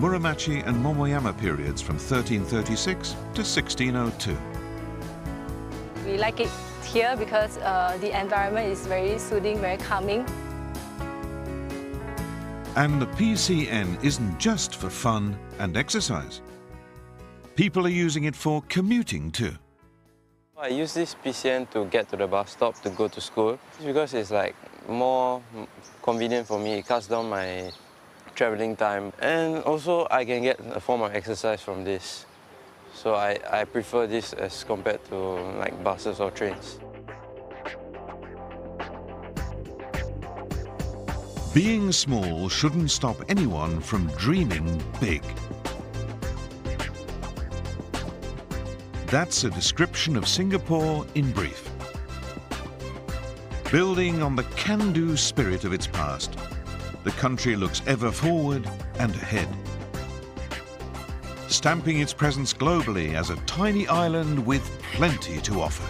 Muromachi and Momoyama periods from 1336 to 1602. We like it here because the environment is very soothing, very calming. And the PCN isn't just for fun and exercise. People are using it for commuting too. I use this PCN to get to the bus stop to go to school because it's like more convenient for me. It cuts down my traveling time, and also I can get a form of exercise from this. So I prefer this as compared to like buses or trains. Being small shouldn't stop anyone from dreaming big. That's a description of Singapore in brief. Building on the can-do spirit of its past, the country looks ever forward and ahead. Stamping its presence globally as a tiny island with plenty to offer.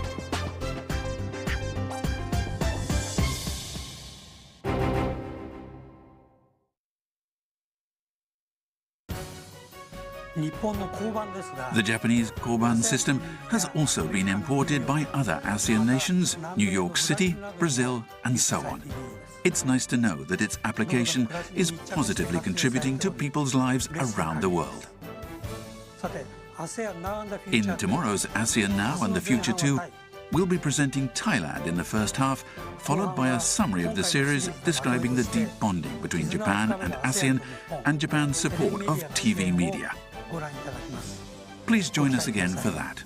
The Japanese koban system has also been imported by other ASEAN nations, New York City, Brazil, and so on. It's nice to know that its application is positively contributing to people's lives around the world. In tomorrow's ASEAN Now and the Future Too, we'll be presenting Thailand in the first half, followed by a summary of the series describing the deep bonding between Japan and ASEAN and Japan's support of TV media. Please join us again for that.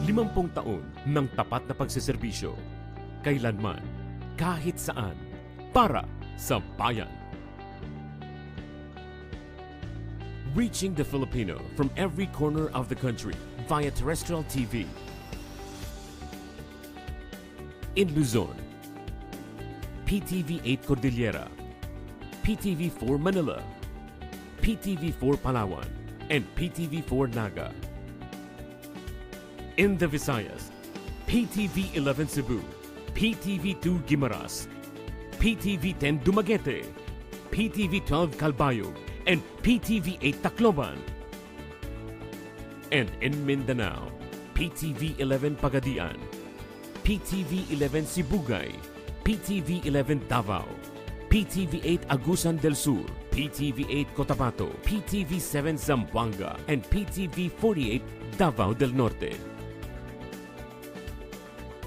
Limampung taon ng tapat na pagseserbisyo, kailanman, kahit saan, para sa bayan. Reaching the Filipino from every corner of the country via terrestrial TV. In Luzon, PTV 8 Cordillera, PTV 4 Manila, PTV 4 Palawan, and PTV 4 Naga. In the Visayas, PTV 11 Cebu, PTV 2 Guimaras, PTV 10 Dumaguete, PTV 12 Calbayog, and PTV 8 Tacloban. And in Mindanao, PTV 11 Pagadian, PTV 11 Sibugay, PTV 11 Davao, PTV 8 Agusan del Sur, PTV 8 Cotabato, PTV 7 Zamboanga, and PTV 48 Davao del Norte.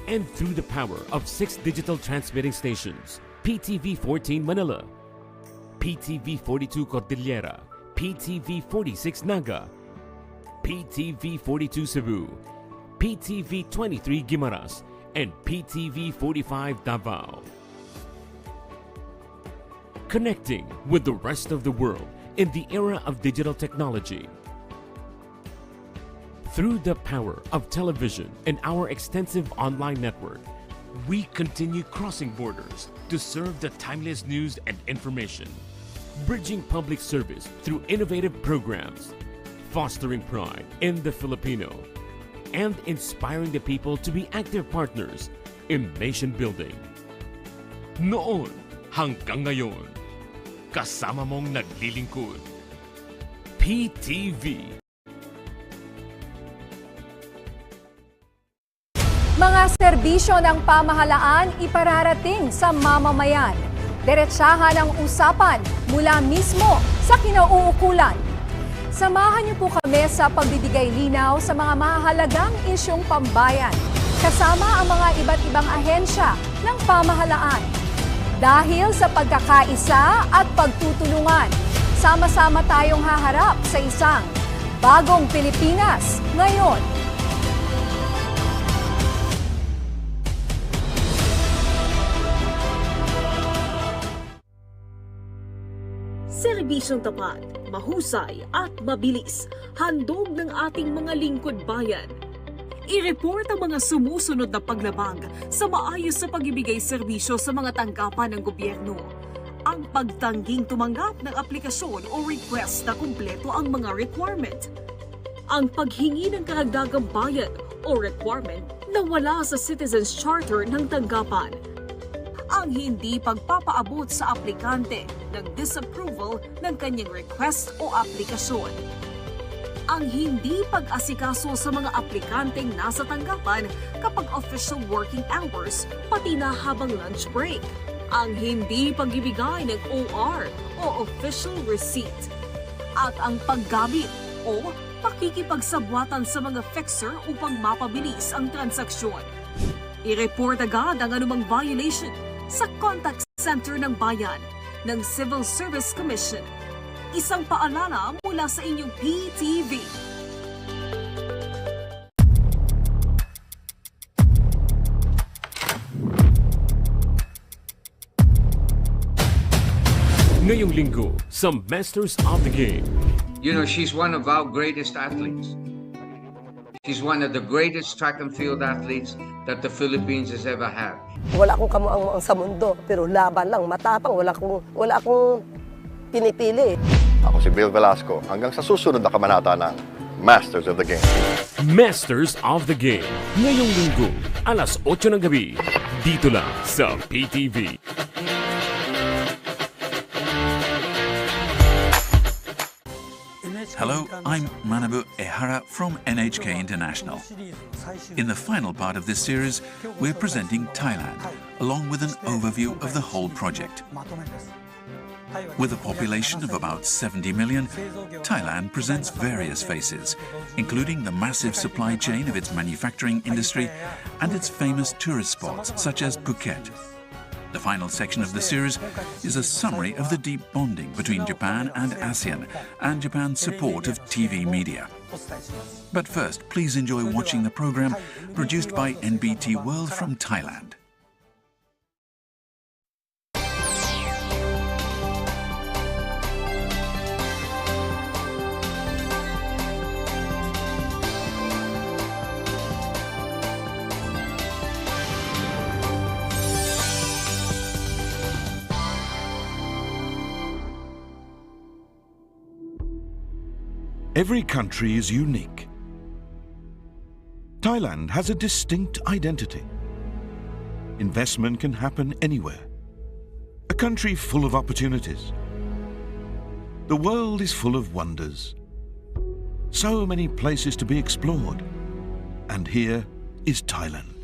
And through the power of 6 digital transmitting stations, PTV 14 Manila, PTV 42 Cordillera, PTV 46 Naga, PTV 42 Cebu, PTV 23 Guimaras, and PTV 45 Davao. Connecting with the rest of the world in the era of digital technology. Through the power of television and our extensive online network, we continue crossing borders to serve the timeless news and information, bridging public service through innovative programs, fostering pride in the Filipino, and inspiring the people to be active partners in nation building. Noon hanggang ngayon, kasama mong naglilingkod. PTV. Mga serbisyo ng pamahalaan ipararating sa mamamayan. Diretsahan ang usapan mula mismo sa kinauukulan. Samahan niyo po kami sa pagbibigay linaw sa mga mahalagang isyong pambayan, kasama ang mga iba't ibang ahensya ng pamahalaan. Dahil sa pagkakaisa at pagtutulungan, sama-sama tayong haharap sa isang bagong Pilipinas ngayon. Serbisyong tapat, mahusay at mabilis, handog ng ating mga lingkod bayan. I-report ang mga sumusunod na paglabag sa maayos sa pagbibigay serbisyo sa mga tanggapan ng gobyerno. Ang pagtangging tumanggap ng aplikasyon o request na kumpleto ang mga requirement. Ang paghingi ng karagdagang bayad o requirement na wala sa Citizens Charter ng tanggapan. Ang hindi pagpapaabot sa aplikante ng disapproval ng kanyang request o aplikasyon. Ang hindi pag-asikaso sa mga aplikanteng nasa tanggapan kapag official working hours, pati na habang lunch break. Ang hindi pagbibigay ng OR o official receipt. At ang paggamit o pakikipagsabwatan sa mga fixer upang mapabilis ang transaksyon. I-report agad ang anumang violation sa Contact Center ng Bayan ng Civil Service Commission. Isang paalala mula sa inyong PTV. Ngayong linggo sa Masters of the Game. You know, she's one of our greatest athletes. She's one of the greatest track and field athletes that the Philippines has ever had. Wala akong kamuang sa mundo, pero laban lang, matapang, wala akong pinipili. Ako si Bill Velasco, hanggang sa susunod na kabanata ng Masters of the Game. Masters of the Game. Ngayong linggo, alas 8 ng gabi, dito lang sa PTV. Hello, I'm Manabu Ehara from NHK International. In the final part of this series, we're presenting Thailand, along with an overview of the whole project. With a population of about 70 million, Thailand presents various faces, including the massive supply chain of its manufacturing industry and its famous tourist spots such as Phuket. The final section of the series is a summary of the deep bonding between Japan and ASEAN and Japan's support of TV media. But first, please enjoy watching the program produced by NBT World from Thailand. Every country is unique. Thailand has a distinct identity. Investment can happen anywhere. A country full of opportunities. The world is full of wonders. So many places to be explored. And here is Thailand.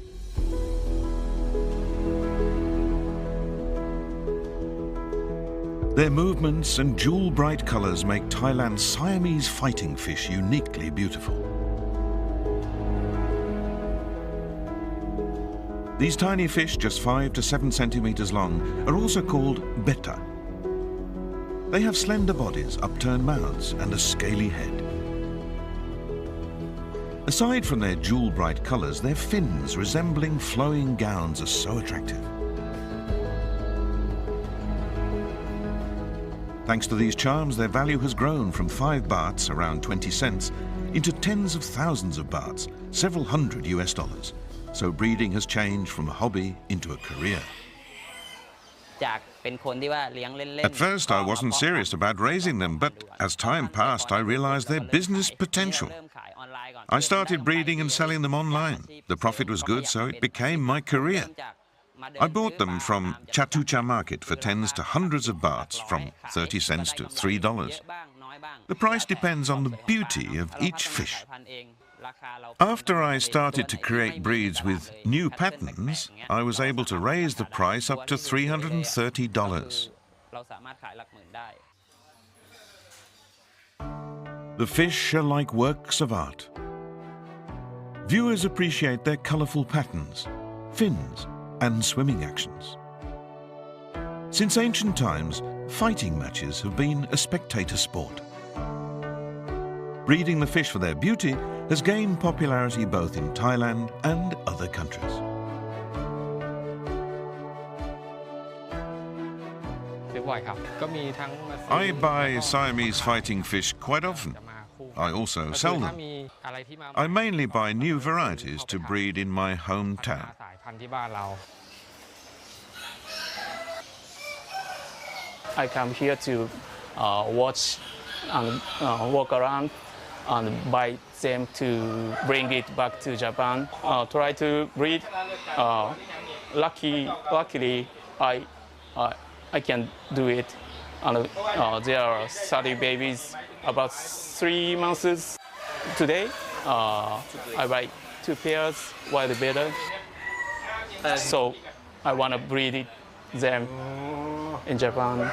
Their movements and jewel-bright colors make Thailand's Siamese fighting fish uniquely beautiful. These tiny fish, just 5 to 7 centimeters long, are also called betta. They have slender bodies, upturned mouths, and a scaly head. Aside from their jewel-bright colors, their fins, resembling flowing gowns, are so attractive. Thanks to these charms, their value has grown from 5 bahts, around 20 cents, into tens of thousands of bahts, several hundred US dollars. So breeding has changed from a hobby into a career. At first, I wasn't serious about raising them, but as time passed, I realized their business potential. I started breeding and selling them online. The profit was good, so it became my career. I bought them from Chatucha market for tens to hundreds of bahts, from 30 cents to $3. The price depends on the beauty of each fish. After I started to create breeds with new patterns, I was able to raise the price up to $330. The fish are like works of art. Viewers appreciate their colorful patterns, fins, and swimming actions. Since ancient times, fighting matches have been a spectator sport. Breeding the fish for their beauty has gained popularity both in Thailand and other countries. I buy Siamese fighting fish quite often. I also sell them. I mainly buy new varieties to breed in my hometown. I come here to watch and walk around and buy them to bring it back to Japan. Try to breed. Luckily, I can do it. And there are 30 babies, about 3 months. Today, I buy 2 pairs wild better. So I want to breed them in Japan.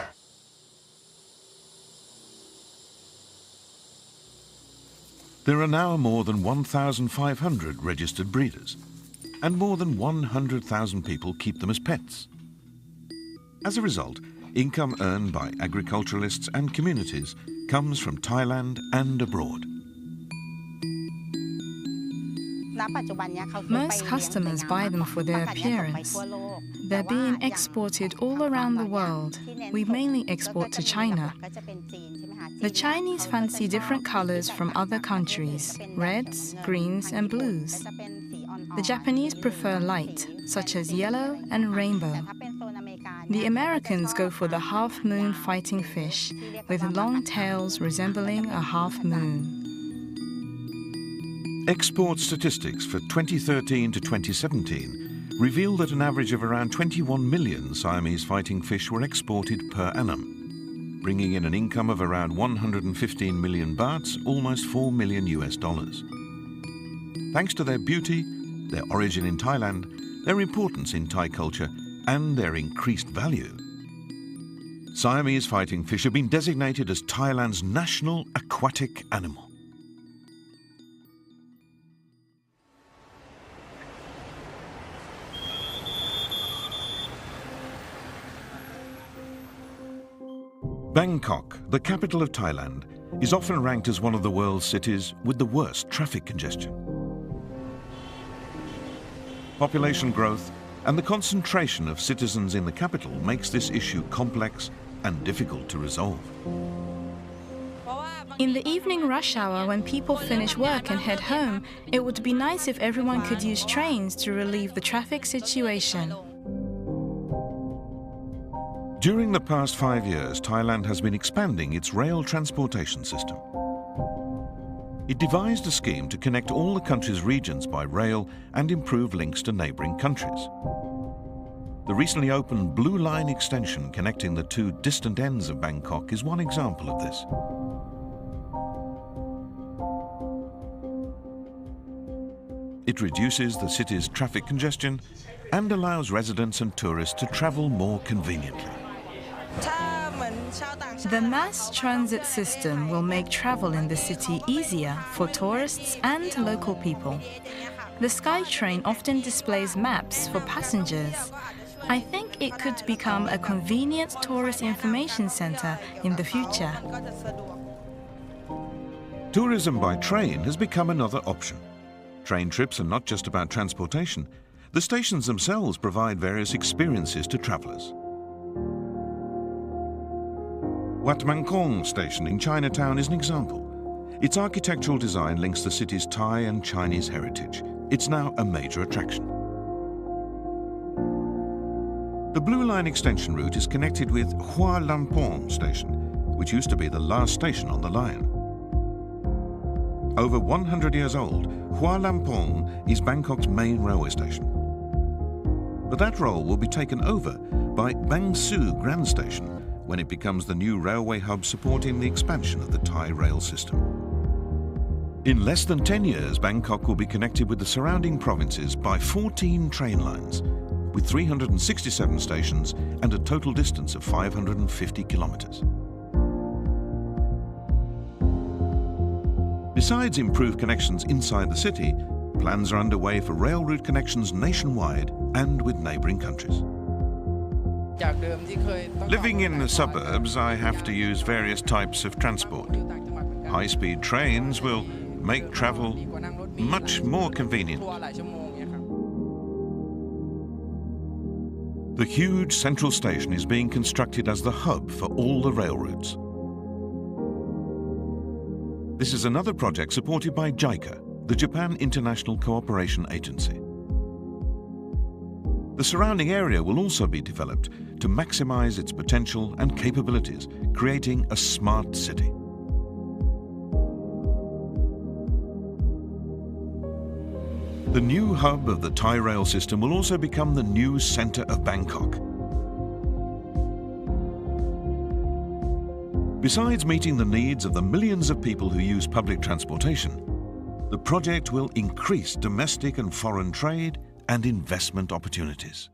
There are now more than 1,500 registered breeders, and more than 100,000 people keep them as pets. As a result, income earned by agriculturalists and communities comes from Thailand and abroad. Most customers buy them for their appearance. They're being exported all around the world. We mainly export to China. The Chinese fancy different colors from other countries, reds, greens, and blues. The Japanese prefer light, such as yellow and rainbow. The Americans go for the half-moon fighting fish, with long tails resembling a half-moon. Export statistics for 2013 to 2017 reveal that an average of around 21 million Siamese fighting fish were exported per annum, bringing in an income of around 115 million bahts, almost $4 million US. Thanks to their beauty, their origin in Thailand, their importance in Thai culture, and their increased value, Siamese fighting fish have been designated as Thailand's national aquatic animal. Bangkok, the capital of Thailand, is often ranked as one of the world's cities with the worst traffic congestion. Population growth and the concentration of citizens in the capital makes this issue complex and difficult to resolve. In the evening rush hour, when people finish work and head home, it would be nice if everyone could use trains to relieve the traffic situation. During the past 5 years, Thailand has been expanding its rail transportation system. It devised a scheme to connect all the country's regions by rail and improve links to neighbouring countries. The recently opened Blue Line extension connecting the 2 distant ends of Bangkok is one example of this. It reduces the city's traffic congestion and allows residents and tourists to travel more conveniently. The mass transit system will make travel in the city easier for tourists and local people. The SkyTrain often displays maps for passengers. I think it could become a convenient tourist information center in the future. Tourism by train has become another option. Train trips are not just about transportation. The stations themselves provide various experiences to travellers. Wat Mang Kong station in Chinatown is an example. Its architectural design links the city's Thai and Chinese heritage. It's now a major attraction. The Blue Line extension route is connected with Hua Lamphong station, which used to be the last station on the line. Over 100 years old, Hua Lamphong is Bangkok's main railway station. But that role will be taken over by Bang Su Grand Station when it becomes the new railway hub supporting the expansion of the Thai rail system. In less than 10 years, Bangkok will be connected with the surrounding provinces by 14 train lines, with 367 stations and a total distance of 550 kilometers. Besides improved connections inside the city, plans are underway for rail route connections nationwide and with neighbouring countries. Living in the suburbs, I have to use various types of transport. High-speed trains will make travel much more convenient. The huge central station is being constructed as the hub for all the rail routes. This is another project supported by JICA, the Japan International Cooperation Agency. The surrounding area will also be developed to maximize its potential and capabilities, creating a smart city. The new hub of the Thai rail system will also become the new centre of Bangkok. Besides meeting the needs of the millions of people who use public transportation, the project will increase domestic and foreign trade and investment opportunities.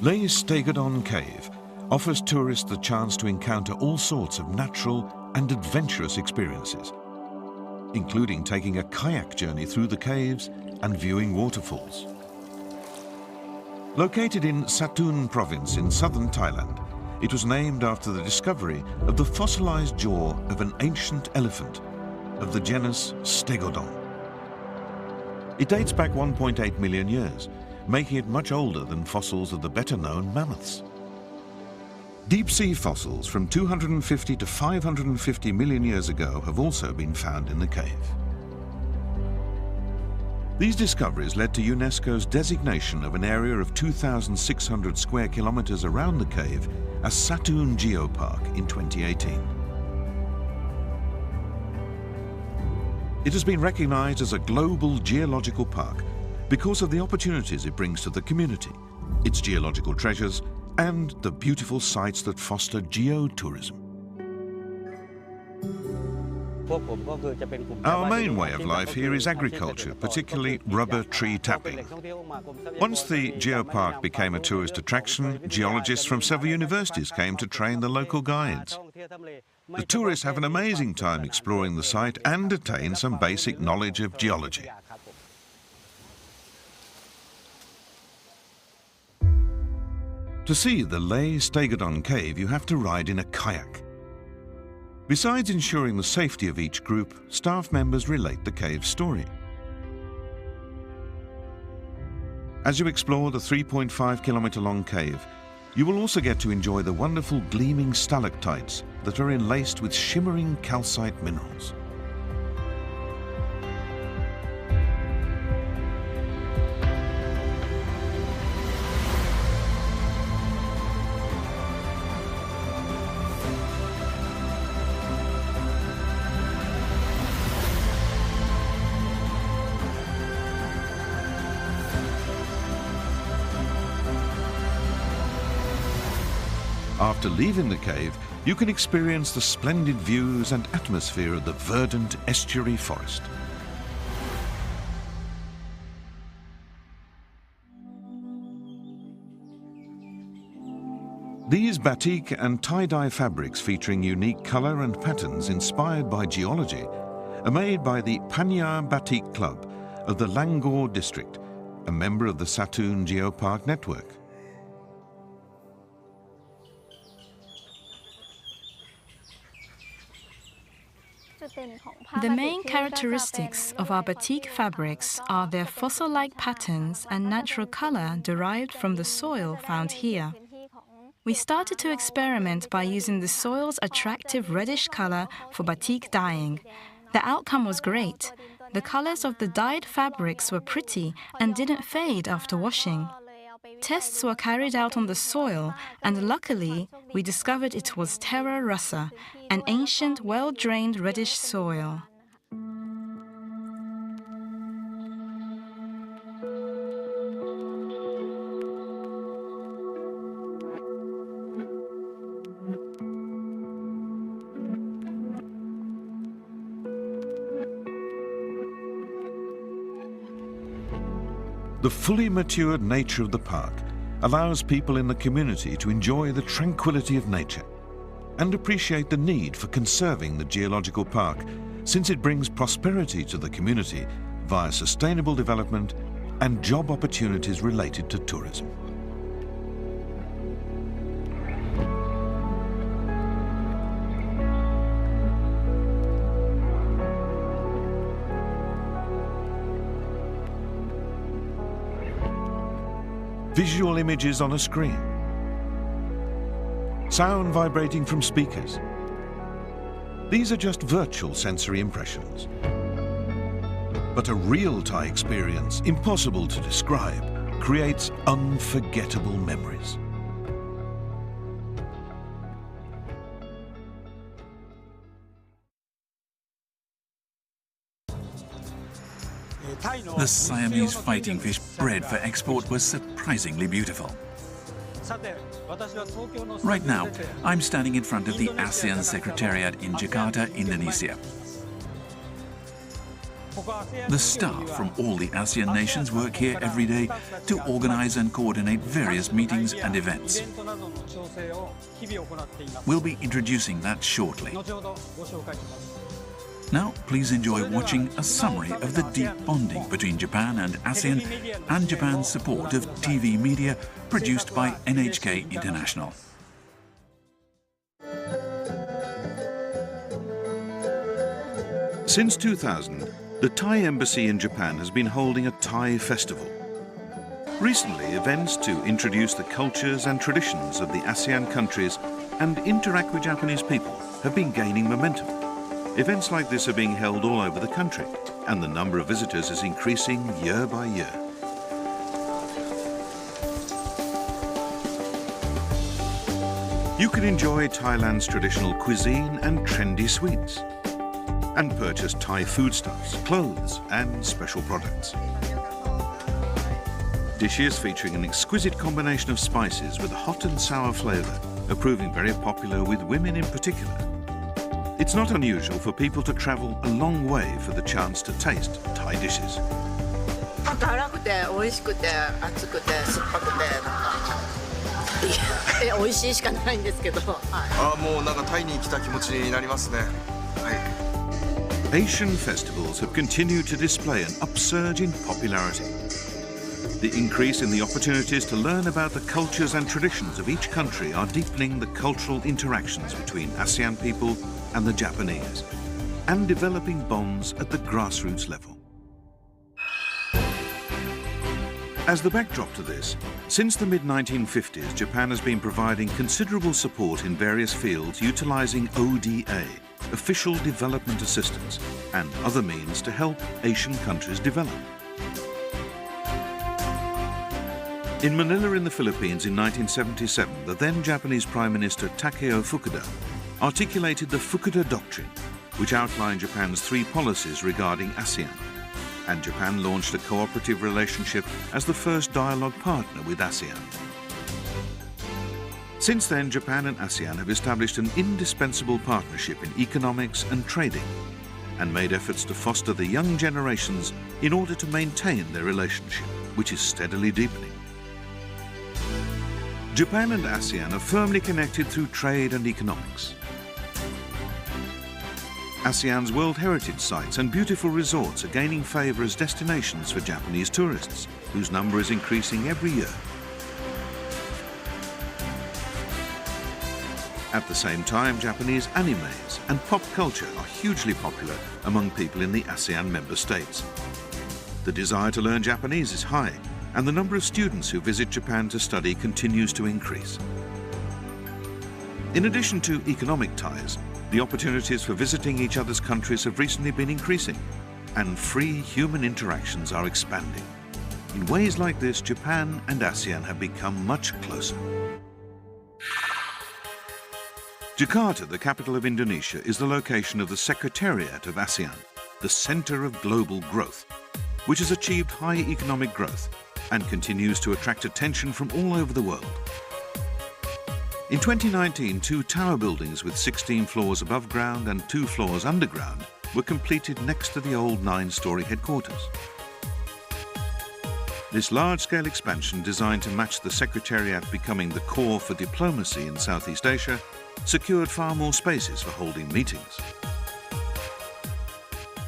Leh Stegadon Cave offers tourists the chance to encounter all sorts of natural and adventurous experiences, including taking a kayak journey through the caves and viewing waterfalls. Located in Satun province in southern Thailand, it was named after the discovery of the fossilized jaw of an ancient elephant of the genus Stegodon. It dates back 1.8 million years, making it much older than fossils of the better-known mammoths. Deep-sea fossils from 250 to 550 million years ago have also been found in the cave. These discoveries led to UNESCO's designation of an area of 2,600 square kilometers around the cave as Satun Geopark in 2018. It has been recognized as a global geological park because of the opportunities it brings to the community, its geological treasures, and the beautiful sites that foster geotourism. Our main way of life here is agriculture, particularly rubber tree tapping. Once the geopark became a tourist attraction, geologists from several universities came to train the local guides. The tourists have an amazing time exploring the site and attain some basic knowledge of geology. To see the Leh Stegadon cave, you have to ride in a kayak. Besides ensuring the safety of each group, staff members relate the cave's story. As you explore the 3.5-kilometer-long cave, you will also get to enjoy the wonderful gleaming stalactites that are enlaced with shimmering calcite minerals. After leaving the cave, you can experience the splendid views and atmosphere of the verdant estuary forest. These batik and tie-dye fabrics featuring unique color and patterns inspired by geology are made by the Panya Batik Club of the Langor district, a member of the Satun Geopark network. The main characteristics of our batik fabrics are their fossil-like patterns and natural color derived from the soil found here. We started to experiment by using the soil's attractive reddish color for batik dyeing. The outcome was great. The colors of the dyed fabrics were pretty and didn't fade after washing. Tests were carried out on the soil, and luckily, we discovered it was Terra Russa, an ancient, well-drained reddish soil. The fully matured nature of the park allows people in the community to enjoy the tranquility of nature and appreciate the need for conserving the geological park, since it brings prosperity to the community via sustainable development and job opportunities related to tourism. Visual images on a screen, sound vibrating from speakers. These are just virtual sensory impressions. But a real Thai experience, impossible to describe, creates unforgettable memories. The Siamese fighting fish bred for export was surprisingly beautiful. Right now, I'm standing in front of the ASEAN Secretariat in Jakarta, Indonesia. The staff from all the ASEAN nations work here every day to organize and coordinate various meetings and events. We'll be introducing that shortly. Now, please enjoy watching a summary of the deep bonding between Japan and ASEAN and Japan's support of TV media produced by NHK International. Since 2000, the Thai Embassy in Japan has been holding a Thai festival. Recently, events to introduce the cultures and traditions of the ASEAN countries and interact with Japanese people have been gaining momentum. Events like this are being held all over the country, and the number of visitors is increasing year by year. You can enjoy Thailand's traditional cuisine and trendy sweets, and purchase Thai foodstuffs, clothes, and special products. Dishes featuring an exquisite combination of spices with a hot and sour flavour are proving very popular with women in particular. It's not unusual for people to travel a long way for the chance to taste Thai dishes. 辛くて美味しくて熱くて酸っぱくて美味しいしかないんですけど。もうなんかタイに来た気持ちになりますね。Asian festivals have continued to display an upsurge in popularity. The increase in the opportunities to learn about the cultures and traditions of each country are deepening the cultural interactions between ASEAN people and the Japanese, and developing bonds at the grassroots level. As the backdrop to this, since the mid-1950s, Japan has been providing considerable support in various fields utilizing ODA, Official Development Assistance, and other means to help Asian countries develop. In Manila in the Philippines in 1977, the then Japanese Prime Minister Takeo Fukuda articulated the Fukuda Doctrine, which outlined Japan's 3 policies regarding ASEAN, and Japan launched a cooperative relationship as the first dialogue partner with ASEAN. Since then, Japan and ASEAN have established an indispensable partnership in economics and trading, and made efforts to foster the young generations in order to maintain their relationship, which is steadily deepening. Japan and ASEAN are firmly connected through trade and economics. ASEAN's World Heritage Sites and beautiful resorts are gaining favour as destinations for Japanese tourists, whose number is increasing every year. At the same time, Japanese animes and pop culture are hugely popular among people in the ASEAN member states. The desire to learn Japanese is high, and the number of students who visit Japan to study continues to increase. In addition to economic ties, the opportunities for visiting each other's countries have recently been increasing, and free human interactions are expanding. In ways like this, Japan and ASEAN have become much closer. Jakarta, the capital of Indonesia, is the location of the Secretariat of ASEAN, the centre of global growth, which has achieved high economic growth and continues to attract attention from all over the world. In 2019, 2 tower buildings with 16 floors above ground and 2 floors underground were completed next to the old 9-storey headquarters. This large-scale expansion, designed to match the Secretariat becoming the core for diplomacy in Southeast Asia, secured far more spaces for holding meetings.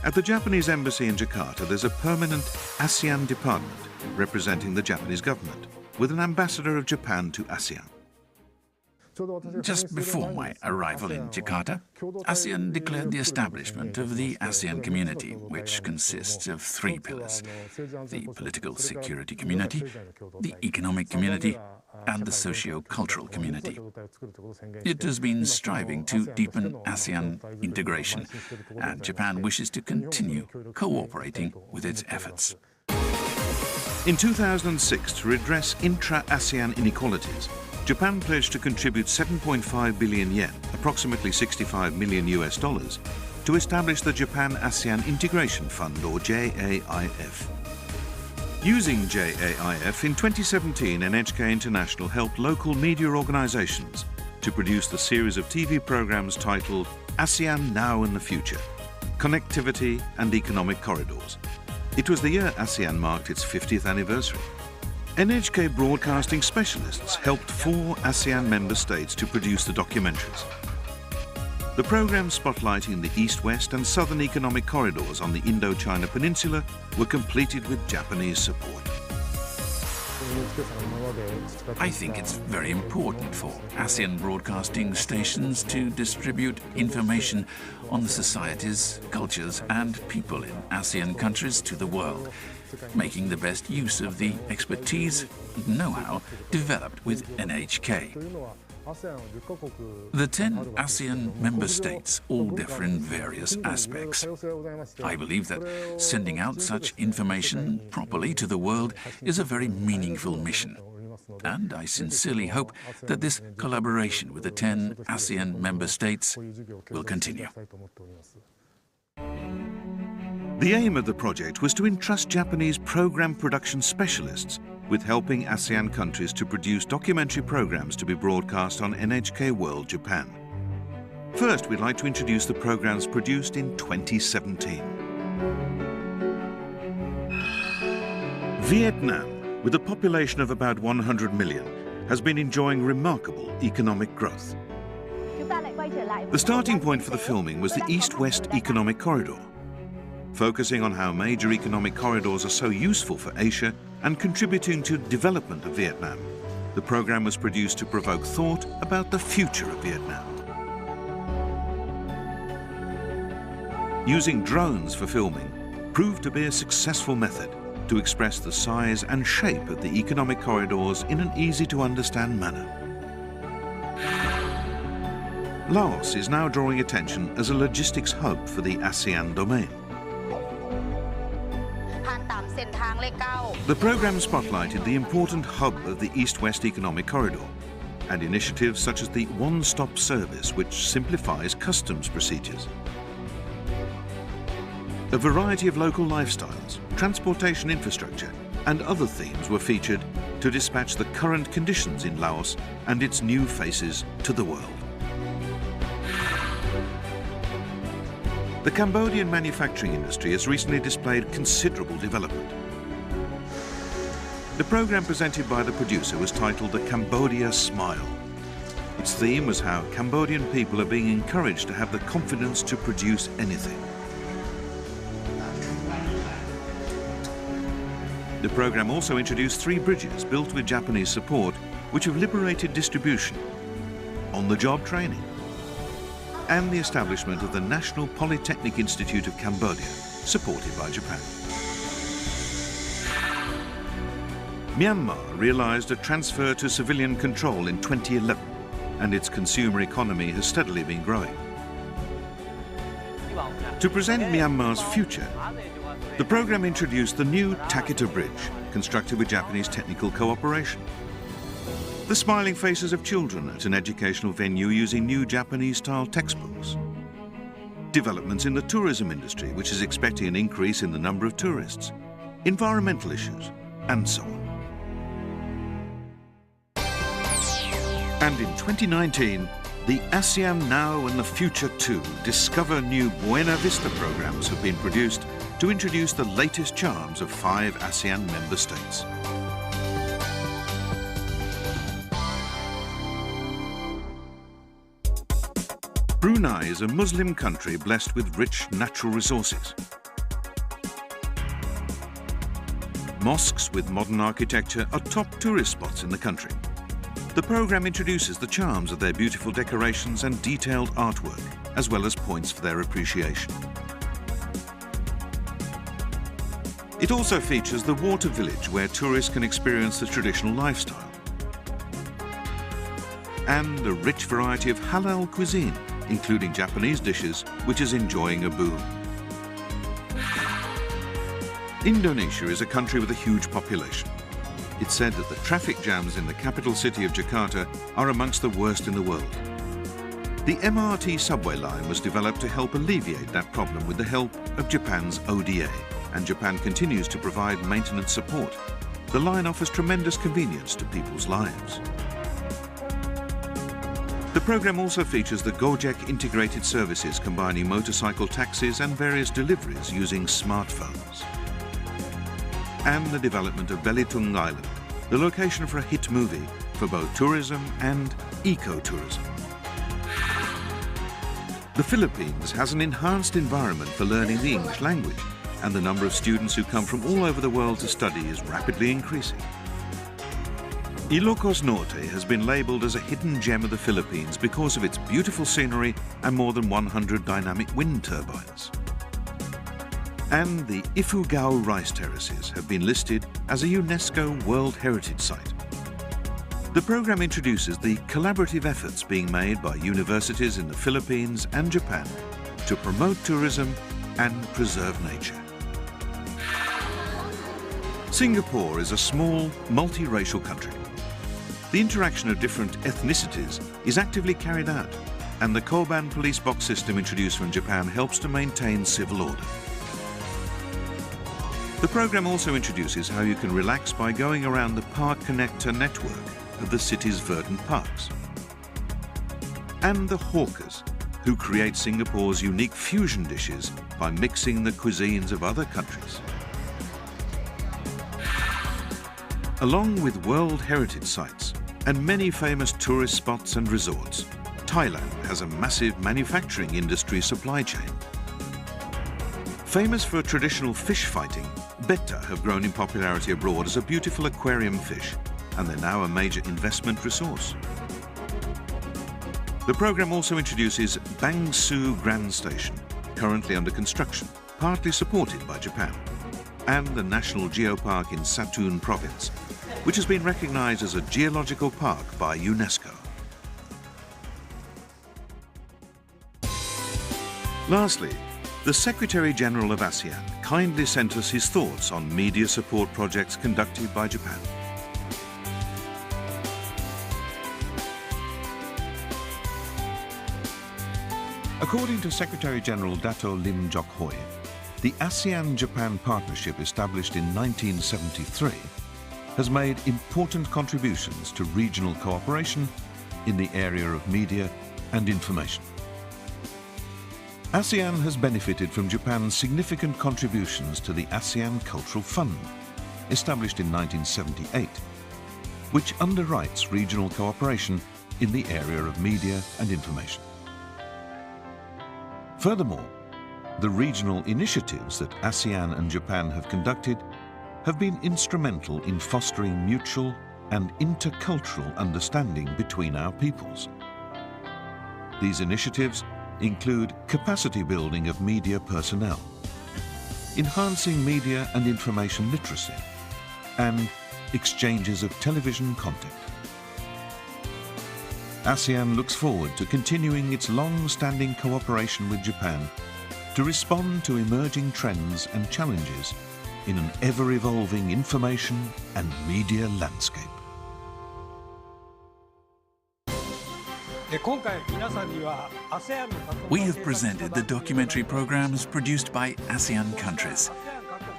At the Japanese embassy in Jakarta, there's a permanent ASEAN department representing the Japanese government, with an ambassador of Japan to ASEAN. Just before my arrival in Jakarta, ASEAN declared the establishment of the ASEAN community, which consists of 3 pillars: the political security community, the economic community, and the socio-cultural community. It has been striving to deepen ASEAN integration, and Japan wishes to continue cooperating with its efforts. In 2006, to redress intra-ASEAN inequalities, Japan pledged to contribute 7.5 billion yen, approximately $65 million, to establish the Japan-ASEAN Integration Fund, or JAIF. Using JAIF, in 2017, NHK International helped local media organizations to produce the series of TV programs titled ASEAN Now and the Future, Connectivity and Economic Corridors. It was the year ASEAN marked its 50th anniversary. NHK broadcasting specialists helped 4 ASEAN member states to produce the documentaries. The programs spotlighting the east-west and southern economic corridors on the Indochina Peninsula were completed with Japanese support. I think it's very important for ASEAN broadcasting stations to distribute information on the societies, cultures and people in ASEAN countries to the world, making the best use of the expertise and know-how developed with NHK. The 10 ASEAN member states all differ in various aspects. I believe that sending out such information properly to the world is a very meaningful mission. And I sincerely hope that this collaboration with the 10 ASEAN member states will continue. The aim of the project was to entrust Japanese program production specialists with helping ASEAN countries to produce documentary programs to be broadcast on NHK World Japan. First, we'd like to introduce the programs produced in 2017. Vietnam, with a population of about 100 million, has been enjoying remarkable economic growth. The starting point for the filming was the East-West Economic Corridor, focusing on how major economic corridors are so useful for Asia and contributing to development of Vietnam. The program was produced to provoke thought about the future of Vietnam. Using drones for filming proved to be a successful method to express the size and shape of the economic corridors in an easy-to-understand manner. Laos is now drawing attention as a logistics hub for the ASEAN domain. The program spotlighted the important hub of the East-West Economic Corridor and initiatives such as the one-stop service, which simplifies customs procedures. A variety of local lifestyles, transportation infrastructure and other themes were featured to dispatch the current conditions in Laos and its new faces to the world. The Cambodian manufacturing industry has recently displayed considerable development. The program presented by the producer was titled The Cambodia Smile. Its theme was how Cambodian people are being encouraged to have the confidence to produce anything. The program also introduced 3 bridges built with Japanese support, which have liberated distribution, on-the-job training, and the establishment of the National Polytechnic Institute of Cambodia, supported by Japan. Myanmar realized a transfer to civilian control in 2011, and its consumer economy has steadily been growing. To present Myanmar's future, the program introduced the new Takita Bridge, constructed with Japanese technical cooperation. The smiling faces of children at an educational venue using new Japanese-style textbooks. Developments in the tourism industry, which is expecting an increase in the number of tourists. Environmental issues, and so on. And in 2019, the ASEAN Now and the Future 2 Discover New Buena Vista programs have been produced to introduce the latest charms of 5 ASEAN member states. Brunei is a Muslim country blessed with rich natural resources. Mosques with modern architecture are top tourist spots in the country. The program introduces the charms of their beautiful decorations and detailed artwork, as well as points for their appreciation. It also features the water village, where tourists can experience the traditional lifestyle, and a rich variety of halal cuisine, including Japanese dishes, which is enjoying a boom. Indonesia is a country with a huge population. It's said that the traffic jams in the capital city of Jakarta are amongst the worst in the world. The MRT subway line was developed to help alleviate that problem with the help of Japan's ODA, and Japan continues to provide maintenance support. The line offers tremendous convenience to people's lives. The program also features the Gojek integrated services combining motorcycle taxis and various deliveries using smartphones. And the development of Belitung Island, the location for a hit movie for both tourism and eco-tourism. The Philippines has an enhanced environment for learning the English language, and the number of students who come from all over the world to study is rapidly increasing. Ilocos Norte has been labelled as a hidden gem of the Philippines because of its beautiful scenery and more than 100 dynamic wind turbines. And the Ifugao rice terraces have been listed as a UNESCO World Heritage Site. The program introduces the collaborative efforts being made by universities in the Philippines and Japan to promote tourism and preserve nature. Singapore is a small, multiracial country. The interaction of different ethnicities is actively carried out, and the Koban police box system introduced from Japan helps to maintain civil order. The program also introduces how you can relax by going around the Park Connector network of the city's verdant parks. And the hawkers, who create Singapore's unique fusion dishes by mixing the cuisines of other countries. Along with World Heritage Sites and many famous tourist spots and resorts, Thailand has a massive manufacturing industry supply chain. Famous for traditional fish fighting, betta have grown in popularity abroad as a beautiful aquarium fish, and they're now a major investment resource. The program also introduces Bangsu Grand Station, currently under construction, partly supported by Japan, and the National Geopark in Satun Province, which has been recognized as a geological park by UNESCO. Lastly, the Secretary-General of ASEAN kindly sent us his thoughts on media support projects conducted by Japan. According to Secretary-General Dato Lim Jok Hoi, the ASEAN-Japan partnership established in 1973 has made important contributions to regional cooperation in the area of media and information. ASEAN has benefited from Japan's significant contributions to the ASEAN Cultural Fund, established in 1978, which underwrites regional cooperation in the area of media and information. Furthermore, the regional initiatives that ASEAN and Japan have conducted have been instrumental in fostering mutual and intercultural understanding between our peoples. These initiatives include capacity building of media personnel, enhancing media and information literacy, and exchanges of television content. ASEAN looks forward to continuing its long-standing cooperation with Japan to respond to emerging trends and challenges in an ever-evolving information and media landscape. We have presented the documentary programs produced by ASEAN countries.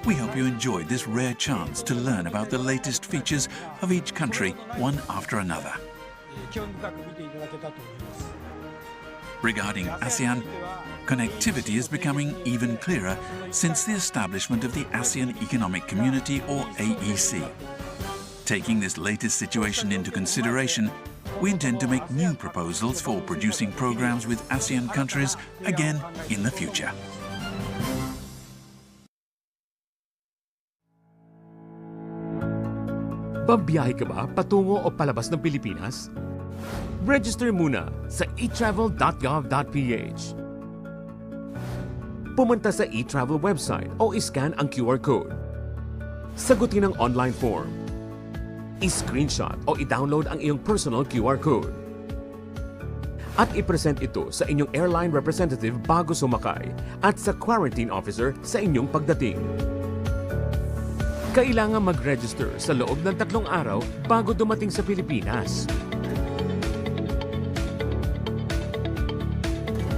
We hope you enjoyed this rare chance to learn about the latest features of each country, one after another. Regarding ASEAN, connectivity is becoming even clearer since the establishment of the ASEAN Economic Community, or AEC. Taking this latest situation into consideration, we intend to make new proposals for producing programs with ASEAN countries again in the future. Babiyahe ka ba patungo o palabas ng Pilipinas? Register muna sa etravel.gov.ph. Pumunta sa eTravel website o iscan ang QR code. Sagutin ang online form. I-screenshot o i-download ang iyong personal QR code. At i-present ito sa inyong airline representative bago sumakay at sa quarantine officer sa inyong pagdating. Kailangan mag-register sa loob ng 3 araw bago dumating sa Pilipinas.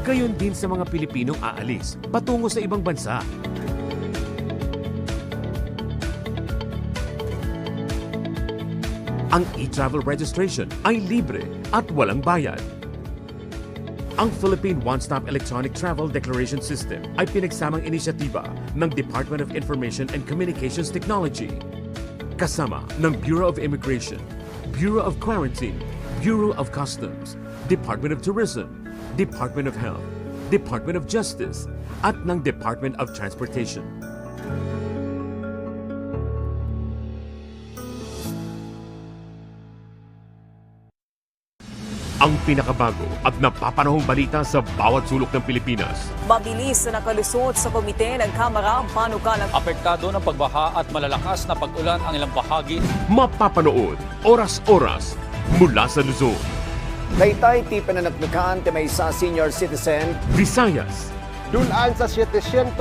Gayon din sa mga Pilipinong aalis patungo sa ibang bansa. Ang e-travel registration ay libre at walang bayad. Ang Philippine One-Stop Electronic Travel Declaration System ay pinagsamang inisyatiba ng Department of Information and Communications Technology, kasama ng Bureau of Immigration, Bureau of Quarantine, Bureau of Customs, Department of Tourism, Department of Health, Department of Justice, at ng Department of Transportation. Ang pinakabago at napapanahong balita sa bawat sulok ng Pilipinas. Mabilis na nakalusot sa komite ng Kamara ang panukalang apektado ng pagbaha at malalakas na pag-ulan ang ilang bahagi. Mapapanood oras-oras mula sa Luzon, Taytay ti pananagnukan ti may isa senior citizen. Visayas, dulaan sa 700,000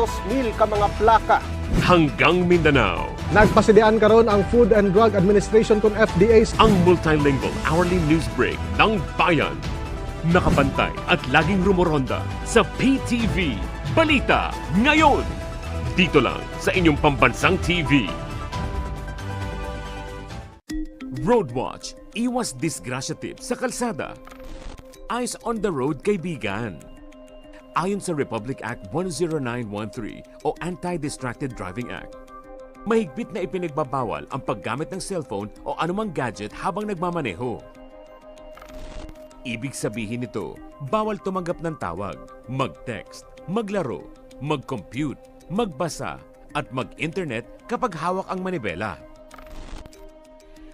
ka mga plaka. Hanggang Mindanao. Nagpasidian karon ang Food and Drug Administration kung FDA's ang multilingual hourly news break ng Bayan. Nakabantay at laging rumoronda sa PTV Balita ngayon. Dito lang sa inyong pambansang TV. Roadwatch, iwas disgrasya tips sa kalsada. Eyes on the road, kaibigan. Ayon sa Republic Act 10913 o Anti-Distracted Driving Act, mahigpit na ipinagbabawal ang paggamit ng cellphone o anumang gadget habang nagmamaneho. Ibig sabihin nito, bawal tumanggap ng tawag, mag-text, maglaro, mag-compute, magbasa at mag-internet kapag hawak ang manibela.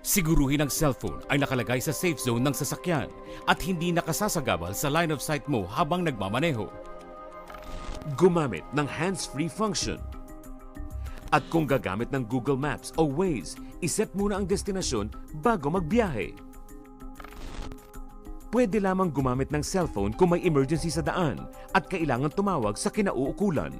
Siguruhin ang cellphone ay nakalagay sa safe zone ng sasakyan at hindi nakasasagabal sa line of sight mo habang nagmamaneho. Gumamit ng hands-free function. At kung gagamit ng Google Maps o Waze, iset muna ang destinasyon bago magbiyahe. Pwede lamang gumamit ng cellphone kung may emergency sa daan at kailangan tumawag sa kinauukulan.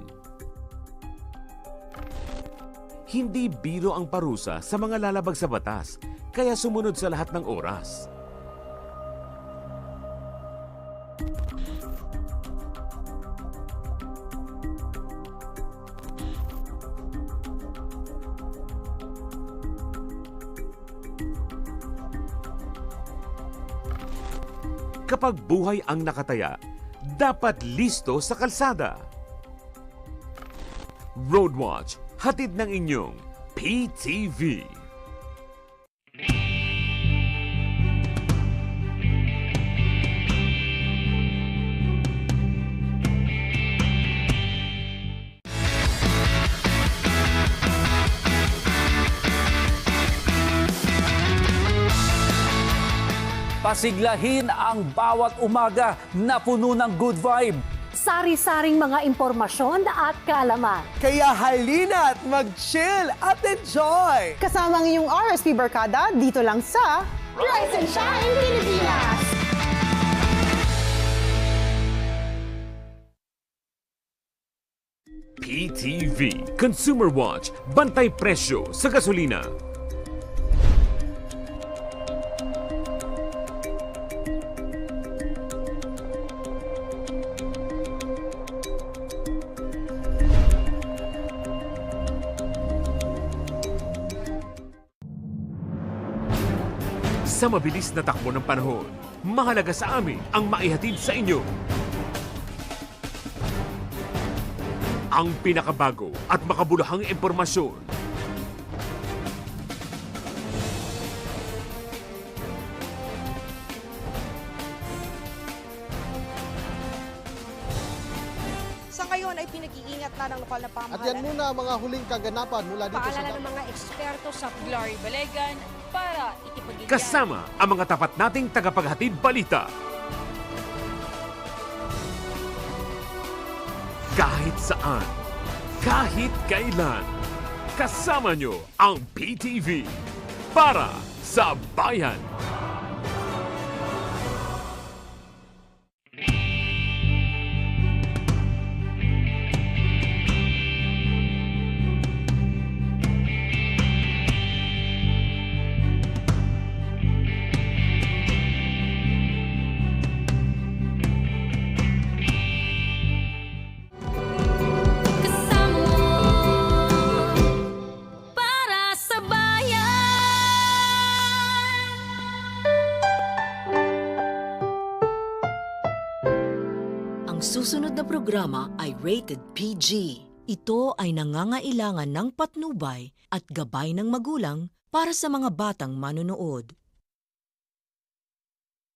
Hindi biro ang parusa sa mga lalabag sa batas, kaya sumunod sa lahat ng oras. Kapag buhay ang nakataya, dapat listo sa kalsada. Roadwatch, hatid ng inyong PTV. Pasiglahin ang bawat umaga na puno ng good vibe. Sari-saring mga impormasyon at kaalaman. Kaya halina't mag-chill at enjoy! Kasama ang iyong RSP Barkada dito lang sa Rise and Shine Pilipinas! PTV Consumer Watch, bantay presyo sa gasolina. Sa mabilis na takbo ng panahon, mahalaga sa amin ang maihatid sa inyo ang pinakabago at makabuluhang impormasyon. Sa ngayon ay pinag-iingat na ng lokal na pamahalaan. At yan muna ang mga huling kaganapan mula dito sa paalala ng mga eksperto sa Glory Balegan para itipagigyan. Kasama ang mga tapat nating tagapaghatid balita. Kahit saan, kahit kailan, kasama nyo ang PTV para sa bayan. Ang susunod na programa ay rated PG. Ito ay nangangailangan ng patnubay at gabay ng magulang para sa mga batang manonood.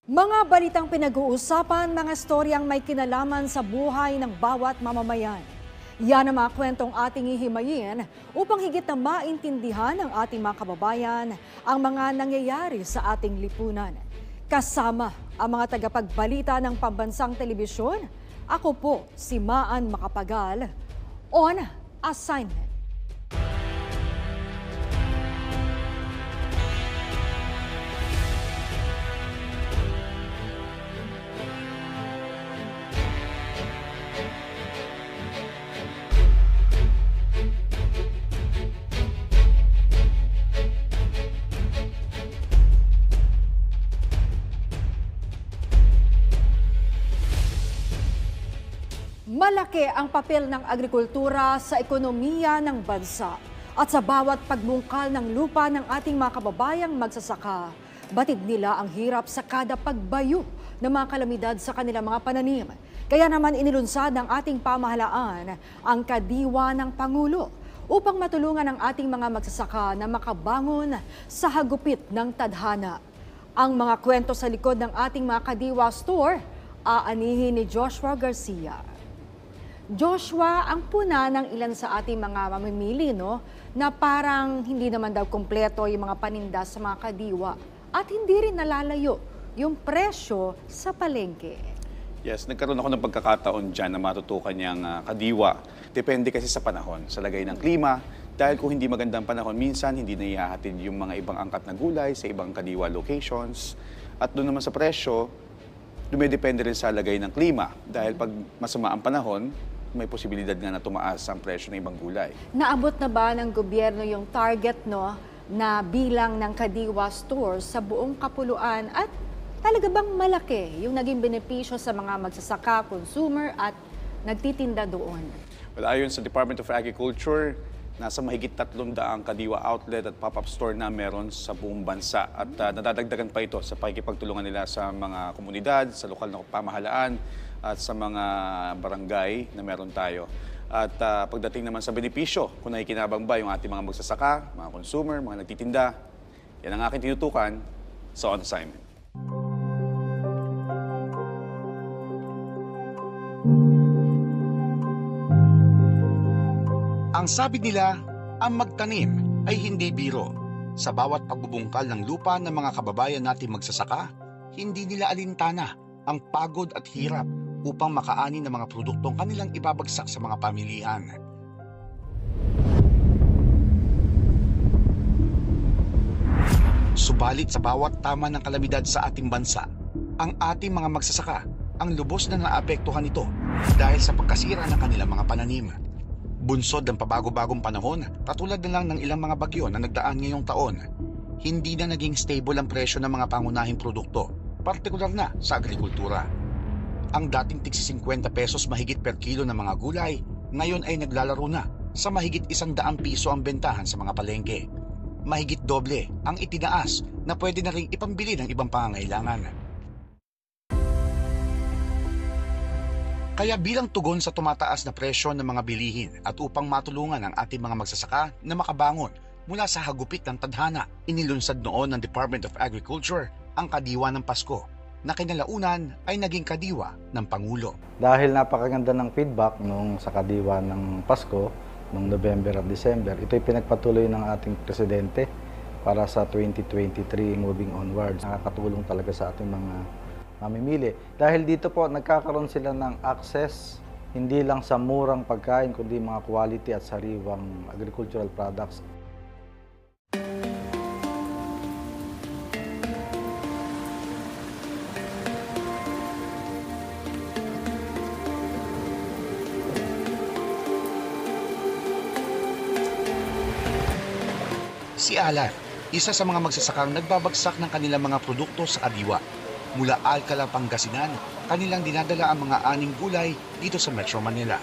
Mga balitang pinag-uusapan, mga storyang may kinalaman sa buhay ng bawat mamamayan. Yan ang mga kwentong ating ihimayin upang higit na maintindihan ng ating mga kababayan ang mga nangyayari sa ating lipunan. Kasama ang mga tagapagbalita ng pambansang telebisyon, ako po si Maan Macapagal, on assignment. Malaki ang papel ng agrikultura sa ekonomiya ng bansa at sa bawat pagbungkal ng lupa ng ating mga kababayang magsasaka. Batid nila ang hirap sa kada pagbayo ng mga kalamidad sa kanilang mga pananim. Kaya naman inilunsad ng ating pamahalaan ang kadiwa ng Pangulo upang matulungan ang ating mga magsasaka na makabangon sa hagupit ng tadhana. Ang mga kwento sa likod ng ating mga kadiwa store, aanihin ni Joshua Garcia. Joshua, ang puna ng ilan sa ating mga mamimili, no, na parang hindi naman daw kumpleto yung mga paninda sa mga kadiwa at hindi rin nalalayo yung presyo sa palengke. Yes, nagkaroon ako ng pagkakataon dyan na matutukan niyang kadiwa. Depende kasi sa panahon, sa lagay ng klima. Dahil kung hindi magandang panahon, minsan hindi na ihahatid yung mga ibang angkat na gulay sa ibang kadiwa locations. At doon naman sa presyo, dumidepende rin sa lagay ng klima. Dahil pag masama ang panahon, may posibilidad nga na tumaas ang presyo ng ibang gulay. Naabot na ba ng gobyerno yung target, no, na bilang ng kadiwa stores sa buong kapuluan at talaga bang malaki yung naging benepisyo sa mga magsasaka, consumer at nagtitinda doon? Well, ayon sa Department of Agriculture, nasa mahigit 300 kadiwa outlet at pop-up store na meron sa buong bansa. At nadadagdagan pa ito sa pakikipagtulungan nila sa mga komunidad, sa lokal na pamahalaan at sa mga barangay na meron tayo. At pagdating naman sa benepisyo, kung nakikinabang ba yung ating mga magsasaka, mga consumer, mga nagtitinda, yan ang aking tinutukan sa On Assignment. Ang sabi nila, ang magtanim ay hindi biro. Sa bawat pagbubungkal ng lupa ng mga kababayan nating magsasaka, hindi nila alintana ang pagod at hirap upang makaani ng mga produktong kanilang ibabagsak sa mga pamilihan. Subalit sa bawat tama ng kalamidad sa ating bansa, ang ating mga magsasaka ang lubos na naapektuhan nito dahil sa pagkasira ng kanilang mga pananim. Bunsod ng pabago-bagong panahon, katulad na lang ng ilang mga bagyo na nagdaan ngayong taon, hindi na naging stable ang presyo ng mga pangunahing produkto, partikular na sa agrikultura. Ang dating tig 50 pesos mahigit per kilo ng mga gulay, ngayon ay naglalaro na sa mahigit 100 piso ang bentahan sa mga palengke. Mahigit doble ang itinaas na pwede na ring ipambili ng ibang pangangailangan. Kaya bilang tugon sa tumataas na presyo ng mga bilihin at upang matulungan ang ating mga magsasaka na makabangon mula sa hagupit ng tadhana, inilunsad noon ng Department of Agriculture ang Kadiwa ng Pasko na kinalaunan ay naging Kadiwa ng Pangulo. Dahil napakaganda ng feedback nung sa Kadiwa ng Pasko, noong November at December, ito'y pinagpatuloy ng ating Presidente para sa 2023 moving onwards. Nakakatulong talaga sa ating mga mamimili. Dahil dito po, nagkakaroon sila ng access hindi lang sa murang pagkain, kundi mga quality at sariwang agricultural products. Si Alan, isa sa mga magsasakang nagbabagsak ng kanilang mga produkto sa Kadiwa. Mula Alcala, Pangasinan, kanilang dinadala ang mga aning gulay dito sa Metro Manila.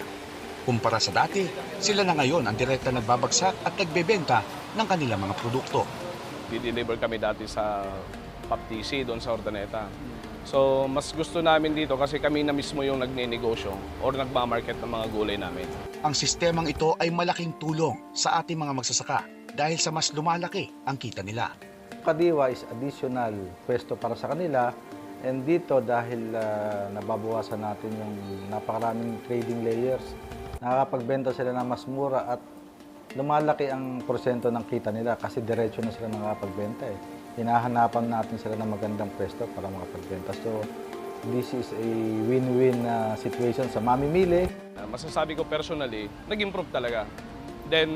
Kumpara sa dati, sila na ngayon ang direkta nagbabagsak at nagbebenta ng kanilang mga produkto. Di-deliver kami dati sa PAPTC doon sa Ordaneta. So mas gusto namin dito kasi kami na mismo yung nagninegosyo or nagmamarket ng mga gulay namin. Ang sistemang ito ay malaking tulong sa ating mga magsasaka dahil sa mas lumalaki ang kita nila. Kadiwa is additional pwesto para sa kanila, and dito dahil nababawasan natin yung napakaraming trading layers, nakakapagbenta sila ng mas mura at lumalaki ang porsyento ng kita nila kasi diretso na sila nakapagbenta. Hinahanapan natin sila ng magandang pwesto para makapagbenta. So, this is a win-win situation sa mamimili. Masasabi ko personally, nag-improve talaga. Then,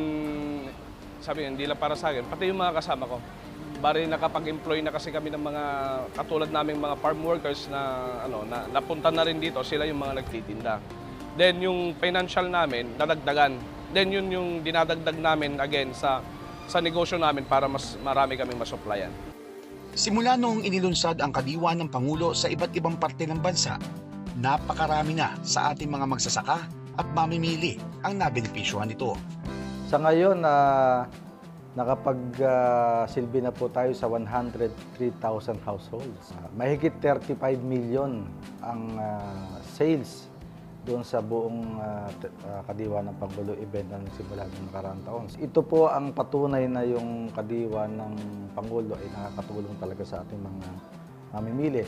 sabi hindi lang para sa akin, pati yung mga kasama ko. Bari nakapag-employ na kasi kami ng mga katulad naming mga farm workers na napunta na rin dito, sila yung mga nagtitinda. Then yung financial namin, nadagdagan. Then yun yung dinadagdag namin again sa negosyo namin para mas marami kaming masupplyan. Simula noong inilunsad ang kadiwa ng Pangulo sa iba't ibang parte ng bansa, napakarami na sa ating mga magsasaka at mamimili ang nabenepisyohan nito. Sa ngayon, nakapagsilbi na po tayo sa 103,000 households. Mahigit 35 million ang sales doon sa buong kadiwa ng Pangulo event na nagsimula ng nakaraang taon. Ito po ang patunay na yung kadiwa ng Pangulo ay nakakatulong talaga sa ating mga mamimili.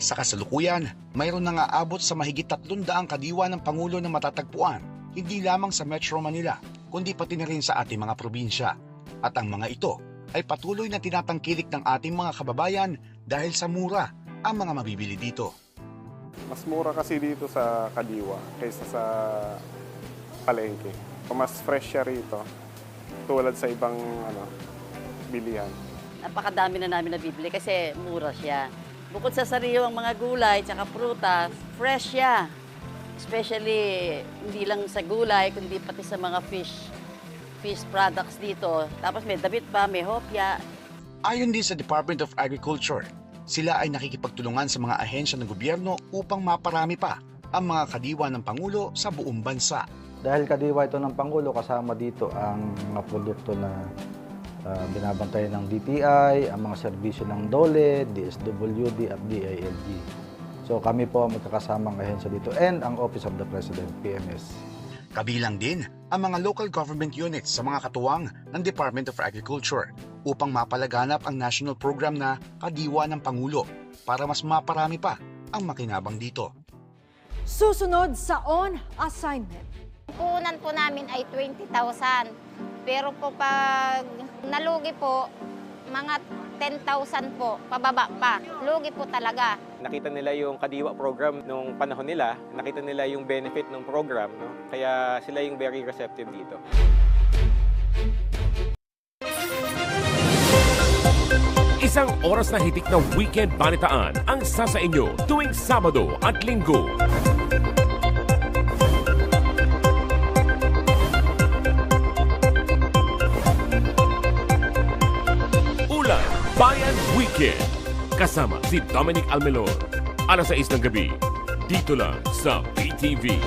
Sa kasalukuyan, mayroon na nga abot sa mahigit 300 kadiwa ng Pangulo na matatagpuan, hindi lamang sa Metro Manila, kundi pati na rin sa ating mga probinsya. At ang mga ito ay patuloy na tinatangkilik ng ating mga kababayan dahil sa mura ang mga mabibili dito. Mas mura kasi dito sa kadiwa kaysa sa palengke. Mas fresh siya rito tulad sa ibang bilihan. Napakadami na namin nabibili kasi mura siya. Bukod sa sariwang mga gulay at prutas, fresh siya. Especially hindi lang sa gulay kundi pati sa mga fish products dito. Tapos may damit pa, may hopya. Ayon din sa Department of Agriculture, sila ay nakikipagtulungan sa mga ahensya ng gobyerno upang maparami pa ang mga kadiwa ng Pangulo sa buong bansa. Dahil kadiwa ito ng Pangulo, kasama dito ang mga produkto na binabantayan ng DTI, ang mga serbisyo ng DOLE, DSWD at DILG. So kami po ang magkakasamang ahensya dito and ang Office of the President, PMS. Kabilang din ang mga local government units sa mga katuwang ng Department of Agriculture upang mapalaganap ang national program na Kadiwa ng Pangulo para mas maparami pa ang makinabang dito. Susunod sa on assignment. Punan po namin ay 20,000. Pero po pag nalugi po, mga 10,000 po, pababa pa. Lugi po talaga. Nakita nila yung Kadiwa program nung panahon nila, nakita nila yung benefit ng program, no? Kaya sila yung very receptive dito. Isang oras na hitik na weekend balitaan ang sasa inyo tuwing Sabado at Linggo. Ulat Bayan Weekend. Kasama si Dominic Almelor. Alas 6 ng gabi. Dito lang sa PTV.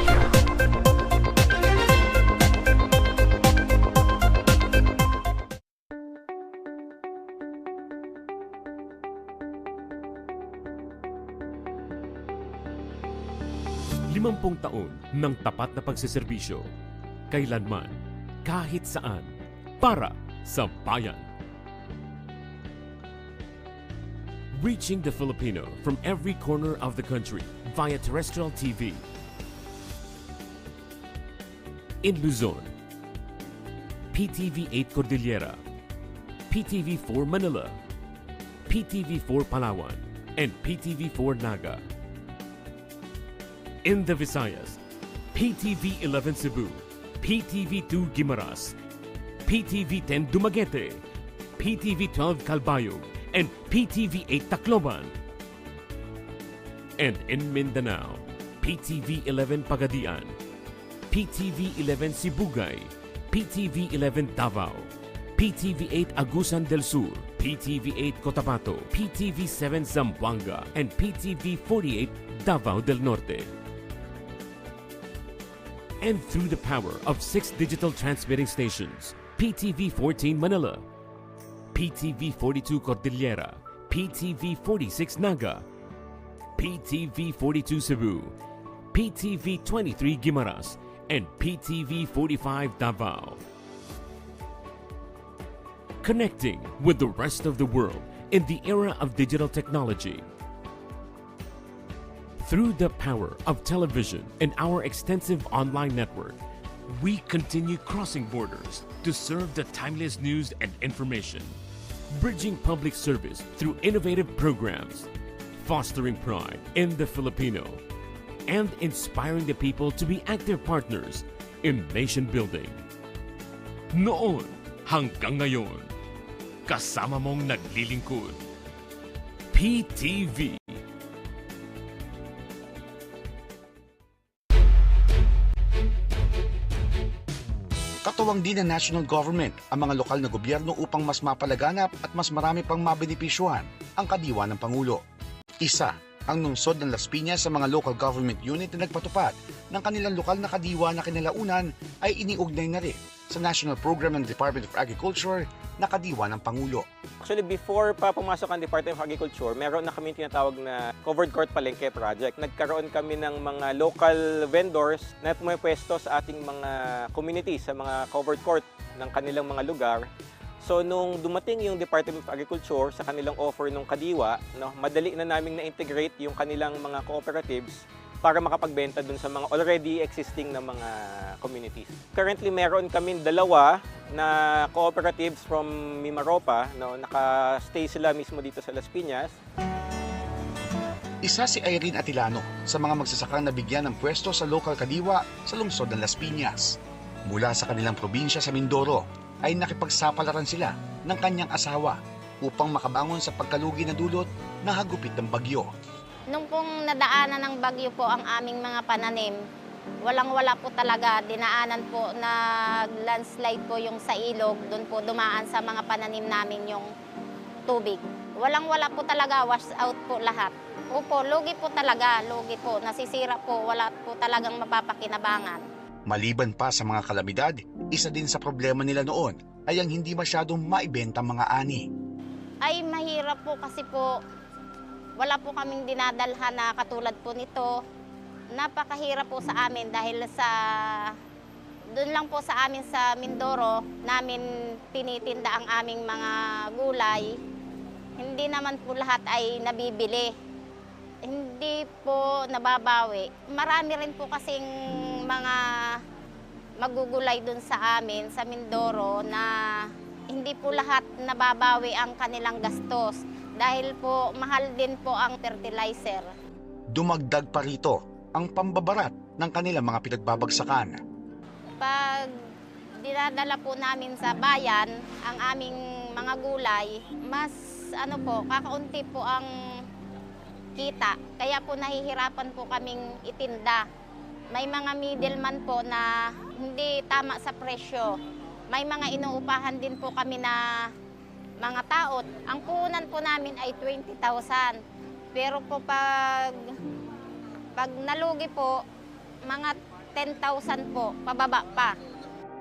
Limampung taon ng tapat na pagsiservisyo. Kailanman, kahit saan, para sa bayan. Reaching the Filipino from every corner of the country via terrestrial TV. In Luzon, PTV 8 Cordillera, PTV 4 Manila, PTV 4 Palawan, and PTV 4 Naga. In the Visayas, PTV 11 Cebu, PTV 2 Guimaras, PTV 10 Dumaguete, PTV 12 Calbayog, and PTV 8 Tacloban. And in Mindanao, PTV 11 Pagadian, PTV 11 Sibugay, PTV 11 Davao, PTV 8 Agusan del Sur, PTV 8 Cotabato, PTV 7 Zamboanga, and PTV 48 Davao del Norte. And through the power of 6 digital transmitting stations, PTV 14 Manila, PTV 42 Cordillera, PTV 46 Naga, PTV 42 Cebu, PTV 23 Guimaras, and PTV 45 Davao. Connecting with the rest of the world in the era of digital technology. Through the power of television and our extensive online network, we continue crossing borders to serve the timeless news and information, bridging public service through innovative programs, fostering pride in the Filipino, and inspiring the people to be active partners in nation building. Noon hanggang ngayon, kasama mong naglilingkod. PTV. Katuwang din ng national government ang mga lokal na gobyerno upang mas mapalaganap at mas marami pang mabenepisyuhan ang kadiwa ng Pangulo. Isa ang lungsod ng Las Piñas sa mga local government unit na nagpatupad ng kanilang lokal na kadiwa na kinalaunan ay iniugnay na rin sa National Program ng Department of Agriculture na kadiwa ng Pangulo. Actually, before pa pumasok ang Department of Agriculture, meron na kami tinatawag na Covered Court Palengke Project. Nagkaroon kami ng mga local vendors na pumipwesto sa ating mga communities, sa mga covered court ng kanilang mga lugar. So, nung dumating yung Department of Agriculture sa kanilang offer ng kadiwa, madali na naming na-integrate yung kanilang mga cooperatives para makapagbenta dun sa mga already existing na mga communities. Currently, meron kami 2 na cooperatives from Mimaropa, naka-stay sila mismo dito sa Las Piñas. Isa si Irene Atilano sa mga magsasakang nabigyan ng pwesto sa local kadiwa sa lungsod ng Las Piñas. Mula sa kanilang probinsya sa Mindoro, ay nakipagsapalaran sila ng kanyang asawa upang makabangon sa pagkalugi na dulot na hagupit ng bagyo. Nung pong nadaanan ng bagyo po ang aming mga pananim, walang-wala po talaga. Dinaanan po, nag-landslide po yung sa ilog. Doon po dumaan sa mga pananim namin yung tubig. Walang-wala po talaga, wash out po lahat. Opo, lugi po talaga, lugi po. Nasisira po, wala po talagang mapapakinabangan. Maliban pa sa mga kalamidad, isa din sa problema nila noon ay ang hindi masyadong maibenta mga ani. Ay mahirap po kasi po, wala po kaming dinadalhan na katulad po nito. Napakahirap po sa amin dahil doon lang po sa amin sa Mindoro, namin tinitinda ang aming mga gulay. Hindi naman po lahat ay nabibili. Hindi po nababawi. Marami rin po kasing mga magugulay dun sa amin, sa Mindoro, na hindi po lahat nababawi ang kanilang gastos dahil po mahal din po ang fertilizer. Dumagdag pa rito ang pambabarat ng kanilang mga pinagbabagsakan. Pag dinadala po namin sa bayan ang aming mga gulay, mas kakaunti po ang kita. Kaya po nahihirapan po kaming itinda. May mga middleman po na hindi tama sa presyo. May mga inuupahan din po kami na mga taot. Ang puhunan po namin ay 20,000. Pero po pag nalugi po, mga 10,000 po, pababa pa.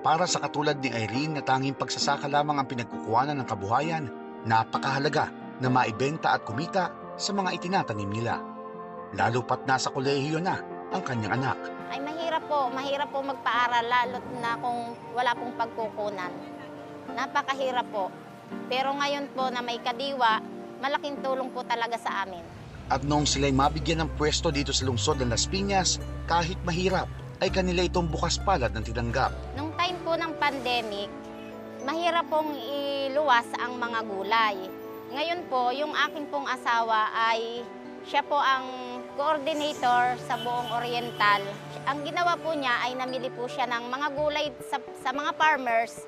Para sa katulad ni Irene na tanging pagsasaka lamang ang pinagkukuhanan ng kabuhayan, napakahalaga na maibenta at kumita sa mga itinatanim nila. Lalo pat nasa kolehiyo na ang kanyang anak. Ay mahirap po magpaaral lalo't na kung wala pong pagkukunan. Napakahirap po. Pero ngayon po na may kadiwa, malaking tulong po talaga sa amin. At noong sila'y mabigyan ng pwesto dito sa lungsod ng Las Piñas, kahit mahirap, ay kanila itong bukas palad ng tinanggap. Nung time po ng pandemic, mahirap pong iluwas ang mga gulay. Ngayon po, yung aking pong asawa ay siya po ang coordinator sa buong Oriental. Ang ginawa po niya ay namili po siya ng mga gulay sa mga farmers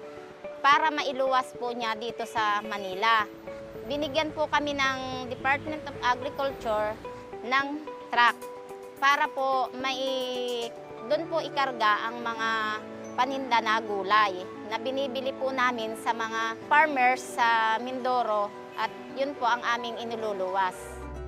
para mailuwas po niya dito sa Manila. Binigyan po kami ng Department of Agriculture ng truck para po doon po ikarga ang mga paninda na gulay na binibili po namin sa mga farmers sa Mindoro at yun po ang aming iniluluwas.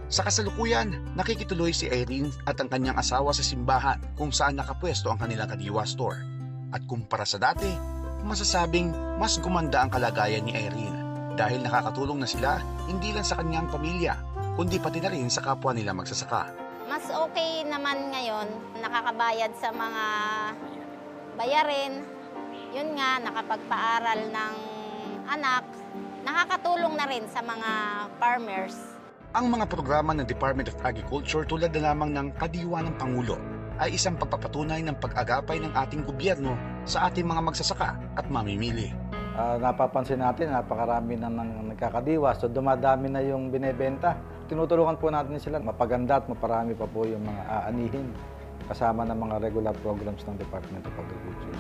Sa kasalukuyan, nakikituloy si Irene at ang kanyang asawa sa simbahan kung saan nakapwesto ang kanilang kadiwa store. At kumpara sa dati, masasabing mas gumanda ang kalagayan ni Irene dahil nakakatulong na sila hindi lang sa kanyang pamilya, kundi pati na rin sa kapwa nila magsasaka. Mas okay naman ngayon, nakakabayad sa mga bayarin. Yun nga, nakapagpaaral ng anak, nakakatulong na rin sa mga farmers. Ang mga programa ng Department of Agriculture tulad na lamang ng Kadiwa ng Pangulo ay isang pagpapatunay ng pag-agapay ng ating gobyerno sa ating mga magsasaka at mamimili. Napapansin natin, napakarami na nagkakadiwa, so dumadami na yung binebenta. Tinutulungan po natin sila, mapaganda at maparami pa po yung mga aanihin kasama ng mga regular programs ng Department of Agriculture.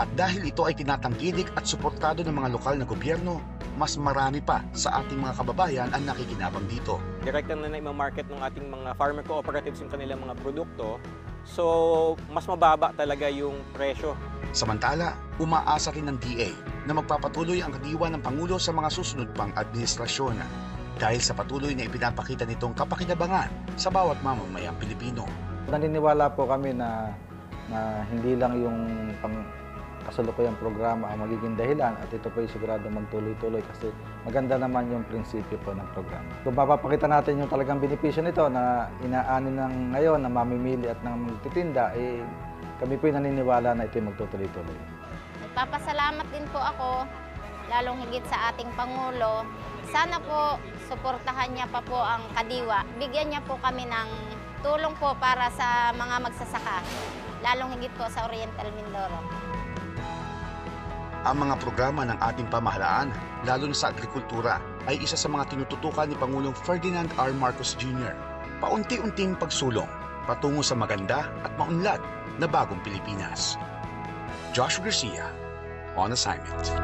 At dahil ito ay tinatangkilik at suportado ng mga lokal na gobyerno, mas marami pa sa ating mga kababayan ang nakikinabang dito. Direkta na i-market ng ating mga farmer cooperatives yung kanilang mga produkto, so mas mababa talaga yung presyo. Samantala, umaasa rin ng DA na magpapatuloy ang kadiwa ng Pangulo sa mga susunod pang administrasyon dahil sa patuloy na ipinapakita nitong kapakinabangan sa bawat mamamayang Pilipino. Naniniwala po kami na hindi lang yung kasalukuyang programa ang magiging dahilan at ito po ay sigurado magtuloy-tuloy kasi maganda naman yung prinsipyo po ng programa. Kung mapapakita natin yung talagang benepisyo nito na inaanin ng ngayon na mamimili at ng magtitinda, kami po ay naniniwala na ito ay magtutuloy-tuloy. Nagpapasalamat din po ako, lalong higit sa ating Pangulo. Sana po suportahan niya pa po ang Kadiwa. Bigyan niya po kami ng tulong po para sa mga magsasaka, lalong higit po sa Oriental Mindoro. Ang mga programa ng ating pamahalaan, lalo na sa agrikultura, ay isa sa mga tinututukan ni Pangulong Ferdinand R. Marcos Jr. Paunti-unting pagsulong patungo sa maganda at maunlad na bagong Pilipinas. Josh Garcia, on assignment.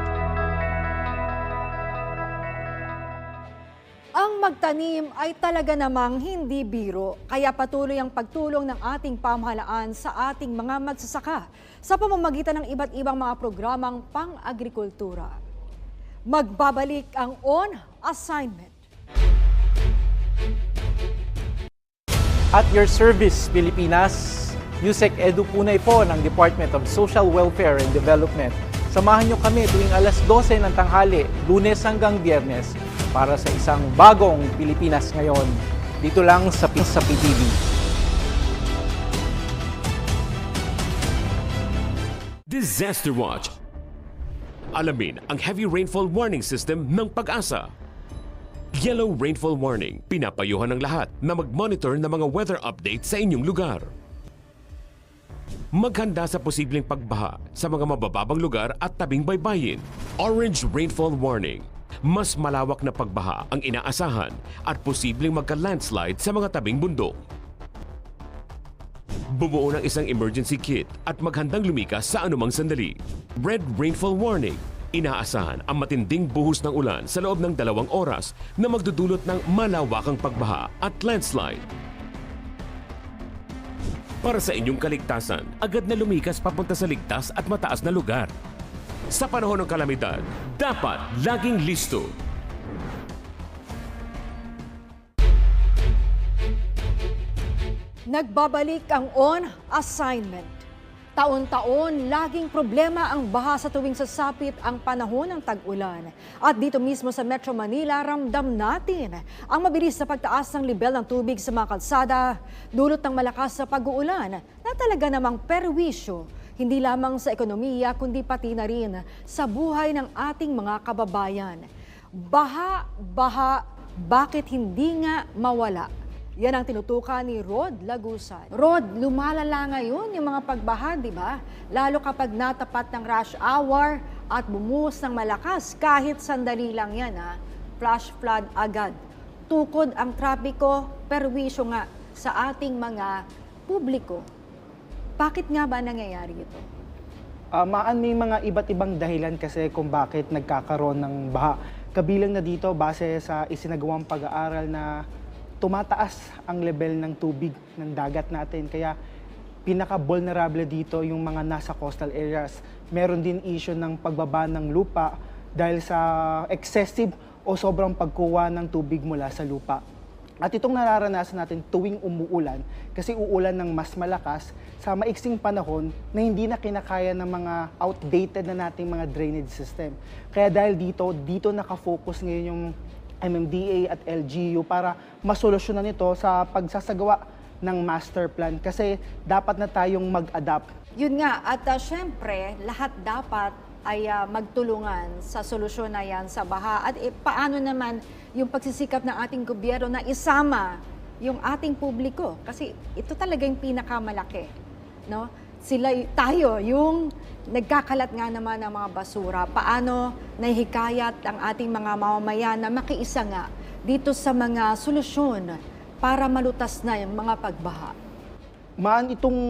Ang magtanim ay talaga namang hindi biro, kaya patuloy ang pagtulong ng ating pamahalaan sa ating mga magsasaka sa pamamagitan ng iba't ibang mga programang pang-agrikultura. Magbabalik ang On Assignment. At your service, Pilipinas, USEC Edu Punay po ng Department of Social Welfare and Development. Samahan nyo kami tuwing alas 12 ng tanghali, Lunes hanggang Biyernes, para sa isang bagong Pilipinas ngayon. Dito lang sa PTV. Disaster Watch. Alamin ang heavy rainfall warning system ng Pag-asa. Yellow rainfall warning. Pinapayuhan ng lahat na mag-monitor ng mga weather update sa inyong lugar. Maghanda sa posibleng pagbaha sa mga mabababang lugar at tabing baybayin. Orange rainfall warning. Mas malawak na pagbaha ang inaasahan at posibleng magka-landslide sa mga tabing bundok. Bumuo ng isang emergency kit at maghandang lumikas sa anumang sandali. Red rainfall warning. Inaasahan ang matinding buhos ng ulan sa loob ng 2 oras na magdudulot ng malawakang pagbaha at landslide. Para sa inyong kaligtasan, agad na lumikas papunta sa ligtas at mataas na lugar. Sa panahon ng kalamidad, dapat laging listo. Nagbabalik ang On Assignment. Taon-taon, laging problema ang baha sa tuwing sasapit ang panahon ng tag-ulan. At dito mismo sa Metro Manila, ramdam natin ang mabilis na pagtaas ng lebel ng tubig sa mga kalsada, dulot ng malakas na pag-uulan na talaga namang perwisyo, hindi lamang sa ekonomiya kundi pati na rin sa buhay ng ating mga kababayan. Baha, bakit hindi nga mawala? Yan ang tinutukan ni Rod Lagusay. Rod, lumalala ngayon yung mga pagbaha, di ba? Lalo kapag natapat ng rush hour at bumuhos ng malakas, kahit sandali lang yan, flash flood agad. Tukod ang trapiko, perwisyo nga sa ating mga publiko. Bakit nga ba nangyayari ito? May mga iba't ibang dahilan kasi kung bakit nagkakaroon ng baha. Kabilang na dito base sa isinagawang pag-aaral na tumataas ang level ng tubig ng dagat natin. Kaya pinaka-vulnerable dito yung mga nasa coastal areas. Meron din issue ng pagbaba ng lupa dahil sa excessive o sobrang pagkuha ng tubig mula sa lupa. At itong nararanasan natin tuwing umuulan kasi uulan ng mas malakas sa maiksing panahon na hindi na kinakaya ng mga outdated na nating mga drainage system. Kaya dahil dito nakafocus ngayon yung MMDA at LGU para masolusyonan ito sa pagsasagawa ng master plan kasi dapat na tayong mag-adapt. Yun nga, at syempre, lahat dapat ay magtulungan sa solusyon na yan sa baha. At paano naman yung pagsisikap ng ating gobyerno na isama yung ating publiko? Kasi ito talaga yung pinakamalaki, no? Tayo, yung nagkakalat nga naman ng mga basura. Paano nahihikayat ang ating mga mamamayan na makiisa nga dito sa mga solusyon para malutas na yung mga pagbaha? Itong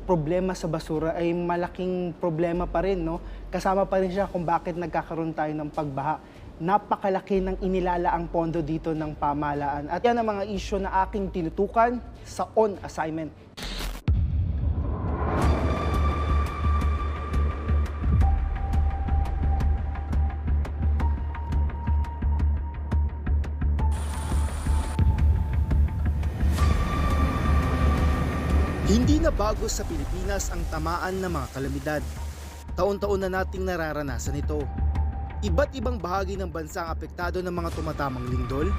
problema sa basura ay malaking problema pa rin, no? Kasama pa rin siya kung bakit nagkakaroon tayo ng pagbaha. Napakalaki ng inilalaang pondo dito ng pamahalaan. At yan ang mga isyu na aking tinutukan sa On Assignment. Hindi na bago sa Pilipinas ang tamaan ng mga kalamidad. Taon-taon na nating nararanasan ito. Iba't ibang bahagi ng bansa ang apektado ng mga tumatamang lindol,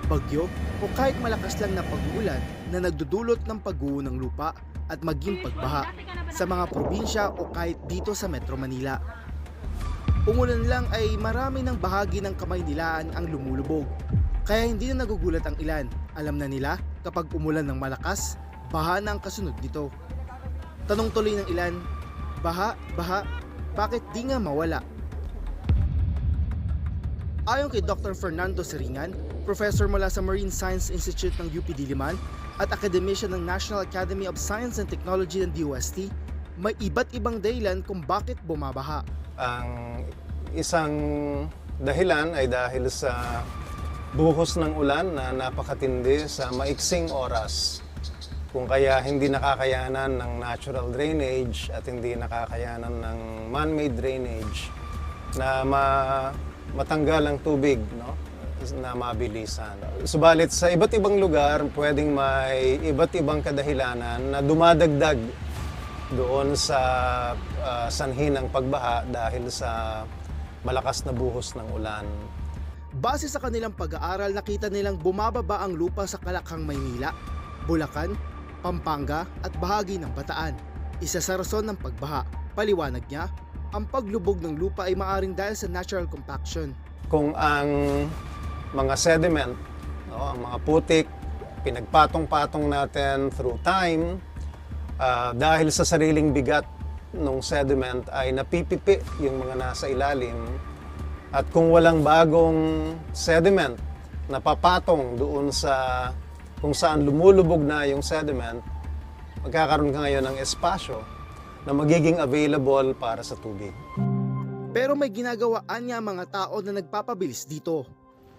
bagyo o kahit malakas lang na pag-uulan na nagdudulot ng pagguho ng lupa at maging pagbaha sa mga probinsya o kahit dito sa Metro Manila. Umulan lang ay marami ng bahagi ng Kamaynilaan ang lumulubog. Kaya hindi na nagugulat ang ilan. Alam na nila kapag umulan ng malakas, baha na ang kasunod nito. Tanong tuloy ng ilan, baha, bakit di nga mawala? Ayon kay Dr. Fernando Seringan, professor mula sa Marine Science Institute ng UP Diliman at academician ng National Academy of Science and Technology ng DOST, may iba't ibang dahilan kung bakit bumabaha. Ang isang dahilan ay dahil sa buhos ng ulan na napakatindi sa maiksing oras. Kung kaya hindi nakakayanan ng natural drainage at hindi nakakayanan ng man-made drainage na matanggal ang tubig, no? Na mabilisan. Subalit sa iba't ibang lugar, pwedeng may iba't ibang kadahilanan na dumadagdag doon sa sanhi ng pagbaha dahil sa malakas na buhos ng ulan. Base sa kanilang pag-aaral, nakita nilang bumababa ang lupa sa Kalakhang, Maynila, Bulacan, Pampanga at bahagi ng Bataan. Isa sa rason ng pagbaha. Paliwanag niya, ang paglubog ng lupa ay maaring dahil sa natural compaction. Kung ang mga sediment, no, ang mga putik, pinagpatong-patong natin through time, dahil sa sariling bigat ng sediment ay napipipi yung mga nasa ilalim. At kung walang bagong sediment na papatong doon sa kung saan lumulubog na yung sediment, magkakaroon ka ngayon ng espasyo na magiging available para sa tubig. Pero may ginagawaan niya mga tao na nagpapabilis dito.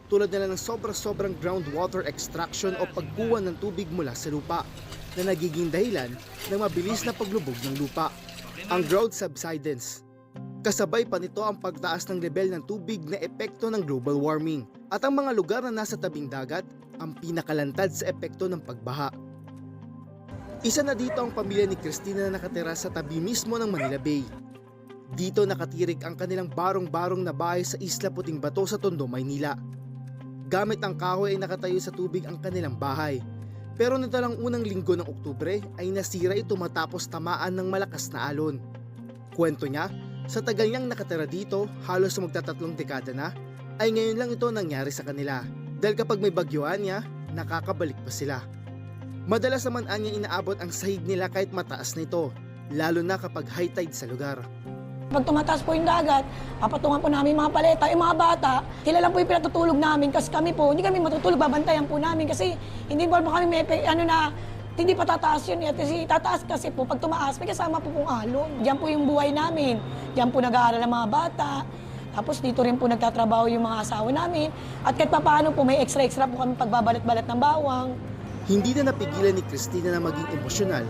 Tulad nila ng sobrang groundwater extraction o pagkuha ng tubig mula sa lupa na nagiging dahilan ng mabilis na paglubog ng lupa, ang drought subsidence. Kasabay pa nito ang pagtaas ng level ng tubig na epekto ng global warming at ang mga lugar na nasa tabing dagat ang pinakalantad sa epekto ng pagbaha. Isa na dito ang pamilya ni Christina na nakatira sa tabi mismo ng Manila Bay. Dito nakatirik ang kanilang barong-barong na bahay sa Isla Puting Bato sa Tondo, Maynila. Gamit ang kahoy ay nakatayo sa tubig ang kanilang bahay. Pero nito lang unang linggo ng Oktubre ay nasira ito matapos tamaan ng malakas na alon. Kwento niya, sa tagal niyang nakatira dito, halos magtatatlong dekada na, ay ngayon lang ito nangyari sa kanila. Dahil kapag may bagyuhan niya, nakakabalik pa sila. Madalas naman niya inaabot ang sahig nila kahit mataas nito, lalo na kapag high tide sa lugar. Pag tumataas po yung dagat, papatungan po namin mga paleta, yung mga bata, sila lang po yung pinatutulog namin kasi kami po, hindi kami matutulog, babantayan po namin kasi hindi po kami may hindi pa tataas yun. Kasi tataas kasi po, pag tumaas, may kasama po pong alon. Diyan po yung buhay namin, diyan po nag-aaral ang mga bata. Tapos dito rin po nagtatrabaho yung mga asawa namin. At kahit paano po may extra po kami pagbabalat-balat ng bawang. Hindi na napigilan ni Christina na maging emosyonal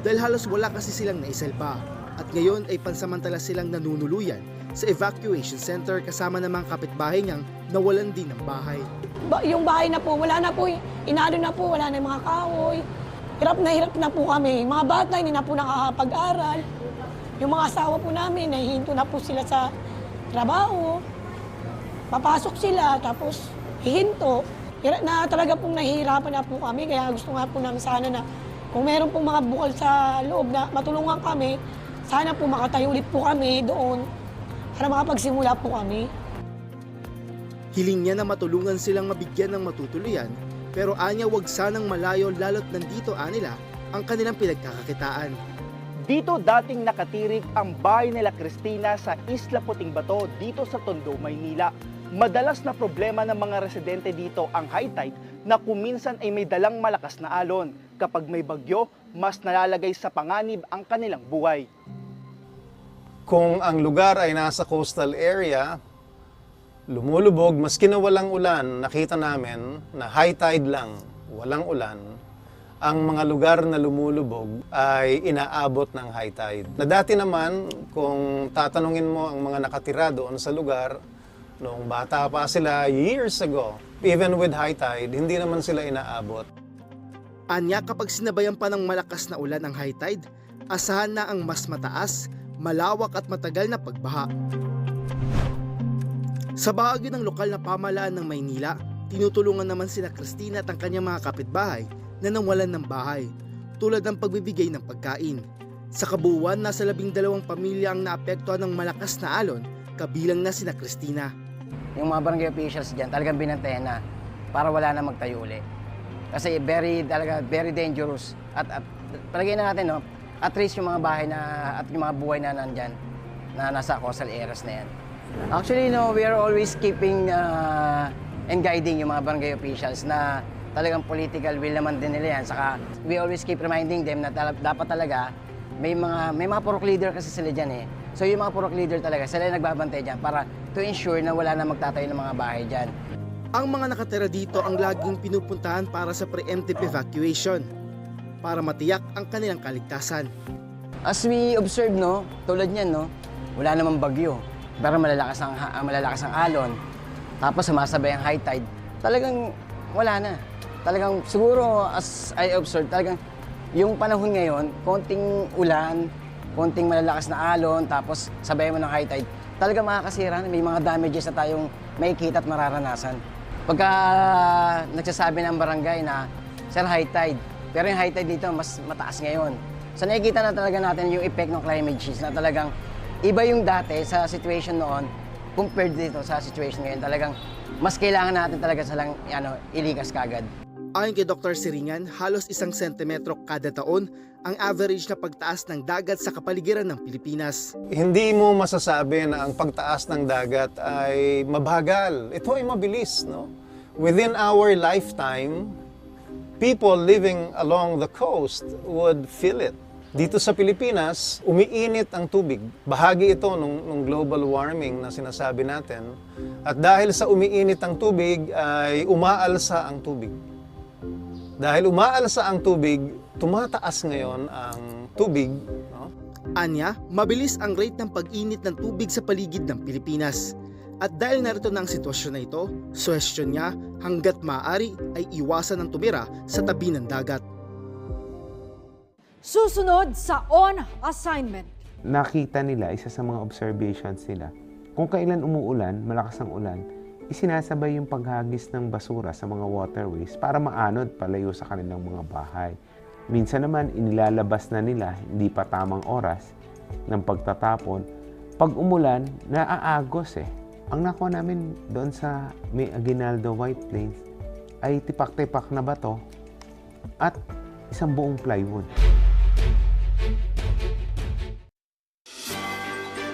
dahil halos wala kasi silang naisalba. At ngayon ay pansamantala silang nanunuluyan sa evacuation center kasama ng mga kapitbahay niyang nawalan din ng bahay. Yung bahay na po, wala na po, inalo na po, wala na yung mga kahoy. Hirap na po kami. Mga bata hindi na po nakakapag-aral. Yung mga asawa po namin, nahihinto na po sila sa trabaho. Papasok sila, tapos hihinto. Na talaga pong nahihirapan na po kami, kaya gusto nga po namin sana na kung meron pong mga bukal sa loob na matulungan kami, sana po makatayo ulit po kami doon para makapagsimula po kami. Hiling niya na matulungan silang mabigyan ng matutuluyan, pero anya wag sanang malayo lalo't nandito anila ang kanilang pinagkakakitaan. Dito dating nakatirik ang bahay nila Cristina sa Isla Puting Bato dito sa Tondo, Maynila. Madalas na problema ng mga residente dito ang high tide na kuminsan ay may dalang malakas na alon. Kapag may bagyo, mas nalalagay sa panganib ang kanilang buhay. Kung ang lugar ay nasa coastal area, lumulubog, maski na walang ulan, nakita namin na high tide lang, walang ulan, ang mga lugar na lumulubog ay inaabot ng high tide. Na dati naman, kung tatanungin mo ang mga nakatira doon sa lugar, noong bata pa sila years ago, even with high tide, hindi naman sila inaabot. Anya kapag sinabayan pa ng malakas na ulan ang high tide, asahan na ang mas mataas, malawak at matagal na pagbaha. Sa bahagi ng lokal na pamahalaan ng Maynila, tinutulungan naman sina Cristina at ang kanyang mga kapitbahay na nawalan ng bahay, tulad ng pagbibigay ng pagkain. Sa kabuuan, nasa 12 pamilya ang naapektuhan ng malakas na alon, kabilang na sina Cristina. Yung mga barangay officials dyan talagang binantayan na para wala na magtayo uli. Kasi very dangerous. At palagay na natin, no, at least yung mga bahay na at yung mga buhay na nandyan na nasa coastal areas na yan. Actually, no, we are always keeping and guiding yung mga barangay officials na talagang political will naman din nila yan. Saka we always keep reminding them na dapat talaga may mga purok leader kasi sila dyan eh. So yung mga purok leader talaga, sila yung nagbabantay dyan para to ensure na wala na magtatayo ng mga bahay dyan. Ang mga nakatira dito ang laging pinupuntahan para sa preemptive evacuation para matiyak ang kanilang kaligtasan. As we observe, no, tulad niyan, no, wala namang bagyo. Pero malalakas ang alon. Tapos sumasabay ang high tide. Talagang wala na. Talagang siguro as I observed, talagang yung panahon ngayon, konting ulan, konting malalakas na alon, tapos sabay mo ng high tide, talaga makakasira na may mga damages na tayong makikita at mararanasan. Pagka nagsasabi ng barangay na, sir, high tide, pero yung high tide dito mas mataas ngayon. So nakikita na talaga natin yung effect ng climate change na talagang iba yung dati sa situation noon compared dito sa situation ngayon. Talagang mas kailangan natin talaga salang ilikas kagad. Ayon kay Dr. Siringan, halos 1 sentimetro kada taon ang average na pagtaas ng dagat sa kapaligiran ng Pilipinas. Hindi mo masasabi na ang pagtaas ng dagat ay mabagal. Ito ay mabilis, no? Within our lifetime, people living along the coast would feel it. Dito sa Pilipinas, umiinit ang tubig. Bahagi ito ng global warming na sinasabi natin. At dahil sa umiinit ang tubig, ay umaalsa ang tubig. Dahil umaalsa ang tubig, tumataas ngayon ang tubig. No? Anya, mabilis ang rate ng pag-init ng tubig sa paligid ng Pilipinas. At dahil narito na ang sitwasyon na ito, suhestyon niya, hanggat maaari ay iwasan ang tumira sa tabi ng dagat. Susunod sa On Assignment. Nakita nila, isa sa mga observations nila, kung kailan umuulan, malakas ang ulan, isinasabay yung paghagis ng basura sa mga waterways para maanod palayo sa kanilang mga bahay. Minsan naman, inilalabas na nila, hindi pa tamang oras ng pagtatapon. Pag umulan, naaagos eh. Ang nakuha namin doon sa may Aguinaldo White Plains ay tipak-tipak na bato at isang buong plywood.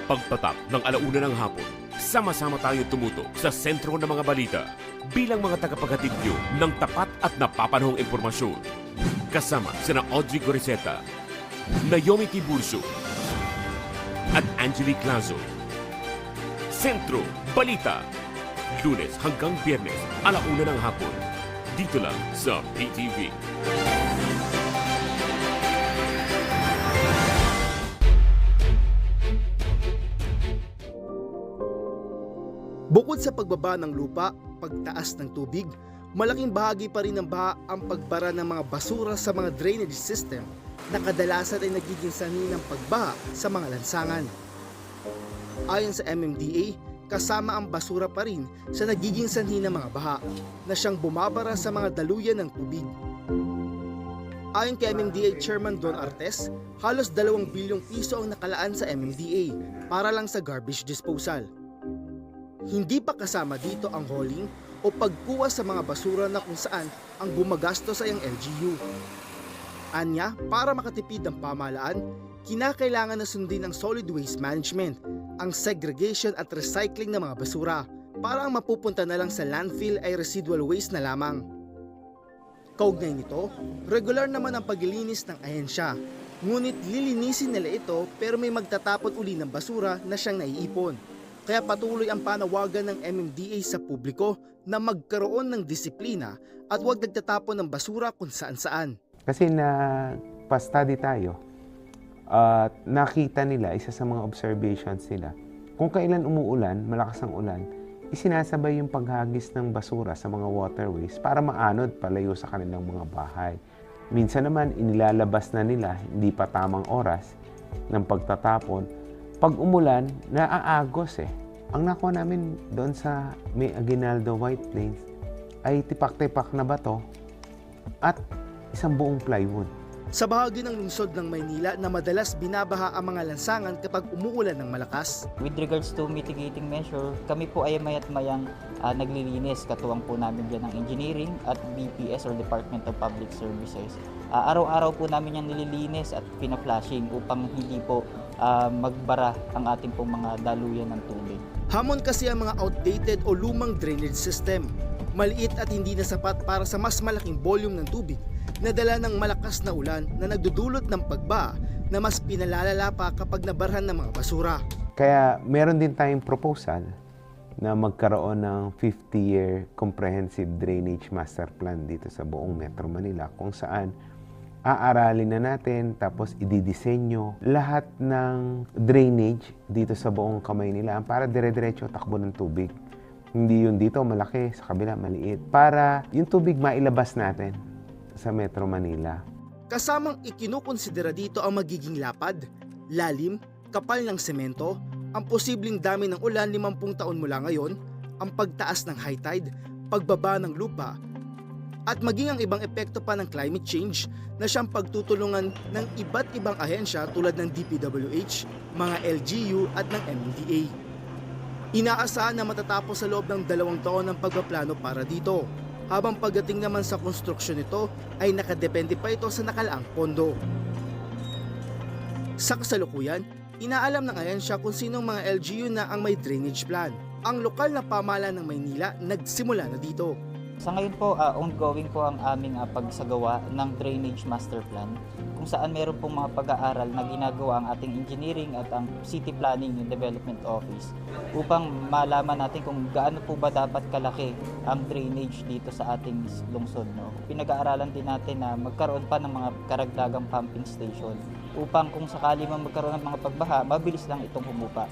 Pagpatak ng 1:00 ng hapon, sama-sama tayo tumutok sa sentro ng mga balita bilang mga tagapaghatid nyo ng tapat at napapanahong impormasyon. Kasama sina Audrey Goriseta, Naomi Tiburcio at Angelique Lazo. Sentro Balita, Lunes hanggang Biyernes, 1:00 ng hapon. Dito lang sa PTV. Bukod sa pagbaba ng lupa, pagtaas ng tubig, malaking bahagi pa rin ng baha ang pagbara ng mga basura sa mga drainage system na kadalasan ay nagiging sanhi ng pagbaha sa mga lansangan. Ayon sa MMDA, kasama ang basura pa rin sa nagiging sanhi ng mga baha na siyang bumabara sa mga daluyan ng tubig. Ayon kay MMDA Chairman Don Artes, halos 2 bilyong piso ang nakalaan sa MMDA para lang sa garbage disposal. Hindi pa kasama dito ang hauling o pagkuha sa mga basura na kung saan ang gumagastos ay ang LGU. Anya, para makatipid ang pamahalaan, kinakailangan na sundin ang solid waste management, ang segregation at recycling ng mga basura para ang mapupunta na lang sa landfill ay residual waste na lamang. Kaugnay nito, regular naman ang paglilinis ng ahensya, ngunit lilinisin nila ito pero may magtatapon uli ng basura na siyang naiipon. Kaya patuloy ang panawagan ng MMDA sa publiko na magkaroon ng disiplina at huwag nagtatapon ng basura kung saan-saan. Kasi pa-study tayo at nakita nila, isa sa mga observations nila, kung kailan umuulan, malakas ang ulan, isinasabay yung paghagis ng basura sa mga waterways para maanod palayo sa kanilang mga bahay. Minsan naman, inilalabas na nila, hindi pa tamang oras ng pagtatapon. Pag umulan, naaagos eh. Ang nakuha namin doon sa may Aguinaldo White Plains ay tipak-tipak na bato at isang buong plywood. Sa bahagi ng lungsod ng Maynila na madalas binabaha ang mga lansangan kapag umuulan ng malakas. With regards to mitigating measure, kami po ay mayat mayang naglilinis. Katuwang po namin dyan ng engineering at BPS or Department of Public Services. Araw-araw po namin yan nililinis at pina-flushing upang hindi po magbara ang ating pong mga daluyan ng tubig. Hamon kasi ang mga outdated o lumang drainage system. Maliit at hindi na sapat para sa mas malaking volume ng tubig na dala ng malakas na ulan na nagdudulot ng pagbaha na mas pinalalala pa kapag nabarhan ng mga basura. Kaya meron din tayong proposal na magkaroon ng 50-year comprehensive drainage master plan dito sa buong Metro Manila kung saan aaralin na natin tapos ididisenyo lahat ng drainage dito sa buong kamay nila para dire-diretso takbo ng tubig. Hindi yun dito malaki, sa kabila maliit. Para yung tubig mailabas natin sa Metro Manila. Kasamang ikinukonsidera dito ang magiging lapad, lalim, kapal ng semento, ang posibleng dami ng ulan 50 taon mula ngayon, ang pagtaas ng high tide, pagbaba ng lupa, at maging ang ibang epekto pa ng climate change na siyang pagtutulungan ng iba't ibang ahensya tulad ng DPWH, mga LGU at ng MMDA. Inaasahan na matatapos sa loob ng 2 taon ang pagpaplano para dito. Habang pagdating naman sa konstruksyon nito ay nakadepende pa ito sa nakalaang pondo. Sa kasalukuyan, inaalam ng ahensya kung sinong mga LGU na ang may drainage plan. Ang lokal na pamahalaan ng Maynila nagsimula na dito. Sa ngayon po, ongoing po ang aming pagsagawa ng Drainage Master Plan kung saan meron pong mga pag-aaral na ginagawa ang ating engineering at ang City Planning and Development Office upang malaman natin kung gaano po ba dapat kalaki ang drainage dito sa ating lungsod. No? Pinag-aaralan din natin na magkaroon pa ng mga karagdagang pumping station upang kung sakali man magkaroon ng mga pagbaha, mabilis lang itong humupa.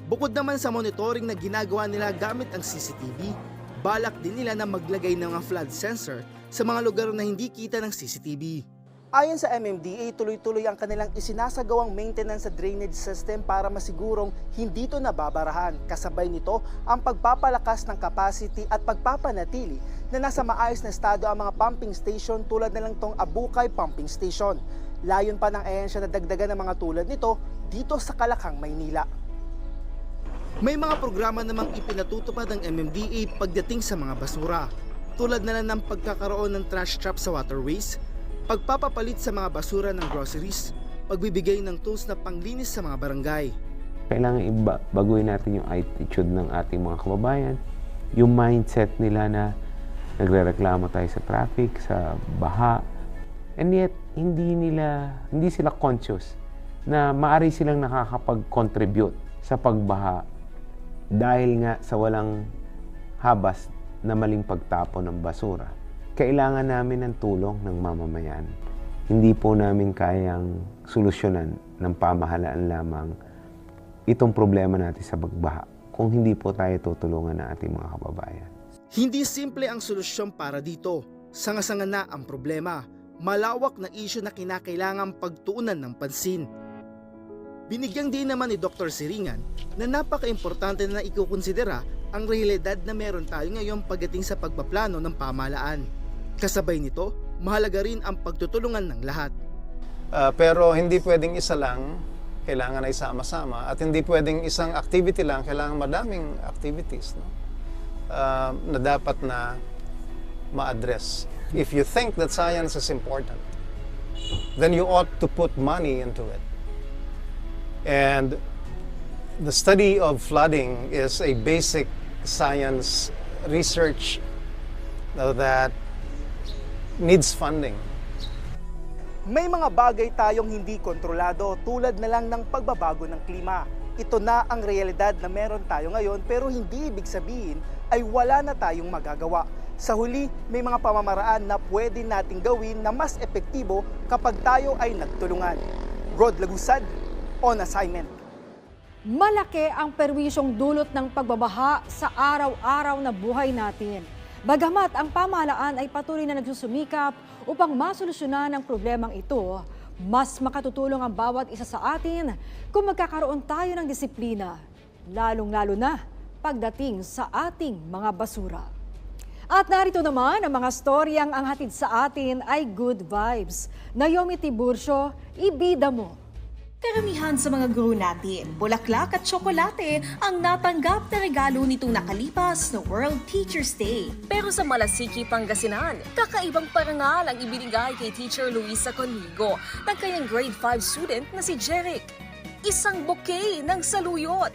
Bukod naman sa monitoring na ginagawa nila gamit ang CCTV, balak din nila na maglagay ng mga flood sensor sa mga lugar na hindi kita ng CCTV. Ayon sa MMDA, tuloy-tuloy ang kanilang isinasagawang maintenance sa drainage system para masigurong hindi ito nababarahan. Kasabay nito ang pagpapalakas ng capacity at pagpapanatili na nasa maayos na estado ang mga pumping station tulad na lang tong Abukay Pumping Station. Layon pa ng ahensya na dagdagan ng mga tulad nito dito sa Kalakhang, Maynila. May mga programa namang ipinatutupad ng MMDA pagdating sa mga basura, tulad na lang ng pagkakaroon ng trash trap sa waterways, pagpapapalit sa mga basura ng groceries, pagbibigay ng tools na panglinis sa mga barangay. Kailangan baguhin natin yung attitude ng ating mga kababayan, yung mindset nila na nagrereklamo tayo sa traffic, sa baha, and yet hindi sila conscious na maaari silang nakakapag-contribute sa pagbaha dahil nga sa walang habas na maling pagtapon ng basura. Kailangan namin ng tulong ng mamamayan. Hindi po namin kayang solusyonan ng pamahalaan lamang itong problema natin sa pagbaha kung hindi po tayo tutulungan ng ating mga kababayan. Hindi simple ang solusyon para dito. Sanga-sanga na ang problema. Malawak na isyu na kinakailangang pagtuunan ng pansin. Binigyang din naman ni Dr. Siringan na napaka-importante na ikukonsidera ang realidad na meron tayo ngayon pagdating sa pagpaplano ng pamahalaan. Kasabay nito, mahalaga rin ang pagtutulungan ng lahat. Pero hindi pwedeng isa lang, kailangan ay sama-sama. At hindi pwedeng isang activity lang, kailangan madaming activities, no? Na dapat na ma-address. If you think that science is important, then you ought to put money into it. And the study of flooding is a basic science research that needs funding. May mga bagay tayong hindi kontrolado tulad na lang ng pagbabago ng klima. Ito na ang realidad na meron tayo ngayon pero hindi ibig sabihin ay wala na tayong magagawa. Sa huli, may mga pamamaraan na pwede nating gawin na mas epektibo kapag tayo ay nagtulungan. Rod Lagusad, on assignment. Malaki ang perwisyong dulot ng pagbabaha sa araw-araw na buhay natin. Bagamat ang pamahalaan ay patuloy na nagsusumikap upang masolusyonan ang problemang ito, mas makatutulong ang bawat isa sa atin kung magkakaroon tayo ng disiplina, lalong-lalo na pagdating sa ating mga basura. At narito naman ang mga storyang ang hatid sa atin ay good vibes. Naomi Tiburcio, ibida mo. Karamihan sa mga guro natin, bulaklak at tsokolate ang natanggap na regalo nitong nakalipas na World Teachers Day. Pero sa Malasiki, Pangasinan, kakaibang parangal ang ibinigay kay Teacher Luisa Conmigo ng kanyang grade 5 student na si Jeric. Isang bouquet ng saluyot.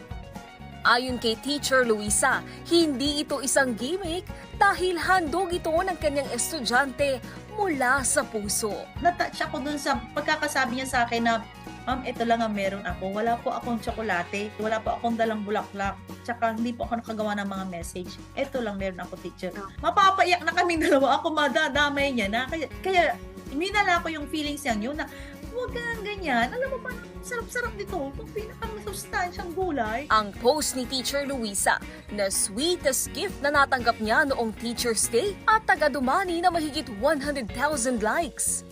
Ayon kay Teacher Luisa, hindi ito isang gimmick dahil handog ito ng kanyang estudyante mula sa puso. Natouch ako dun sa pagkakasabi niya sa akin na, Ma'am, ito lang ang meron ako. Wala po akong tsokolate, wala po akong dalang bulaklak, tsaka hindi po ako nakagawa ng mga message. Ito lang meron ako, teacher. Mapapaiyak na kaming dalawa. Ako madadamay niya na. Kaya minala ko yung feelings niya yun na huwag ka ganyan. Alam mo ba, sarap-sarap nito. Itong pinaka-sustansyang gulay. Ang post ni Teacher Luisa na sweetest gift na natanggap niya noong Teacher's Day at taga-dumani na mahigit 100,000 likes.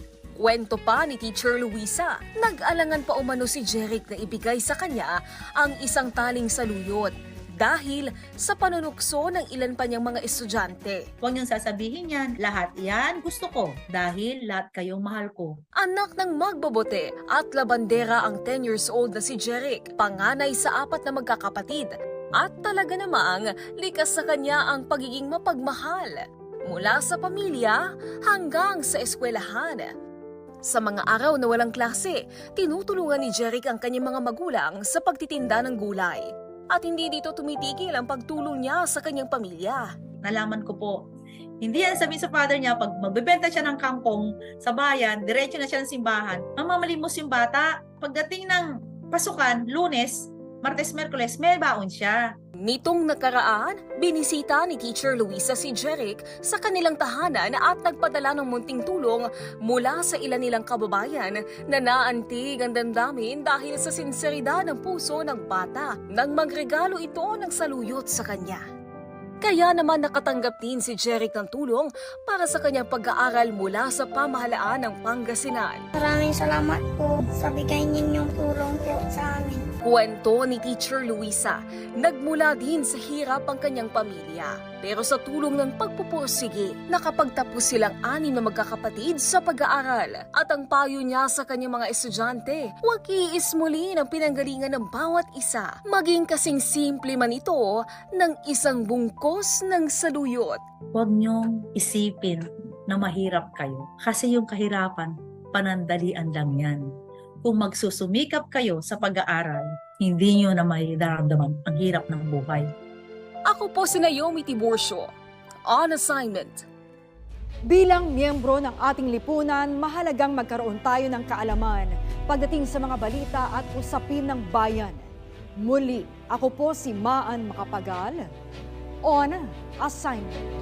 Kwento pa ni Teacher Luisa, nag-alangan pa umano si Jeric na ibigay sa kanya ang isang taling saluyot dahil sa panunukso ng ilan pa niyang mga estudyante. Huwag niyong sasabihin yan, lahat yan gusto ko dahil lahat kayong mahal ko. Anak ng magbobote at labandera ang 10 years old na si Jeric, panganay sa 4 na magkakapatid. At talaga namang likas sa kanya ang pagiging mapagmahal mula sa pamilya hanggang sa eskwelahan. Sa mga araw na walang klase, tinutulungan ni Jeric ang kanyang mga magulang sa pagtitinda ng gulay. At hindi dito tumitigil ang pagtulong niya sa kanyang pamilya. Nalaman ko po, hindi yan sabihin sa father niya, pag magbebenta siya ng kangkong sa bayan, diretso na siya ng simbahan, mamamalimos yung bata. Pagdating ng pasukan, Lunes, Martes, Merkules, may baon siya. Nitong nakaraan, binisita ni Teacher Luisa si Jeric sa kanilang tahanan at nagpadala ng munting tulong mula sa ilan nilang kababayan na naantig ang damdamin dahil sa sinseridad ng puso ng bata nang magregalo ito ng saluyot sa kanya. Kaya naman nakatanggap din si Jeric ng tulong para sa kanyang pag-aaral mula sa pamahalaan ng Pangasinan. Maraming salamat po sa bigay ninyong tulong po sa amin. Kwento ni Teacher Luisa, nagmula din sa hirap ang kanyang pamilya. Pero sa tulong ng pagpupursige, nakapagtapos silang 6 na magkakapatid sa pag-aaral. At ang payo niya sa kanyang mga estudyante, huwag iismulin ang pinanggalingan ng bawat isa. Maging kasing simple man ito ng isang bungkos ng saluyot. Huwag niyong isipin na mahirap kayo. Kasi yung kahirapan, panandalian lang yan. Kung magsusumikap kayo sa pag-aaral, hindi nyo na maidaramdaman ang hirap ng buhay. Ako po si Naomi Tiburcio, on assignment. Bilang miyembro ng ating lipunan, mahalagang magkaroon tayo ng kaalaman pagdating sa mga balita at usapin ng bayan. Muli, ako po si Maan Macapagal, on assignment.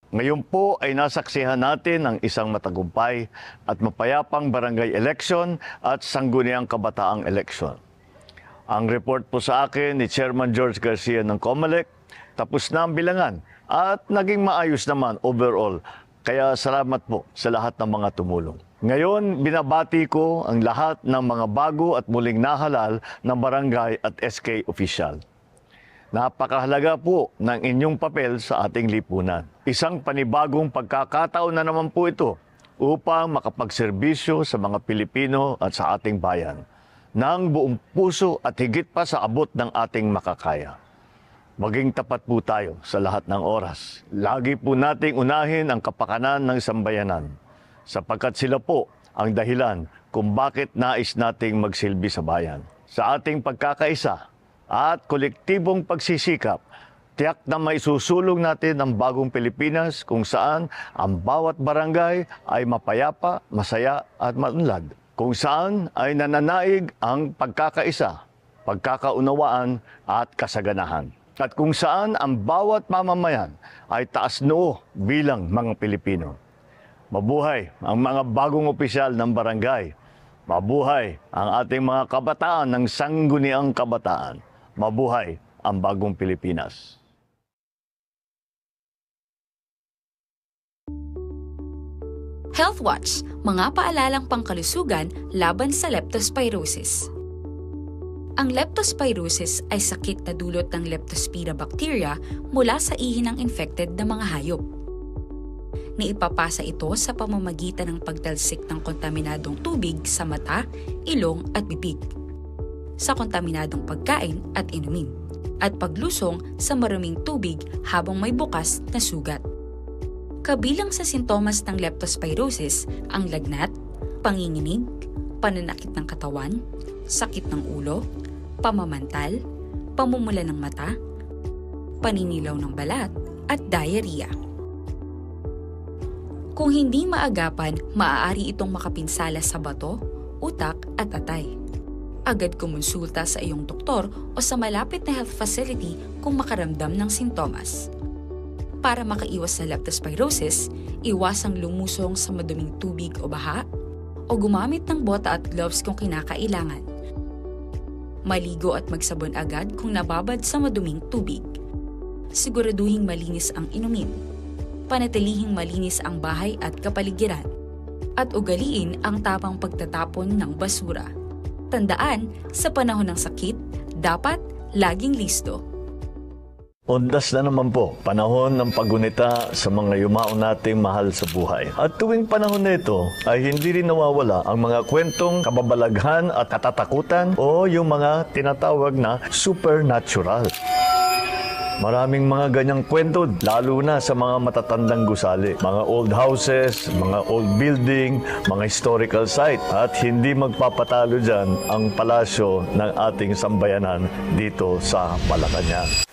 Ngayon po ay nasaksihan natin ang isang matagumpay at mapayapang barangay election at sangguniang kabataang election. Ang report po sa akin ni Chairman George Garcia ng COMELEC, tapos na ang bilangan at naging maayos naman overall. Kaya salamat po sa lahat ng mga tumulong. Ngayon, binabati ko ang lahat ng mga bago at muling nahalal ng barangay at SK official. Napakahalaga po ng inyong papel sa ating lipunan. Isang panibagong pagkakataon na naman po ito upang makapagserbisyo sa mga Pilipino at sa ating bayan ng buong puso at higit pa sa abot ng ating makakaya. Maging tapat po tayo sa lahat ng oras. Lagi po nating unahin ang kapakanan ng sambayanan sapagkat sila po ang dahilan kung bakit nais nating magsilbi sa bayan. Sa ating pagkakaisa at kolektibong pagsisikap, tiyak na maisusulong natin ang bagong Pilipinas kung saan ang bawat barangay ay mapayapa, masaya at maunlad. Kung saan ay nananaig ang pagkakaisa, pagkakaunawaan at kasaganahan. At kung saan ang bawat mamamayan ay taas noo bilang mga Pilipino. Mabuhay ang mga bagong opisyal ng barangay. Mabuhay ang ating mga kabataan ng sangguniang kabataan. Mabuhay ang bagong Pilipinas. HealthWatch, mga paalalang pangkalusugan laban sa leptospirosis. Ang leptospirosis ay sakit na dulot ng Leptospira bacteria mula sa ihi ng infected na mga hayop. Naipapasa ito sa pamamagitan ng pagtalsik ng kontaminadong tubig sa mata, ilong at bibig, sa kontaminadong pagkain at inumin, at paglusong sa maruming tubig habang may bukas na sugat. Kabilang sa sintomas ng leptospirosis ang lagnat, panginginig, pananakit ng katawan, sakit ng ulo, pamamantal, pamumula ng mata, paninilaw ng balat, at diarrhea. Kung hindi maagapan, maaari itong makapinsala sa bato, utak at atay. Agad kumonsulta sa iyong doktor o sa malapit na health facility kung makaramdam ng sintomas. Para makaiwas sa leptospirosis, iwasang lumusong sa maduming tubig o baha o gumamit ng bota at gloves kung kinakailangan. Maligo at magsabon agad kung nababad sa maduming tubig. Siguraduhing malinis ang inumin. Panatilihing malinis ang bahay at kapaligiran. At ugaliin ang tamang pagtatapon ng basura. Tandaan, sa panahon ng sakit, dapat laging listo. Undas na naman po, panahon ng paggunita sa mga yumao nating mahal sa buhay. At tuwing panahon na ito, ay hindi rin nawawala ang mga kwentong kababalaghan at katatakutan o yung mga tinatawag na supernatural. Maraming mga ganyang kwento, lalo na sa mga matatandang gusali. Mga old houses, mga old building, mga historical site. At hindi magpapatalo dyan ang palasyo ng ating sambayanan dito sa Malacanang.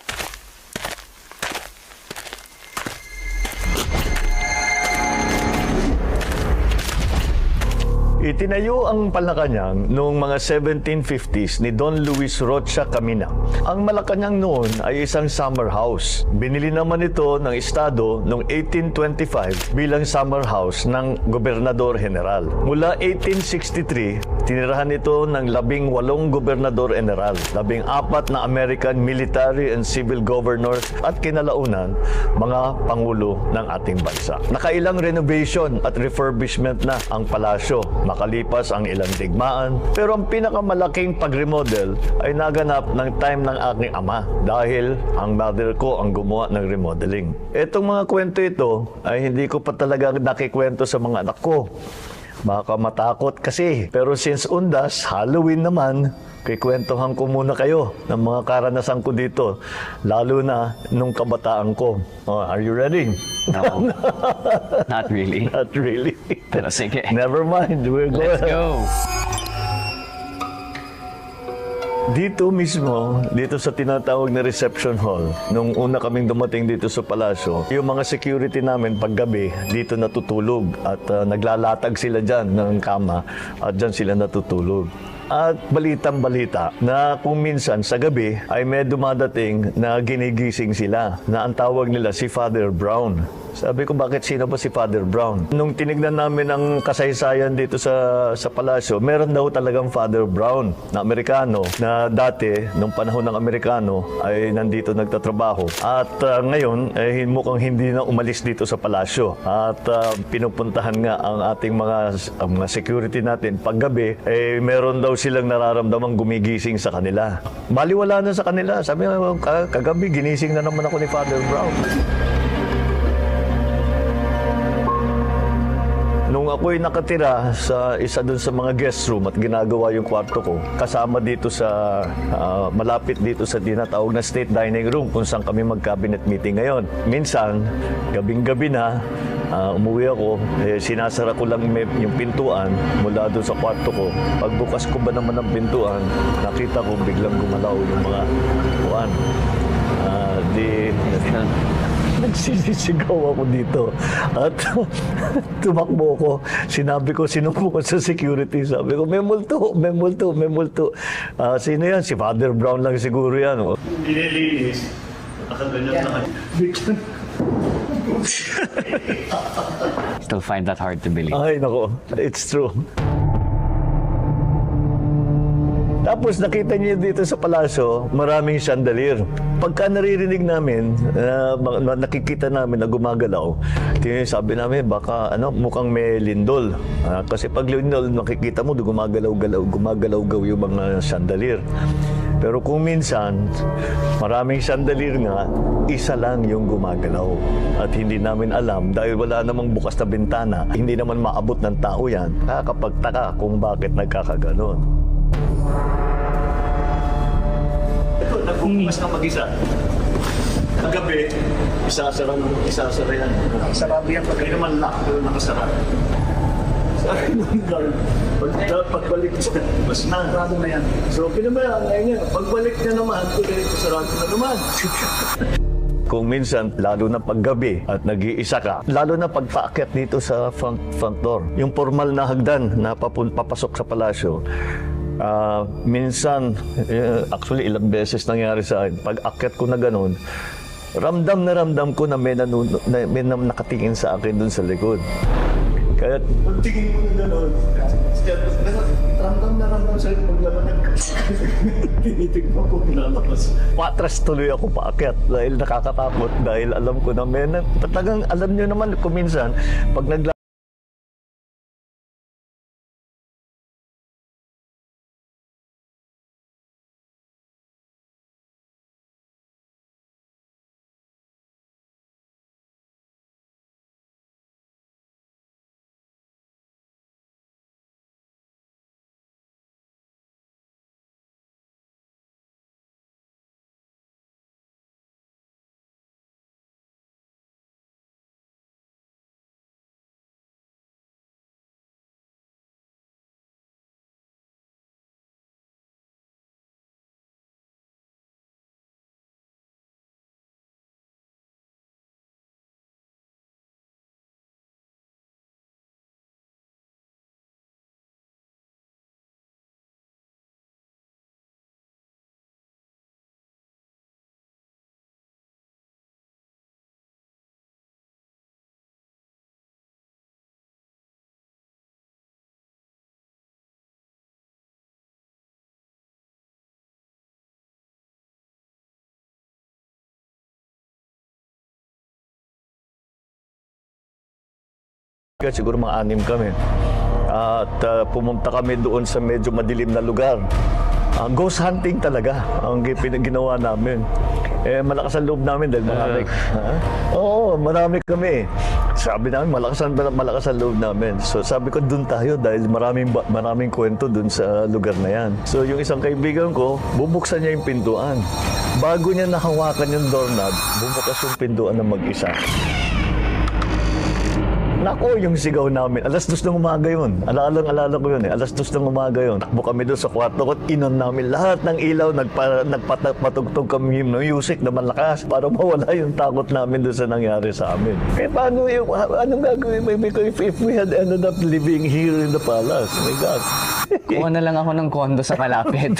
Itinayo ang Malacanang noong mga 1750s ni Don Luis Rocha Camina. Ang Malacanang noon ay isang summer house. Binili naman ito ng Estado noong 1825 bilang summer house ng Gobernador General. Mula 1863, tinirahan ito ng 18 Gobernador General, 14 na American military and civil governors at kinalaunan mga pangulo ng ating bansa. Nakailang renovation at refurbishment na ang palasyo. Makalipas ang ilang digmaan, pero ang pinakamalaking pag-remodel ay naganap ng time ng aking ama dahil ang mother ko ang gumawa ng remodeling. Itong mga kwento ito ay hindi ko pa talaga nakikwento sa mga anak ko. Baka matakot kasi. Pero since undas, Halloween naman, kikwentuhan ko muna kayo ng mga karanasan ko dito. Lalo na nung kabataan ko. Oh, are you ready? No. Not really. Not really. Pero sige. Never mind. Let's go. Dito mismo, dito sa tinatawag na reception hall, nung una kaming dumating dito sa palasyo, yung mga security namin paggabi, dito natutulog at naglalatag sila dyan ng kama at dyan sila natutulog. At balitang-balita na kung minsan sa gabi ay may dumadating na ginigising sila na ang tawag nila si Father Brown. Sabi ko, bakit sino ba si Father Brown? Nung tinignan namin ang kasaysayan dito sa palasyo, meron daw talagang Father Brown na Amerikano na dati, nung panahon ng Amerikano, ay nandito nagtatrabaho. At ngayon, mukhang hindi na umalis dito sa palasyo. At pinupuntahan nga ang ating mga security natin. Paggabi, meron daw silang nararamdamang gumigising sa kanila. Baliwala na sa kanila. Sabi nga, kagabi, ginising na naman ako ni Father Brown. Nung ako'y nakatira sa isa dun sa mga guest room at ginagawa yung kwarto ko, kasama dito sa, malapit dito sa tinatawag na state dining room kung saan kami mag-cabinet meeting ngayon. Minsan, gabing-gabi na, umuwi ako, sinasara ko lang yung pintuan mula doon sa kwarto ko. Pagbukas ko ba naman ang pintuan, nakita ko biglang gumalaw yung mga puan. Nagsisigaw ako dito at tumakbo ko. Sinabi ko, sinuko ko sa security. Sabi ko, may multo, may multo, may multo. Sino yan? Si Father Brown lang siguro yan. Pinilinis. Nakaganyan na. Still find that hard to believe. Ay, nako. It's true. Tapos nakita niyo dito sa palasyo, maraming chandelier. Pagka naririnig namin, nakikita namin na gumagalaw, sabi namin baka mukhang may lindol. Kasi pag lindol, nakikita mo gumagalaw-gaw yung mga chandelier. Pero kung minsan, maraming chandelier nga, isa lang yung gumagalaw. At hindi namin alam dahil wala namang bukas na bintana, hindi naman maabot ng tao yan. Nakakapagtaka kung bakit nagkakaganon. Ito, nagbukas na mag-isa. Kagabi, isasara yan. Sarado yan pag naman lock, pero nakasara. Sabi ng guard, pagbalik siya, mas narado na yan. So, pinabayaan ngayon yan. Pagbalik niya naman, sarado na naman. Kung minsan, lalo na paggabi at nag-iisa ka, lalo na pagpaakyat dito sa front door, yung formal na hagdan na papasok sa palasyo, minsan, actually ilang beses nangyari sa akin, pag akyat ko na ganun, ramdam ko na may nakatingin sa akin dun sa likod. Kaya pagtingin ko na gano'n, ramdam sa'yo paglaban tinitignan ko pinalabas. Patras tuloy ako paakyat dahil nakakatakot, dahil alam ko na talagang alam nyo naman kung minsan, pag siguro mga 6 kami. At pumunta kami doon sa medyo madilim na lugar. Ghost hunting talaga ang ginawa namin. Malakas ang loob namin dahil marami. Oo, marami kami. Sabi namin, malakas ang loob namin. So sabi ko, doon tayo dahil maraming kwento doon sa lugar na yan. So yung isang kaibigan ko, bubuksan niya yung pintuan. Bago niya nahawakan yung doorknob, bumukas yung pintuan na mag-isa. Nako, yung sigaw namin. 2:00 ng umaga yun. Alala ko yun eh. 2:00 ng umaga yun. Takbo kami doon sa kwarto ko. Inon namin lahat ng ilaw. Nagpatugtog kami yung music na malakas para mawala yung takot namin doon sa nangyari sa amin. Eh, paano yung, anong gagawin? If we had ended up living here in the palace, my God. Kuha na lang ako ng kondo sa kalapit.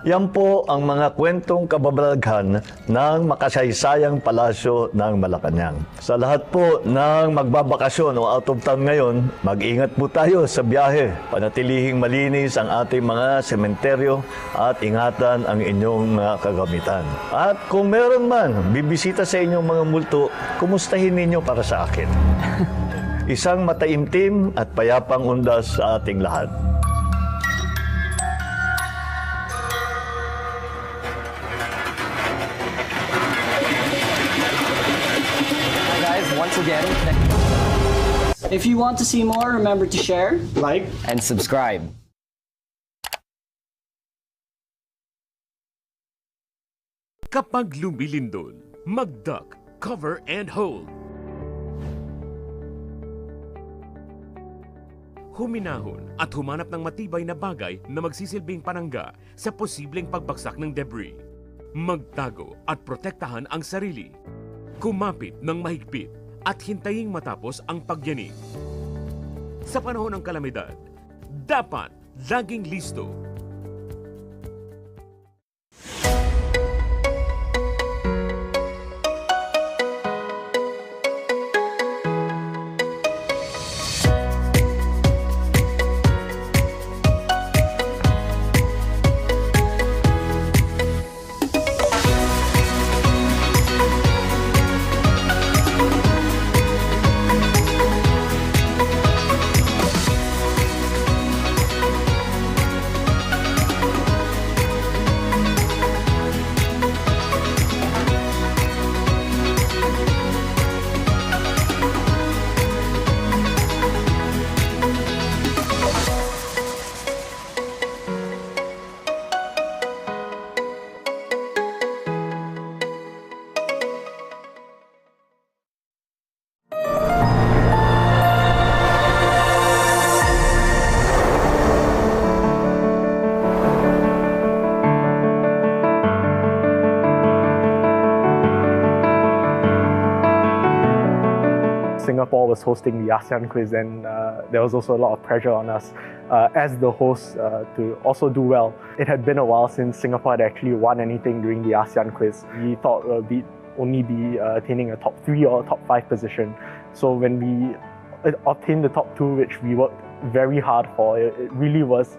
Yan po ang mga kwentong kababalaghan ng makasaysayang palasyo ng Malacanang. Sa lahat po ng magbabakasyon o out of town ngayon, mag-ingat po tayo sa biyahe. Panatilihing malinis ang ating mga sementeryo at ingatan ang inyong mga kagamitan. At kung meron man bibisita sa inyong mga multo, kumustahin ninyo para sa akin. Isang mataimtim at payapang undas sa ating lahat. Once again, if you want to see more, remember to share, like, and subscribe. Kapag lumilindol, mag-duck, cover, and hold. Huminahon at humanap ng matibay na bagay na magsisilbing panangga sa posibleng pagbagsak ng debris. Magtago at protektahan ang sarili. Kumapit ng mahigpit at hintaying matapos ang pagyanig. Sa panahon ng kalamidad, dapat laging listo. Singapore was hosting the ASEAN quiz, and there was also a lot of pressure on us as the host to also do well. It had been a while since Singapore had actually won anything during the ASEAN quiz. We thought we'd only be attaining a top 3 or top 5 position. So when we obtained the top 2, which we worked very hard for, it really was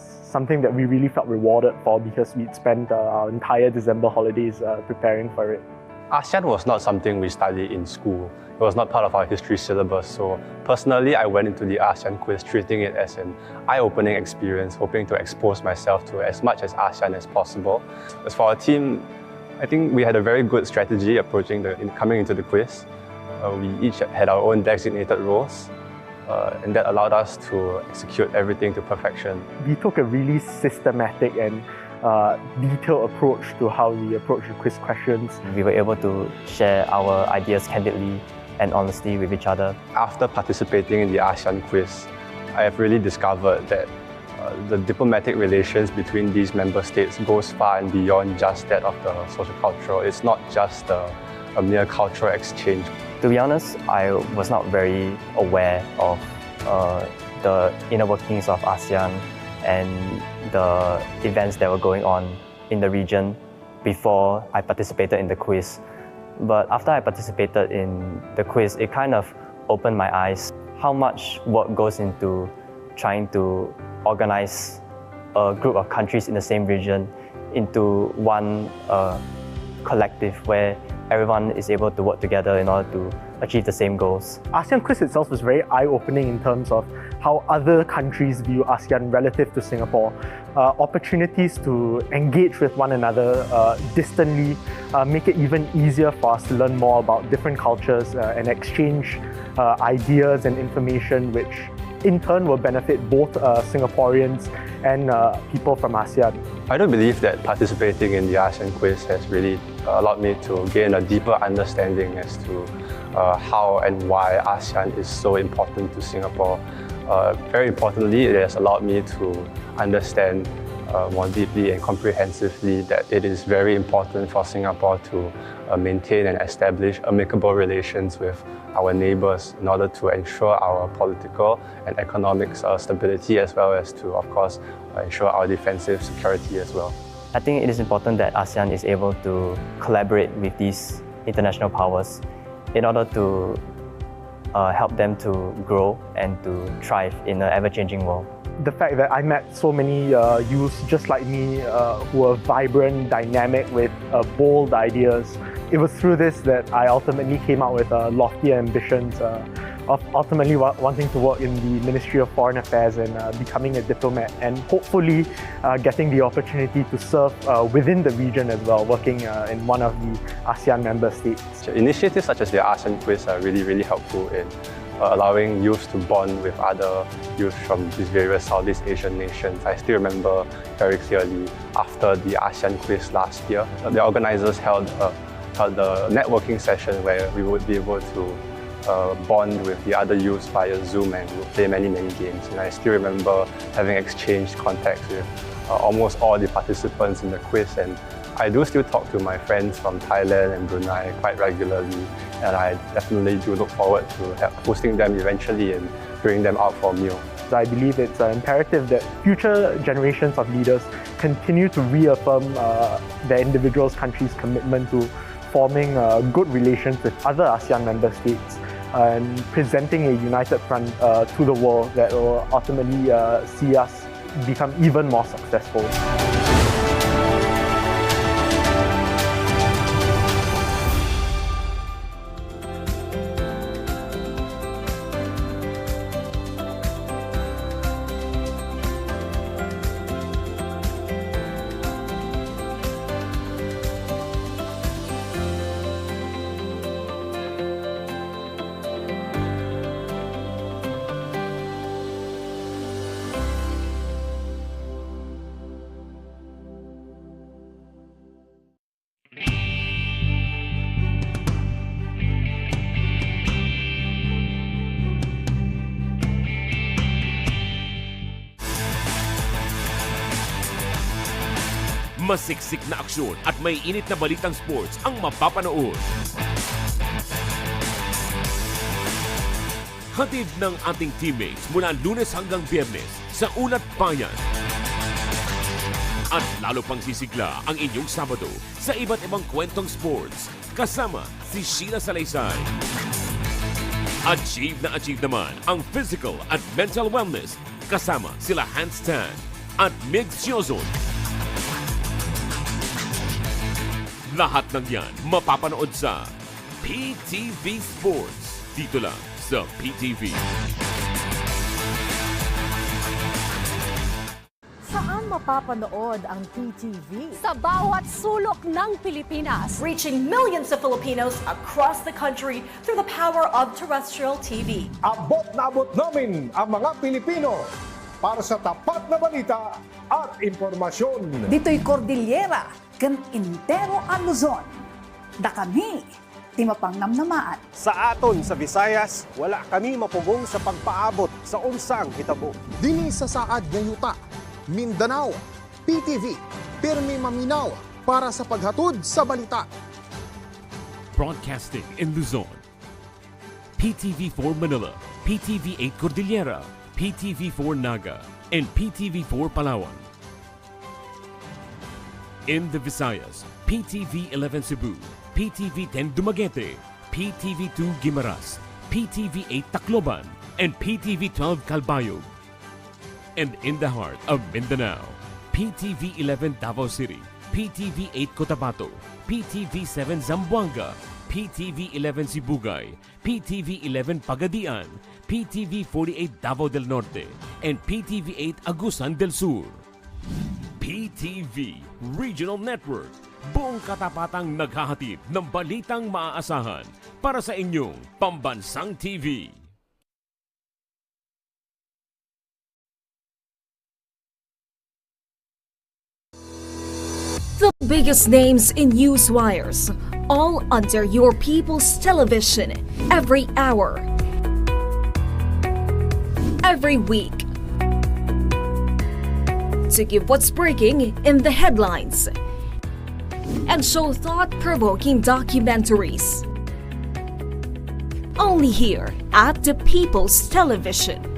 something that we really felt rewarded for, because we'd spent our entire December holidays preparing for it. ASEAN was not something we studied in school. It was not part of our history syllabus. So personally, I went into the ASEAN quiz treating it as an eye-opening experience, hoping to expose myself to as much as ASEAN as possible. As for our team, I think we had a very good strategy coming into the quiz. We each had our own designated roles, and that allowed us to execute everything to perfection. We took a really systematic and detailed approach to how we approach the quiz questions. We were able to share our ideas candidly and honestly with each other. After participating in the ASEAN quiz, I have really discovered that the diplomatic relations between these member states goes far and beyond just that of the socio-cultural. It's not just a mere cultural exchange. To be honest, I was not very aware of the inner workings of ASEAN and the events that were going on in the region before I participated in the quiz. But after I participated in the quiz, it kind of opened my eyes how much work goes into trying to organize a group of countries in the same region into one collective where everyone is able to work together in order to achieve the same goals. ASEAN quiz itself was very eye-opening in terms of how other countries view ASEAN relative to Singapore. Opportunities to engage with one another distantly make it even easier for us to learn more about different cultures and exchange ideas and information which in turn will benefit both Singaporeans and people from ASEAN. I don't believe that participating in the ASEAN quiz has really allowed me to gain a deeper understanding as to how and why ASEAN is so important to Singapore. Very importantly, it has allowed me to understand more deeply and comprehensively that it is very important for Singapore to maintain and establish amicable relations with our neighbours in order to ensure our political and economic stability, as well as to, of course, ensure our defensive security as well. I think it is important that ASEAN is able to collaborate with these international powers in order to help them to grow and to thrive in an ever-changing world. The fact that I met so many youths just like me who are vibrant, dynamic, with bold ideas. It was through this that I ultimately came out with lofty ambitions of ultimately wanting to work in the Ministry of Foreign Affairs and becoming a diplomat, and hopefully getting the opportunity to serve within the region as well, working in one of the ASEAN member states. Initiatives such as the ASEAN quiz are really helpful in allowing youth to bond with other youth from these various Southeast Asian nations. I still remember very clearly after the ASEAN quiz last year, the organizers held a networking session where we would be able to bond with the other youths via Zoom and play many games. And I still remember having exchanged contacts with almost all the participants in the quiz, and I do still talk to my friends from Thailand and Brunei quite regularly, and I definitely do look forward to hosting them eventually and bringing them out for a meal. I believe it's imperative that future generations of leaders continue to reaffirm their individual countries' commitment to forming good relations with other ASEAN member states and presenting a united front to the world that will ultimately see us become even more successful. Masiksik na aksyon at may init na balitang sports ang mapapanood. Hatid ng ating teammates mula Lunes hanggang Biyernes sa Ulat Bayan. At lalo pang sisigla ang inyong Sabado sa iba't ibang kwentong sports kasama si Sheila Salaysay. Achieve naman ang physical at mental wellness kasama sila Handstand at Mig Siozon. Lahat ng yan mapapanood sa PTV Sports. Dito lang sa PTV. Saan mapapanood ang PTV? Sa bawat sulok ng Pilipinas. Reaching millions of Filipinos across the country through the power of terrestrial TV. Abot na abot namin ang mga Pilipino para sa tapat na balita at impormasyon. Dito'y Cordillera, kan intero ang Luzon. Da kami, di mapang namnamaan. Sa aton sa Visayas, wala kami mapugong sa pagpaabot sa unsang hitabo. Dini sa saad ng yuta, Mindanao, PTV, pirmi maminaw para sa paghatod sa balita. Broadcasting in Luzon. PTV4 Manila, PTV8 Cordillera, PTV4 Naga, and PTV4 Palawan. In the Visayas, PTV11 Cebu, PTV10 Dumaguete, PTV2 Guimaras, PTV8 Tacloban, and PTV12 Calbayog. And in the heart of Mindanao, PTV11 Davao City, PTV8 Cotabato, PTV7 Zamboanga, PTV11 Sibugay, PTV11 Pagadian, PTV48 Davao del Norte, and PTV8 Agusan del Sur. PTV Regional Network, buong katapatang naghahatid ng balitang maaasahan para sa inyong pambansang TV. The biggest names in news wires, all under your People's Television, every hour, every week. To give what's breaking in the headlines and show thought-provoking documentaries. Only here at the People's Television.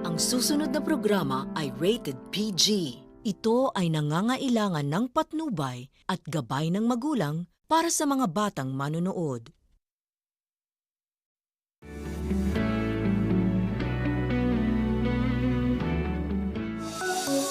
Ang susunod na programa ay rated PG. Ito ay nangangailangan ng patnubay at gabay ng magulang para sa mga batang manonood.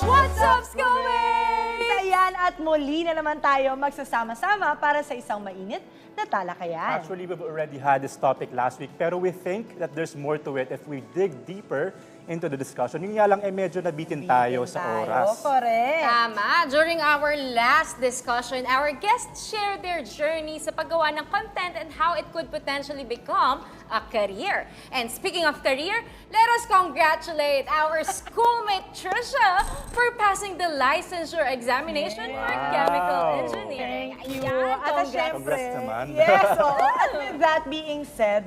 What's up, Schoolmates? Ayan, at muli na naman tayo magsasama-sama para sa isang mainit na talakayan. Actually, we've already had this topic last week, pero we think that there's more to it if we dig deeper into the discussion. Yung nga lang, medyo nabitin tayo sa oras. Correct. Tama. During our last discussion, our guests shared their journey sa paggawa ng content and how it could potentially become a career. And speaking of career, let us congratulate our schoolmate Trisha for passing the licensure examination for chemical engineering. Thank you. At syempre, Congrats naman. yes, at with that being said,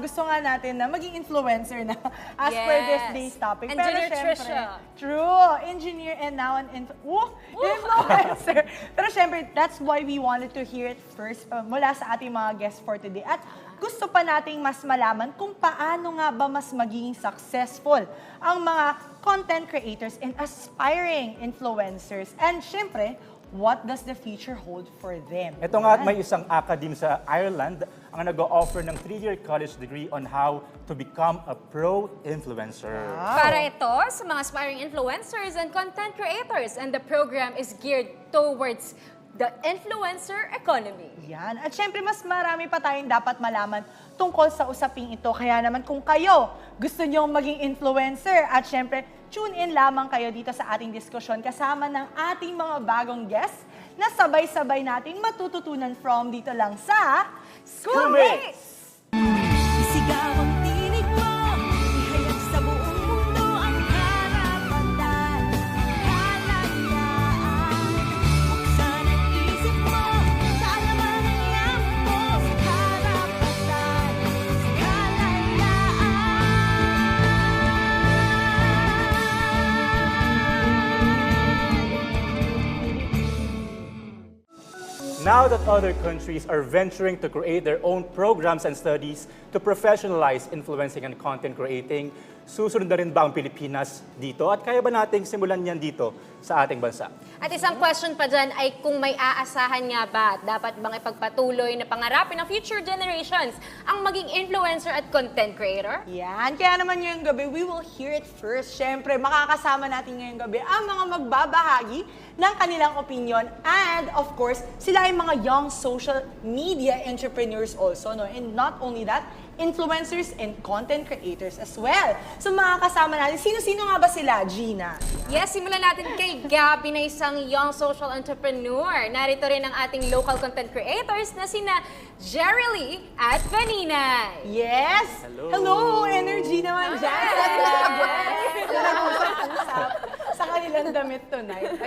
gusto nga natin na maging influencer na as per this day's topic. Engineer Pero syempre, Trisha. True. Engineer and now an influencer. Pero syempre, that's why we wanted to hear it first mula sa ating mga guests for today. At gusto pa nating mas malaman kung paano nga ba mas magiging successful ang mga content creators and aspiring influencers. And syempre, what does the future hold for them? Ito nga, may isang academe sa Ireland ang nag-o-offer ng 3-year college degree on how to become a pro influencer. Para ito sa mga aspiring influencers and content creators, and the program is geared towards the influencer economy. Yan. At syempre, mas marami pa tayong dapat malaman tungkol sa usaping ito. Kaya naman kung kayo gusto nyong maging influencer at syempre, tune in lamang kayo dito sa ating diskusyon kasama ng ating mga bagong guests na sabay-sabay nating matututunan from dito lang sa Schoolmates! Isigaw ang tinig mo, ihayag sa buong mundo ang karapatan, kalayaan. Buksan ang isip mo, kaalaman ang yaman mo, karapatan, kalayaan. Now that other countries are venturing to create their own programs and studies to professionalize influencing and content creating, susunod na rin ba ang Pilipinas dito? At kaya ba nating simulan yan dito sa ating bansa? At isang question pa dyan ay kung may aasahan nga ba at dapat bang ipagpatuloy na pangarapin ng future generations ang maging influencer at content creator? Yan. Kaya naman ngayong gabi, we will hear it first. Siyempre, makakasama natin ngayong gabi ang mga magbabahagi ng kanilang opinion. And of course, sila ay mga young social media entrepreneurs also. No? And not only that, influencers and content creators as well. So makakasama natin, sino-sino nga ba sila, Gina? Yes, simulan natin kay Gabby na isang young social entrepreneur. Narito rin ang ating local content creators na sina Jerry Lee at Vaninay. Yes! Hello! Energy naman dyan! Nag-usap-usap sa kanilang damit tonight.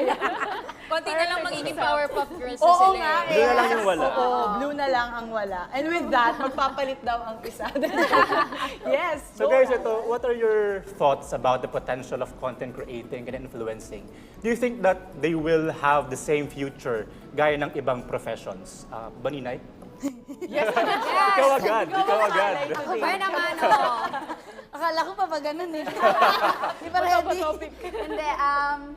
Konti na lang magiging Powerpuff Girls na Oo sila. nga, Blue na lang yung wala. Oo, blue na lang ang wala. And with that, magpapalit daw ang isa. Yes. So guys, what are your thoughts about the potential of content creating and influencing? Do you think that they will have the same future gaya ng ibang professions? Baninay? Yes. Ikaw agad. Ako ba naman, Akala ko pa ba ganun eh. Di ba ready? Hindi,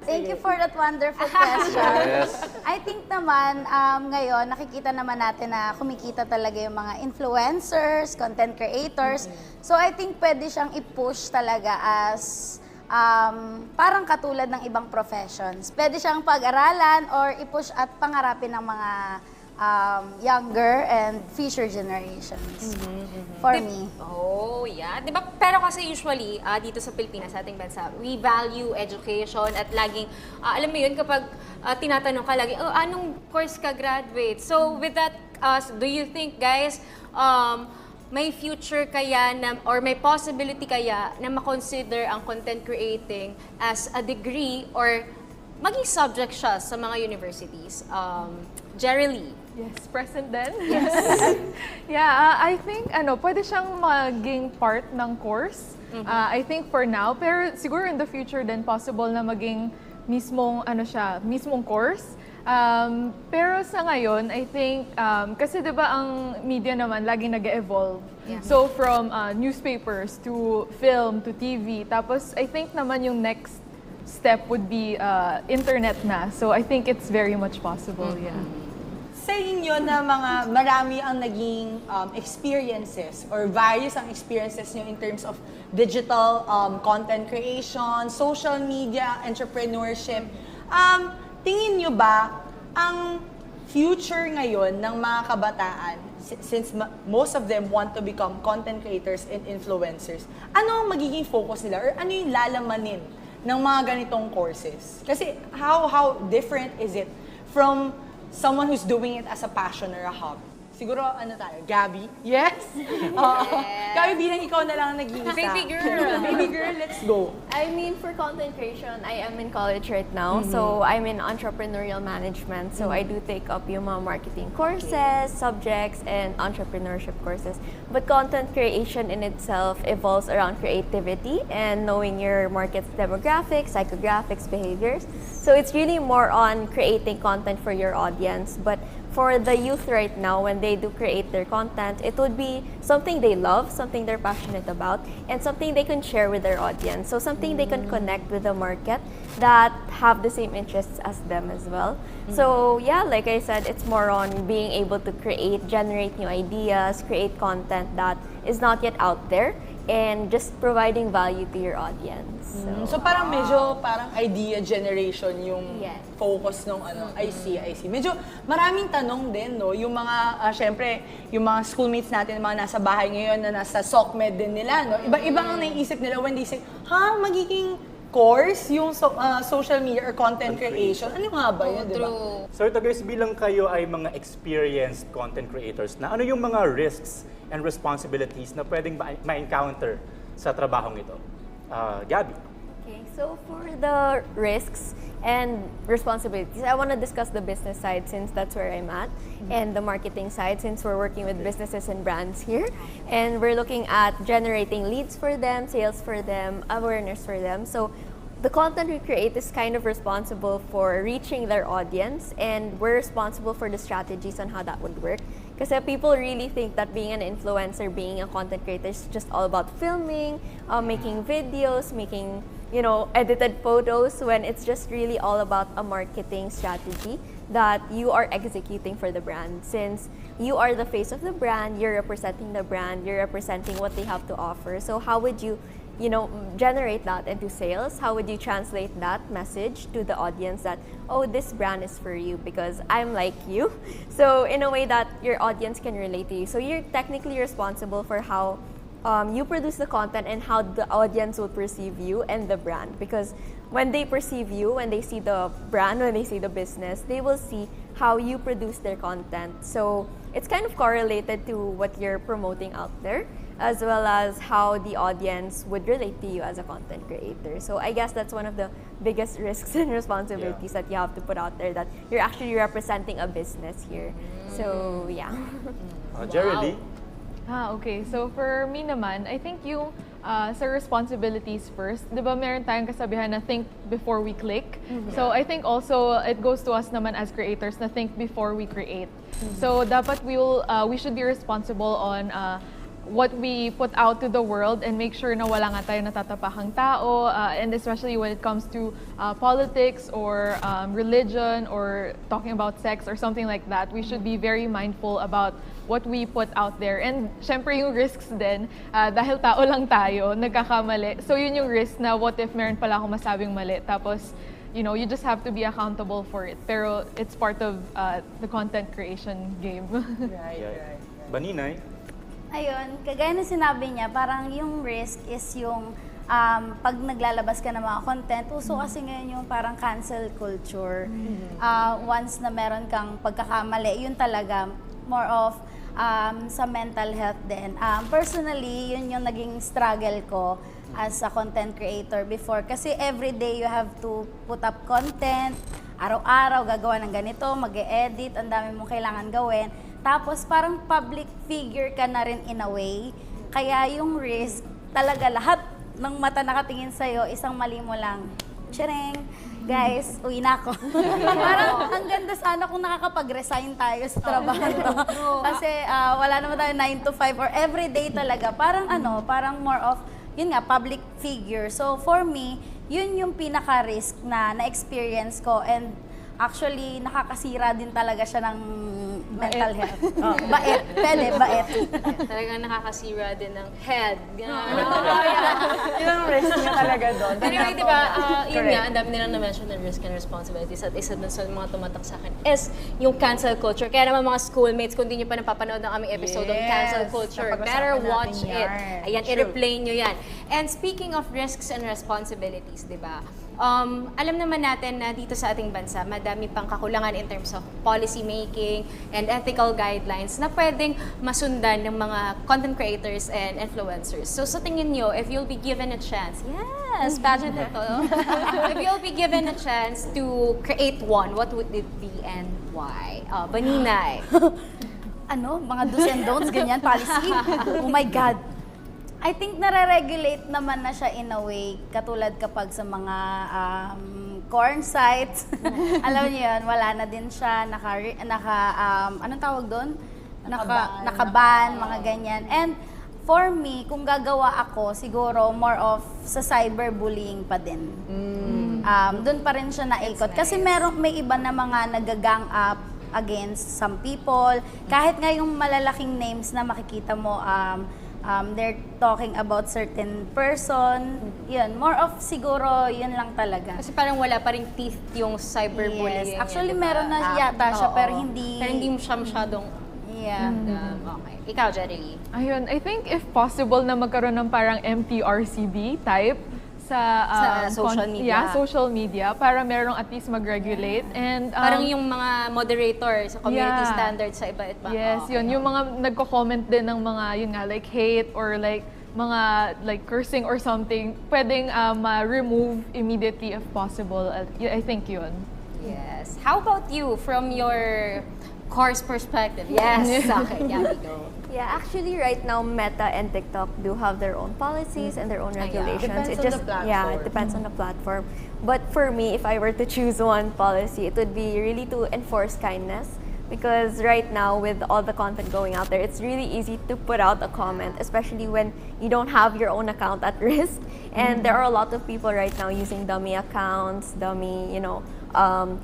thank you for that wonderful question. Yes. I think naman, ngayon, nakikita naman natin na kumikita talaga yung mga influencers, content creators. So I think pwede siyang i-push talaga as parang katulad ng ibang professions. Pwede siyang pag-aralan or i-push at pangarapin ng mga younger and future generations. For me. Oh, yeah. Diba? Pero kasi usually, dito sa Pilipinas, sa ating bansa, we value education at laging, alam mo yun, kapag tinatanong ka lagi, oh, anong course ka graduate? So, with that, do you think, guys, may future kaya na, or may possibility kaya na makonsider ang content creating as a degree or maging subject siya sa mga universities? Jerry Lee. Yes, present din. Yes. Yeah, I think pwede siyang maging part ng course. I think for now, pero siguro in the future din possible na maging mismong mismong course. Pero sa ngayon, I think kasi 'di ba ang media naman laging nag-evolve. Yeah. So from newspapers to film to TV, tapos I think naman yung next step would be internet na. So I think it's very much possible. Yeah. Sa inyo na marami ang naging experiences or various ang experiences nyo in terms of digital content creation, social media, entrepreneurship. Tingin nyo ba ang future ngayon ng mga kabataan, since most of them want to become content creators and influencers, ano ang magiging focus nila or ano yung lalamanin ng mga ganitong courses? Kasi how different is it from someone who's doing it as a passion or a hobby? Siguro, Gabby? Yes? Gabby, bilang ikaw na lang nag-iisa. Baby girl. Baby girl, let's go. I mean, for content creation, I am in college right now. So, I'm in entrepreneurial management. So, I do take up yung mga marketing courses, subjects, and entrepreneurship courses. But content creation in itself evolves around creativity and knowing your market's demographics, psychographics, behaviors. So, it's really more on creating content for your audience. But for the youth right now, when they do create their content, it would be something they love, something they're passionate about, and something they can share with their audience. So something they can connect with the market that have the same interests as them as well. So yeah, like I said, it's more on being able to generate new ideas, create content that is not yet out there, and just providing value to your audience. So parang idea generation yung focus nung I see. Medyo maraming tanong din, no? Yung mga, syempre, yung mga schoolmates natin, mga nasa bahay ngayon na nasa SOCMED din nila, no? Iba-ibang ang naiisip nila when they say, magiging course yung social media or content creation. Ano nga ba yun, di ba? So ito guys, bilang kayo ay mga experienced content creators na, ano yung mga risks and responsibilities na pwedeng ma-encounter sa trabahong ito? Gabby. Okay, so for the risks and responsibilities, I want to discuss the business side since that's where I'm at, and the marketing side since we're working with businesses and brands here. And we're looking at generating leads for them, sales for them, awareness for them. So the content we create is kind of responsible for reaching their audience, and we're responsible for the strategies on how that would work. Because people really think that being an influencer, being a content creator is just all about filming, making videos, making edited photos, when it's just really all about a marketing strategy that you are executing for the brand. Since you are the face of the brand, you're representing the brand, you're representing what they have to offer. So how would you generate that into sales? How would you translate that message to the audience that, oh, this brand is for you because I'm like you? So in a way that your audience can relate to you. So you're technically responsible for how you produce the content and how the audience will perceive you and the brand. Because when they perceive you, when they see the brand, when they see the business, they will see how you produce their content. So it's kind of correlated to what you're promoting out there, as well as how the audience would relate to you as a content creator. So I guess that's one of the biggest risks and responsibilities that you have to put out there, that you're actually representing a business here. So yeah. Jerry Lee? Okay. So for me naman, I think yung sa responsibilities first, di ba meron tayong kasabihan na think before we click? So I think also it goes to us naman as creators na think before we create. So dapat we should be responsible on what we put out to the world and make sure na wala nga tayo natatapakang tao, and especially when it comes to politics or religion or talking about sex or something like that, we should be very mindful about what we put out there. And syempre yung risks din, dahil tao lang tayo, nagkakamali. So yun yung risk na what if meron pala akong masabing mali, tapos you know, you just have to be accountable for it. Pero it's part of the content creation game. Right. Baninay? Ayun, kagaya na sinabi niya, parang yung risk is yung pag naglalabas ka ng mga content, uso kasi ngayon yung parang cancel culture. Once na meron kang pagkakamali, yun talaga more of sa mental health din. Personally, yun yung naging struggle ko as a content creator before. Kasi everyday you have to put up content, araw-araw gagawa ng ganito, mag-e-edit, ang dami mong kailangan gawin. Tapos parang public figure ka na rin in a way. Kaya yung risk, talaga lahat ng mata nakatingin sa'yo, isang mali mo lang. Tshireng! Guys, uwi na ako. Parang ang ganda sana kung nakakapag-resign tayo sa trabaho to. Kasi wala naman tayo 9 to 5 or everyday talaga. Parang parang more of, yun nga, public figure. So for me, yun yung pinaka-risk na na-experience ko, and actually nakakasira din talaga siya ng mental health. Bait. Bait. Talagang nakakasira din ng head. Yun ang risk niya talaga doon. Anyway, di ba, yun nga, ang dami nilang na-mention ng risk and responsibilities, at isa dun sa mga tumatak sa akin is yung cancel culture. Kaya naman mga schoolmates, kung di nyo pa napapanood ng aming episode ng cancel culture, better watch it. Ayan, i-replay nyo yan. And speaking of risks and responsibilities, di ba, alam naman natin na dito sa ating bansa, madami pang kakulangan in terms of policy making and ethical guidelines na pwedeng masundan ng mga content creators and influencers. So sa tingin nyo, if you'll be given a chance, yes, pageant ito, if you'll be given a chance to create one, what would it be and why? Baninay. Mga do's and don'ts, ganyan, policy? Oh my God. I think nare-regulate naman na siya in a way, katulad kapag sa mga corn sites. Alam niyo yun, wala na din siya, anong tawag doon? Nakaban, mga ganyan. And for me, kung gagawa ako, siguro more of sa cyberbullying pa din. Doon pa rin siya naikot. Kasi may iba na mga nagagang up against some people. Kahit nga yung malalaking names na makikita mo, they're talking about certain person. Yun, more of siguro yun lang talaga. Kasi parang wala pa ring teeth yung cyberbullying. Yes, actually meron na yata siya, pero hindi siya masyadong okay. Ikaw, Jerry? Ayun, I think if possible na magkaroon ng parang MTRCB type sa social media. Social media, para merong at least mag-regulate. And parang yung mga moderator sa community standards sa iba-iba. Yes, yun. Yung mga nagko-comment din ng mga, yun nga, like hate or like mga like cursing or something, pwedeng ma-remove immediately if possible. I think yun. Yes. How about you from your course perspective? Yes. Okay, yeah, we go. Yeah, actually right now Meta and TikTok do have their own policies and their own regulations. Depends on the platform. It depends on the platform. But for me, if I were to choose one policy, it would be really to enforce kindness. Because right now, with all the content going out there, it's really easy to put out a comment, especially when you don't have your own account at risk. And there are a lot of people right now using dummy accounts,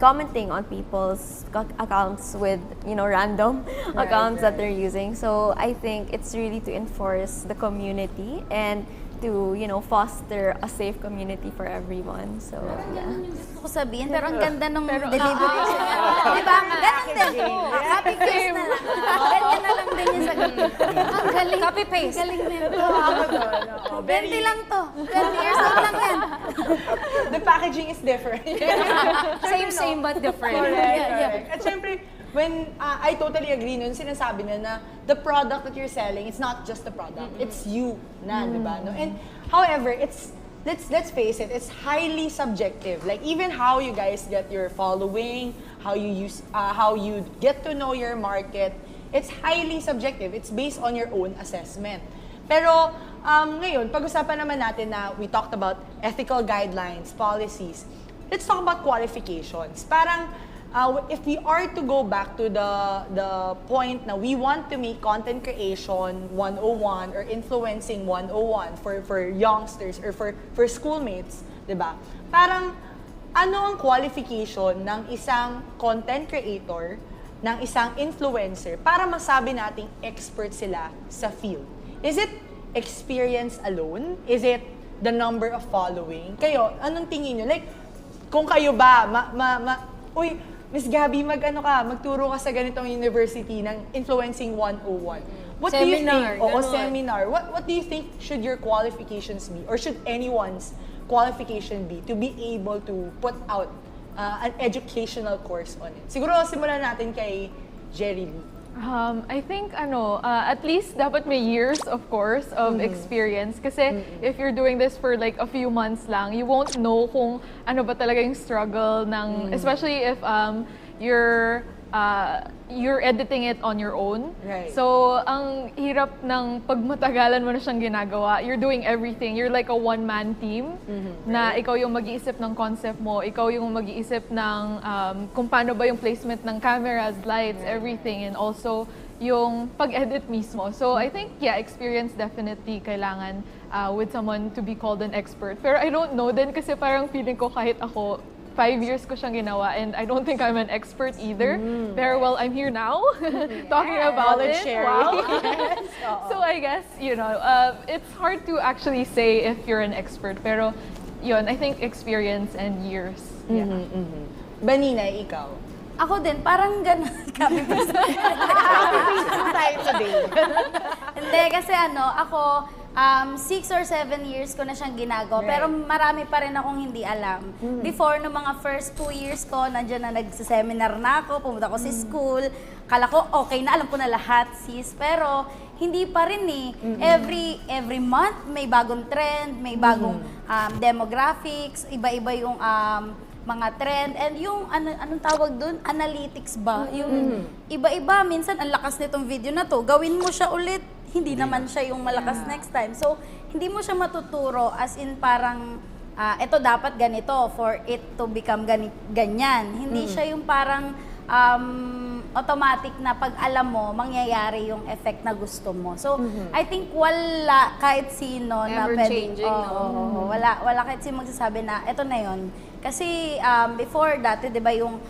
commenting on people's accounts with, random accounts that they're using. So I think it's really to enforce the community and to, foster a safe community for everyone. So, yeah. Gusto ko sabihin, pero ang ganda nung deliberation. Diba? Ganon din. Copy-paste na lang. Ganyan na lang din yung sagot. Ang galing. Copy-paste. Galing nito. 20 lang to. 20 years old lang yan. The packaging is different. Same but different. Correct. At syempre, when I totally agree nun, sinasabi na the product that you're selling, it's not just the product, it's you na, di ba? No? And however, let's face it, it's highly subjective. Like even how you guys get your following, how you get to know your market, it's highly subjective. It's based on your own assessment. Pero ngayon, pag-usapan naman natin na we talked about ethical guidelines, policies. Let's talk about qualifications. Parang if we are to go back to the point na we want to make content creation 101 or influencing 101 for youngsters or for schoolmates, 'di ba? Parang ano ang qualification ng isang content creator, ng isang influencer para masabi nating expert sila sa field? Is it experience alone? Is it the number of following? Kayo, anong tingin nyo? Like, kung kayo ba, uy, Miss Gabby, magturo ka sa ganitong university ng Influencing 101. What do you think? Oo, seminar. What do you think should your qualifications be? Or should anyone's qualification be to be able to put out an educational course on it? Siguro simulan natin kay Jerry Lee. I think at least dapat may years, of course, of experience. Kasi if you're doing this for like a few months lang, you won't know kung ano ba talaga yung struggle ng, especially if you're editing it on your own. Right. So, ang hirap ng pagmatagalan mo na siyang ginagawa. You're doing everything. You're like a one-man team na ikaw yung mag-iisip ng concept mo, ikaw yung mag-iisip ng kung paano ba yung placement ng cameras, lights, everything, and also yung pag-edit mismo. So, I think, yeah, experience definitely kailangan with someone to be called an expert. Pero I don't know din kasi parang feeling ko kahit ako, 5 years ko siyang ginawa and I don't think I'm an expert either. Pero well, I'm here now talking about it. Wow. So I guess, it's hard to actually say if you're an expert. Pero yun, I think experience and years. Yeah. Banina, ikaw? Ako din, parang gano'n. Copy-paste tayo today. Hindi, kasi ako, 6 or 7 years ko na siyang ginagawa, pero marami pa rin akong hindi alam. Before, no mga first 2 years ko, nandiyan na nagsiseminar na ako, pumunta ako sa school, kala ko okay na, alam ko na lahat, sis, pero hindi pa rin eh. Every month, may bagong trend, may bagong demographics, iba-iba yung mga trend, and yung anong tawag dun? Analytics ba? Yung iba-iba, minsan ang lakas nitong video na to, gawin mo siya ulit, hindi naman siya yung malakas next time. So, hindi mo siya matuturo as in parang, ito dapat ganito for it to become ganyan. Hindi siya yung parang automatic na pag alam mo, mangyayari yung effect na gusto mo. So, I think wala kahit sino na pwede. Wala kahit sino magsasabi na, ito na yun. Kasi before, dati, di ba yung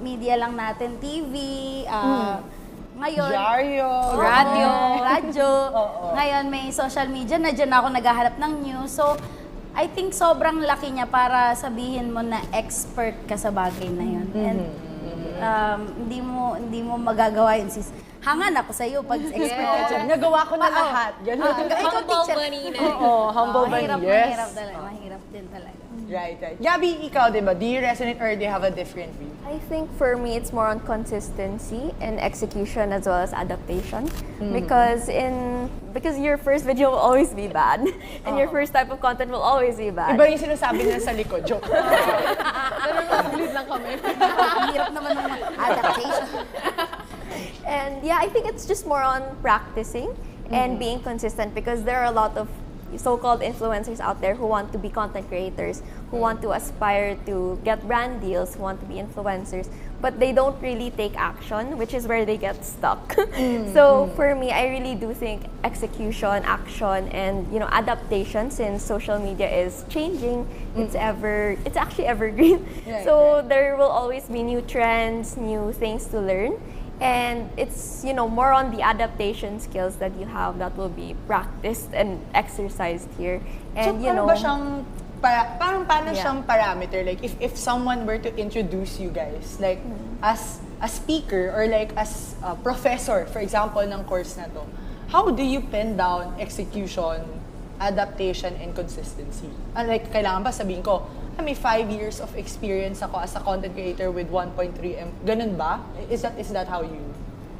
media lang natin, TV, ngayon, radyo. Ngayon may social media, na dyan ako naghahanap ng news. So, I think sobrang laki niya para sabihin mo na expert ka sa bagay na yun. And hindi mo magagawa yun, sis. Hangan ako sa iyo pag expert ka dyan. Nagawa ko na lahat. Humble Banina. Humble Banina. Mahirap din talaga. Right. Gabby, ikaw, diba? Do you resonate or do you have a different view? I think for me, it's more on consistency and execution as well as adaptation. Because your first video will always be bad, and your first type of content will always be bad. Iba yung sinasabi nila sa likod. Joke. Lead lang kami. Ang hirap naman ng adaptation. And yeah, I think it's just more on practicing and being consistent, because there are a lot of so-called influencers out there who want to be content creators, who want to aspire to get brand deals, who want to be influencers, but they don't really take action, which is where they get stuck. So for me, I really do think execution, action, and adaptation, since social media is changing, it's actually evergreen. So there will always be new trends, new things to learn. And it's, more on the adaptation skills that you have that will be practiced and exercised here. And, so, paano ba siyang, paano siyang parameter? Like, if someone were to introduce you guys, like, as a speaker or like as a professor, for example, ng course na to, how do you pin down execution, adaptation, and consistency? Like, kailangan ba sabihin ko, may 5 years of experience ako as a content creator with 1.3M. Ganun ba? Is that how you?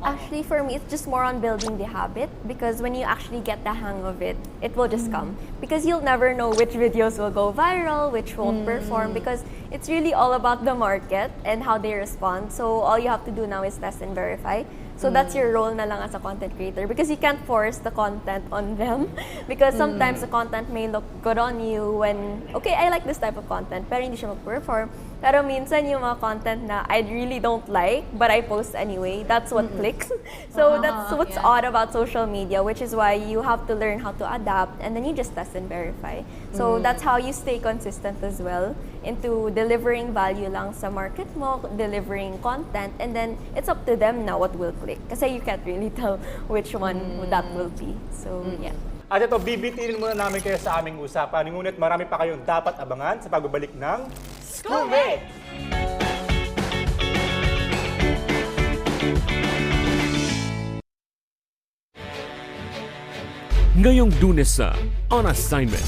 Actually, for me, it's just more on building the habit, because when you actually get the hang of it, it will just come. Because you'll never know which videos will go viral, which won't perform, because it's really all about the market and how they respond. So all you have to do now is test and verify. So that's your role na lang as a content creator because you can't force the content on them because sometimes the content may look good on you when, okay, I like this type of content, pero hindi siya mag-perform. Pero minsan yung mga content na I really don't like, but I post anyway, that's what clicks. So that's what's odd about social media, which is why you have to learn how to adapt and then you just test and verify. So that's how you stay consistent as well into delivering value lang sa market mo, delivering content, and then it's up to them now what will click. Kasi you can't really tell which one that will be. So, yeah. At ito, bibitinin muna namin kayo sa aming usapan. Ngunit marami pa kayong dapat abangan sa pagbabalik ng Schoolmate! Ngayong Lunes sa On Assignment,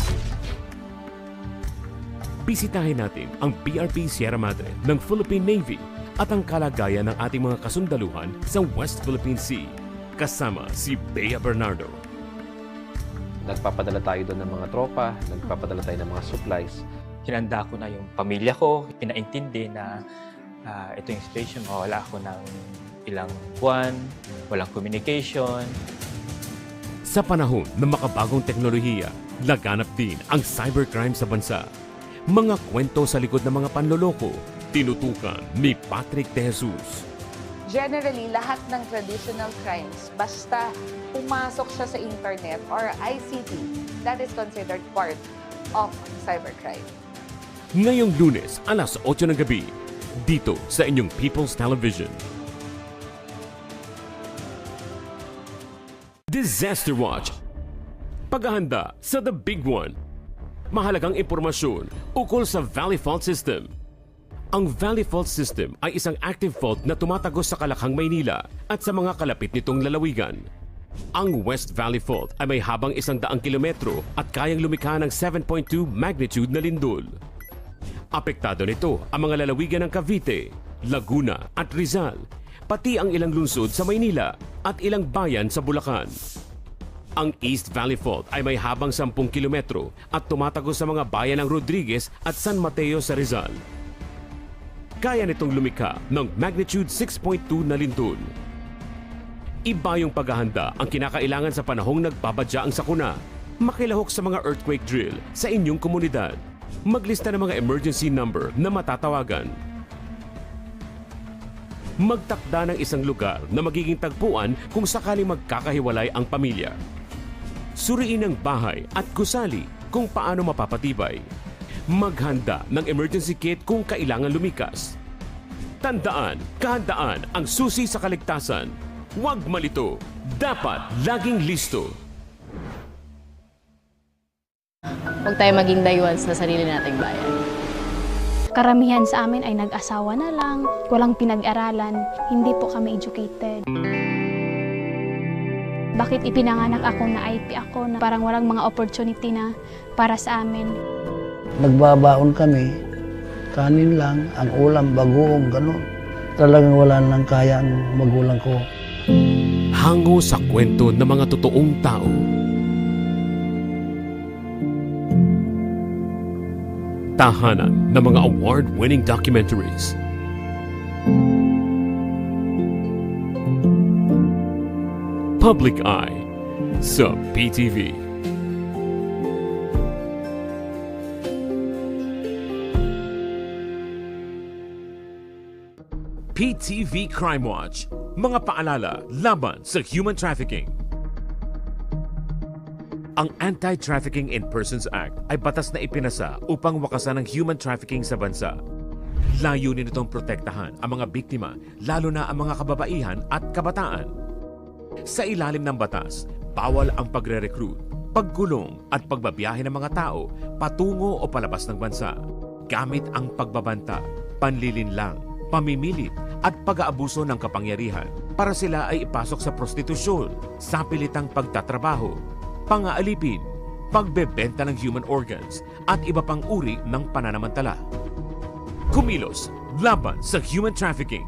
bisitahin natin ang PRP Sierra Madre ng Philippine Navy at ang kalagayan ng ating mga kasundaluhan sa West Philippine Sea kasama si Bea Bernardo. Nagpapadala tayo doon ng mga tropa, nagpapadala tayo ng mga supplies. Hinanda ko na yung pamilya ko, pinaintindi na ito yung situation, wala ako ng ilang buwan, walang communication. Sa panahon ng makabagong teknolohiya, laganap din ang cybercrime sa bansa. Mga kwento sa likod ng mga panloloko, tinutukan ni Patrick De Jesus. Generally, lahat ng traditional crimes, basta pumasok siya sa internet or ICT, that is considered part of cybercrime. Ngayong Lunes, alas 8 ng gabi, dito sa inyong People's Television. Disaster Watch. Paghahanda sa The Big One. Mahalagang impormasyon ukol sa Valley Fault System. Ang Valley Fault System ay isang active fault na tumatagos sa Kalakhang, Maynila at sa mga kalapit nitong lalawigan. Ang West Valley Fault ay may habang 100 kilometro at kayang lumikha ng 7.2 magnitude na lindol. Apektado nito ang mga lalawigan ng Cavite, Laguna at Rizal, pati ang ilang lungsod sa Maynila at ilang bayan sa Bulacan. Ang East Valley Fault ay may habang 10 kilometro at tumatagos sa mga bayan ng Rodriguez at San Mateo sa Rizal. Kaya nitong lumikha ng magnitude 6.2 na lindol. Iba yung paghahanda ang kinakailangan sa panahong nagbabadya ang sakuna. Makilahok sa mga earthquake drill sa inyong komunidad. Maglista ng mga emergency number na matatawagan. Magtakda ng isang lugar na magiging tagpuan kung sakaling magkakahiwalay ang pamilya. Suriin ang bahay at gusali kung paano mapapatibay. Maghanda ng emergency kit kung kailangan lumikas. Tandaan, kahandaan ang susi sa kaligtasan. Huwag malito, dapat laging listo. Huwag tayo maging dayuhan sa sarili nating bayan. Karamihan sa amin ay nag-asawa na lang, walang pinag-aralan, hindi po kami educated. Bakit ipinanganak ako na IP ako na parang walang mga opportunity na para sa amin? Nagbabaon kami, kanin lang, ang ulam, bagoong, gano'n. Talagang wala nang kaya ang magulang ko. Hango sa kwento ng mga totoong tao. Tahanan ng mga award-winning documentaries. Public Eye sa PTV. PTV Crime Watch. Mga paalala laban sa human trafficking. Ang Anti-Trafficking in Persons Act ay batas na ipinasa upang wakasan ang human trafficking sa bansa. Layunin itong protektahan ang mga biktima, lalo na ang mga kababaihan at kabataan. Sa ilalim ng batas, bawal ang pagre-recruit, pagkulong at pagbabiyahe ng mga tao patungo o palabas ng bansa, gamit ang pagbabanta, panlilinlang, pamimilit at pag-aabuso ng kapangyarihan para sila ay ipasok sa prostitusyon, sa pilitang pagtatrabaho, pang-aalipin, pagbebenta ng human organs at iba pang uri ng pananamantala. Kumilos laban sa human trafficking.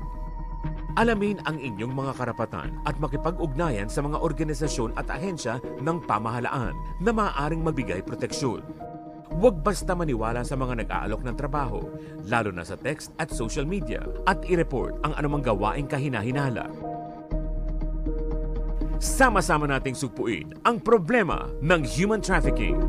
Alamin ang inyong mga karapatan at makipag-ugnayan sa mga organisasyon at ahensya ng pamahalaan na maaaring magbigay proteksyon. Huwag basta maniwala sa mga nag-aalok ng trabaho, lalo na sa text at social media, at i-report ang anumang gawaing kahinahinala. Sama-sama nating supuin ang problema ng human trafficking.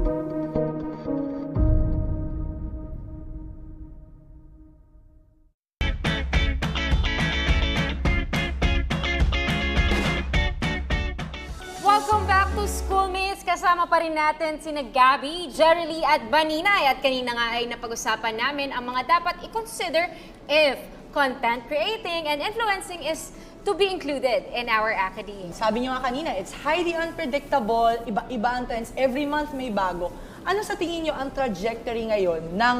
Welcome back to Schoolmates. Kasama pa rin natin sina Gabby, Jerry at Baninay. At kanina nga ay napag-usapan namin ang mga dapat i-consider if content creating and influencing is to be included in our academy. Sabi niyo nga kanina, it's highly unpredictable, iba-iba ang trends, every month may bago. Ano sa tingin niyo ang trajectory ngayon ng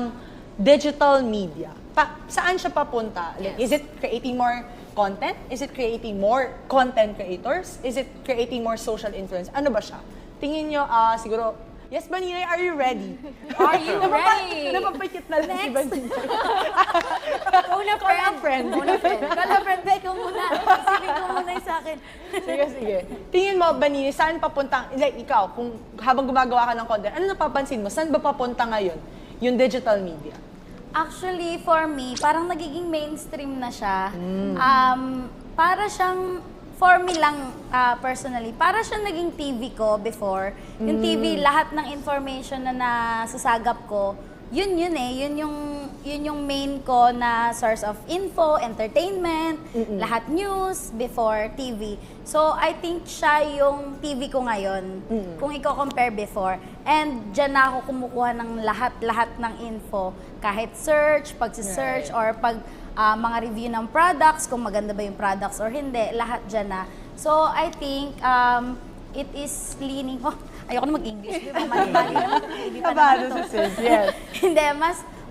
digital media? Saan siya papunta? Like, is it creating more content? Is it creating more content creators? Is it creating more social influence? Ano ba siya? Tingin niyo, siguro, yes, Baninay, are you ready? Are you ready? Napapakit na lang si Baninay. Friend. Kala friend, ikaw muna. Isipin ko muna yung sa akin. Sige. Tingin mo, Baninay, saan papunta, like ikaw, kung habang gumagawa ka ng content, ano napapansin mo? Saan ba papunta ngayon yung digital media? Actually, for me, parang nagiging mainstream na siya. Para siyang, for me lang personally, para siyang naging TV ko before. Yung TV, lahat ng information na nasasagap ko, yun yung main ko na source of info, entertainment, lahat news before TV. So I think siya yung TV ko ngayon, kung i-compare before. And dyan na ako kumukuha ng lahat ng info, kahit search, pag-search, or pag mga review ng products, kung maganda ba yung products or hindi, lahat dyan na. So I think it is leaning, ayoko na mag-English, di ba? Mali-mali. Kabalo sa sis, yes. Hindi,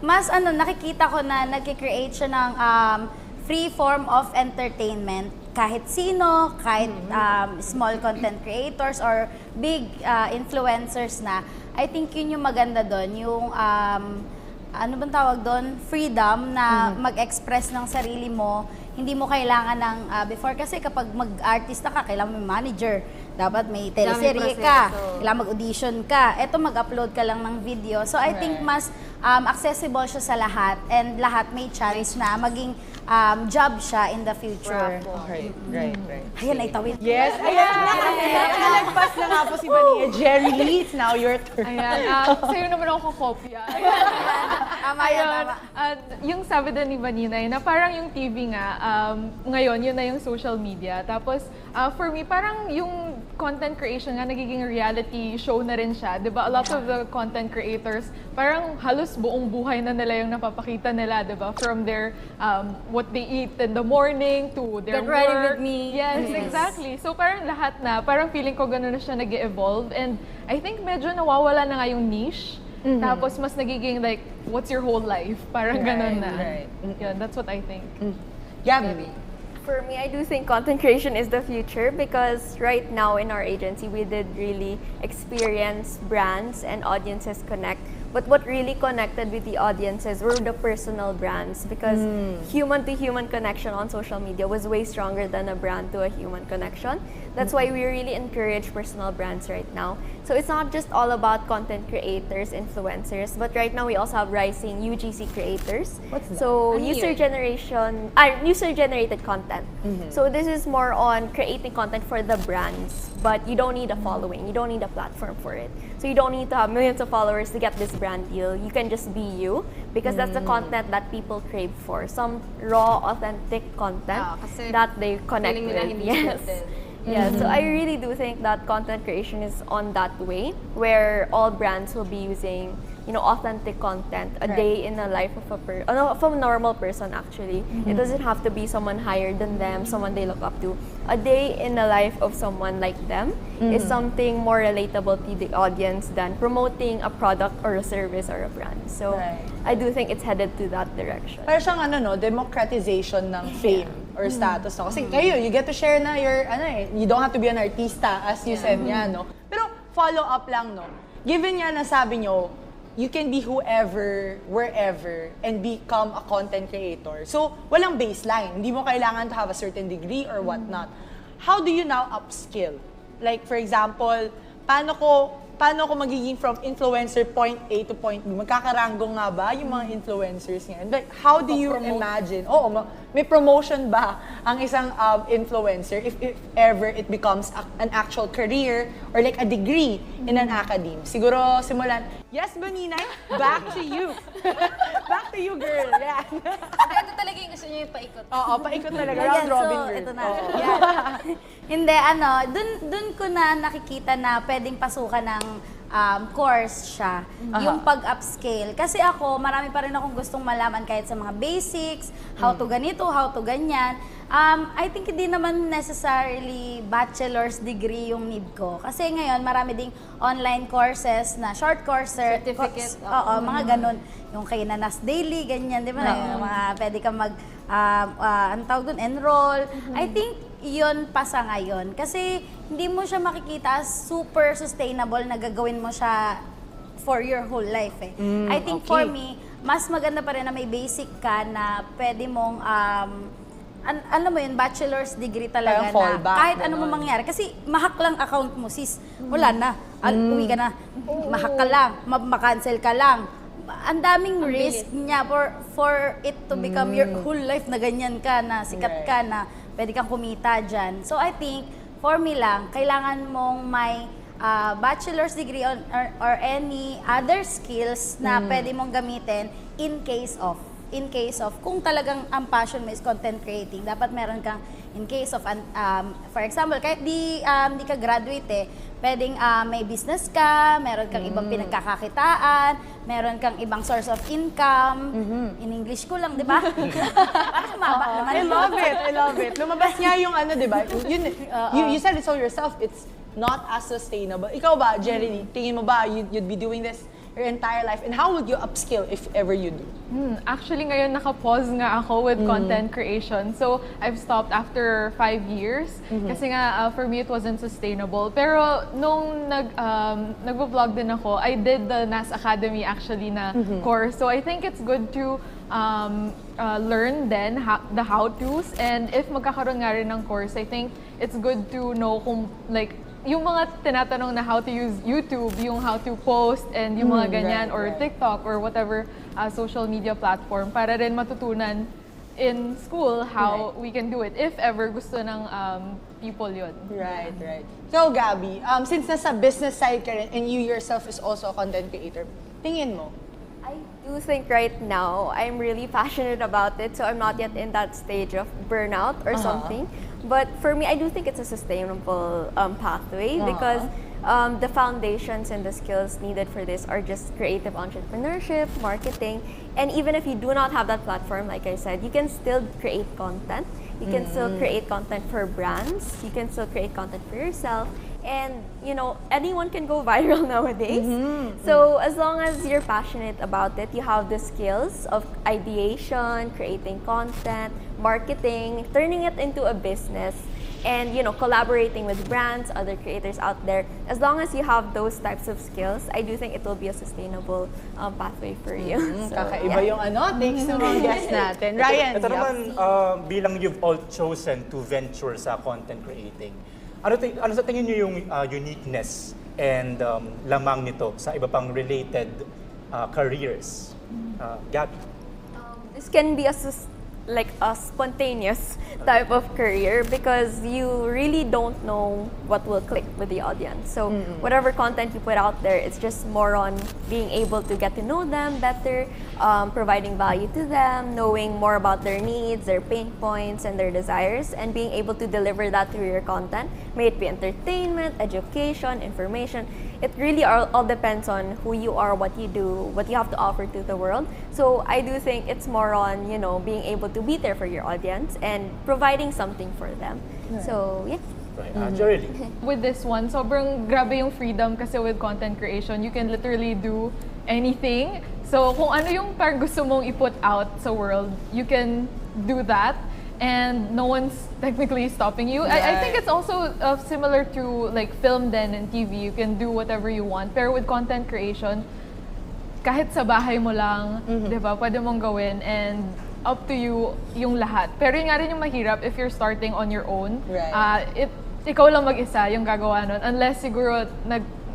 mas nakikita ko na nag-create siya ng free form of entertainment. Kahit sino, kahit small content creators or big influencers na. I think yun yung maganda doon, yung ano bang tawag doon? Freedom na mag-express ng sarili mo. Hindi mo kailangan ng before kasi kapag mag-artista ka, kailangan may manager. Dapat may teleserye ka, kailangan mag-audition ka. Eto, mag-upload ka lang ng video. So I think mas accessible siya sa lahat and lahat may chance na maging job siya in the future. Right. Ayan, ay tawid. Yes, ayan. Nakalagpas na nga po si Baninay. Jerry Lee, it's now your turn. Ayan, sa'yo naman ako kakopya. Tama. Yung sabi din ni Baninay na parang yung TV nga, ngayon, yun na yung social media. Tapos, for me, parang yung content creation nga, nagiging reality show na rin siya. Diba? A lot of the content creators, parang halos buong buhay na nila yung napapakita nila, diba? From their, what they eat in the morning to their Get work. ready with me. Yes, exactly. So parang lahat na, parang feeling ko gano'n na siya nag-evolve. And I think medyo nawawala na nga yung niche. Tapos mas nagiging like, what's your whole life? Parang gano'n na. Yun, that's what I think. Yeah, baby. For me, I do think content creation is the future because right now in our agency, we did really experience brands and audiences connect. But what really connected with the audiences were the personal brands because human-to-human connection on social media was way stronger than a brand-to-a-human connection. That's why we really encourage personal brands right now. So it's not just all about content creators, influencers, but right now we also have rising UGC creators. What's that? So user-generated content. So this is more on creating content for the brands, but you don't need a following, you don't need a platform for it. So you don't need to have millions of followers to get this brand deal. You can just be you because that's the content that people crave for. Some raw, authentic content that they connect with. Yes. Yeah, so I really do think that content creation is on that way where all brands will be using, authentic content, a day in the life of a normal person actually. It doesn't have to be someone higher than them, someone they look up to. A day in the life of someone like them is something more relatable to the audience than promoting a product or a service or a brand. So I do think it's headed to that direction. Parang siyang democratization ng fame or status. No? Kasi kayo, you get to share na your, you don't have to be an artista as you said niya, no? Pero follow up lang, no? Given niya na sabi nyo, you can be whoever, wherever, and become a content creator. So, walang baseline. Hindi mo kailangan to have a certain degree or whatnot. How do you now upskill? Like, for example, paano ko magiging from influencer point A to point B? Magkakaranggo nga ba yung mga influencers ngayon? Like, how do you imagine? may promotion ba ang isang influencer if ever it becomes an actual career or like a degree in an academe? Siguro simulan, yes, Boninay, back to you. Back to you, girl. Yeah. Ito talaga yung gusto niyo yung paikot. Oo, paikot talaga. Round robin, girl. Ito na. Yan. Hindi, dun ko na nakikita na pwedeng pasukan ng course siya, yung pag-upscale. Kasi ako, marami pa rin akong gustong malaman kahit sa mga basics, how to ganito, how to ganyan. I think hindi naman necessarily bachelor's degree yung need ko. Kasi ngayon, marami ding online courses na short courses. Certificate. Oo, mga ganun. Yung kay Nanas Daily, ganyan, di ba? Yung mga pwede kang ang tawag dun, enroll. I think yun pa sa ngayon. Kasi hindi mo siya makikita as super sustainable na gagawin mo siya for your whole life eh. I think for me, mas maganda pa rin na may basic ka na pwede mong alam mo yun, bachelor's degree talaga na kahit ano mo mangyari. Kasi mahak lang account mo, sis. Wala na. Uwi ka na. Mahak ka lang. Ma-cancel ka lang. Ang daming risk niya for it to become your whole life na ganyan ka, na sikat ka, na pwede kang kumita dyan. So I think, for me lang, kailangan mong may bachelor's degree or any other skills na pwede mong gamitin in case of kung talagang ang passion mo is content creating, dapat meron kang in case of for example, kahit di ka graduate pwedeng may business ka, meron kang ibang pinagkakakitaan, meron kang ibang source of income. In English ko lang, di ba? Parang humaba naman. I love it. Lumabas nga yung di ba? You said it so yourself, it's not as sustainable. Ikaw ba, Jerry, tingin mo ba you'd be doing this your entire life? And how would you upskill if ever you do? Actually, ngayon naka-pause nga ako with content creation. So, I've stopped after 5 years. Kasi nga, for me, it wasn't sustainable. Pero, nung nag-vlog din ako, I did the NAS Academy actually na course. So, I think it's good to learn then the how-tos. And if magkakaroon nga rin ng course, I think it's good to know kung like, yung mga tinatanong na how to use YouTube, yung how to post, and yung mga ganyan, or TikTok, or whatever social media platform, para rin matutunan in school how we can do it, if ever gusto ng people yun. Right. So, Gabby, since nasa business side ka rin, and you yourself is also a content creator, tingin mo? I do think right now, I'm really passionate about it, so I'm not yet in that stage of burnout or something. But for me, I do think it's a sustainable pathway because the foundations and the skills needed for this are just creative entrepreneurship, marketing, and even if you do not have that platform, like I said, you can still create content. You can still create content for brands. You can still create content for yourself. And, anyone can go viral nowadays. So as long as you're passionate about it, you have the skills of ideation, creating content, marketing, turning it into a business, and, collaborating with brands, other creators out there. As long as you have those types of skills, I do think it will be a sustainable pathway for you. So, kakaiba yung takes ng mga guests natin. Ryan, ito naman, bilang you've all chosen to venture sa content creating, ano sa tingin niyo yung uniqueness and lamang nito sa iba pang related careers? Gabby? This can be a spontaneous type of career because you really don't know what will click with the audience. So whatever content you put out there, it's just more on being able to get to know them better, providing value to them, knowing more about their needs, their pain points, and their desires, and being able to deliver that through your content. May it be entertainment, education, information. It really all depends on who you are, what you do, what you have to offer to the world. So I do think it's more on, being able to be there for your audience and providing something for them. So, yeah. Jerry? With this one, sobrang grabe yung freedom kasi with content creation, you can literally do anything. So, kung ano yung parang gusto mong i-put out sa world, you can do that. And no one's technically stopping you. I think it's also similar to like film then and TV. You can do whatever you want. Pero with content creation, kahit sa bahay mo lang, di ba, pwede mong gawin and up to you yung lahat. Pero yun nga rin yung mahirap if you're starting on your own. Ikaw lang mag-isa yung gagawa nun. Unless siguro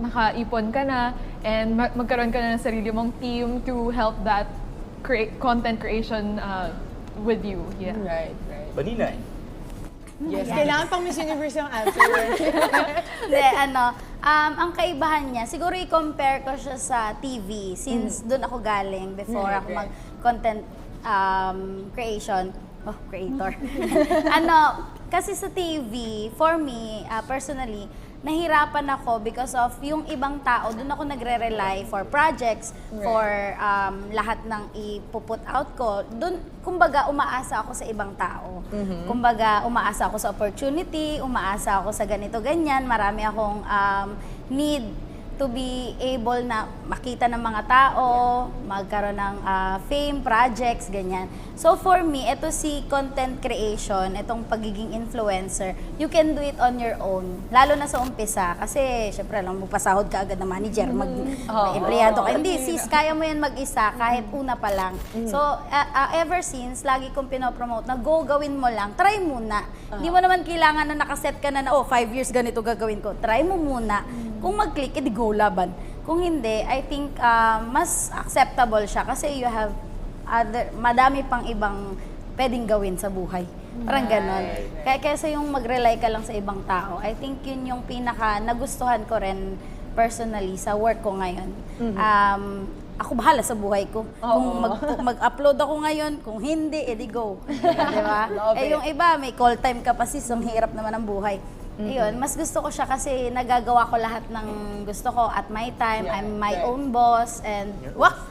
nakaipon ka na and magkaroon ka na ng sarili mong team to help that content creation with you. Yeah. Right. Baninay. Yes, kailangan pang Miss Universe yung answer. Hindi, ang kaibahan niya, siguro i-compare ko siya sa TV since doon ako galing before ako mag-content creation. Creator. Kasi sa TV, for me, personally, nahirapan ako because of yung ibang tao, doon ako nagre-rely for projects, for lahat ng ipuput out ko. Doon, kumbaga, umaasa ako sa ibang tao. Kumbaga, umaasa ako sa opportunity, umaasa ako sa ganito-ganyan. Marami akong need to be able na makita ng mga tao, magkaroon ng fame, projects, ganyan. So for me, ito si content creation, itong pagiging influencer, you can do it on your own. Lalo na sa umpisa, kasi syempre lang magpasahod ka agad na manager, mag-empleyado ka. Hindi, sis, kaya mo yan mag-isa kahit una pa lang. So ever since, lagi kong pinopromote na go, gawin mo lang, try muna. Hindi mo naman kailangan na nakaset ka na 5 years ganito gagawin ko. Try mo muna. Kung mag-click, edi go laban. Kung hindi, I think mas acceptable siya kasi you have madami pang ibang pwedeng gawin sa buhay. Parang ganon. Kaya kaysa yung mag-rely ka lang sa ibang tao, I think yun yung pinaka nagustuhan ko rin personally sa work ko ngayon. Ako bahala sa buhay ko. Kung mag-upload ako ngayon, kung hindi, edi go. Diba? Yung iba, may call time ka pa sis, ang hirap naman ang buhay. Ayun, mas gusto ko siya kasi nagagawa ko lahat ng gusto ko at my time. I'm my own boss and boss!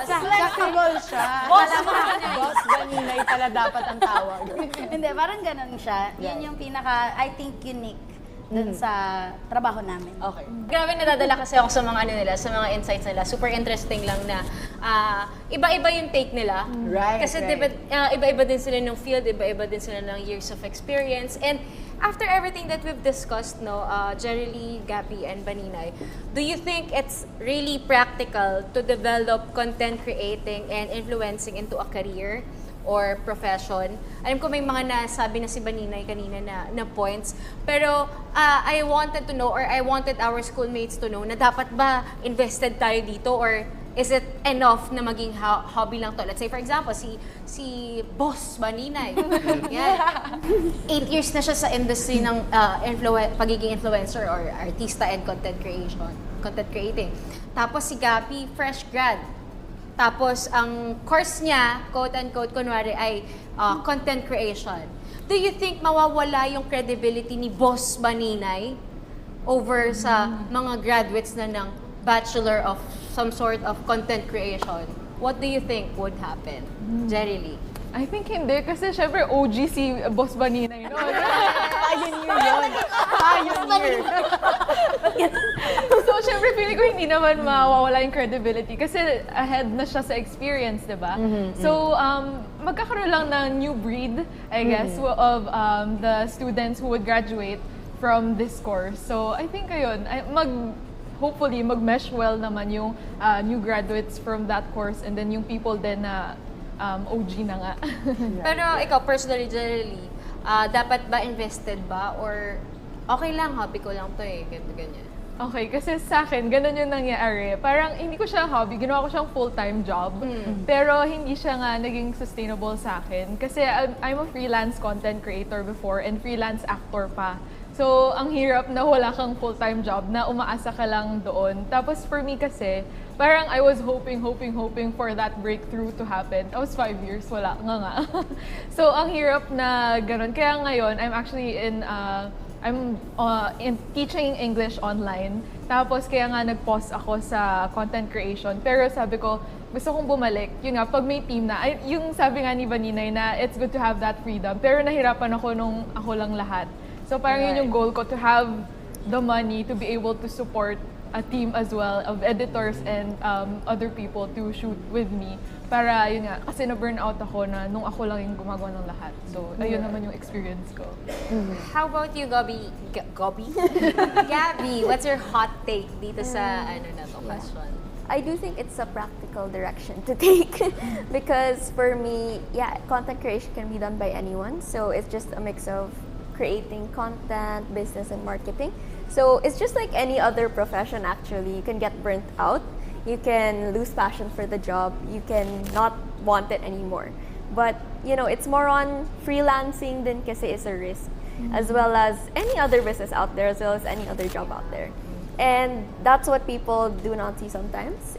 Flexible siya. Boss Baninay pala dapat ang tawag. Hindi, parang ganun siya. Yun yung pinaka, I think, unique dun sa trabaho namin. Okay. Grabe nadadala kasi ako sa mga sa mga insights nila. Super interesting lang na iba-iba yung take nila. Kasi iba-iba din sila ng field, iba-iba din sila ng years of experience. And after everything that we've discussed, Jerry Lee, Gabby, and Baninay, do you think it's really practical to develop content creating and influencing into a career or profession? Alam ko may mga nasabi na si Baninay kanina na points, pero I wanted to know, or I wanted our schoolmates to know, na dapat ba invested tayo dito, or is it enough na maging hobby lang to? Let's say, for example, si Boss Baninay. Yan. 8 years na siya sa industry ng pagiging influencer or artista and content creating. Tapos si Gabi, fresh grad. Tapos ang course niya, quote-unquote, kunwari, ay content creation. Do you think mawawala yung credibility ni Boss Baninay over sa mga graduates na ng Bachelor of some sort of content creation? What do you think would happen? Jerry Lee? I think hindi, kasi syempre OG si Boss Baninay. Pioneer yun. Pioneer. So syempre feeling ko hindi naman mawawala yung credibility kasi ahead na siya sa experience, diba? So magkakaroon lang ng new breed, I guess, of the students who would graduate from this course. So I think ayun, hopefully mag-mesh well naman yung new graduates from that course and then yung people din na OG na nga. Pero ikaw, personally, Jerry Lee, dapat ba invested ba? Or okay lang, hobby ko lang to ganyan. Okay, kasi sa akin, ganun yung nangyari. Parang hindi ko siya hobby, ginawa ko siyang full-time job. Pero hindi siya nga naging sustainable sa akin. Kasi I'm a freelance content creator before and freelance actor pa. So, ang hirap na wala kang full-time job na umaasa ka lang doon. Tapos for me kasi, parang I was hoping for that breakthrough to happen. Tapos 5 years, wala nga. So, ang hirap na ganun. Kaya ngayon, I'm actually in teaching English online. Tapos kaya nga nag-pause ako sa content creation. Pero sabi ko, gusto kong bumalik. Yun nga, pag may team na, yung sabi nga ni Baninay na it's good to have that freedom. Pero nahirapan ako nung ako lang lahat. So parang yun yung goal ko, to have the money to be able to support a team as well of editors and other people to shoot with me. Para yun nga, kasi na-burn out ako na nung ako lang yung gumagawa ng lahat. So ayun naman yung experience ko. How about you, Gabby? Gabby, what's your hot take dito sa question? I do think it's a practical direction to take because for me, content creation can be done by anyone. So it's just a mix of creating content, business, and marketing. So it's just like any other profession actually. You can get burnt out you can lose passion for the job, you can not want it anymore. But, you know, it's more on freelancing din kasi is a risk, as well as any other business out there, as well as any other job out there. And that's what people do not see sometimes.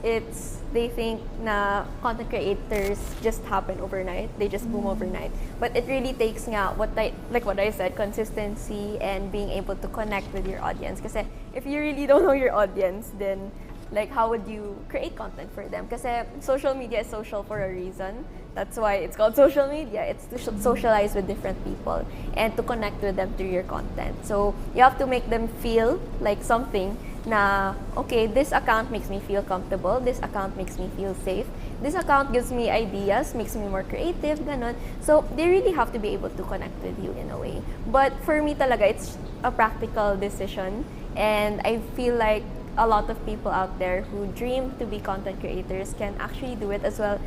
They think na content creators just happen overnight, they just boom overnight. But it really takes nga what I said, consistency and being able to connect with your audience. Kasi if you really don't know your audience, then like how would you create content for them? Kasi social media is social for a reason. That's why it's called social media. It's to socialize with different people and to connect with them through your content. So you have to make them feel like something na, okay, this account makes me feel comfortable, this account makes me feel safe, this account gives me ideas, makes me more creative, ganon. So they really have to be able to connect with you in a way. But for me talaga, it's a practical decision, and I feel like a lot of people out there who dream to be content creators can actually do it as well,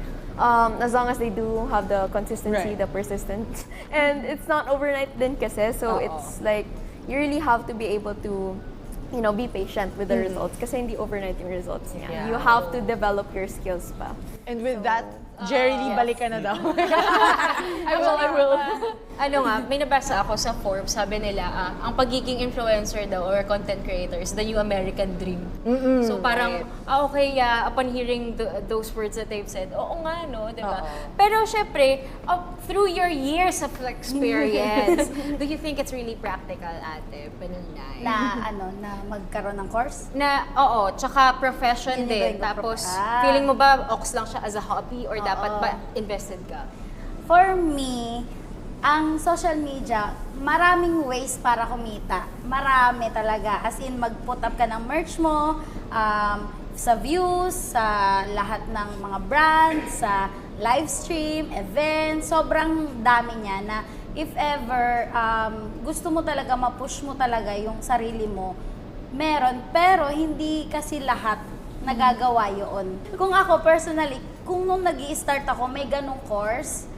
as long as they do have the consistency, the persistence. And it's not overnight din kasi, so it's like you really have to be able to, you know, be patient with the results kasi hindi overnight yung results niya. Yeah. You have to develop your skills pa. And with that, Jerry Lee, balik ka na daw. I will. Ano nga, may nabasa ako sa Forbes, sabi nila, ang pagiging influencer daw or content creator is the new American dream. So parang, okay, upon hearing those words that they've said, oo nga, no, di ba? Pero syempre, through your years of experience, do you think it's really practical, ate, Paninay? Na magkaroon ng course? Oo, tsaka profession din. Tapos, feeling mo ba, ox lang siya as a hobby or dapat ba invested ka? For me, ang social media, maraming ways para kumita. Marami talaga. As in, mag-put up ka ng merch mo, sa views, sa lahat ng mga brands, sa live stream, events, sobrang dami niya na if ever gusto mo talaga, ma-push mo talaga yung sarili mo, meron. Pero hindi kasi lahat nagagawa yun. Kung ako personally, kung nung nag-i-start ako, may ganong course,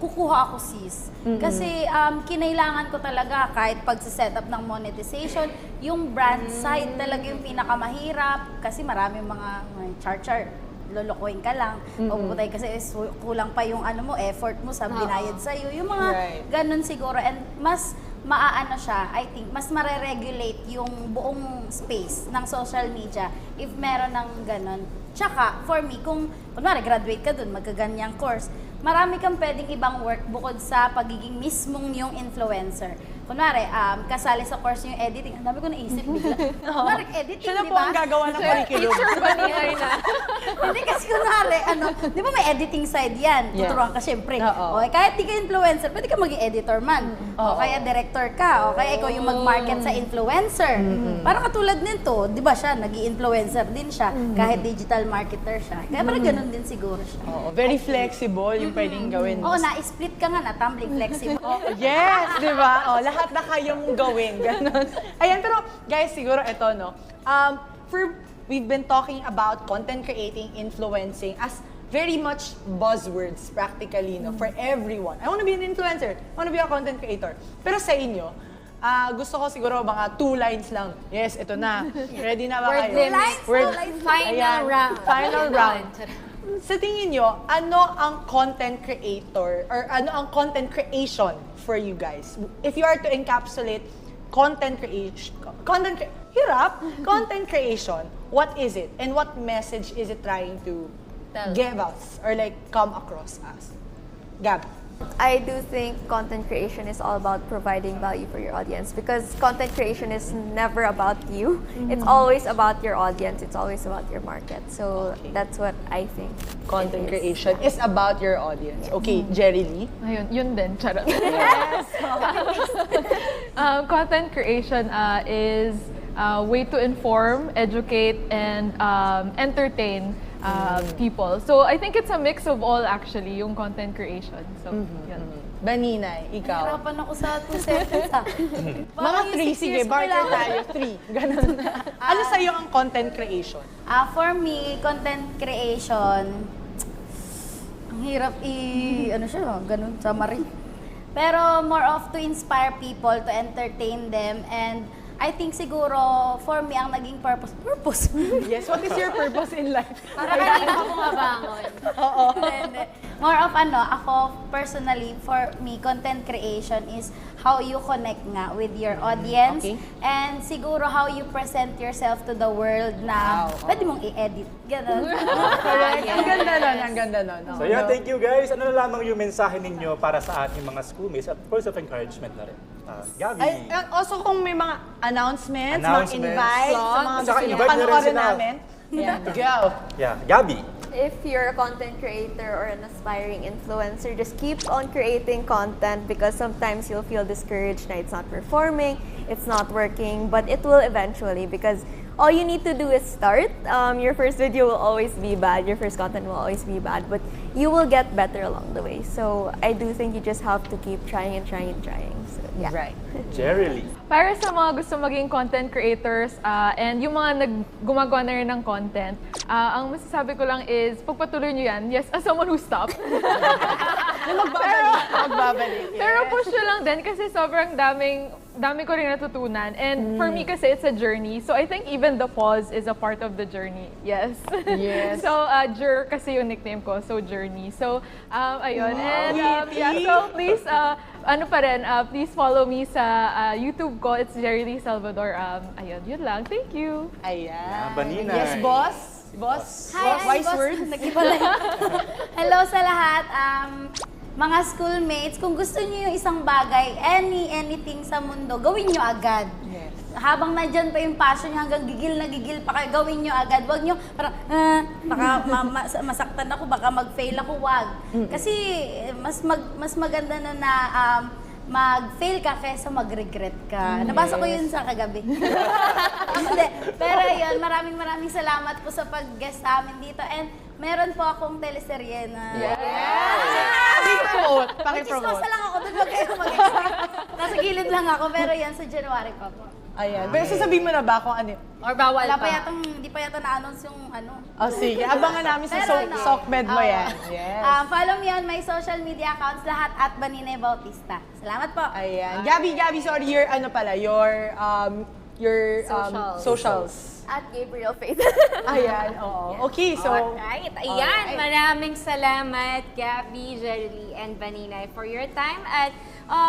kukuha ako sis. Kasi kinailangan ko talaga kahit pag-set up ng monetization, yung brand side talaga yung pinakamahirap kasi maraming mga char-char, lolokohin ka lang. Pagputay kasi kulang pa yung ano mo, effort mo sa binayad sa'yo. Yung mga ganun siguro. And mas maaano siya, I think, mas mare-regulate yung buong space ng social media if meron ng ganun. Tsaka, for me, kung kunwari graduate ka dun, magkaganyang course, marami kang pwedeng ibang work bukod sa pagiging mismong yung influencer. Kunwari, kasali sa course yung editing. Ang dami ko naisip bigla. Kunwari, editing, siya na po ang gagawa ng curriculum. Teacher ba niya na? Hindi kasi kunwari, di ba may editing side yan? Tuturuan ka syempre. Okay, kahit di ka influencer, pwede ka maging editor man. O kaya director ka. O kaya ikaw yung mag-market sa influencer. Parang katulad nito, di ba siya, nag-i-influencer din siya. Kahit digital marketer siya. Kaya parang ganun din siguro siya. Very flexible yung pwedeng gawin. Oo, na-split ka nga na, tumbling flexible. Yes, di ba? Lahat na kaya mong gawin, ganun. Ayan, pero guys, siguro ito, no? We've been talking about content creating, influencing as very much buzzwords practically, no? For everyone. I want to be an influencer. I want to be a content creator. Pero sa inyo, gusto ko siguro mga 2 lines lang. Yes, ito na. Ready na ba kayo? Final round. Final round. Sa tingin nyo, ano ang content creator or ano ang content creation for you guys? If you are to encapsulate content creation, content creation, what is it? And what message is it trying to give us or like come across us? Gab? I do think content creation is all about providing value for your audience because content creation is never about you. It's always about your audience. It's always about your market. So that's what I think. Content creation is about your audience. Okay, Jerry Lee? Ayun, yun din. Charot. Yes! Content creation is a way to inform, educate, and entertain people. So I think it's a mix of all actually, yung content creation. So, yun. Baninay, ikaw? Nahirapan ako sa 2 seconds Mga 3, sige, barter tayo, 3. Ganun. Ano sa'yo ang content creation? For me, content creation, ang hirap ganun, summary. Pero more of to inspire people, to entertain them, and I think siguro for me ang naging purpose. Yes, what is your purpose in life? Para kanina ako mabangon. Oo. Hindi. More of ako personally, for me, content creation is how you connect nga with your audience. Okay. And siguro how you present yourself to the world na pwede mong i-edit. Ganun. Correct. Ang ganda nun, ang ganda nun. So yeah, thank you guys. Ano na lamang yung mensahe ninyo para sa ating mga schoolmates at words of encouragement na rin? Gabi. Also kung may mga announcements, mga invites, sa mga gusto nyo invite na rin panoorin sila. namin. Yeah. Go! Yeah, Gabi. If you're a content creator or an aspiring influencer, just keep on creating content because sometimes you'll feel discouraged na it's not performing, it's not working, but it will eventually because all you need to do is start. Your first video will always be bad, your first content will always be bad, but you will get better along the way. So I do think you just have to keep trying and trying and trying. So, yeah. Right. Jerry Lee. Para sa mga gusto maging content creators and yung mga gumagawa na rin ng content, ang masasabi ko lang is pagpatuloy nyo yan. Yes, as someone who stopped. Magbabalik. Pero push nyo lang din kasi sobrang dami ko rin natutunan. And for me kasi it's a journey. So I think even the pause is a part of the journey. Yes. Yes. So Jer kasi yung nickname ko. So journey. So ayun. Wow. And yeah, so please please follow me sa YouTube ko. It's Jerry Lee Salvador. Ayun, yun lang. Thank you. Ayan. Baninay. Yes, boss. Boss. Hi, Wise boss. words. Hello sa lahat. Mga schoolmates, kung gusto niyo yung isang bagay, anything sa mundo, gawin niyo agad. Yes. Habang nandyan pa yung passion niyo, hanggang gigil na gigil pa kayo, gawin niyo agad. Huwag niyo, parang, baka masaktan ako, baka mag-fail ako, wag. Kasi mas maganda na mag-fail ka kaysa mag-regret ka. Nabasa ko yun sa kagabi. Hindi. Pero yun, maraming salamat po sa pag-guest sa amin dito. And meron po akong teleserye na... Pakipromote. Chismosa lang ako, doon wag kayo mag-expect. Nasa gilid lang ako, pero yan sa January pa po. Ayan. Pero sasabihin mo na ba kung ano? Or bawal pa? Hindi pa yata na-announce yung ano. Oh, sige. Abangan namin sa SOCMED mo yan. Yes. Follow me on my social media accounts, lahat at Baninay Bautista. Salamat po. Ayan. Gabi, sorry, your socials. At Gabriel Faith. Ayan, oo. Okay, so... Alright. Ayan, maraming salamat, Gabi, Jerry, and Baninay for your time at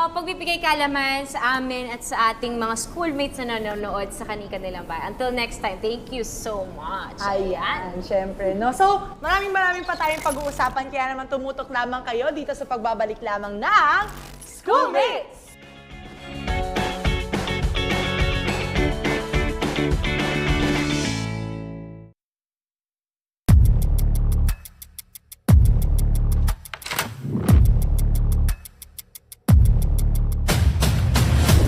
pagbibigay kaalaman sa amin at sa ating mga schoolmates na nanonood sa kanilang bayan. Until next time, thank you so much. Ayan, syempre, no? So, maraming pa tayong pag-uusapan, kaya naman tumutok lamang kayo dito sa pagbabalik lamang ng Schoolmates!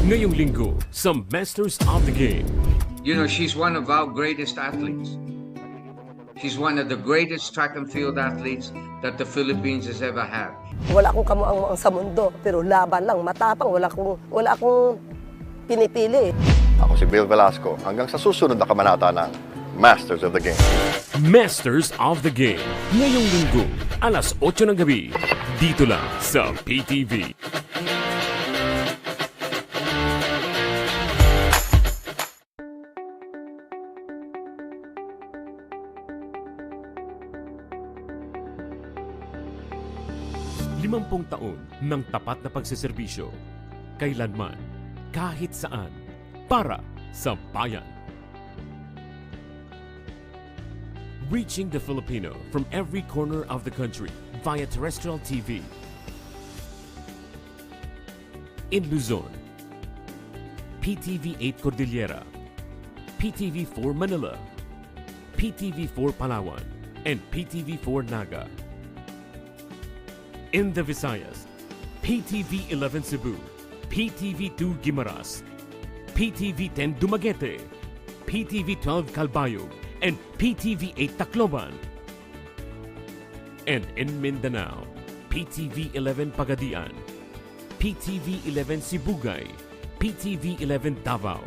Ngayong linggo sa Masters of the Game. You know, she's one of our greatest athletes. She's one of the greatest track and field athletes that the Philippines has ever had. Wala akong kamuang sa mundo, pero laban lang, matapang, wala akong pinipili. Ako si Bill Velasco, hanggang sa susunod na kabanata ng Masters of the Game. Masters of the Game. Ngayong linggo, alas 8 ng gabi. Dito lang sa PTV. Limampung taon ng tapat na pagsiservisyo. Kailanman, kahit saan, para sa bayan. Reaching the Filipino from every corner of the country via terrestrial TV. In Luzon, PTV 8 Cordillera, PTV 4 Manila, PTV 4 Palawan, and PTV 4 Naga. In the Visayas, PTV 11 Cebu, PTV 2 Guimaras, PTV 10 Dumaguete, PTV 12 Calbayog, and PTV 8 Tacloban. And in Mindanao, PTV 11 Pagadian, PTV 11 Sibugay, PTV 11 Davao,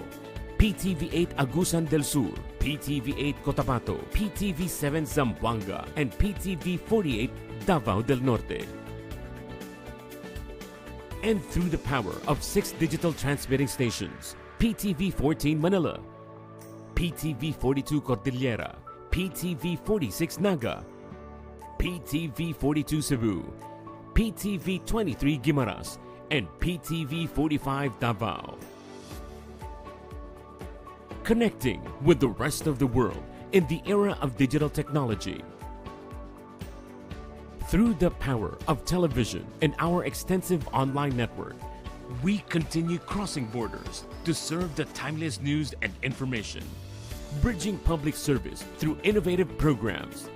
PTV 8 Agusan del Sur, PTV 8 Cotabato, PTV 7 Zamboanga, and PTV 48 Davao del Norte. And through the power of 6 digital transmitting stations, PTV 14 Manila, PTV 42 Cordillera, PTV 46 Naga, PTV 42 Cebu, PTV 23 Guimaras, and PTV 45 Davao. Connecting with the rest of the world in the era of digital technology. Through the power of television and our extensive online network, we continue crossing borders to serve the timeless news and information, bridging public service through innovative programs,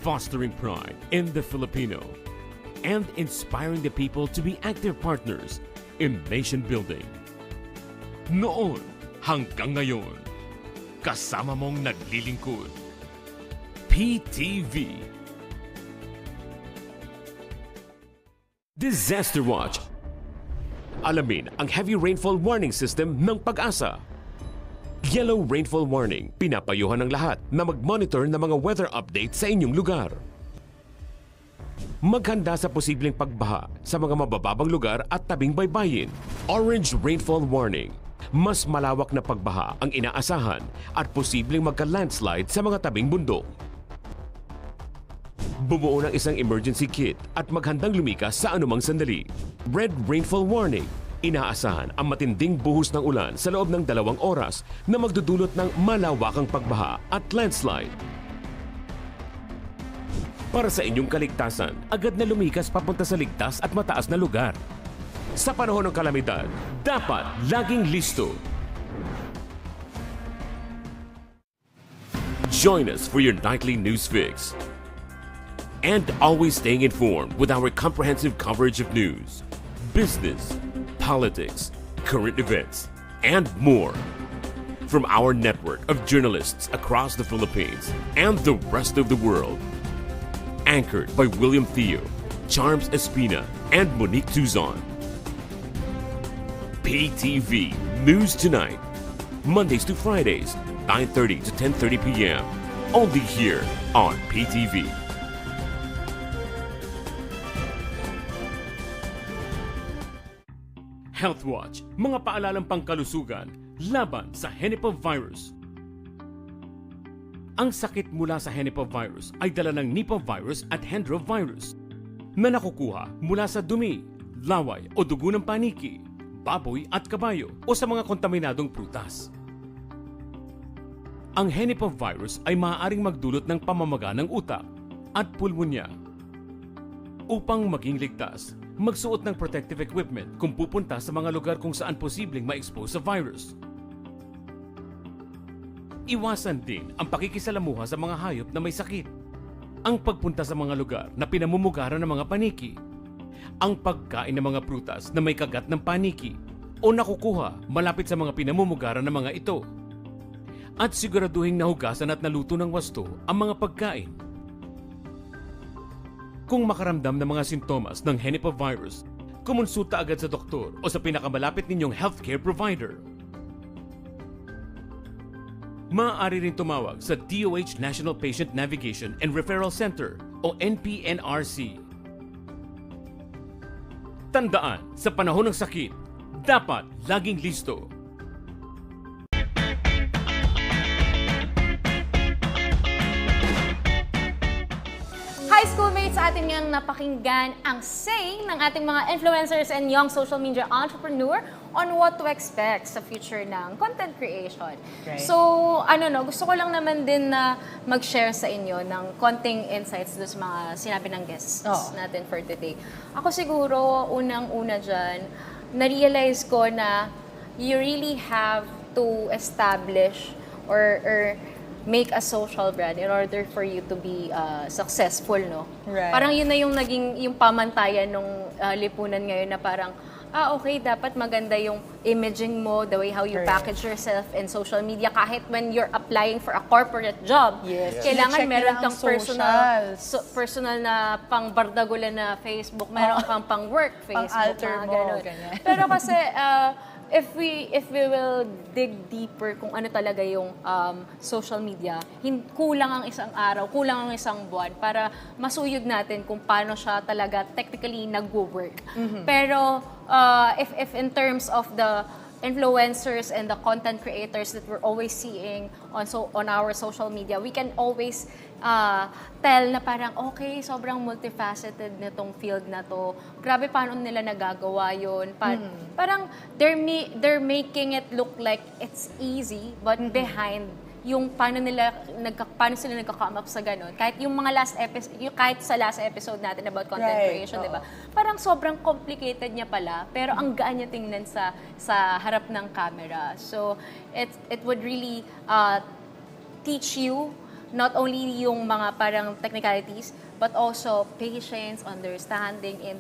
fostering pride in the Filipino, and inspiring the people to be active partners in nation building. Noon hanggang ngayon, kasama mong naglilingkod. PTV. Disaster Watch. Alamin ang heavy rainfall warning system ng Pag-asa. Yellow rainfall warning. Pinapayuhan ng lahat na mag-monitor ng mga weather update sa inyong lugar. Maghanda sa posibleng pagbaha sa mga mabababang lugar at tabing baybayin. Orange rainfall warning. Mas malawak na pagbaha ang inaasahan at posibleng magka-landslide sa mga tabing bundok. Bumuo ng isang emergency kit at maghandang lumikas sa anumang sandali. Red rainfall warning. Inaasahan ang matinding buhos ng ulan sa loob ng 2 oras na magdudulot ng malawakang pagbaha at landslide. Para sa inyong kaligtasan, agad na lumikas papunta sa ligtas at mataas na lugar. Sa panahon ng kalamidad, dapat laging listo. Join us for your nightly news fix. And always staying informed with our comprehensive coverage of news, business, politics, current events, and more. From our network of journalists across the Philippines and the rest of the world. Anchored by William Theo, Charms Espina, and Monique Tuzon. PTV News Tonight. Mondays to Fridays, 9:30 to 10:30 p.m. Only here on PTV. Health Watch, mga paalalang pangkalusugan laban sa henipavirus. Ang sakit mula sa henipavirus ay dala ng Nipah virus at Hendrovirus na nakukuha mula sa dumi, laway o dugo ng paniki, baboy at kabayo o sa mga kontaminadong prutas. Ang henipavirus ay maaaring magdulot ng pamamaga ng utak at pulmonya. Upang maging ligtas, magsuot ng protective equipment kung pupunta sa mga lugar kung saan posibleng ma-expose sa virus. Iwasan din ang pakikisalamuha sa mga hayop na may sakit. Ang pagpunta sa mga lugar na pinamumugaran ng mga paniki. Ang pagkain ng mga prutas na may kagat ng paniki o nakukuha malapit sa mga pinamumugaran ng mga ito. At siguraduhin nahugasan at naluto ng wasto ang mga pagkain. Kung makaramdam ng mga sintomas ng henipavirus, kumonsulta agad sa doktor o sa pinakamalapit ninyong healthcare provider. Maaari rin tumawag sa DOH National Patient Navigation and Referral Center o NPNRC. Tandaan, sa panahon ng sakit, dapat laging listo. Hi schoolmates, atin ngang napakinggan ang say ng ating mga influencers and young social media entrepreneur on what to expect sa future ng content creation. Right. So, gusto ko lang naman din na mag-share sa inyo ng konting insights doon sa mga sinabi ng guests natin for today. Ako siguro, unang-una dyan, na-realize ko na you really have to establish or make a social brand in order for you to be successful, no? Right. Parang yun na yung naging yung pamantayan ng lipunan ngayon na parang, okay, dapat maganda yung imaging mo, the way how you package yourself in social media. Kahit when you're applying for a corporate job, kailangan meron kang personal na pang bardagulan na Facebook, meron kang pang work Facebook, alter mo, ganyan. Pero kasi, if we will dig deeper kung ano talaga yung social media, kulang ang isang araw, kulang ang isang buwan para masuyod natin kung paano siya talaga technically nag-work. Pero if in terms of the influencers and the content creators that we're always seeing on our social media, we can always tell na parang, okay, sobrang multifaceted nitong field na to. Grabe paano nila nagagawa yun. Parang they're making it look like it's easy, but behind yung paano sila nagka-come up sa ganun. Kahit yung mga kahit sa last episode natin about content creation, di ba? Parang sobrang complicated niya pala, pero ang gaan niya tingnan sa harap ng camera. So, it would really teach you not only yung mga parang technicalities, but also patience, understanding, and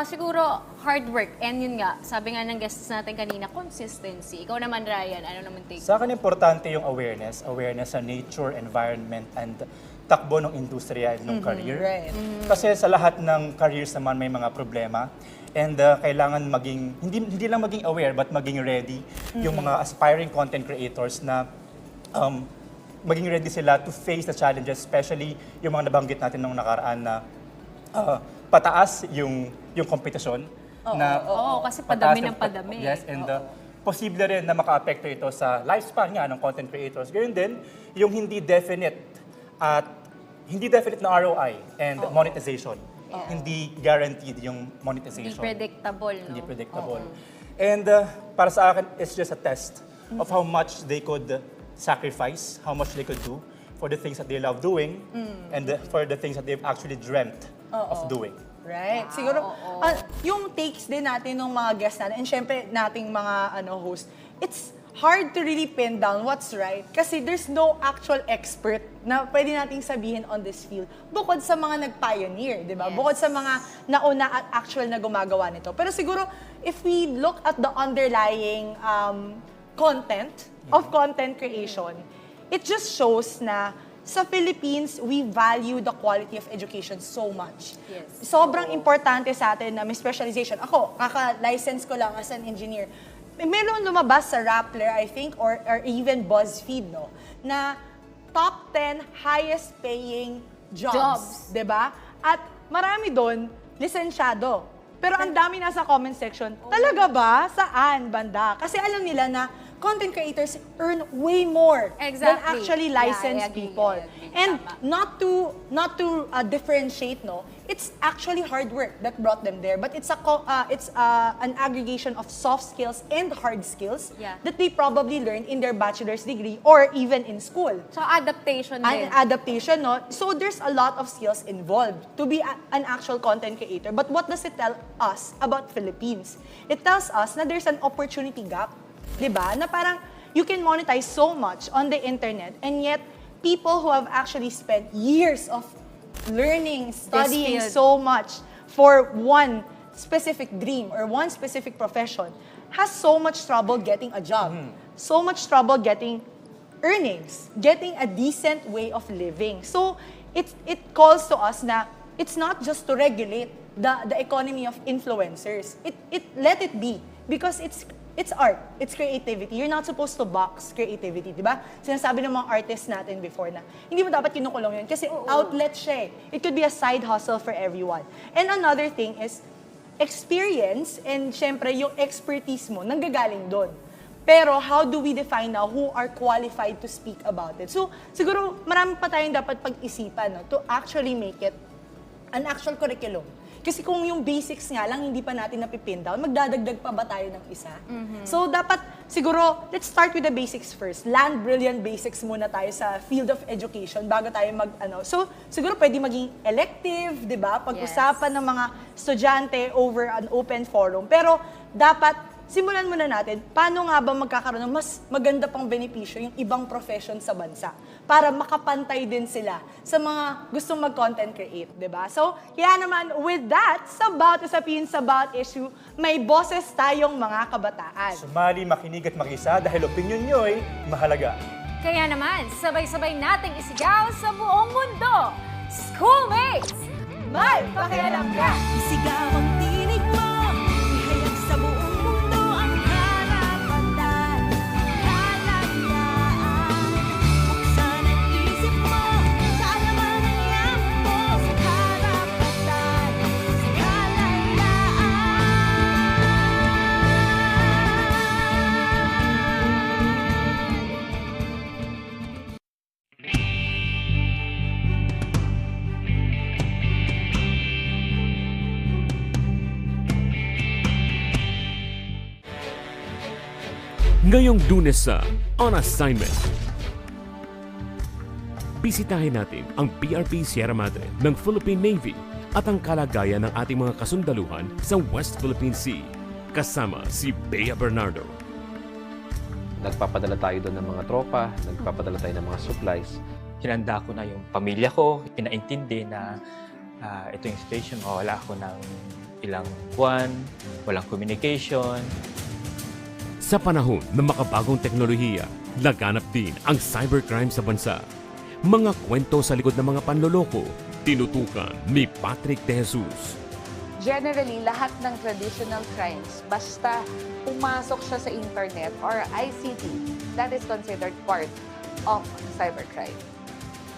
siguro hard work. And yun nga, sabi nga ng guests natin kanina, consistency. Ikaw naman, Ryan, ano naman take? Sa akin, importante yung awareness sa nature, environment, and takbo ng industriya ng career. Right. Kasi sa lahat ng careers naman may mga problema. And kailangan hindi lang maging aware, but maging ready yung mga aspiring content creators na maging ready sila to face the challenges, especially yung mga nabanggit natin nung nakaraan na pataas yung kompetisyon. Kasi padami ng padami. Yes, and posible rin na maka-apekto ito sa lifespan nga ng content creators. Gayun din, yung hindi definite na ROI and monetization. Hindi guaranteed yung monetization. Hindi predictable, no? Hindi predictable. And para sa akin, it's just a test of how much they could sacrifice, how much they could do for the things that they love doing and for the things that they've actually dreamt of doing. Right. Siguro, yung takes din natin ng mga guests natin, and syempre nating mga host, it's hard to really pin down what's right kasi there's no actual expert na pwede nating sabihin on this field bukod sa mga nag-pioneer, di ba? Yes. Bukod sa mga nauna at actual na gumagawa nito. Pero siguro, if we look at the underlying content of content creation, it just shows na sa Philippines, we value the quality of education so much. Yes. Sobrang importante sa atin na may specialization. Ako, kaka-license ko lang as an engineer. Meron lumabas sa Rappler, I think, or even BuzzFeed, no, na top 10 highest paying jobs. Diba? At marami doon, lisensyado. Pero ang dami nasa comment section, talaga ba? Saan, banda? Kasi alam nila na content creators earn way more than actually licensed people. And not to differentiate, no, it's actually hard work that brought them there. But it's an aggregation of soft skills and hard skills that they probably learned in their bachelor's degree or even in school. So adaptation din. Adaptation, no? So there's a lot of skills involved to be an actual content creator. But what does it tell us about Philippines? It tells us na there's an opportunity gap. Diba? Na parang you can monetize so much on the internet and yet people who have actually spent years of learning, studying so much for one specific dream or one specific profession has so much trouble getting a job, so much trouble getting earnings, getting a decent way of living. So it calls to us na it's not just to regulate the economy of influencers. Let it be because it's art. It's creativity. You're not supposed to box creativity, di ba? Sinasabi ng mga artists natin before na hindi mo dapat kinukulong yun kasi outlet siya eh. It could be a side hustle for everyone. And another thing is experience and syempre yung expertise mo nanggagaling doon. Pero how do we define now who are qualified to speak about it? So siguro marami pa tayong dapat pag-isipan, no, to actually make it an actual curriculum. Kasi kung yung basics nga lang, hindi pa natin napipin down, magdadagdag pa ba tayo ng isa? So dapat, siguro, let's start with the basics first. Land brilliant basics muna tayo sa field of education bago tayo So, siguro pwede maging elective, di ba? Pag-usapan ng mga estudyante over an open forum. Pero dapat, simulan muna natin, paano nga ba magkakaroon ng mas maganda pang benepisyo yung ibang profession sa bansa para makapantay din sila sa mga gustong mag-content create, di ba? So, kaya naman, with that, sa Bawat Usapin sa Bawat Issue, may boses tayong mga kabataan. Sumali, makinig at makisa dahil opinion nyo'y mahalaga. Kaya naman, sabay-sabay nating isigaw sa buong mundo. Schoolmates! May pakialam ka! Isigaw ang tinig mo, ihayag sa buong mundo ang karapatan, kalayaan. Buksan ang isip mo, kaalaman ang lampo sa karapatan, sa kalayaan. Ngayong Lunes sa On Assignment. Bisitahin natin ang PRP Sierra Madre ng Philippine Navy at ang kalagayan ng ating mga kasundaluhan sa West Philippine Sea kasama si Bea Bernardo. Nagpapadala tayo doon ng mga tropa, nagpapadala tayo ng mga supplies. Hinanda ko na yung pamilya ko, pinaintindi na ito yung situation, wala ako ng ilang buwan, walang communication. Sa panahon ng makabagong teknolohiya, laganap din ang cybercrime sa bansa. Mga kwento sa likod ng mga panloloko, tinutukan ni Patrick De Jesus. Generally, lahat ng traditional crimes, basta pumasok siya sa internet or ICT, that is considered part of cybercrime.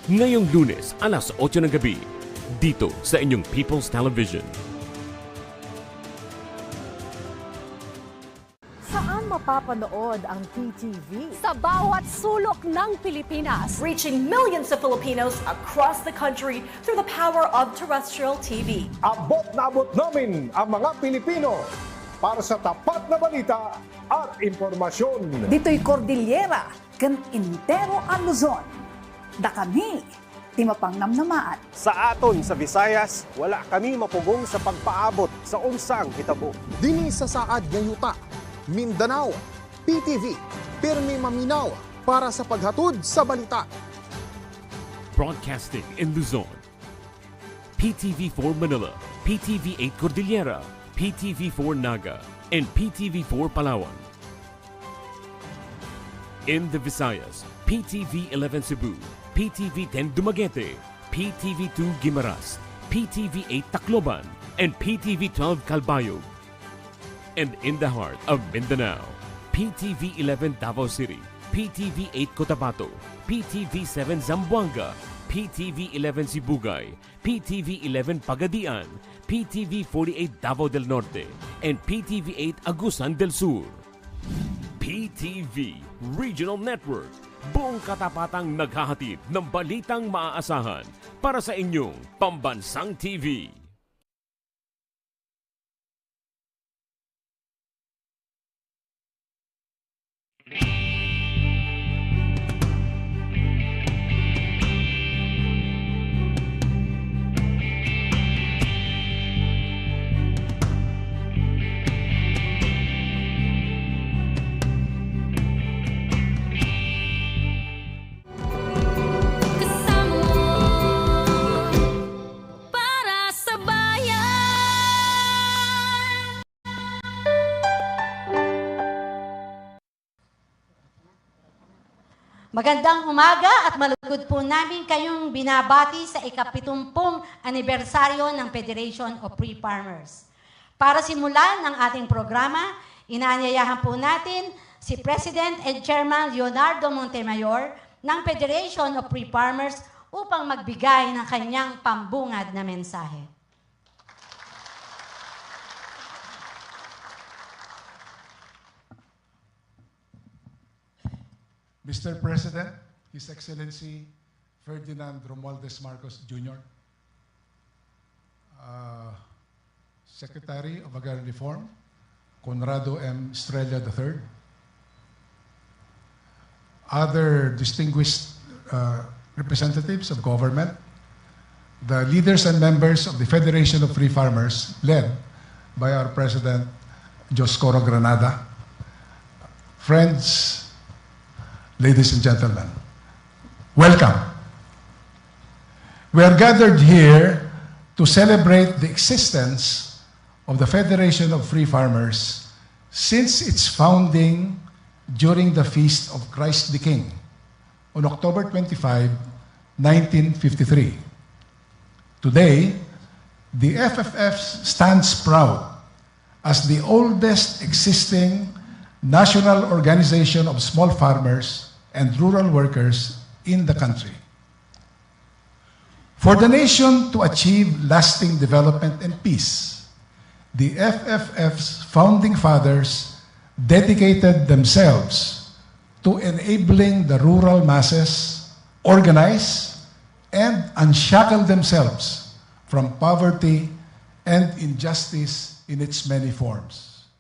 Ngayong Lunes, alas 8 ng gabi, dito sa inyong People's Television. Saan mapapanood ang PTV? Sa bawat sulok ng Pilipinas. Reaching millions of Filipinos across the country through the power of terrestrial TV. Abot na abot namin ang mga Pilipino para sa tapat na balita at impormasyon. Dito'y Cordillera, kan Intero ang Luzon. Da kami, timapang namnamaan. Sa aton sa Visayas, wala kami mapugong sa pagpaabot sa unsang hitabo. Dini sa saad ng yuta, Mindanao, PTV, pirmi maminaw para sa paghatod sa balita. Broadcasting in Luzon, PTV4 Manila, PTV8 Cordillera, PTV4 Naga, and PTV4 Palawan. In the Visayas, PTV11 Cebu, PTV10 Dumaguete, PTV2 Guimaras, PTV8 Tacloban, and PTV12 Calbayog. And in the heart of Mindanao, PTV11 Davao City, PTV8 Cotabato, PTV7 Zamboanga, PTV11 Sibugay, PTV11 Pagadian, PTV48 Davao del Norte, and PTV8 Agusan del Sur. PTV Regional Network, buong katapatang naghahatid ng balitang maaasahan para sa inyong pambansang TV. Magandang umaga at malugod po namin kayong binabati sa ika-70 anibersaryo ng Federation of Free Farmers. Para simulan ang ating programa, inaanyayahan po natin si President and Chairman Leonardo Montemayor ng Federation of Free Farmers upang magbigay ng kanyang pambungad na mensahe. Mr. President, His Excellency Ferdinand Romualdez Marcos Jr., Secretary of Agrarian Reform, Conrado M. Estrella III, other distinguished representatives of government, the leaders and members of the Federation of Free Farmers, led by our President, Joscoro Granada, friends, ladies and gentlemen, welcome. We are gathered here to celebrate the existence of the Federation of Free Farmers since its founding during the Feast of Christ the King on October 25, 1953. Today, the FFF stands proud as the oldest existing national organization of small farmers and rural workers in the country. For the nation to achieve lasting development and peace, the FFF's founding fathers dedicated themselves to enabling the rural masses organize and unshackle themselves from poverty and injustice in its many forms.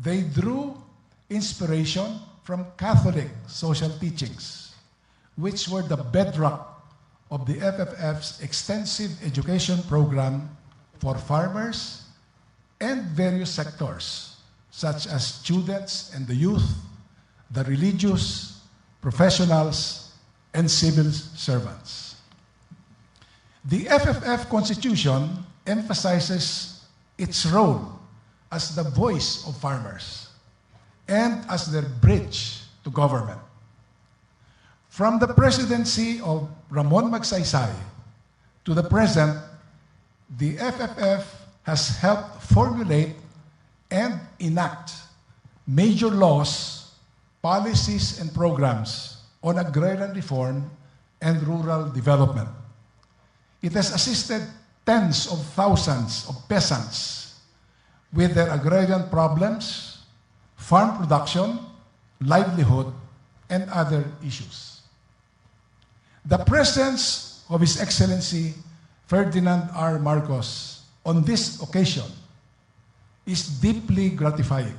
They drew inspiration from Catholic social teachings, which were the bedrock of the FFF's extensive education program for farmers and various sectors, such as students and the youth, the religious, professionals, and civil servants. The FFF Constitution emphasizes its role as the voice of farmers and as their bridge to government. From the presidency of Ramon Magsaysay to the present, the FFF has helped formulate and enact major laws, policies, and programs on agrarian reform and rural development. It has assisted tens of thousands of peasants with their agrarian problems, farm production, livelihood, and other issues. The presence of His Excellency Ferdinand R. Marcos on this occasion is deeply gratifying.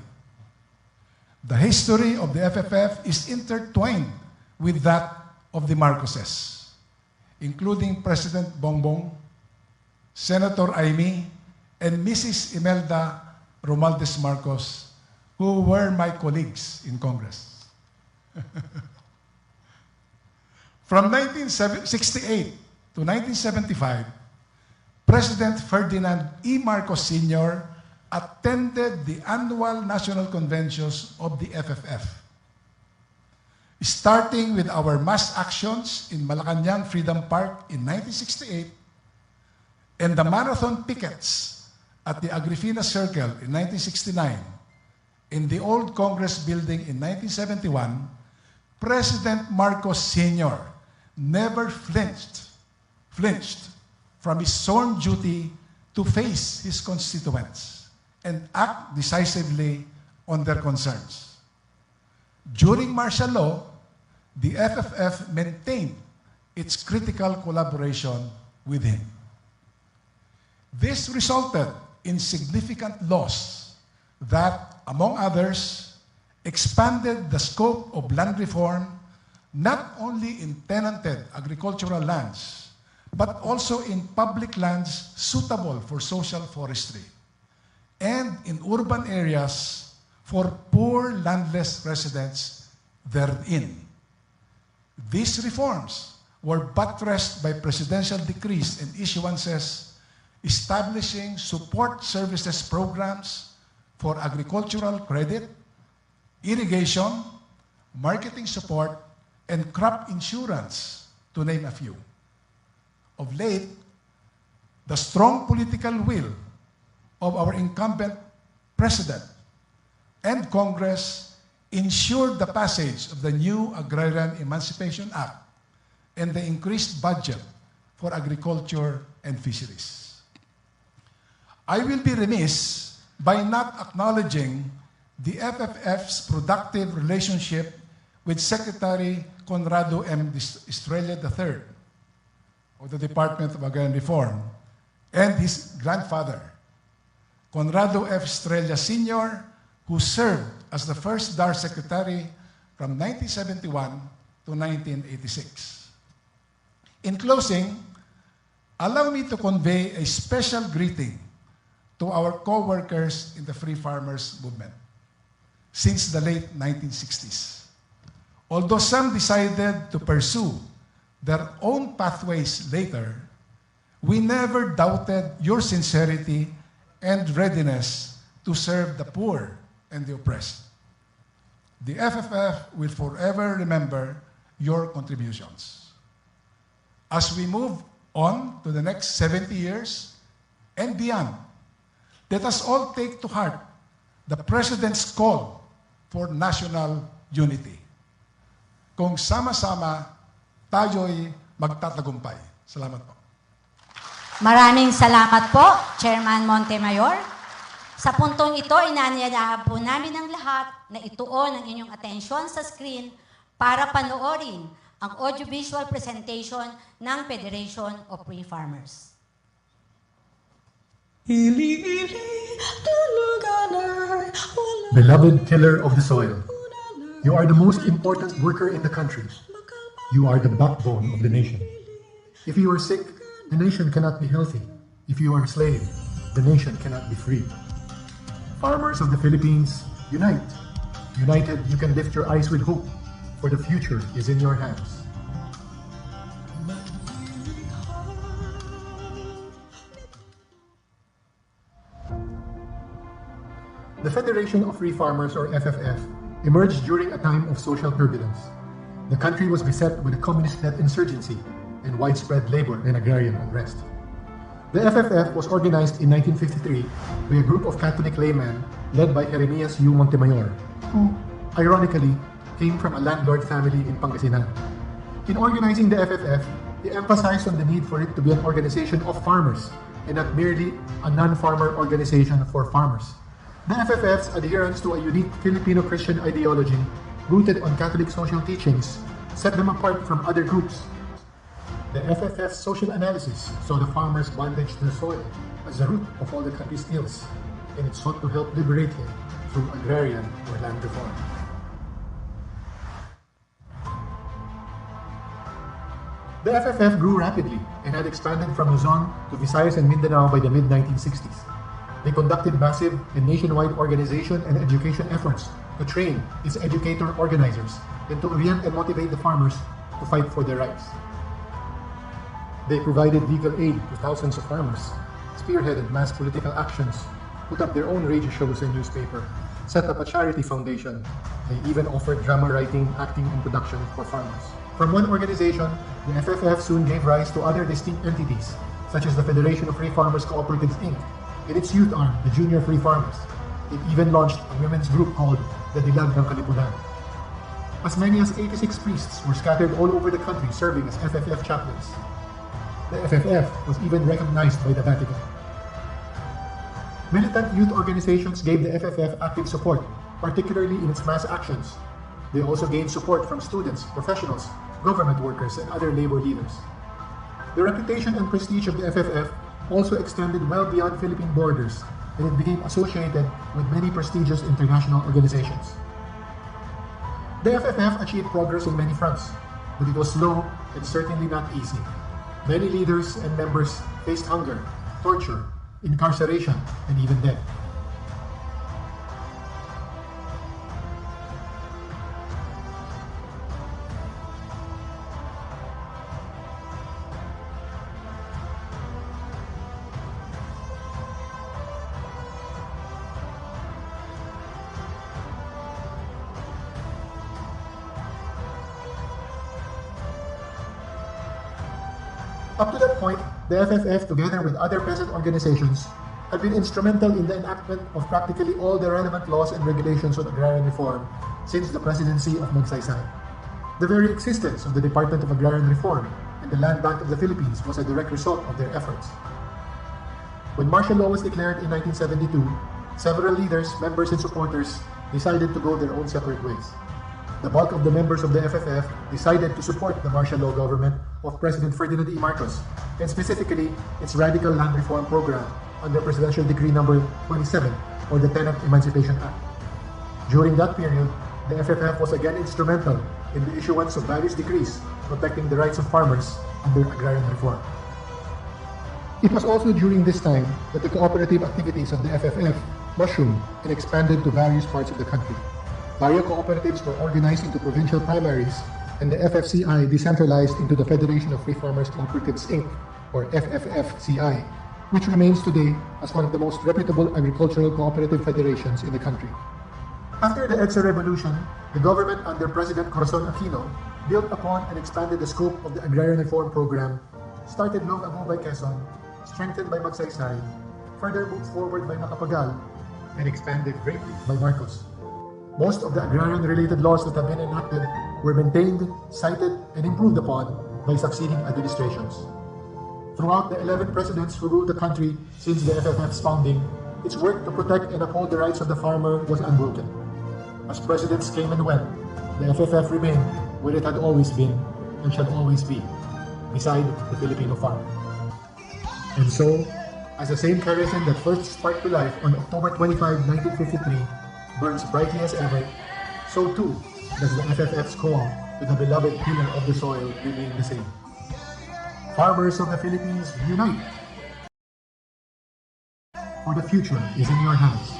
The history of the FFF is intertwined with that of the Marcoses, including President Bongbong, Senator Amy, and Mrs. Imelda Romualdez Marcos, who were my colleagues in Congress. From 1968 to 1975, President Ferdinand E. Marcos Sr. attended the annual national conventions of the FFF, starting with our mass actions in Malacanang Freedom Park in 1968 and the marathon pickets at the Agrifina Circle in 1969, in the old Congress building in 1971, President Marcos Sr. never flinched from his sworn duty to face his constituents and act decisively on their concerns. During martial law, the FFF maintained its critical collaboration with him. This resulted in significant laws that, among others, expanded the scope of land reform not only in tenanted agricultural lands, but also in public lands suitable for social forestry, and in urban areas for poor landless residents therein. These reforms were buttressed by presidential decrees and issuances establishing support services programs for agricultural credit, irrigation, marketing support, and crop insurance, to name a few. Of late, the strong political will of our incumbent President and Congress ensured the passage of the new Agrarian Emancipation Act and the increased budget for agriculture and fisheries. I will be remiss by not acknowledging the FFF's productive relationship with Secretary Conrado M. Estrella III of the Department of Agrarian Reform and his grandfather, Conrado F. Estrella Sr., who served as the first DAR Secretary from 1971 to 1986. In closing, allow me to convey a special greeting to our co-workers in the Free Farmers Movement since the late 1960s. Although some decided to pursue their own pathways later, we never doubted your sincerity and readiness to serve the poor and the oppressed. The FFF will forever remember your contributions. As we move on to the next 70 years and beyond, let us all take to heart the President's call for national unity. Kung sama-sama, tayo'y magtatagumpay. Salamat po. Maraming salamat po, Chairman Montemayor. Sa puntong ito, inanyayaan po namin ang lahat na ituon ang inyong atensyon sa screen para panoorin ang audiovisual presentation ng Federation of Free Farmers. Beloved tiller of the soil, you are the most important worker in the country. You are the backbone of the nation. If you are sick, the nation cannot be healthy. If you are a slave, the nation cannot be free. Farmers of the Philippines, unite. United, you can lift your eyes with hope, for the future is in your hands. The Federation of Free Farmers, or FFF, emerged during a time of social turbulence. The country was beset with a communist-led insurgency and widespread labor and agrarian unrest. The FFF was organized in 1953 by a group of Catholic laymen led by Jeremias U. Montemayor, who, ironically, came from a landlord family in Pangasinan. In organizing the FFF, they emphasized on the need for it to be an organization of farmers and not merely a non-farmer organization for farmers. The FFF's adherence to a unique Filipino Christian ideology rooted on Catholic social teachings set them apart from other groups. The FFF's social analysis saw the farmer's bondage to the soil as the root of all the country's ills, and it sought to help liberate him through agrarian or land reform. The FFF grew rapidly and had expanded from Luzon to Visayas and Mindanao by the mid-1960s. They conducted massive and nationwide organization and education efforts to train its educator organizers and to orient and motivate the farmers to fight for their rights. They provided legal aid to thousands of farmers, spearheaded mass political actions, put up their own radio shows and newspaper, set up a charity foundation. They even offered drama writing, acting, and production for farmers. From one organization, the FFF soon gave rise to other distinct entities, such as the Federation of Free Farmers Cooperatives, Inc., and its youth arm, the Junior Free Farmers. It even launched a women's group called the Dilag ng Kalipunan. As many as 86 priests were scattered all over the country serving as FFF chaplains. The FFF was even recognized by the Vatican. Militant youth organizations gave the FFF active support, particularly in its mass actions. They also gained support from students, professionals, government workers, and other labor leaders. The reputation and prestige of the FFF also extended well beyond Philippine borders, and it became associated with many prestigious international organizations. The FFF achieved progress on many fronts, but it was slow and certainly not easy. Many leaders and members faced hunger, torture, incarceration, and even death. Up to that point, the FFF, together with other peasant organizations, had been instrumental in the enactment of practically all the relevant laws and regulations on agrarian reform since the presidency of Magsaysay. The very existence of the Department of Agrarian Reform and the Land Bank of the Philippines was a direct result of their efforts. When martial law was declared in 1972, several leaders, members, and supporters decided to go their own separate ways. The bulk of the members of the FFF decided to support the martial law government of President Ferdinand E. Marcos, and specifically its radical land reform program under Presidential Decree Number 27, or the Tenant Emancipation Act. During that period, the FFF was again instrumental in the issuance of various decrees protecting the rights of farmers under agrarian reform. It was also during this time that the cooperative activities of the FFF mushroomed and expanded to various parts of the country. Barrio cooperatives were organized into provincial primaries, and the FFCI decentralized into the Federation of Free Farmers Cooperatives, Inc., or FFFCI, which remains today as one of the most reputable agricultural cooperative federations in the country. After the EDSA revolution, the government under President Corazon Aquino built upon and expanded the scope of the agrarian reform program, started long ago by Quezon, strengthened by Magsaysay, further moved forward by Macapagal, and expanded greatly by Marcos. Most of the agrarian-related laws that have been enacted were maintained, cited, and improved upon by succeeding administrations. Throughout the 11 presidents who ruled the country since the FFF's founding, its work to protect and uphold the rights of the farmer was unbroken. As presidents came and went, the FFF remained where it had always been and shall always be, beside the Filipino farmer. And so, As the same kerosene that first sparked to life on October 25, 1953 burns brightly as ever, so too does the FFF's call to the beloved pillar of the soil remain the same. Farmers of the Philippines, unite! For the future is in your hands.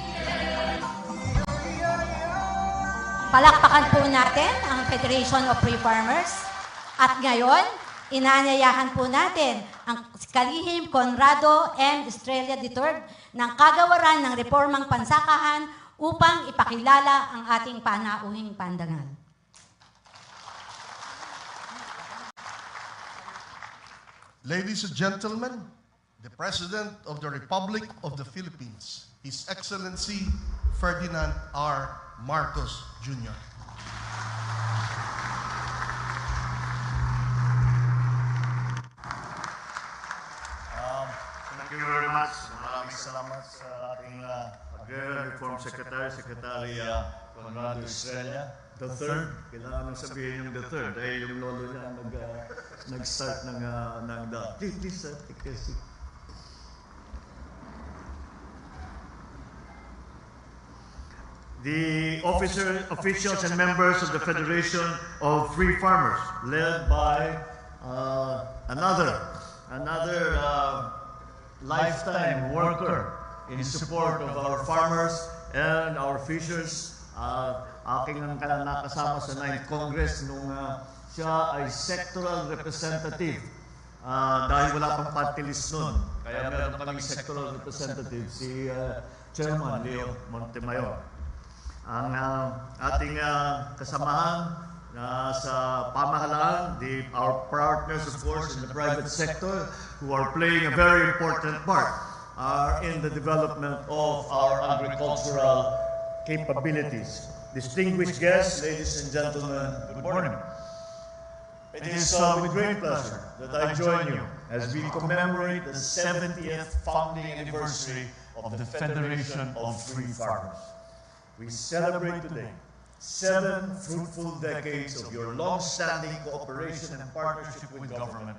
Palakpakan po natin ang Federation of Free Farmers. At ngayon, inaanyayahan po natin ang Kalihim Conrado M. Estrella III ng Kagawaran ng Reformang Pansakahan upang ipakilala ang ating panauhing pandangal. Ladies and gentlemen, the President of the Republic of the Philippines, His Excellency Ferdinand R. Marcos Jr. Thank you very much. Maraming salamat sa ating Reform Secretary, Secretary Conrado Estrella. The third, kailangan nang sabihin yung the third. Dahil yung lolo niya nag-start ng the. Please, sir, take a seat. The officials and members of the Federation of Free Farmers, led by another lifetime worker in support of our farmers and our fishers. Aking nakasama sa 9th Congress nung siya ay sectoral representative dahil wala pang party list nun. Kaya meron kaming sectoral representative, si Chairman Leo Montemayor. Ang ating kasamahan sa pamahalaan, our partners of course in the private sector who are playing a very important part are in the development of our agricultural capabilities. Distinguished guests, ladies and gentlemen, good morning. It is with great pleasure that I join you as we commemorate the 70th founding anniversary of the Federation of Free Farmers. We celebrate today 7 fruitful decades of your long-standing cooperation and partnership with government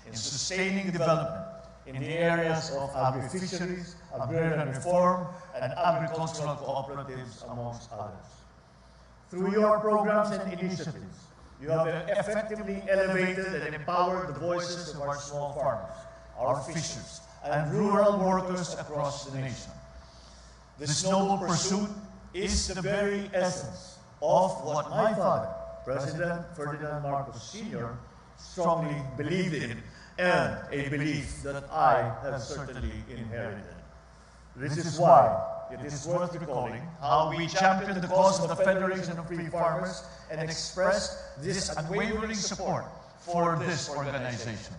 in sustaining development in the areas of agri-fisheries, agrarian reform, and agricultural cooperatives, amongst others. Through your programs and initiatives, you have effectively elevated and empowered the voices of our small farmers, our fishers, and rural workers across the nation. This noble pursuit is the very essence of what my father, President Ferdinand Marcos Sr., strongly believed in, and a belief that I have certainly inherited. This is why it is worth recalling how we championed the cause of the Federation of Free Farmers and expressed this unwavering support for this organization.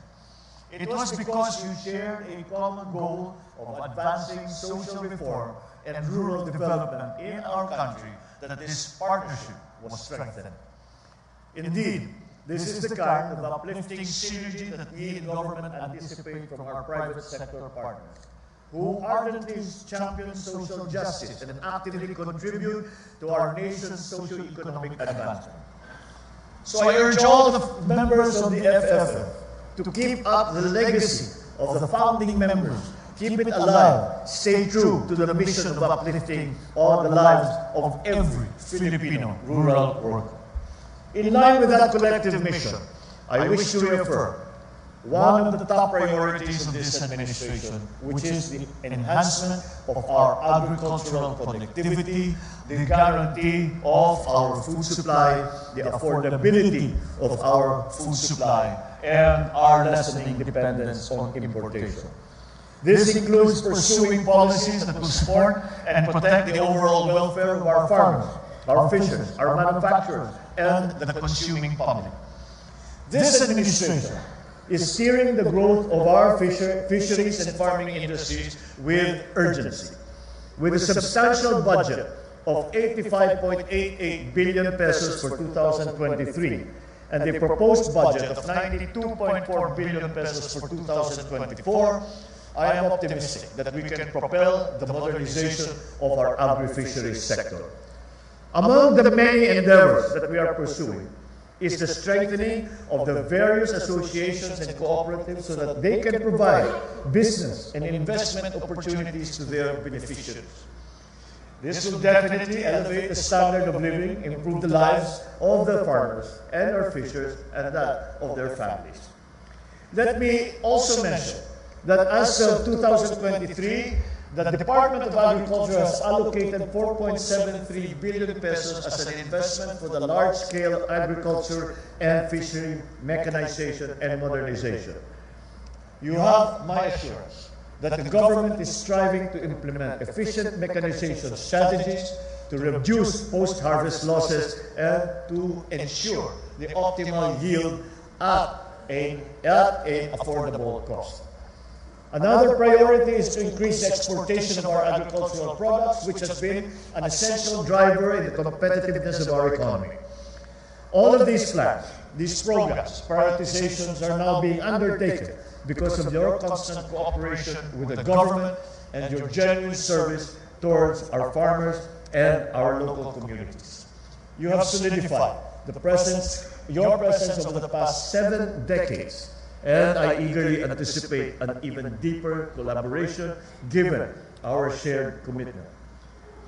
It was because you shared a common goal of advancing social reform and rural development in our country that this partnership was strengthened. Indeed, this is the kind of uplifting synergy that we in government anticipate from our private sector partners, who ardently champion social justice and actively contribute to our nation's socio-economic advancement. So I urge all the members of the FFF to keep up the legacy of the founding members, keep it alive, stay true to the mission of uplifting all the lives of every Filipino rural worker. In line with that collective mission, I wish to reaffirm one of the top priorities of this administration, which is the enhancement of our agricultural productivity, the guarantee of our food supply, the affordability of our food supply, and our lessening dependence on importation. This includes pursuing policies that will support and protect the overall welfare of our farmers, our fishers, our manufacturers, and the consuming public. This administration is steering the growth of our fisheries and farming industries with urgency. With a substantial budget of 85.88 billion pesos for 2023 and a proposed budget of 92.4 billion pesos for 2024, I am optimistic that we can propel the modernization of our agri-fisheries sector. Among the many endeavors that we are pursuing is the strengthening of the various associations and cooperatives so that they can provide business and investment opportunities to their beneficiaries. This will definitely elevate the standard of living, improve the lives of the farmers and our fishers and that of their families. Let me also mention that as of 2023, the Department of Agriculture has allocated 4.73 billion pesos as an investment for the large-scale agriculture and fishery mechanization and modernization. You have my assurance that the government is striving to implement efficient mechanization strategies to reduce post-harvest losses and to ensure the optimal yield at an affordable cost. Another priority is to increase the exportation of our agricultural products, which has been an essential driver in the competitiveness of our economy. All of these plans, these programs, prioritizations are now being undertaken because of your constant cooperation with the government and your genuine service towards our farmers and our local communities. You have solidified your presence over the past 7 decades, and I eagerly anticipate an even deeper collaboration given our shared commitment.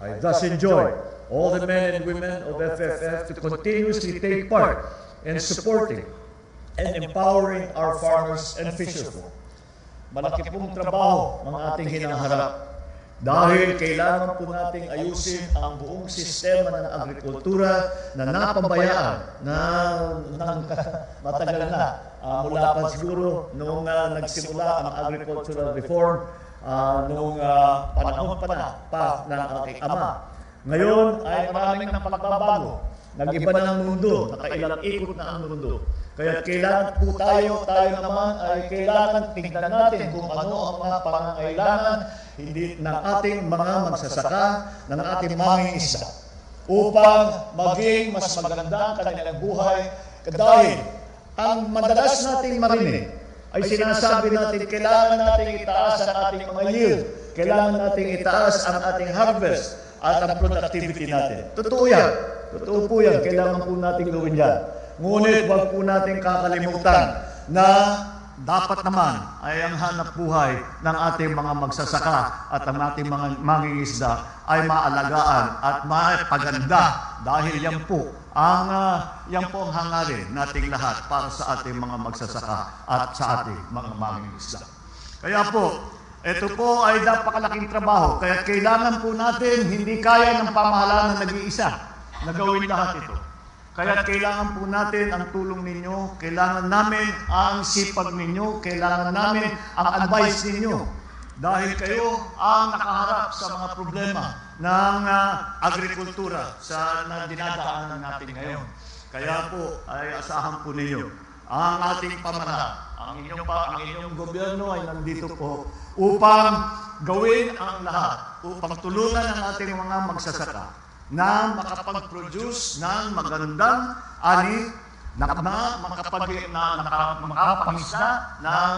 I thus enjoy all the men and women of FFF to continuously take part in supporting and empowering our farmers and fisherfolk. Malaki pong trabaho ang ating hinaharap dahil kailangan po nating ayusin ang buong sistema ng agrikultura na napabayaan ng matagal na. Mula pa siguro nung nagsimula ang agricultural reform nung panahon pa ng aking ama. Ngayon ay maraming ng pagbabago. Nag-iba na ang mundo, nakailang ikot na ang mundo. Kaya kailangan po tayo naman ay kailangan tingnan natin kung ano ang mga pangangailangan ng ating mga magsasaka, ng ating mangingisda upang maging mas maganda ang kanilang buhay dahil ang madalas nating marinig ay sinasabi natin kailangan nating itaas ang ating mga yield, kailangan nating itaas ang ating harvest at ang productivity natin. Totoo yan. Totoo po yan. Kailangan po nating gawin yan. Ngunit huwag po nating kakalimutan na dapat naman ay ang hanap buhay ng ating mga magsasaka at ang ating mga mangingisda ay maalagaan at mapaganda dahil yan po ang hangarin nating lahat para sa ating mga magsasaka at sa ating mga mangingisda. Kaya po, ito po ay napakalaking trabaho. Kaya kailangan po natin, hindi kaya ng pamahalaan na nag-iisa na gawin lahat ito. Kaya kailangan po natin ang tulong ninyo, kailangan namin ang sipag ninyo, kailangan namin ang advice ninyo. Dahil kayo ang nakaharap sa mga problema ng agrikultura na dinadaanan natin ngayon. Kaya po ay asahan po ninyo ang ating pamahalaan, ang inyong gobyerno ay nandito po upang gawin ang lahat, upang tulungan ang ating mga magsasaka na makapag-produce ng magandang ani, makapangisda ng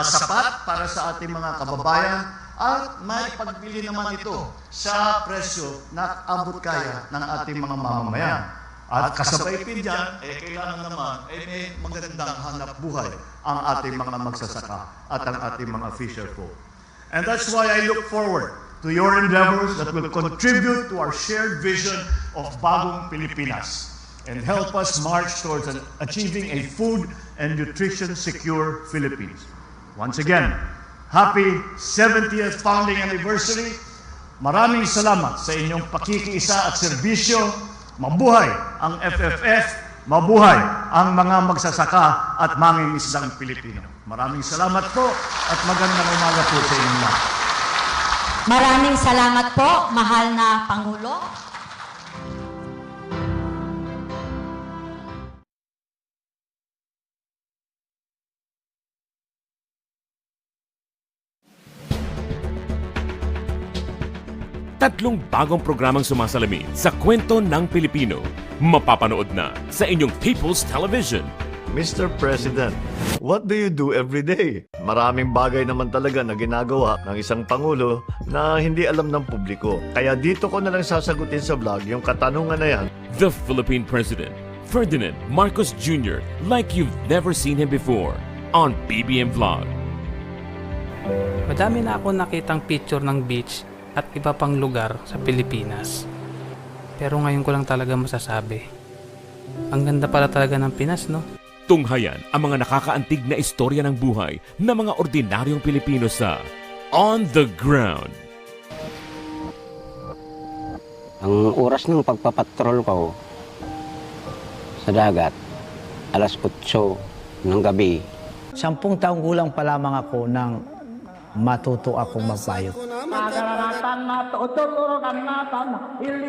sapat para sa ating mga kababayan at may pagbili naman ito sa presyo na abot kaya ng ating mga mamamayan. At kasabay din dyan, kailangan naman may magandang hanap buhay ang ating mga magsasaka at ang ating mga fisherfolk. And that's why I look forward to your endeavors that will contribute to our shared vision of Bagong Pilipinas and help us march towards achieving a food and nutrition secure Philippines. Once again, happy 70th founding anniversary. Maraming salamat sa inyong pakikiisa at serbisyo. Mabuhay ang FFF, mabuhay ang mga magsasaka at mangingisdang Pilipino. Maraming salamat po at magandang umaga po sa inyong lahat. Maraming salamat po, mahal na Pangulo. Tatlong bagong programang sumasalamin sa kwento ng Pilipino. Mapapanood na sa inyong People's Television. Mr. President, what do you do every day? Maraming bagay naman talaga na ginagawa ng isang Pangulo na hindi alam ng publiko. Kaya dito ko na lang sasagutin sa vlog yung katanungan na yan. The Philippine President, Ferdinand Marcos Jr. like you've never seen him before on BBM Vlog. Madami na ako nakitang picture ng beach at iba pang lugar sa Pilipinas. Pero ngayon ko lang talaga masasabi. Ang ganda pala talaga ng Pinas, no? Tunghayan ang mga nakakaantig na istorya ng buhay ng mga ordinaryong Pilipino sa On the Ground. Ang oras ng pagpapatrol ko sa dagat, alas 8 ng gabi. 10 taong gulang pa lamang ako nang matuto akong magpayot.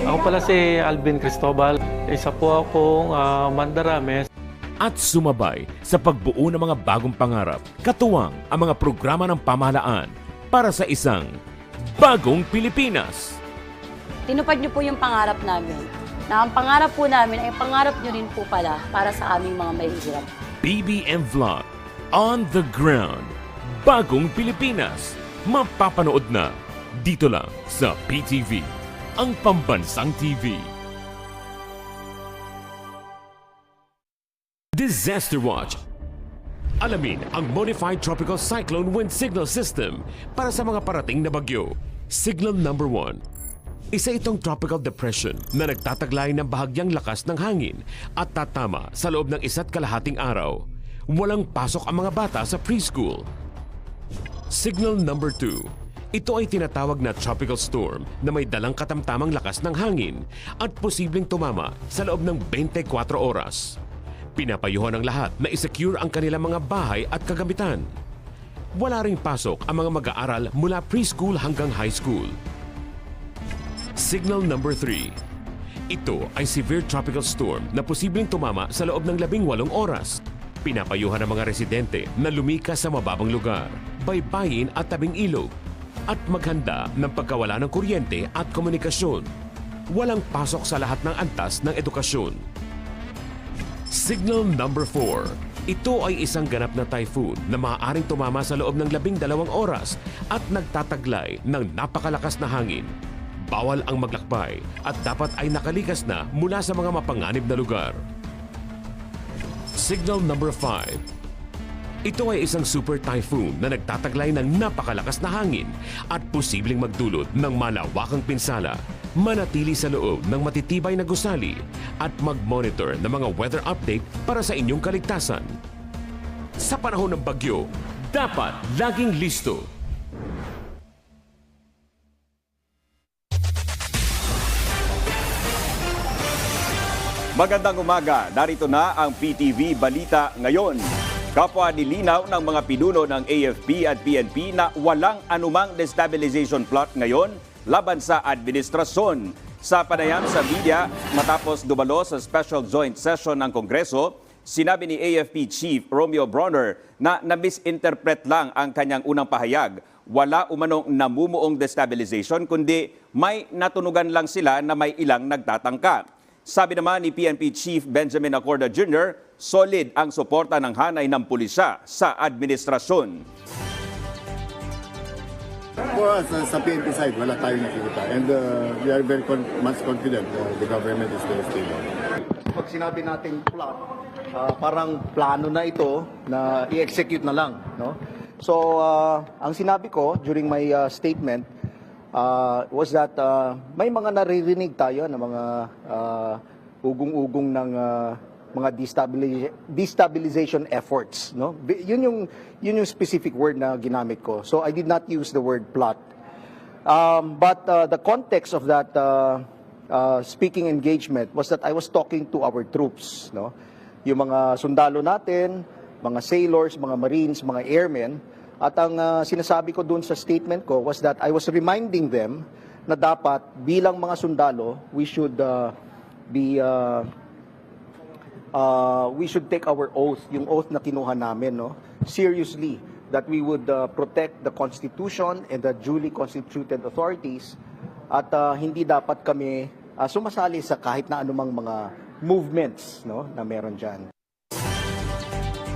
Ako pala si Alvin Cristobal. Isa po akong mandarames. At sumabay sa pagbuo ng mga bagong pangarap, katuwang ang mga programa ng pamahalaan para sa isang bagong Pilipinas. Tinupad niyo po yung pangarap namin. Na ang pangarap po namin ay pangarap niyo rin po pala para sa aming mga mahihirap. BBM Vlog, On the Ground, Bagong Pilipinas. Mapapanood na dito lang sa PTV, ang pambansang TV. Disaster Watch. Alamin ang Modified Tropical Cyclone Wind Signal System para sa mga parating na bagyo. Signal number 1. Isa itong tropical depression na nagtataglay ng bahagyang lakas ng hangin at tatama sa loob ng 1.5 araw. Walang pasok ang mga bata sa preschool. Signal number 2. Ito ay tinatawag na tropical storm na may dalang katamtamang lakas ng hangin at posibleng tumama sa loob ng 24 oras. Pinapayuhan ng lahat na isecure ang kanilang mga bahay at kagamitan. Wala ring pasok ang mga mag-aaral mula preschool hanggang high school. Signal number 3. Ito ay severe tropical storm na posibleng tumama sa loob ng 18 oras. Pinapayuhan ng mga residente na lumikas sa mababang lugar, baybayin at tabing ilog, at maghanda ng pagkawala ng kuryente at komunikasyon. Walang pasok sa lahat ng antas ng edukasyon. Signal number 4. Ito ay isang ganap na typhoon na maaaring tumama sa loob ng 12 oras at nagtataglay ng napakalakas na hangin. Bawal ang maglakbay at dapat ay nakalikas na mula sa mga mapanganib na lugar. Signal number 5. Ito ay isang super typhoon na nagtataglay ng napakalakas na hangin at posibleng magdulot ng malawakang pinsala, manatili sa loob ng matitibay na gusali at mag-monitor ng mga weather update para sa inyong kaligtasan. Sa panahon ng bagyo, dapat laging listo. Magandang umaga, narito na ang PTV Balita ngayon. Kapwa nilinaw ng mga pinuno ng AFP at PNP na walang anumang destabilization plot ngayon laban sa administrasyon. Sa panayam sa media matapos dumalo sa special joint session ng Kongreso, sinabi ni AFP Chief Romeo Bronner na na-misinterpret lang ang kanyang unang pahayag. Wala umanong namumuong destabilization kundi may natunugan lang sila na may ilang nagtatangka. Sabi naman ni PNP Chief Benjamin Acorda Jr., solid ang suporta ng hanay ng pulisya sa administrasyon. For us, sa PNP side, wala tayong nakikita. And we are very much confident the government is very stable. Pag sinabi natin plot, parang plano na ito na i-execute na lang. No? So, ang sinabi ko during my statement, was that may mga naririnig tayo ng mga ugong-ugong ng mga destabilization efforts, no? Yun yung specific word na ginamit ko. So I did not use the word plot. But the context of that speaking engagement was that I was talking to our troops, no? Yung mga sundalo natin, mga sailors, mga marines, mga airmen. At ang sinasabi ko dun sa statement ko was that I was reminding them na dapat bilang mga sundalo, we should take our oath, yung oath na kinuha namin, no, seriously, that we would protect the Constitution and the duly constituted authorities at hindi dapat kami sumasali sa kahit na anumang mga movements, no, na meron dyan.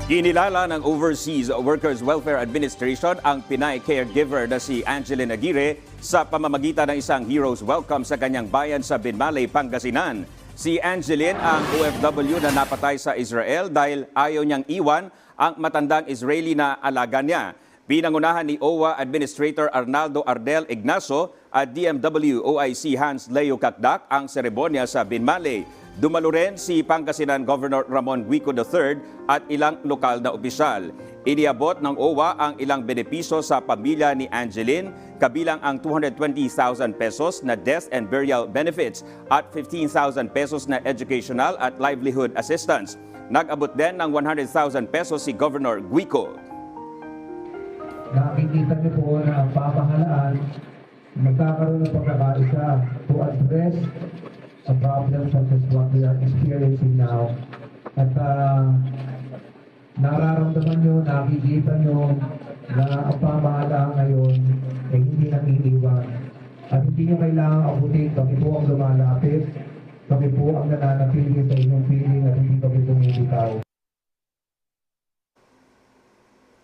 Kinilala ng Overseas Workers Welfare Administration ang Pinay caregiver na si Angeline Aguirre sa pamamagitan ng isang Heroes Welcome sa kanyang bayan sa Binmalay, Pangasinan. Si Angeline ang OFW na napatay sa Israel dahil ayaw niyang iwan ang matandang Israeli na alaga niya. Pinangunahan ni OWA Administrator Arnaldo Ardel Ignacio at DMW OIC Hans Leo Kakdak ang seremonya sa Binmale. Dumalo rin si Pangasinan Governor Ramon Guico III at ilang lokal na opisyal. Iniabot ng OWA ang ilang benepisyo sa pamilya ni Angeline, kabilang ang 220,000 pesos na death and burial benefits at 15,000 pesos na educational at livelihood assistance. Nag-abot din ng 100,000 pesos si Governor Guico. Nakikita niyo po na ang pamahalaan nagkakaroon ng pagkakaisa to address a problem such as what we are experiencing now. At nararamdaman nyo, nakikita nyo na ang pamahalaan ngayon ay hindi nangiiwan. At hindi nyo kailangan abutin, kami po ang lumalapit, kami po ang nananatili sa inyong piling at hindi kami bumibitaw.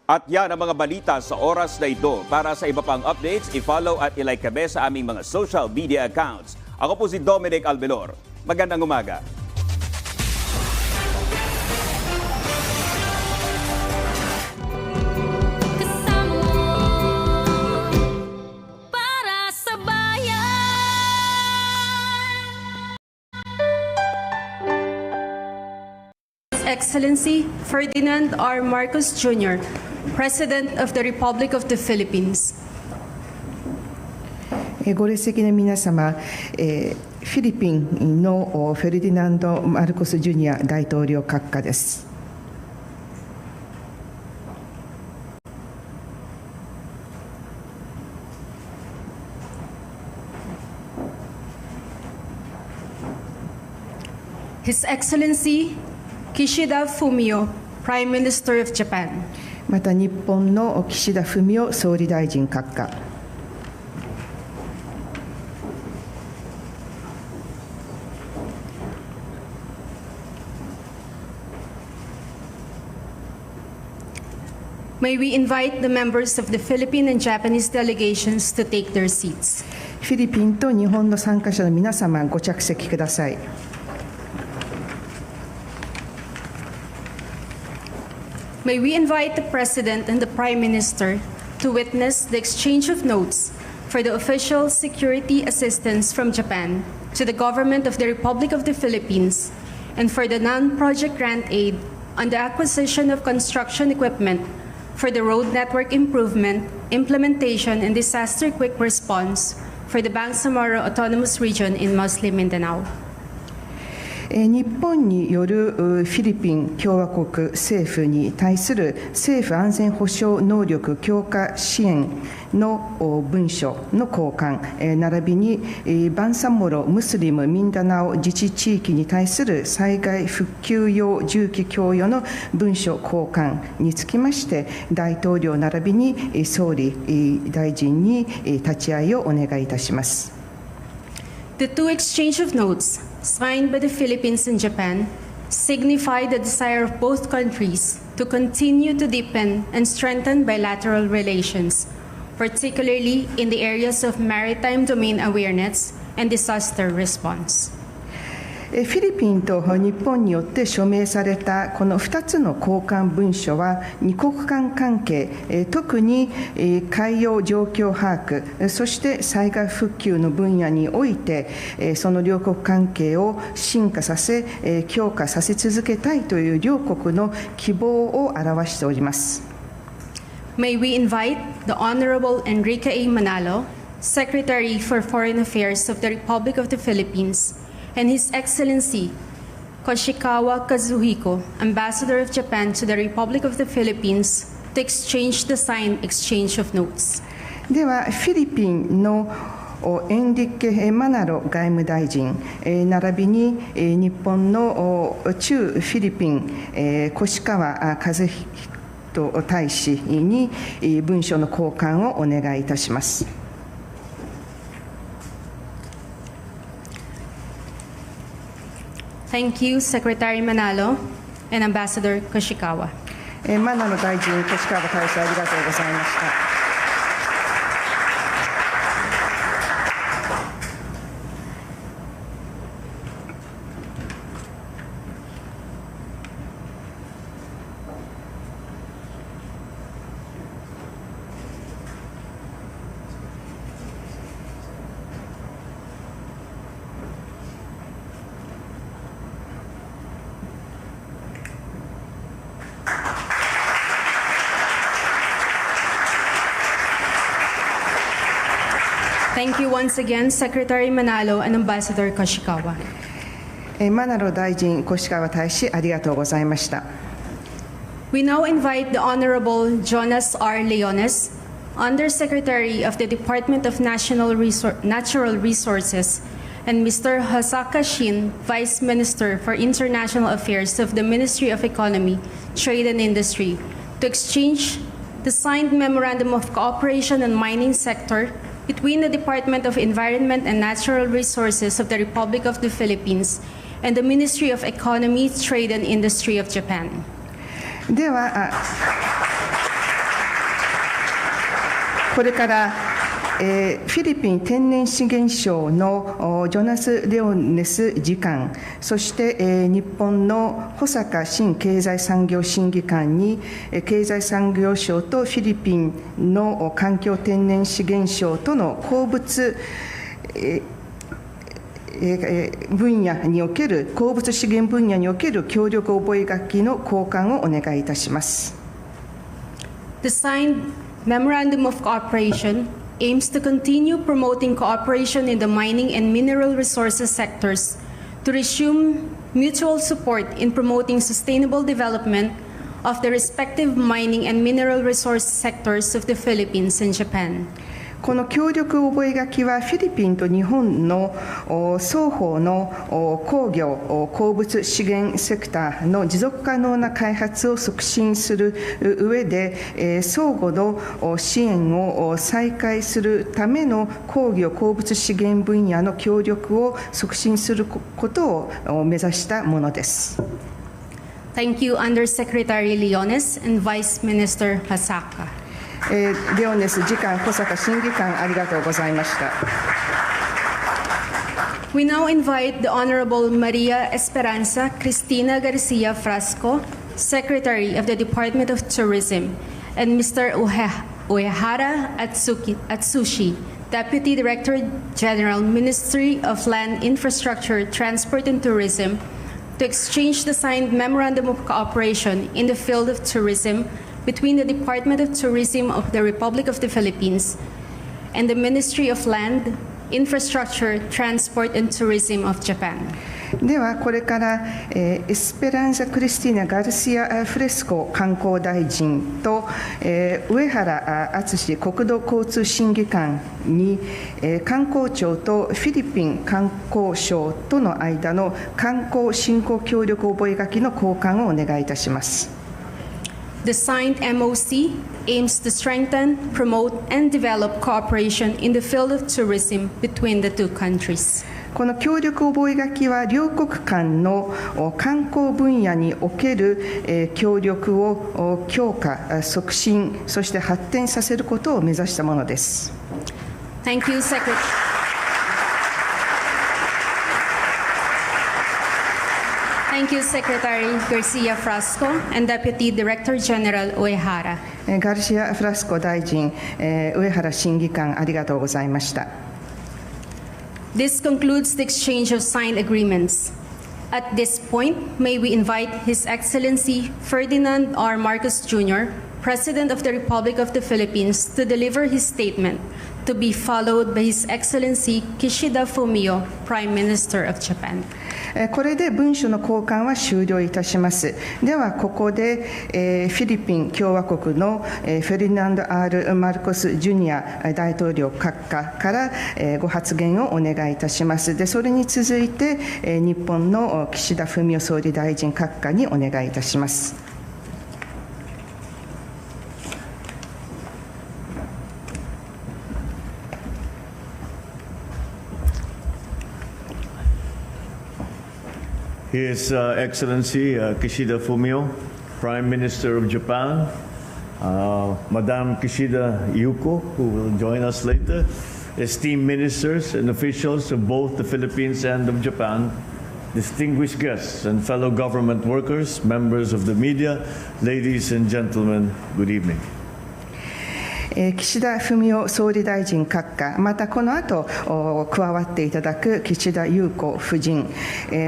At yan ang mga balita sa oras na ito. Para sa iba pang updates, i-follow at i-like kami sa aming mga social media accounts. Ako po si Dominic Albelor. Magandang umaga. Para sa bayan. His Excellency Ferdinand R. Marcos Jr., President of the Republic of the Philippines. ご列席の皆様、フィリピンのフェルディナンド・マルコス・ジュニア大統領閣下です。His Excellency Kishida Fumio, Prime Minister of Japan. また日本の岸田文雄総理大臣閣下。May we invite the members of the Philippine and Japanese delegations to take their seats. フィリピンと日本の参加者の皆様、ご着席ください。May we invite the President and the Prime Minister to witness the exchange of notes for the official security assistance from Japan to the government of the Republic of the Philippines and for the non-project grant aid on the acquisition of construction equipment for the road network improvement, implementation, and disaster quick response for the Bangsamoro Autonomous Region in Muslim Mindanao. 日本によるフィリピン共和国政府に対する政府安全保障能力強化支援の文書の交換、並びにバンサモロムスリムミンダナオ自治地域に対する災害復旧用重機供与の文書交換につきまして、大統領並びに総理大臣に立ち会いをお願いいたします。The two exchange of notes signed by the Philippines and Japan signify the desire of both countries to continue to deepen and strengthen bilateral relations, particularly in the areas of maritime domain awareness and disaster response. フィリピンと日本によって署名されたこの2つの交換文書は、二国間関係、特に海洋状況把握、そして災害復旧の分野において、その両国関係を深化させ、強化させ続けたいという両国の希望を表しております。May we invite the Honorable Enrique A. Manalo, Secretary for Foreign Affairs of the Republic of the Philippines, and His Excellency Koshikawa Kazuhiko, Ambassador of Japan to the Republic of the Philippines, to exchange the signed exchange of notes. ではフィリピンのエンリケ・マナロ外務大臣、並びに日本の駐フィリピン越川和彦大使に文書の交換をお願いいたします。Thank you, Secretary Manalo and Ambassador Koshikawa. マナロ大臣、越川大使、ありがとうございました。Thank you once again, Secretary Manalo and Ambassador Koshikawa. マナロ大臣、越川大使、ありがとうございました。We now invite the Honorable Jonas R. Leones, Undersecretary of the Department of Natural Resources, and Mr. Hasaka Shin, Vice Minister for International Affairs of the Ministry of Economy, Trade and Industry, to exchange the signed Memorandum of Cooperation on Mining Sector between the Department of Environment and Natural Resources of the Republic of the Philippines and the Ministry of Economy, Trade and Industry of Japan. では、これから、フィリピン天然資源省のジョナス・レオネス次官、そして、日本の保坂新経済産業審議官に、経済産業省とフィリピンの環境天然資源省との鉱物、分野における鉱物資源分野における協力覚書の交換をお願いいたします。The signed Memorandum of Cooperation aims to continue promoting cooperation in the mining and mineral resources sectors to resume mutual support in promoting sustainable development of the respective mining and mineral resource sectors of the Philippines and Japan. この協力覚書はフィリピンと日本の双方の鉱業・鉱物資源セクターの持続可能な開発を促進する上で相互の支援を再開するための鉱業・鉱物資源分野の協力を促進することを目指したものです。Thank you, Undersecretary Leones and Vice Minister Hasaka. レオネス次官、保坂審議官、ありがとうございました。We now invite the Honorable Maria Esperanza Cristina Garcia Frasco, Secretary of the Department of Tourism, and Mr. Uehara Atsushi, Deputy Director General, Ministry of Land, Infrastructure, Transport and Tourism, to exchange the signed Memorandum of Cooperation in the field of tourism between the Department of Tourism of the Republic of the Philippines and the Ministry of Land, Infrastructure, Transport and Tourism of Japan. ではこれから、エスペランザ・クリスティーナ・ガルシア・フレスコ観光大臣と、上原敦国土交通審議官に、観光庁とフィリピン観光省との間の観光振興協力覚書の交換をお願いいたします。The signed MOC aims to strengthen, promote, and develop cooperation in the field of tourism between the two countries. この協力覚書は両国間の観光分野における協力を強化、促進、そして発展させることを目指したものです。Thank you, Secretary. Thank you, Secretary Garcia Frasco and Deputy Director General Uehara. ガルシア・フラスコ大臣、上原審議官、ありがとうございました。This concludes the exchange of signed agreements. At this point, may we invite His Excellency Ferdinand R. Marcos Jr., President of the Republic of the Philippines, to deliver his statement, to be followed by His Excellency Kishida Fumio, Prime Minister of Japan. これで文書の交換は終了いたします。ではここで、フィリピン共和国の、フェルディナンド・ R ・マルコス・ジュニア大統領閣下から、ご発言をお願いいたします。でそれに続いて、日本の岸田文雄総理大臣閣下にお願いいたします。His Excellency Kishida Fumio, Prime Minister of Japan, Madam Kishida Yuko, who will join us later, esteemed ministers and officials of both the Philippines and of Japan, distinguished guests and fellow government workers, members of the media, ladies and gentlemen, good evening. 岸田文雄総理大臣閣下、またこの後加わっていただく岸田裕子夫人、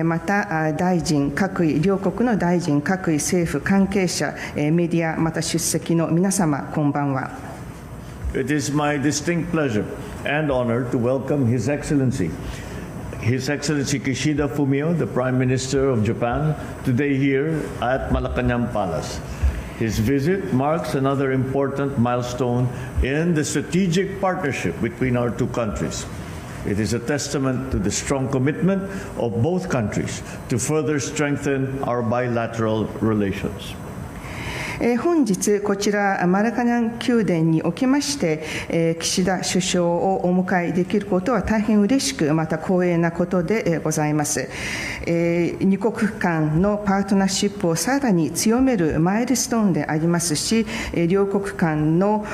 また大臣各位、両国の大臣各位、政府関係者、メディア、また出席の皆様、こんばんは。It is my distinct pleasure and honor to welcome His Excellency Kishida Fumio, the Prime Minister of Japan, today here at Malacanang Palace. His visit marks another important milestone in the strategic partnership between our two countries. It is a testament to the strong commitment of both countries to further strengthen our bilateral relations. 本日こちらマラカナン宮殿におきまして、岸田首相をお迎えできることは大変嬉しくまた光栄なことでございます。二国間のパートナーシップをさらに強めるマイルストーンでありますし、両国間の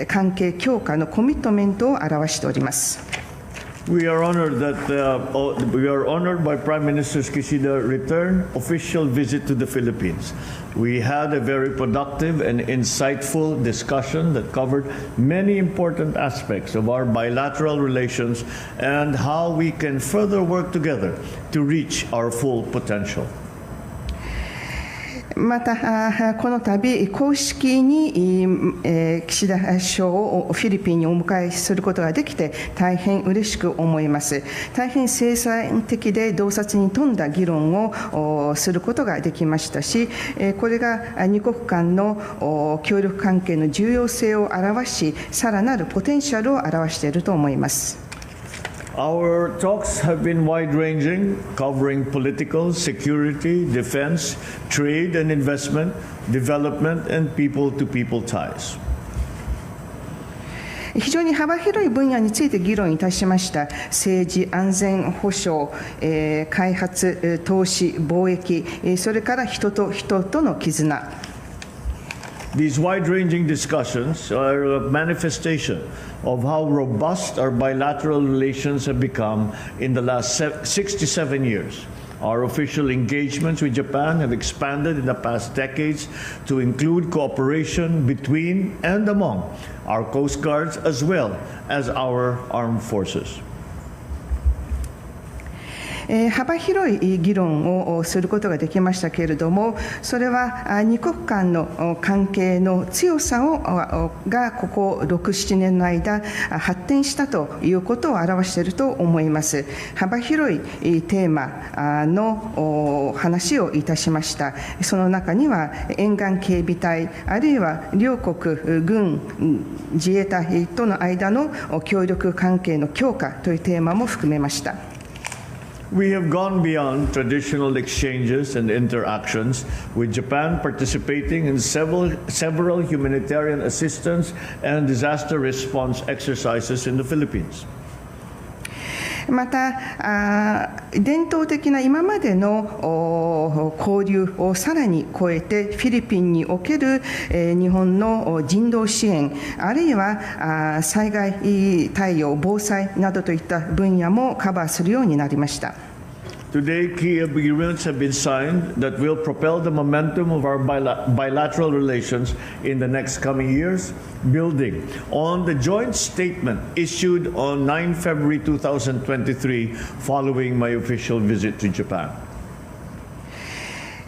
関係強化のコミットメントを表しております。We are honored by Prime Minister Kishida's return official visit to the Philippines. We had a very productive and insightful discussion that covered many important aspects of our bilateral relations and how we can further work together to reach our full potential. またこの度公式に岸田首相をフィリピンにお迎えすることができて大変嬉しく思います。大変生産的で洞察に富んだ議論をすることができましたし、これが二国間の協力関係の重要性を表し、さらなるポテンシャルを表していると思います。Our talks have been wide-ranging, covering political, security, defense, trade and investment, development, and people-to-people ties. 非常に幅広い分野について議論いたしました。政治、安全保障、開発、投資、貿易、それから人と人との絆。These wide-ranging discussions are a manifestation of how robust our bilateral relations have become in the last 67 years. Our official engagements with Japan have expanded in the past decades to include cooperation between and among our coast guards as well as our armed forces. 幅広い議論をすることができましたけれども、それは二国間の関係の強さがここ6、7年の間発展したということを表していると思います。幅広いテーマの話をいたしました。その中には沿岸警備隊、あるいは両国軍自衛隊との間の協力関係の強化というテーマも含めました。We have gone beyond traditional exchanges and interactions, with Japan participating in several humanitarian assistance and disaster response exercises in the Philippines. また伝統的な今までの交流をさらに超えてフィリピンにおける日本の人道支援、あるいは災害対応、防災などといった分野もカバーするようになりました。Today, key agreements have been signed that will propel the momentum of our bilateral relations in the next coming years, building on the joint statement issued on 9 February 2023 following my official visit to Japan.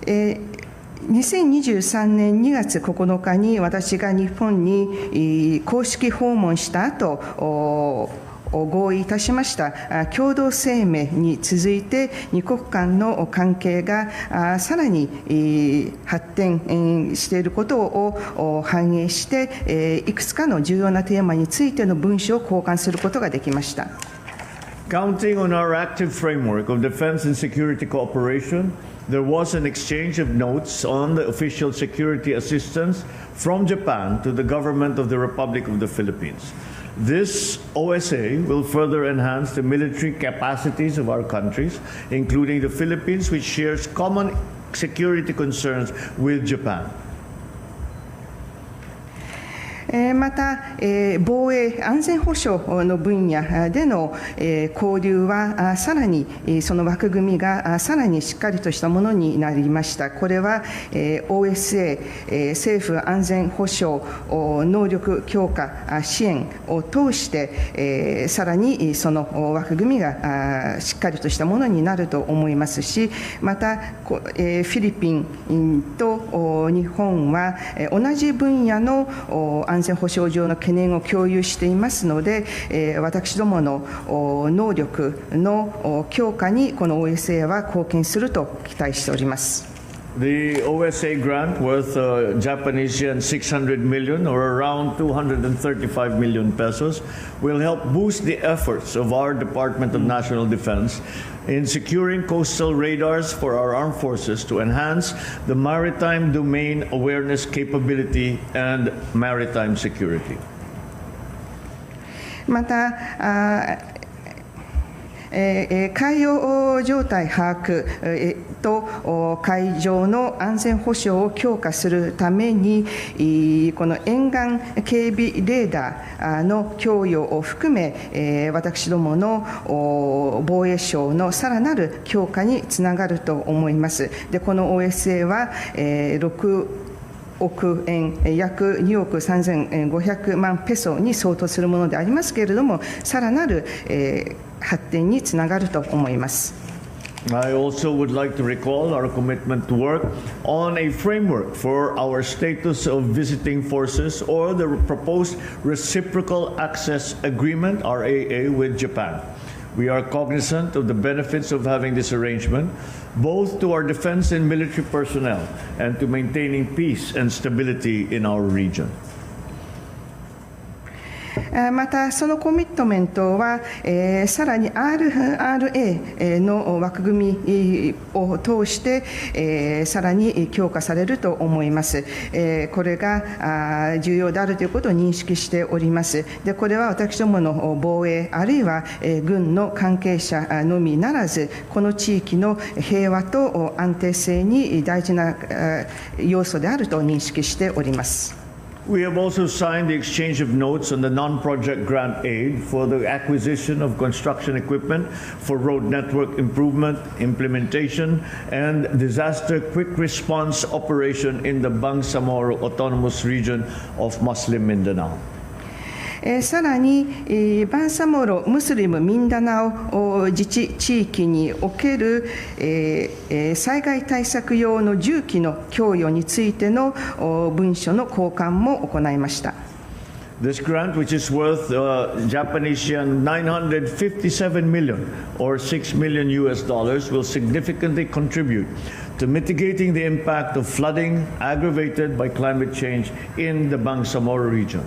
2023年2月9日に私が日本に公式訪問した後、合意いたしました共同声明に続いて二国間の関係がさらに発展していることを反映していくつかの重要なテーマについての文書を交換することができました。Counting on our active framework of defense and security cooperation, there was an exchange of notes on the official security assistance from Japan to the government of the Republic of the Philippines. This OSA will further enhance the military capacities of our countries, including the Philippines, which shares common security concerns with Japan. また防衛安全保障の分野での交流はさらにその枠組みがさらにしっかりとしたものになりました。これは OSA 政府安全保障能力強化支援を通してさらにその枠組みがしっかりとしたものになると思いますし、またフィリピンと日本は同じ分野の安全保障上の懸念を共有していますので、私どもの能力の強化にこの OSA は貢献すると期待しております。The OSA grant worth Japanese yen 600 million or around 235 million pesos will help boost the efforts of our Department of National Defense in securing coastal radars for our armed forces to enhance the maritime domain awareness capability and maritime security. また海洋状態把握と海上の安全保障を強化するために、この沿岸警備レーダーの供与を含め、私どもの防衛省のさらなる強化につながると思います。で、この OSA は6億円、約2億3500万ペソに相当するものでありますけれども、さらなる発展につながると思います。I also would like to recall our commitment to work on a framework for our status of visiting forces or the proposed reciprocal access agreement, RAA, with Japan. We are cognizant of the benefits of having this arrangement, both to our defense and military personnel and to maintaining peace and stability in our region. またそのコミットメントは、さらに RRA の枠組みを通して、さらに強化されると思います。これが重要であるということを認識しております。で、これは私どもの防衛あるいは軍の関係者のみならず、この地域の平和と安定性に大事な要素であると認識しております。We have also signed the exchange of notes on the non-project grant aid for the acquisition of construction equipment for road network improvement, implementation, and disaster quick response operation in the Bangsamoro Autonomous Region of Muslim Mindanao. さらにバンサモロムスリムミンダナオ自治地域における災害対策用の重機の供与についての文書の交換も行いました。This grant, which is worth Japanese yen 957 million or $6 million, will significantly contribute to mitigating the impact of flooding aggravated by climate change in the Bangsamoro region.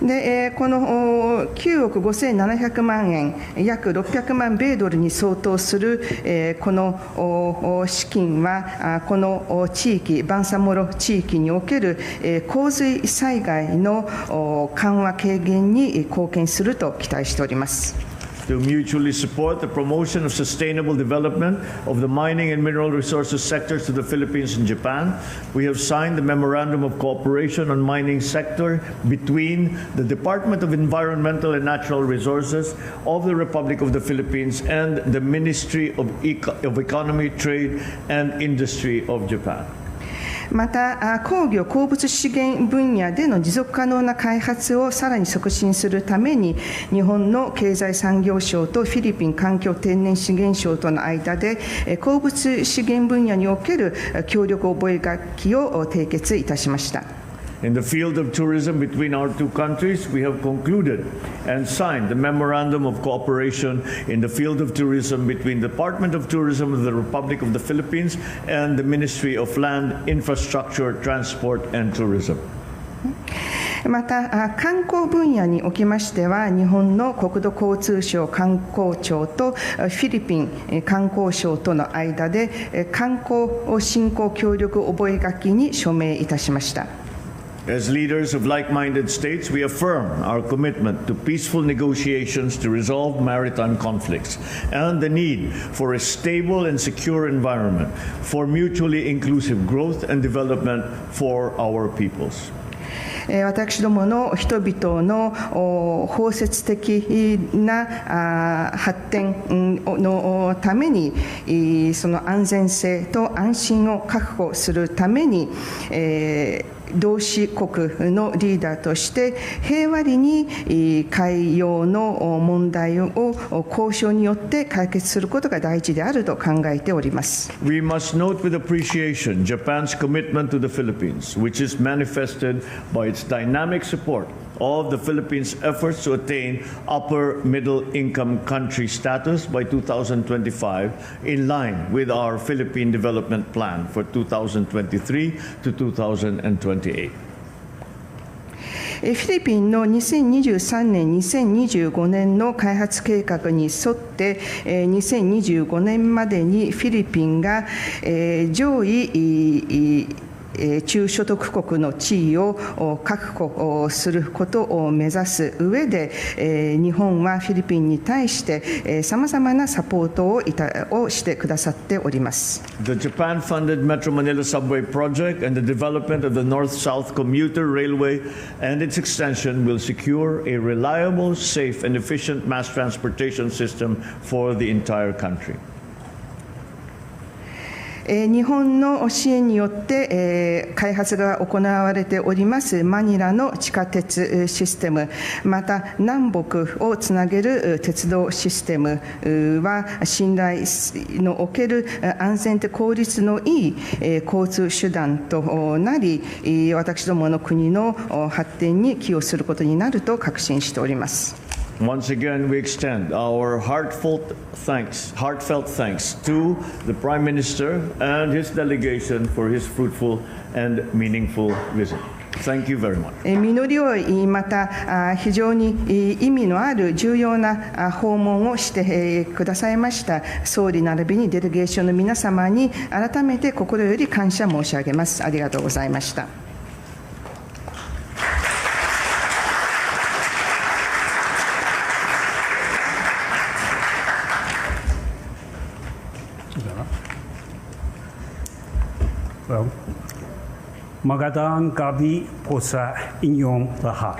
でこの9億5700万円、約600万米ドルに相当するこの資金は、この地域、バンサモロ地域における洪水災害の緩和軽減に貢献すると期待しております。To mutually support the promotion of sustainable development of the mining and mineral resources sectors to the Philippines and Japan, we have signed the Memorandum of Cooperation on Mining Sector between the Department of Environmental and Natural Resources of the Republic of the Philippines and the Ministry of Economy, Trade and Industry of Japan. また鉱業鉱物資源分野での持続可能な開発をさらに促進するために、日本の経済産業省とフィリピン環境天然資源省との間で鉱物資源分野における協力覚書を締結いたしました。In the field of tourism between our two countries, we have concluded and signed the Memorandum of Cooperation in the field of tourism between the Department of Tourism of the Republic of the Philippines and the Ministry of Land, Infrastructure, Transport and Tourism. また観光分野におきましては、日本の国土交通省観光庁とフィリピン観光省との間で観光振興協力覚書に署名いたしました。As leaders of like-minded states, we affirm our commitment to peaceful negotiations to resolve maritime conflicts and the need for a stable and secure environment for mutually inclusive growth and development for our peoples. 私どもの人々の包摂的な発展のために、その安全性と安心を確保するために、同志国のリーダーとして平和裏に海洋の問題を交渉によって解決することが大事であると考えております。We must note with appreciation Japan's commitment to the Philippines, which is manifested by its dynamic support of the Philippines' efforts to attain upper middle income country status by 2025, in line with our Philippine Development Plan for 2023 to 2028. フィリピンの2023年、2025年の開発計画に沿って、2025年までにフィリピンが上位中所得国の地位を確保することを目指す上で、日本はフィリピンに対してさまざまなサポートをしてくださっております。The Japan-funded Metro Manila Subway project and the development of the North-South Commuter Railway and its extension will secure a reliable, safe, and efficient mass transportation system for the entire country. 日本の支援によって開発が行われておりますマニラの地下鉄システム、また南北をつなげる鉄道システムは信頼のおける安全で効率のいい交通手段となり、私どもの国の発展に寄与することになると確信しております。Once again, we extend our heartfelt thanks to the Prime Minister and his delegation for his fruitful and meaningful visit. Thank you very much. 実り多い、また非常に意味のある重要な訪問をしてくださいました総理並びにデレゲーションの皆様に改めて心より感謝申し上げます。ありがとうございました。Magandang gabi po sa inyong lahat.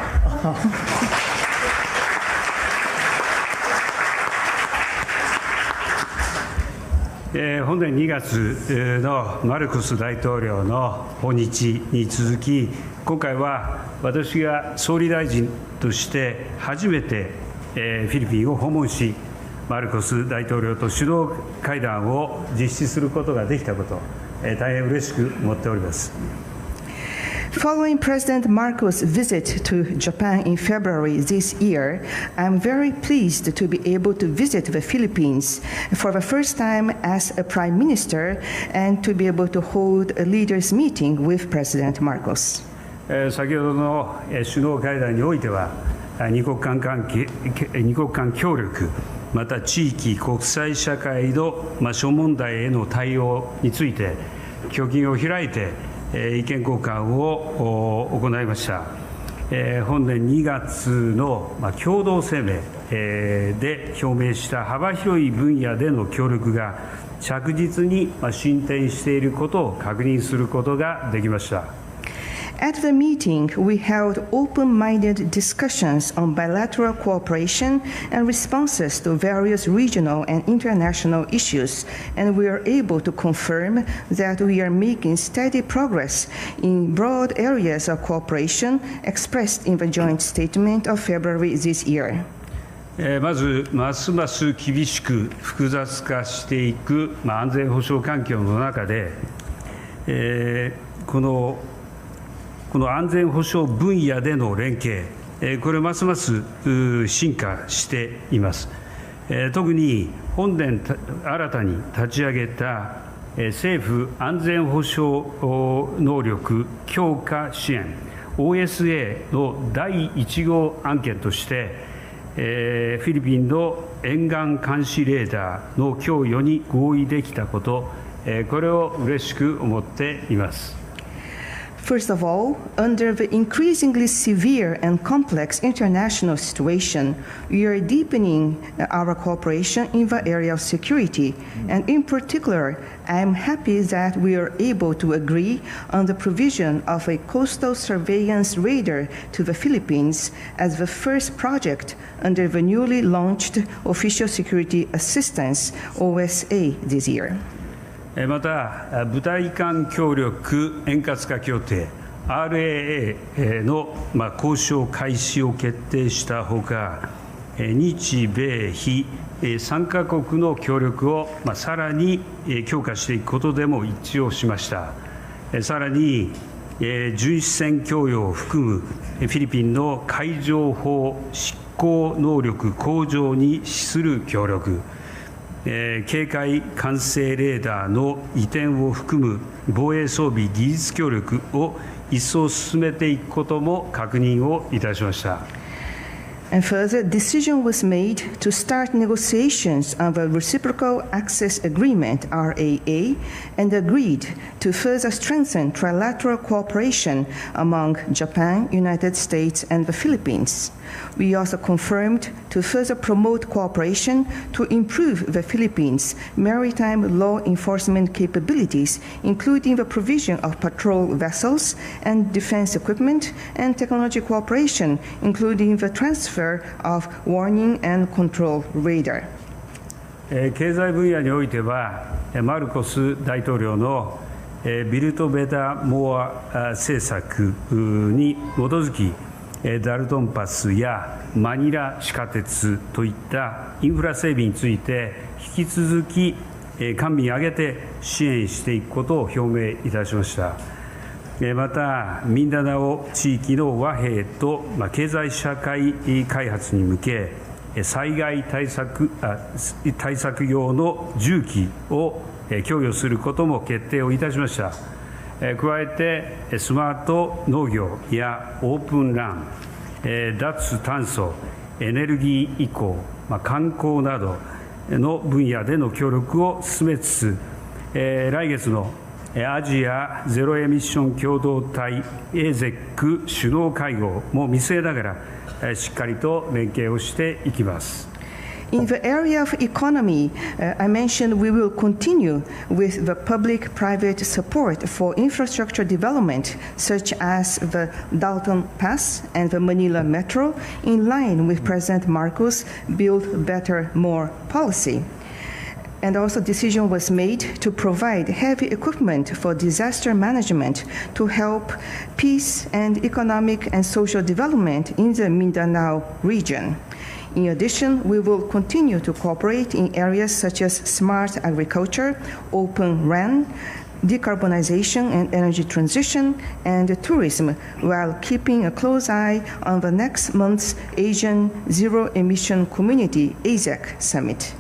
Eh, 本年2月のマルコス大統領の訪日に続き、今回は私が総理大臣として初めてフィリピンを訪問し、マルコス大統領と首脳会談を実施することができたこと、大変嬉しく思っております。Following President Marcos' visit to Japan in February this year, I'm very pleased to be able to visit the Philippines for the first time as a Prime Minister and to be able to hold a leaders' meeting with President Marcos. 先ほどの首脳会談においては、二国間協力、また地域国際社会の諸問題への対応について胸襟を開いて意見交換を行いました。本年2月の共同声明で表明した幅広い分野での協力が着実に進展していることを確認することができました。At the meeting, we held open-minded discussions on bilateral cooperation and responses to various regional and international issues, and we are able to confirm that we are making steady progress in broad areas of cooperation expressed in the joint statement of February this year. まず、ますます厳しく複雑化していく安全保障環境の中で、この安全保障分野での連携、これますます進化しています。特に本年新たに立ち上げた政府安全保障能力強化支援 OSA の第1号案件として、フィリピンの沿岸監視レーダーの供与に合意できたこと、これを嬉しく思っています。First of all, under the increasingly severe and complex international situation, we are deepening our cooperation in the area of security. And in particular, I am happy that we are able to agree on the provision of a coastal surveillance radar to the Philippines as the first project under the newly launched Official Security Assistance, OSA, this year. また、部隊間協力円滑化協定 RAA の交渉開始を決定したほか、日米非3カ国の協力をさらに強化していくことでも一致をしました。さらに巡視船供与を含むフィリピンの海上法執行能力向上に資する協力、警戒管制レーダーの移転を含む防衛装備技術協力を一層進めていくことも確認をいたしました。And further, decision was made to start negotiations on the Reciprocal Access Agreement, RAA, and agreed to further strengthen trilateral cooperation among Japan, United States, and the Philippines. We also confirmed to further promote cooperation to improve the Philippines' maritime law enforcement capabilities, including the provision of patrol vessels and defense equipment, and technology cooperation, including the transfer of warning and control radar. 経済分野においては、マルコス大統領のビルト・ベタ・モア政策に基づき、ダルトンパスやマニラ地下鉄といったインフラ整備について引き続き官民挙げて支援していくことを表明いたしました。またミンダナオ地域の和平と経済社会開発に向け災害対策用の重機を供与することも決定をいたしました。加えてスマート農業やオープンラン、脱炭素、エネルギー移行、観光などの分野での協力を進めつつ、来月のアジアゼロエミッション共同体 AZEC 首脳会合も見据えながらしっかりと連携をしていきます。In the area of economy, I mentioned we will continue with the public-private support for infrastructure development, such as the Dalton Pass and the Manila Metro, in line with President Marcos' Build Better, More policy. And also decision was made to provide heavy equipment for disaster management to help peace and economic and social development in the Mindanao region. In addition, we will continue to cooperate in areas such as smart agriculture, open RAN, decarbonization and energy transition, and tourism, while keeping a close eye on the next month's Asian Zero Emission Community AZEC Summit.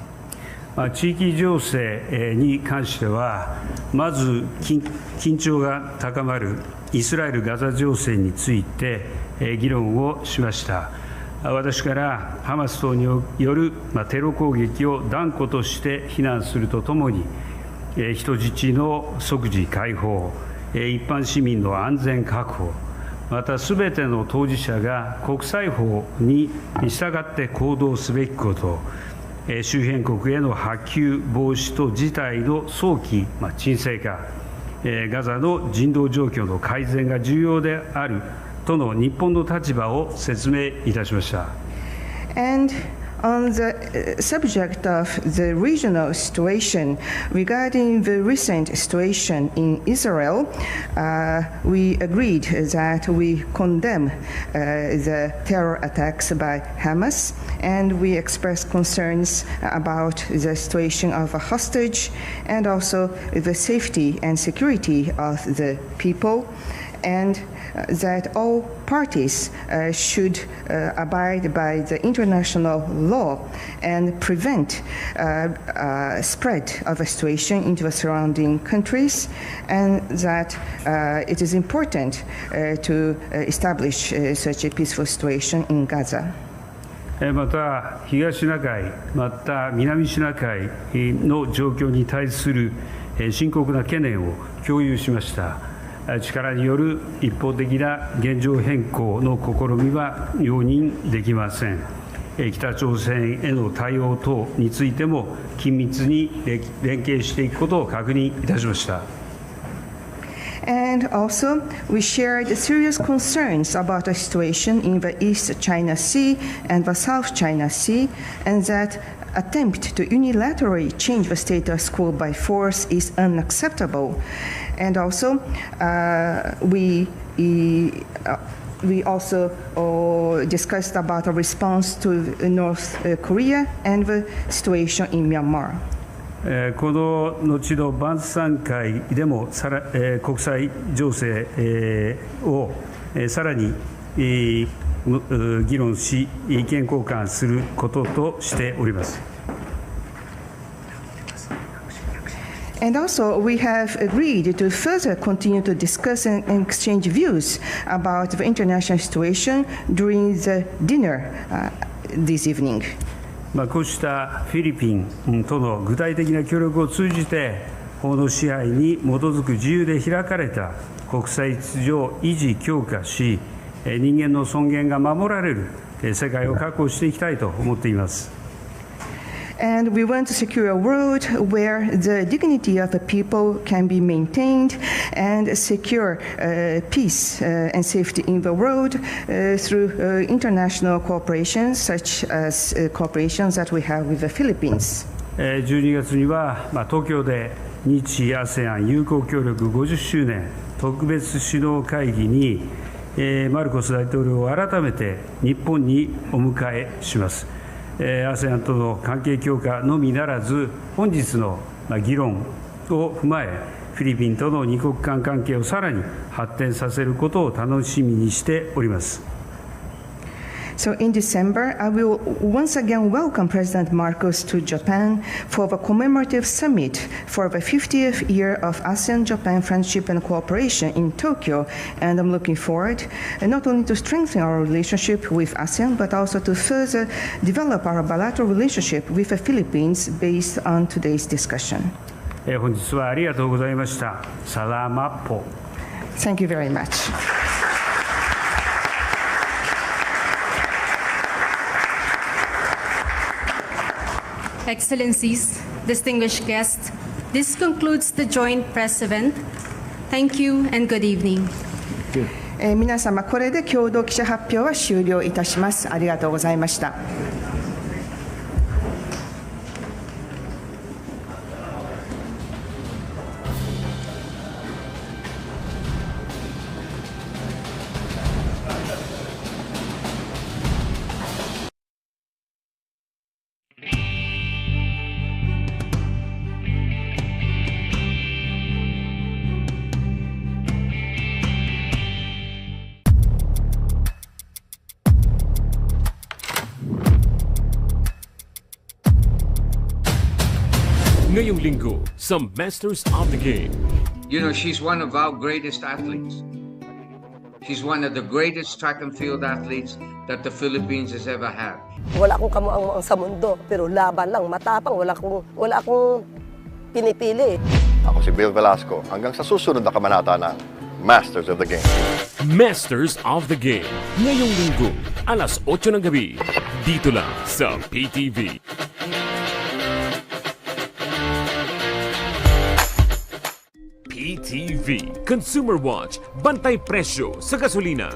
地域情勢に関しては、まず緊張が高まるイスラエル・ガザ情勢について議論をしました。私からハマス等によるテロ攻撃を断固として非難するとともに、人質の即時解放、一般市民の安全確保、またすべての当事者が国際法に従って行動すべきこと、周辺国への波及防止と事態の早期沈静化、ガザの人道状況の改善が重要であるとの日本の立場を説明いたしました。And on the subject of the regional situation, regarding the recent situation in Israel, we agreed that we condemn the terror attacks by Hamas, and we expressed concerns about the situation of a hostage and also the safety and security of the people, and that all parties should abide by the international law and prevent spread of a situation into the surrounding countries, and that it is important to establish such a peaceful situation in Gaza. また東シナ海、また南シナ海の状況に対する深刻な懸念を共有しました。力による一方的な現状変更の試みは容認できません。北朝鮮への対応等についても緊密に連携していくことを確認いたしました。And also, we shared serious concerns about the situation in the East China Sea and the South China Sea, and that attempt to unilaterally change the status quo by force is unacceptable. And also, we we also discussed about a response to North Korea and the situation in Myanmar. この後の晩餐会でも国際情勢をさらに議論し、意見交換することとしております。And also, we have agreed to further continue to discuss and exchange views about the international situation during the dinner this evening. こうしたフィリピンとの具体的な協力を通じて、法の支配に基づく自由で開かれた国際秩序を維持強化し、人間の尊厳が守られる世界を確保していきたいと思っています。And we want to secure a world where the dignity of the people can be maintained and secure peace and safety in the world through international cooperation, such as cooperations that we have with the Philippines. 12月には東京で日 ASEAN 友好協力50周年特別首脳会議にマルコス大統領を改めて日本にお迎えします。ASEAN との関係強化のみならず、本日の議論を踏まえ、フィリピンとの二国間関係をさらに発展させることを楽しみにしております。So in December, I will once again welcome President Marcos to Japan for the commemorative summit for the 50th year of ASEAN-Japan Friendship and Cooperation in Tokyo, and I'm looking forward not only to strengthen our relationship with ASEAN, but also to further develop our bilateral relationship with the Philippines based on today's discussion. 本日はありがとうございました。サラマポ。Thank you very much. Excellencies, distinguished guests, this concludes the joint press event. Thank you and good evening. 皆様、これで共同記者発表は終了いたします。ありがとうございました。Ngayong linggo sa Masters of the Game. You know, she's one of our greatest athletes. She's one of the greatest track and field athletes that the Philippines has ever had. Wala akong kamuang sa mundo, pero laban lang, matapang, wala akong pinipili. Ako si Bill Velasco, hanggang sa susunod na kabanata ng Masters of the Game. Masters of the Game. Ngayong linggo, alas 8 ng gabi. Dito lang sa PTV. PTV Consumer Watch, bantay presyo sa gasolina.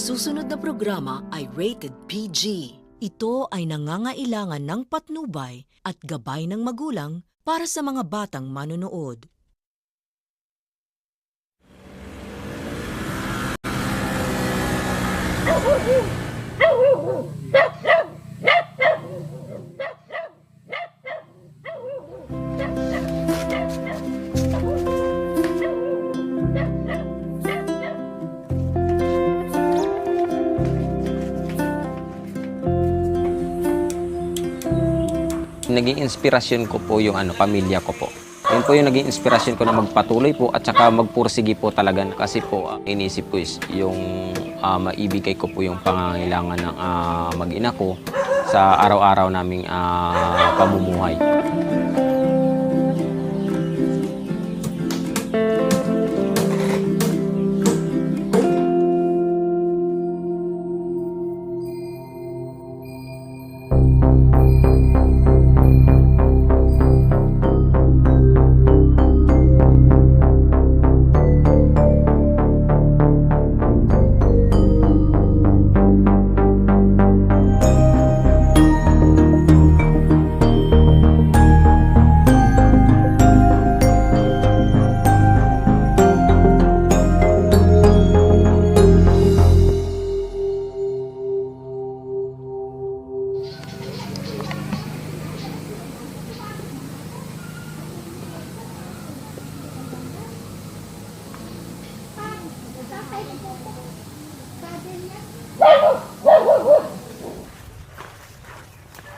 Susunod na programa ay rated PG. Ito ay nangangailangan ng patnubay at gabay ng magulang para sa mga batang manonood. Naging inspirasyon ko po yung pamilya ko po. Yun po yung naging inspirasyon ko na magpatuloy po at saka magpursige po talaga. Kasi po, inisip ko is yung maibigay ko po yung pangangailangan ng mag-ina ko sa araw-araw naming pamumuhay.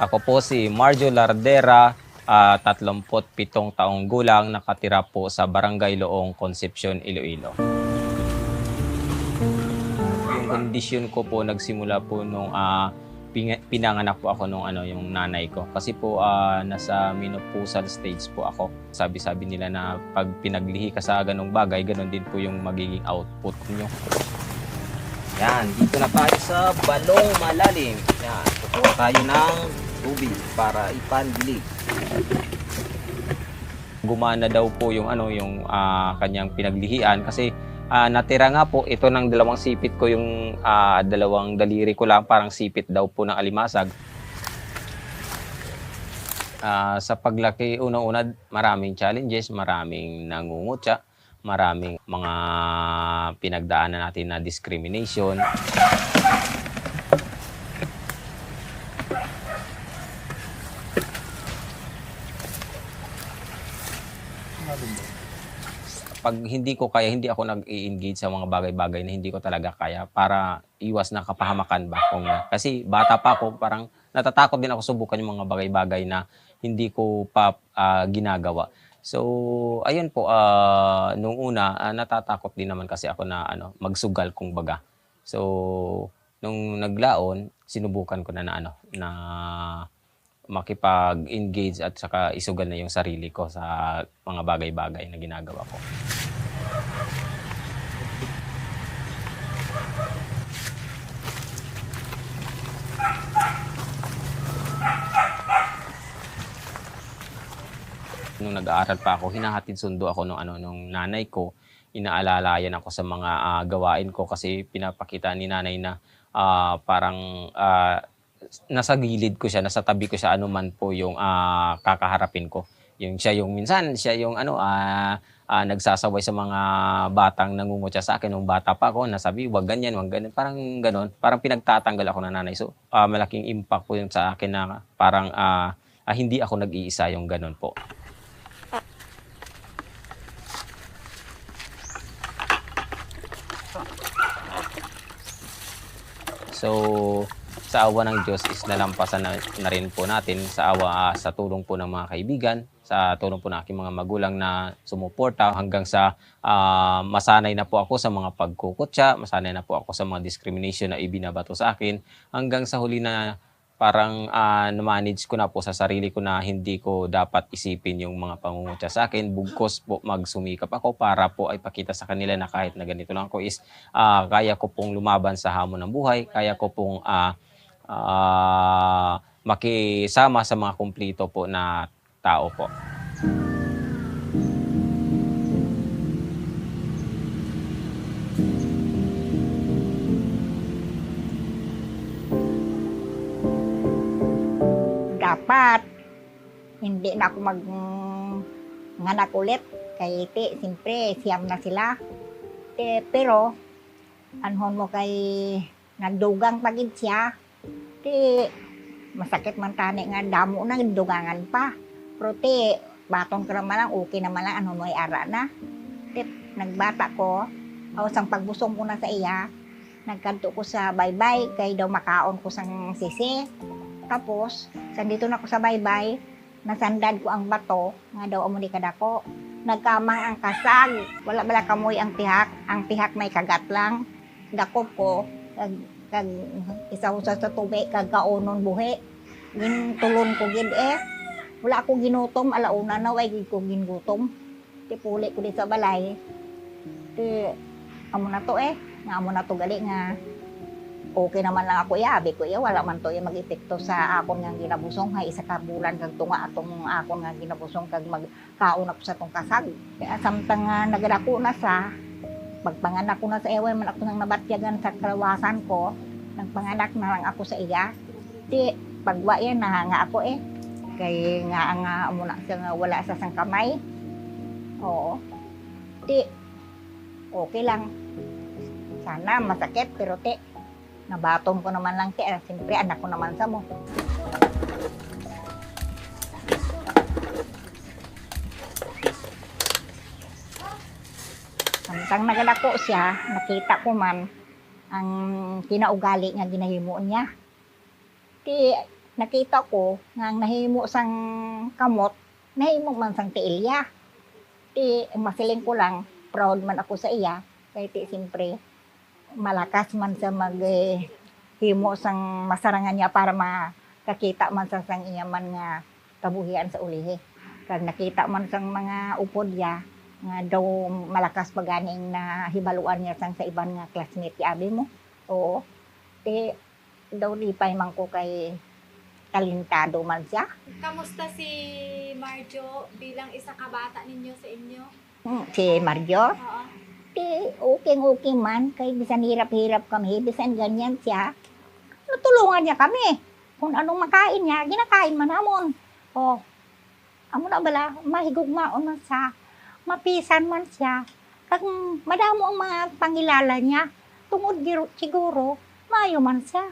Ako po si Marjo Lardera, 37 taong gulang, nakatira po sa Barangay Loong, Concepcion, Iloilo. Yung kondisyon ko po nagsimula po nung pinanganak po ako nung yung nanay ko. Kasi po nasa menopausal stage po ako. Sabi-sabi nila na pag pinaglihi ka sa ganung bagay, ganun din po yung magiging output nyo. Yan, dito na tayo sa balong malalim. Yan, kukuha tayo ng tubig para ipandilig. Gumana daw po yung kanyang pinaglihian kasi natira nga po ito ng dalawang sipit ko, yung dalawang daliri ko lang, parang sipit daw po ng alimasag. Sa paglaki, una-una maraming challenges, maraming nangungutya, maraming mga pinagdaanan natin na discrimination. Pag hindi ko kaya, hindi ako nag-i-engage sa mga bagay-bagay na hindi ko talaga kaya para iwas na kapahamakan ba. Kasi bata pa ako, parang natatakot din ako subukan yung mga bagay-bagay na hindi ko pa ginagawa. So, ayun po, nung una, natatakot din naman kasi ako na magsugal kung baga. So, nung naglaon, sinubukan ko na makipag-engage at saka isugal na yung sarili ko sa mga bagay-bagay na ginagawa ko. Nung nag-aaral pa ako, hinahatid sundo ako nung nanay ko. Inaalalayan ako sa mga gawain ko kasi pinapakita ni nanay na parang nasa gilid ko siya, nasa tabi ko siya anuman po yung kakaharapin ko. Siya yung minsan, siya yung nagsasaway sa mga batang nangungutya sa akin nung bata pa ako, nasabi, wag ganyan, parang ganon. Parang pinagtatanggal ako ng nanay. So, malaking impact po yun sa akin na parang hindi ako nag-iisa yung ganon po. So, sa awa ng Diyos is nalampasan na rin po natin sa tulong po ng mga kaibigan, sa tulong po ng aking mga magulang na sumuporta hanggang sa masanay na po ako sa mga pagkukutya, masanay na po ako sa mga discrimination na ibinabato sa akin, hanggang sa huli na parang na-manage ko na po sa sarili ko na hindi ko dapat isipin yung mga pangungutya sa akin. Bugkos po magsumikap ako para po ay pakita sa kanila na kahit na ganito lang ako is kaya ko pong lumaban sa hamon ng buhay, kaya ko pong makisama sa mga kumplito po na tao po. Dapat hindi na ako mag-nganak ulit kay siyempre siyam na sila. Pero anhon mo kay nagdugang pagid siya. Masakit man tani nga damo na dugangan pa. Pero baton ka naman lang, okay naman lang, ano mo ay ara na. Nagbata ko, sang pagbusong ko na sa iya, nagkanto ko sa baybay, kay daw makaon ko sang sisi. Tapos, sandito na ako sa baybay, nasandad ko ang bato, nga daw amo ni kadako. Nagkamang ang kasag, wala bala kamoy ang tihak may kagat lang. Dakop ko, kag isa-usa sa tubig, kag kaunon buhi. Gintulon ko gid wala ako ginutom, alauna na, way gid ko ginutom. Puli ko di sa balay. Amo na to nga amo na to gali nga okay naman lang ako abi ko wala man to mag-epekto sa akon nga ginabusong hay isa ka bulan kag tunga atong akon nga ginabusong kag magkaon ako sa tong kasag. Kaya samtang nagadako na sa pagpanganak ko na sa ewan man ako nang nabatyagan sa kalawasan ko, nagpanganak na lang ako sa iya. Di pagwa na nga ako kay nga amo na siya nga wala sa sang kamay. Oo. Di okay lang. Sana masakit pero nabatom ko naman lang siyempre anak ko naman sa mo. Samtang nagadako siya, nakita ko man ang kinaugali nga ginahimo niya. Nakita ko nga ang nahimo sang kamot, nahimo man sang tiilya. Masiling ko lang, proud man ako sa iya, kaya siyempre malakas man sa maghimo sang masarangan niya para makakita man sa sang iya man nga kabuhian sa ulihi. Kag nakita man sang mga upod niya nga daw malakas paganing na hibaluan niya sang sa ibang nga classmate ti abi mo. Oo. Daw lipay man ko kay talentado man siya. Kamusta si Marjo bilang isa kabata ninyo sa inyo? Si Marjo? Oo. Okay man, kay bisan hirap-hirap kami, bisan ganyan siya, natulungan niya kami. Kung anong makain niya, ginakain man namon. Amo na bala, mahigugmaon man siya, mapisan man siya. Kag madamo ang mga pangilala niya, tungod siguro, maayo man siya.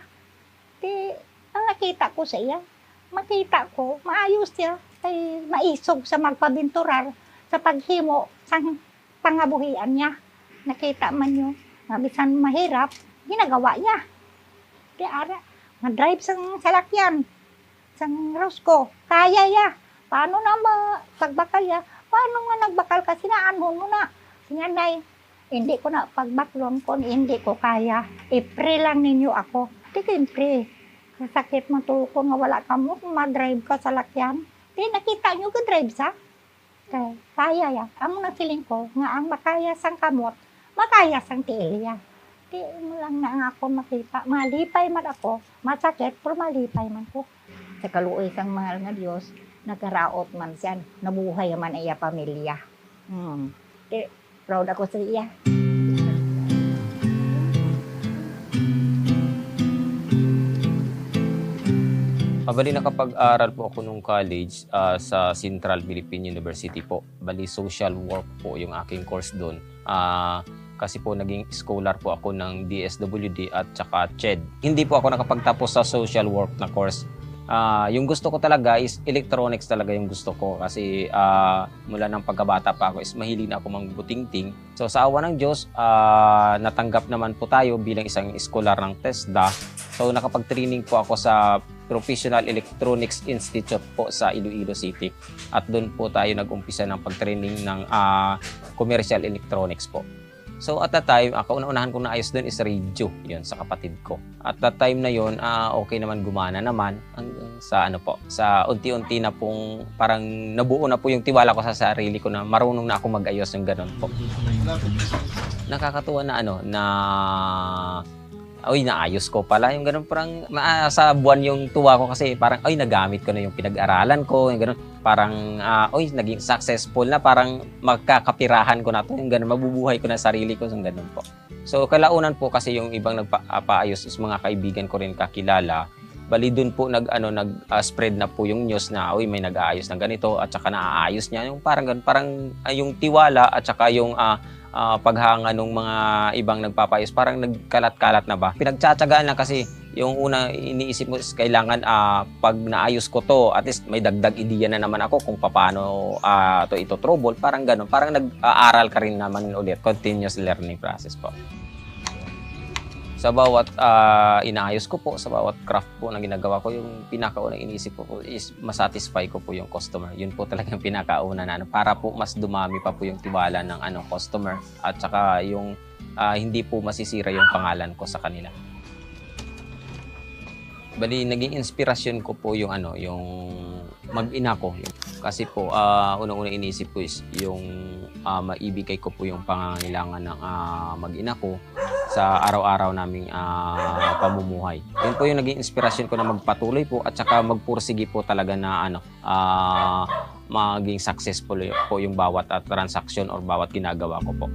Ang nakita ko sa iya, makita ko, maayos siya, kay maisog sa magpabinturar, sa paghimo, sa pangabuhian niya. Nakita man yun, bisan mahirap, ginagawa niya. Mag-drive sang salakyan, sang Rosco, kaya ya. Paano na pagbakal ya? Paano nga nagbakal ka? Sinaanhon mo na. Sinanay, hindi ko na pagbaklon ko, hindi ko kaya. Ipre lang ninyo ako. Siyempre, kasakit mo to ko nga wala ka mo, kung mag-drive ka sa lakyan. Nakita nyo ka drive sa? Kaya ya. Amo na feeling ko, nga ang makaya sang kamot, makaya sang tiilya. Di mo lang na nga ako makita. Malipay man ako. Masakit, pero malipay man ko. Sa kaluoy sang mahal nga Diyos, nagkaraot man siya. Nabuhay man iya pamilya. Proud ako sa iya. Bali nakapag-aral po ako nung college sa Central Philippine University po. Bali social work po yung aking course doon. Kasi po naging scholar po ako ng DSWD at saka CHED. Hindi po ako nakapagtapos sa social work na course. Yung gusto ko talaga is electronics talaga yung gusto ko kasi mula ng pagkabata pa ako is mahilig na ako mangbutingting. So sa awa ng Diyos, natanggap naman po tayo bilang isang scholar ng TESDA. So nakapag-training po ako sa Professional Electronics Institute po sa Iloilo City. At doon po tayo nag-umpisa ng pag-training ng commercial electronics po. So at that time, kauna-unahan kong naayos doon is radio, yun, sa kapatid ko. At that time na yun, okay naman, gumana naman. Hanggang sa sa unti-unti na pong parang nabuo na po yung tiwala ko sa sarili ko na marunong na ako mag-ayos yung ganun po. Nakakatuwa na naayos ko pala yung ganun, parang sa buwan yung tuwa ko kasi parang nagamit ko na yung pinag-aralan ko, yung ganun, parang naging successful na, parang magkakapirahan ko na to, yung ganun, mabubuhay ko na sarili ko, yung ganun po. So kalaunan po kasi yung ibang nagpaayos is mga kaibigan ko rin kakilala, bali dun po nag-spread na po yung news na may nag-aayos ng ganito at saka naaayos niya, yung parang ganun, parang yung tiwala at saka yung paghanga ng mga ibang nagpapayos, parang nagkalat-kalat na ba. Pinagtsatsagaan lang kasi yung una iniisip mo is kailangan pag naayos ko to, at least may dagdag ideya na naman ako kung paano ito trouble, parang ganun. Parang nag-aaral ka rin naman ulit. Continuous learning process po. Sa bawat inaayos ko po, sa bawat craft po na ginagawa ko, yung pinakaunang iniisip ko po is masatisfy ko po yung customer. Yun po talaga yung pinakauna na para po mas dumami pa po yung tiwala ng customer at saka yung hindi po masisira yung pangalan ko sa kanila. Bali, naging inspirasyon ko po yung yung mag-ina ko. Kasi po, unang-unang iniisip ko is yung maibigay ko po yung pangangailangan ng mag-ina ko sa araw-araw naming pamumuhay. Yun po yung naging inspirasyon ko na magpatuloy po at saka magpursige po talaga na maging successful po yung bawat transaction or bawat ginagawa ko po.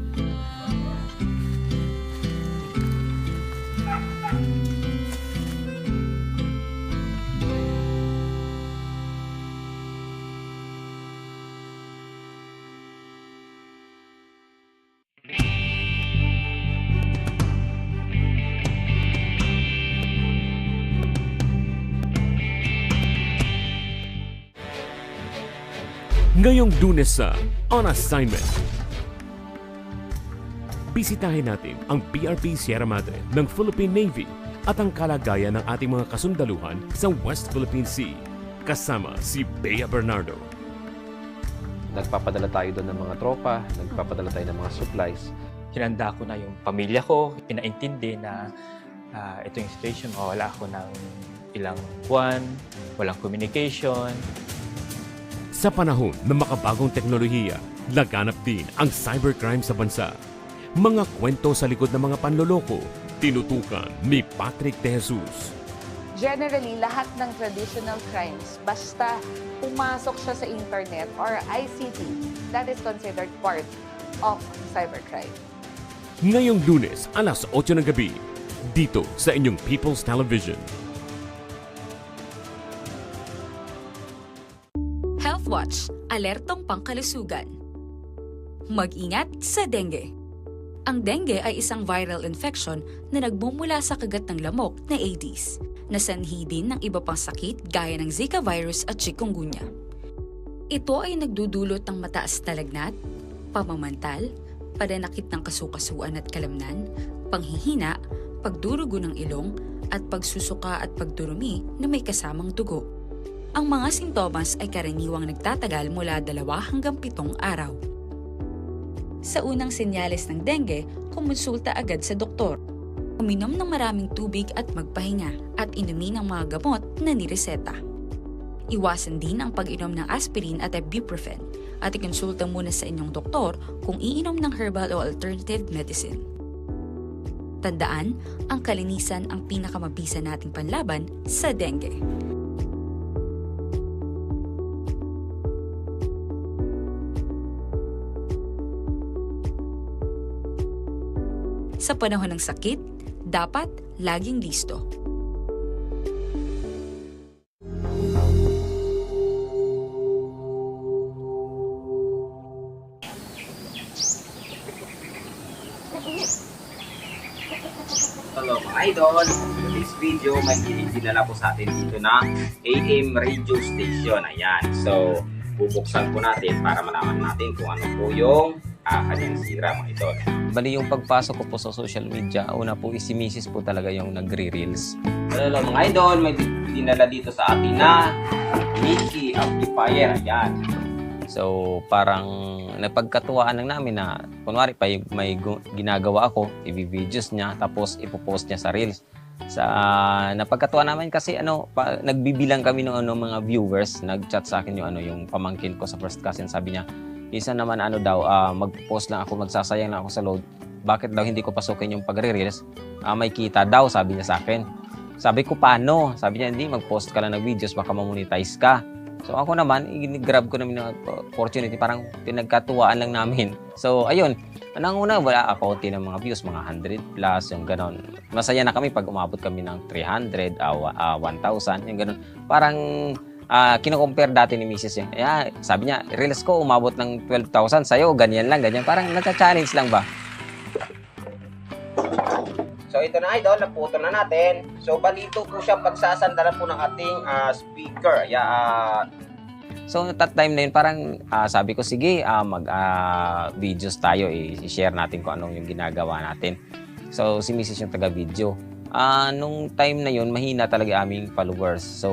Ngayong Lunes sa On Assignment, bisitahin natin ang PRP Sierra Madre ng Philippine Navy at ang kalagayan ng ating mga kasundaluhan sa West Philippine Sea kasama si Bea Bernardo. Nagpapadala tayo doon ng mga tropa, nagpapadala tayo ng mga supplies. Hinanda ko na yung pamilya ko, pinaintindi na ito yung situation, wala ako ng ilang buwan, walang communication. Sa panahon ng makabagong teknolohiya, laganap din ang cybercrime sa bansa. Mga kwento sa likod ng mga panloloko, tinutukan ni Patrick De Jesus. Generally, lahat ng traditional crimes, basta pumasok siya sa internet or ICT, that is considered part of cybercrime. Ngayong Lunes, alas 8 ng gabi, dito sa inyong People's Television. Healthwatch, alertong pangkalusugan. Mag-ingat sa dengue. Ang dengue ay isang viral infection na nagmumula sa kagat ng lamok na Aedes, na sanhi din ng iba pang sakit gaya ng Zika virus at chikungunya. Ito ay nagdudulot ng mataas na lagnat, pamamantal, pananakit ng kasukasuan at kalamnan, panghihina, pagdurugo ng ilong, at pagsusuka at pagdurumi na may kasamang dugo. Ang mga sintomas ay karaniwang nagtatagal mula 2 hanggang 7 araw. Sa unang senyales ng dengue, kumonsulta agad sa doktor. Uminom ng maraming tubig at magpahinga at inumin ang mga gamot na nireseta. Iwasan din ang pag-inom ng aspirin at ibuprofen at ikonsulta muna sa inyong doktor kung iinom ng herbal o alternative medicine. Tandaan, ang kalinisan ang pinakamabisa nating panlaban sa dengue. Sa panahon ng sakit, dapat laging listo. Hello mga idol! In this video, may dinala po sa atin dito na AM radio station. Ayan. So, bubuksan po natin para malaman natin kung ano po yung kanyang sira mga idol. Bali yung pagpasok ko po sa social media, una po si Mrs. po talaga yung nagre-reels. Hello mga idol, may dinala dito sa atin na Mickey amplifier. Ayan. So parang napagkatuwaan lang namin na kunwari pa may ginagawa ako, i-videos niya tapos ipopost niya sa reels. Sa napagkatuwa naman kasi nagbibilang kami ng mga viewers, nag-chat sa akin yung pamangkin ko sa first cousin, sabi niya isa naman mag-post lang ako, magsasayang lang ako sa load. Bakit daw hindi ko pasukin yung pagre-reels? May kita daw, sabi niya sa akin. Sabi ko, paano? Sabi niya, hindi, mag-post ka lang ng videos, baka mamonetize ka. So ako naman, i-grab ko namin ng opportunity, parang pinagkatuwaan lang namin. So ayun, unang-una, wala akaunti ng mga views, mga 100 plus, yung ganon. Masaya na kami pag umabot kami ng 300, 1,000, yung ganon. Parang kino-compare dati ni Mrs. yun. Sabi niya, reels ko umabot ng 12,000, sa'yo, ganyan lang, ganyan. Parang nasa-challenge lang ba? So ito na idol, naputo na natin. So balito po siya pagsasandalan po ng ating speaker. So at that time na yun, parang sabi ko, sige, mag-videos tayo, i-share natin kung anong yung ginagawa natin. So, si Mrs. yung taga-video. Nung time na yun, mahina talaga aming followers. So,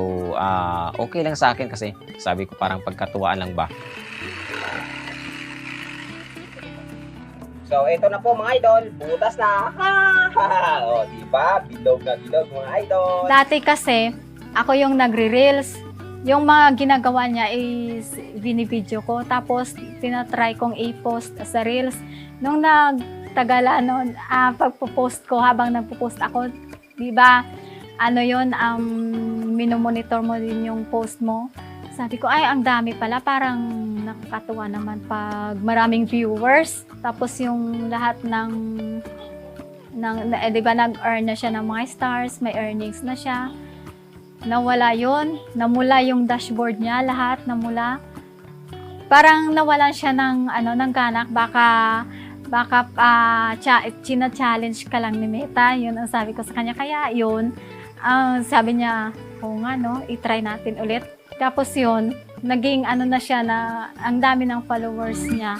okay lang sa akin kasi sabi ko parang pagkatuwaan lang ba. So, ito na po mga idol, butas na. O, diba? Bilog na bilog mga idol. Dati kasi, ako yung nagre-reels. Yung mga ginagawa niya is binibideo ko. Tapos, tinatry kong i-post sa reels. Nung nagtagala nun, pagpo-post ko, habang nagpo-post ako, diba, minomonitor mo din yung post mo. Sabi ko, ay, ang dami pala. Parang nakakatuwa naman pag maraming viewers. Tapos yung lahat diba, nag-earn na siya ng mga stars, may earnings na siya. Nawala yun. Namula yung dashboard niya, lahat namula. Parang nawalan siya ng ganak. Baka china-challenge ka lang ni Meta. Yun ang sabi ko sa kanya. Kaya yun, sabi niya, oo nga no, i-try natin ulit. Tapos yun, naging na siya na ang dami ng followers niya.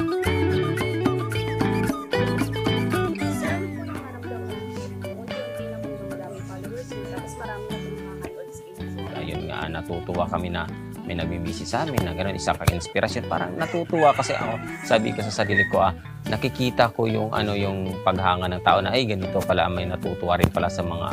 Ayun nga, natutuwa kami na may nabibisi sa amin na gano'n, isa kang inspirasyon. Parang natutuwa kasi ako, sabi ko sa sarili ko, nakikita ko yung paghanga ng tao na ay ganito pala, may natutuwa rin pala sa mga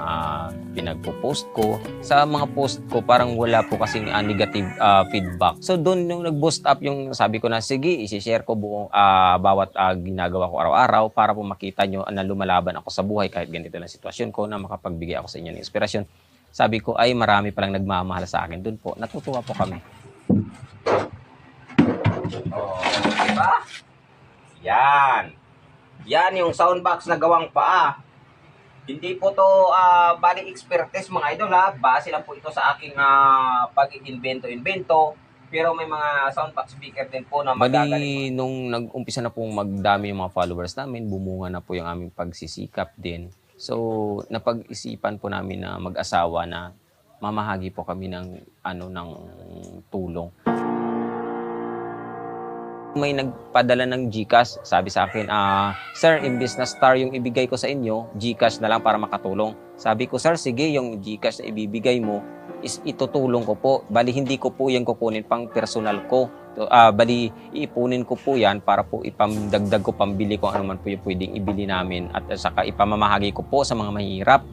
pinagpo-post ko. Sa mga post ko parang wala po kasing negative feedback. So doon nung nag-boost up yung sabi ko na sige, i-share ko buong bawat ginagawa ko araw-araw para po makita nyo na lumalaban ako sa buhay kahit ganito na sitwasyon ko, na makapagbigay ako sa inyo ng inspirasyon. Sabi ko ay marami palang nagmamahal sa akin. Doon po, natutuwa po kami. Diba? Yan. Yan yung soundbox na gawang paa. Hindi po to bali expertise mga idol ha. Base lang po ito sa aking pag-invento-invento. Pero may mga soundbox speaker din po na magagaling. Bali, nung nag-umpisa na pong magdami yung mga followers namin, bumunga na po yung aming pagsisikap din. So, napag-isipan po namin na mag-asawa na mamahagi po kami ng tulong. May nagpadala ng GCash, sabi sa akin, sir, imbis na star yung ibigay ko sa inyo, GCash na lang para makatulong. Sabi ko, sir, sige, yung GCash na ibibigay mo is itutulong ko po. Bali, hindi ko po yan kukunin pang personal ko. Bali, iipunin ko po yan para po ipamdagdag ko, pambili ko ano man po yung pwedeng ibili namin at saka ipamamahagi ko po sa mga mahirap.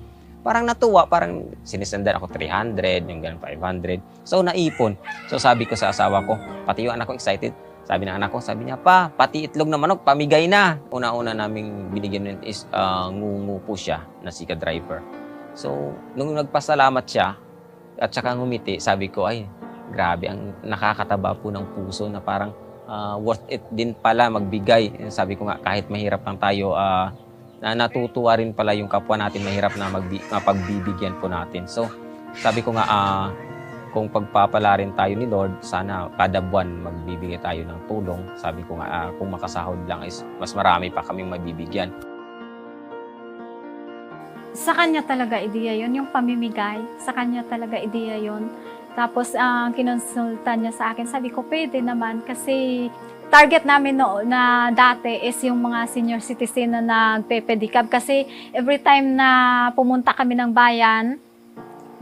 Parang natuwa, parang sinisendan ako 300, yung ganun 500. So, naipon. So, sabi ko sa asawa ko, pati yung anak ko excited. Sabi ng anak ko, sabi niya, pa, pati itlog na manok, pamigay na. Una-una naming binigyan nun is ngungu po siya na sika driver. So, nung nagpasalamat siya at saka ngumiti, sabi ko, ay, grabe, ang nakakataba po ng puso na parang worth it din pala magbigay. Sabi ko nga, kahit mahirap lang tayo, natutuwa rin pala yung kapwa natin mahirap na mapagbibigyan po natin. So, sabi ko nga, kung pagpapala rin tayo ni Lord, sana kada buwan magbibigay tayo ng tulong. Sabi ko nga, kung makasahod lang is mas marami pa kaming mabibigyan. Sa kanya talaga ideya yon, yung pamimigay. Sa kanya talaga ideya yon. Tapos, kinonsulta niya sa akin, sabi ko, pwede naman kasi target namin na dati is yung mga senior citizen na nagpe-pedicab. Kasi every time na pumunta kami ng bayan,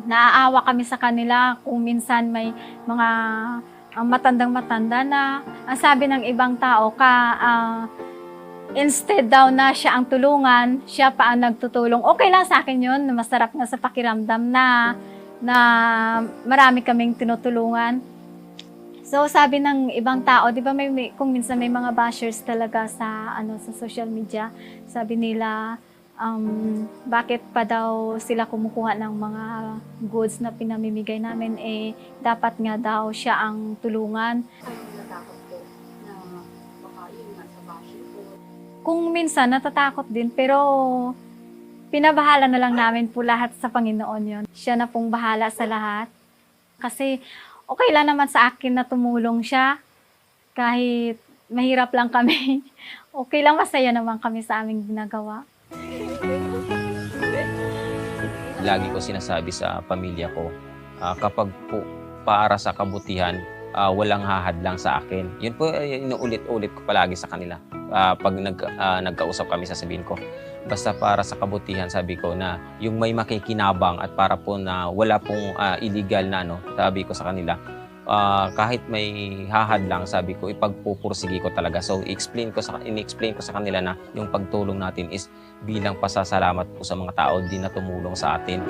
naaawa kami sa kanila kung minsan may mga matandang-matanda na ang sabi ng ibang tao, instead daw na siya ang tulungan, siya pa ang nagtutulong. Okay lang sa akin yun, masarap nga sa pakiramdam na marami kaming tinutulungan. So sabi ng ibang tao, 'di ba kung minsan may mga bashers talaga sa social media, sabi nila bakit pa daw sila kumukuha ng mga goods na pinamimigay namin, dapat nga daw siya ang tulungan. Kung minsan natatakot din, pero pinabahala na lang namin po lahat sa Panginoon yon. Siya na pong bahala sa lahat. Kasi okay lang naman sa akin na tumulong siya. Kahit mahirap lang kami. Okay lang, masaya naman kami sa aming ginagawa. Lagi ko sinasabi sa pamilya ko, kapag po para sa kabutihan, walang hahadlang sa akin. Yun po, inuulit-ulit ko palagi sa kanila. Pag nagkausap kami, sasabihin ko, basta para sa kabutihan, sabi ko, na yung may makikinabang at para po na wala pong illegal na ano, sabi ko sa kanila, kahit may hahad lang, sabi ko, ipagpupursigi ko talaga. So, in-explain ko sa kanila na yung pagtulong natin is bilang pasasalamat po sa mga tao din na tumulong sa atin.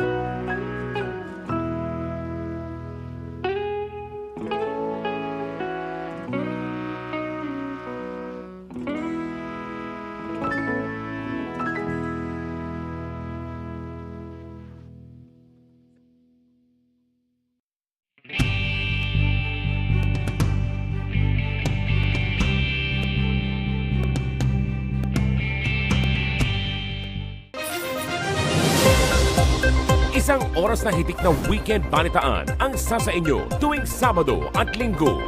Isang oras na hitik na weekend balitaan ang sasa inyo tuwing Sabado at Linggo.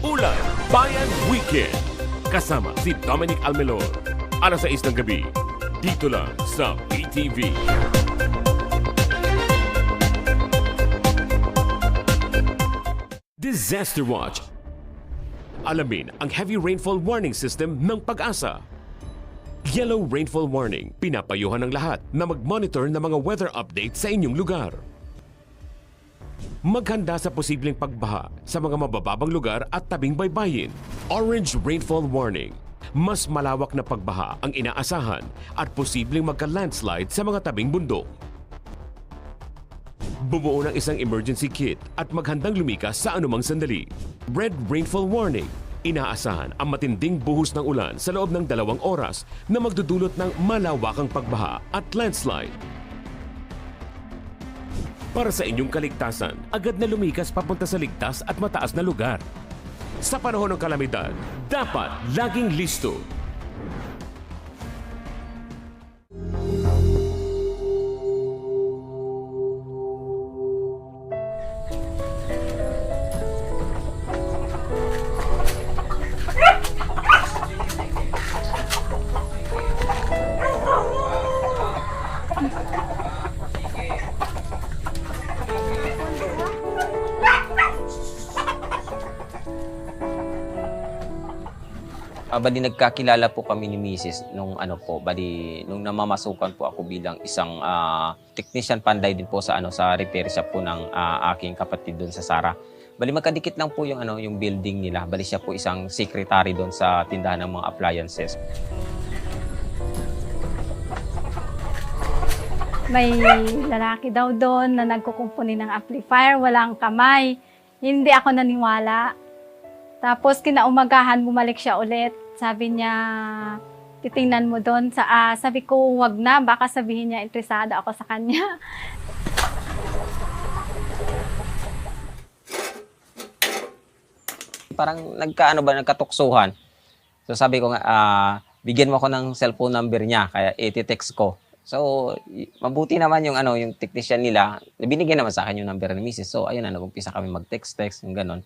Ulat Bayan Weekend. Kasama si Dominic Almelor. Alas 6 ng gabi. Dito lang sa PTV. Disaster Watch. Alamin ang heavy rainfall warning system ng Pag-asa. Yellow rainfall warning, pinapayuhan ng lahat na mag-monitor ng mga weather update sa inyong lugar. Maghanda sa posibleng pagbaha sa mga mabababang lugar at tabing baybayin. Orange rainfall warning, mas malawak na pagbaha ang inaasahan at posibleng magka-landslide sa mga tabing bundok. Bumuo ng isang emergency kit at maghandang lumikas sa anumang sandali. Red rainfall warning. Inaasahan ang matinding buhos ng ulan sa loob ng 2 oras na magdudulot ng malawakang pagbaha at landslide. Para sa inyong kaligtasan, agad na lumikas papunta sa ligtas at mataas na lugar. Sa panahon ng kalamidad, dapat laging listo. Bali nagkakilala po kami ni Mrs. nung nung namamasukan po ako bilang isang technician panday din po sa sa repair shop po ng aking kapatid doon sa Sara. Bali magkadikit lang po yung yung building nila. Bali siya po isang secretary doon sa tindahan ng mga appliances. May lalaki daw doon na nagkukumpuni ng amplifier, walang kamay. Hindi ako naniwala. Tapos kinaumagahan, bumalik siya ulit. Sabi niya, titingnan mo doon. Sabi ko, wag na. Baka sabihin niya, interesado ako sa kanya. Parang nagkatuksuhan. So sabi ko nga, bigyan mo ako ng cellphone number niya, kaya iti-text ko. So, mabuti naman yung yung technician nila. Binigyan naman sa akin yung number ni Mrs. So, ayun na, nag-umpisa kami mag-text, yung ganon.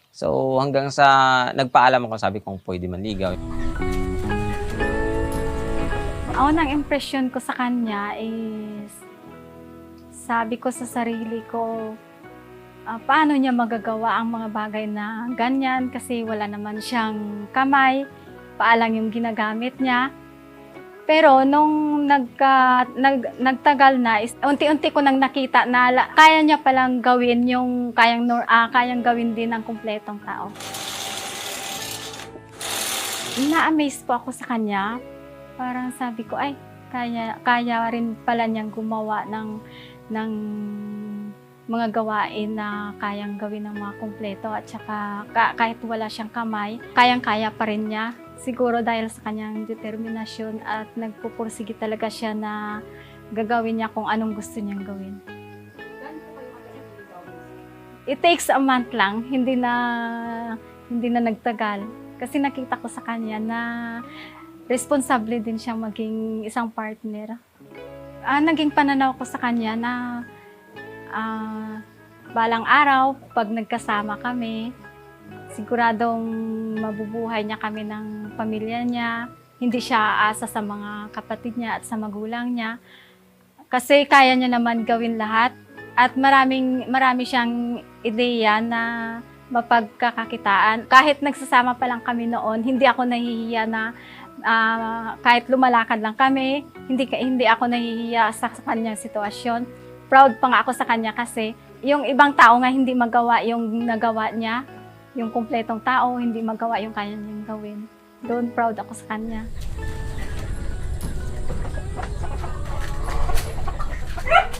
So, hanggang sa nagpaalam ako, sabi kong pwede manligaw. Ang unang impression ko sa kanya is, sabi ko sa sarili ko, paano niya magagawa ang mga bagay na ganyan kasi wala naman siyang kamay, paalang yung ginagamit niya. Pero nung nagtagal na, unti-unti ko nang nakita na kaya niya palang gawin yung kayang gawin din ng kumpletong tao. Na-amaze po ako sa kanya. Parang sabi ko, ay, kaya rin pala niyang gumawa ng mga gawain na kayang gawin ng mga kumpleto at saka kahit wala siyang kamay, kayang-kaya pa rin niya. Siguro dahil sa kanyang determinasyon at nagpupursige talaga siya na gagawin niya kung anong gusto niyang gawin. It takes a month lang, hindi na nagtagal. Kasi nakita ko sa kanya na responsable din siyang maging isang partner. Naging pananaw ko sa kanya na balang araw, pag nagkasama kami, siguradong mabubuhay niya kami ng pamilya niya. Hindi siya aasa sa mga kapatid niya at sa magulang niya. Kasi kaya niya naman gawin lahat. At marami siyang ideya na mapagkakakitaan. Kahit nagsasama pa lang kami noon, hindi ako nahihiya na kahit lumalakad lang kami, hindi ako nahihiya sa kanyang sitwasyon. Proud pa nga ako sa kanya kasi yung ibang tao nga hindi magawa yung nagawa niya, yung kumpletong tao, hindi magawa yung kanya niyang gawin. Doon proud ako sa kanya.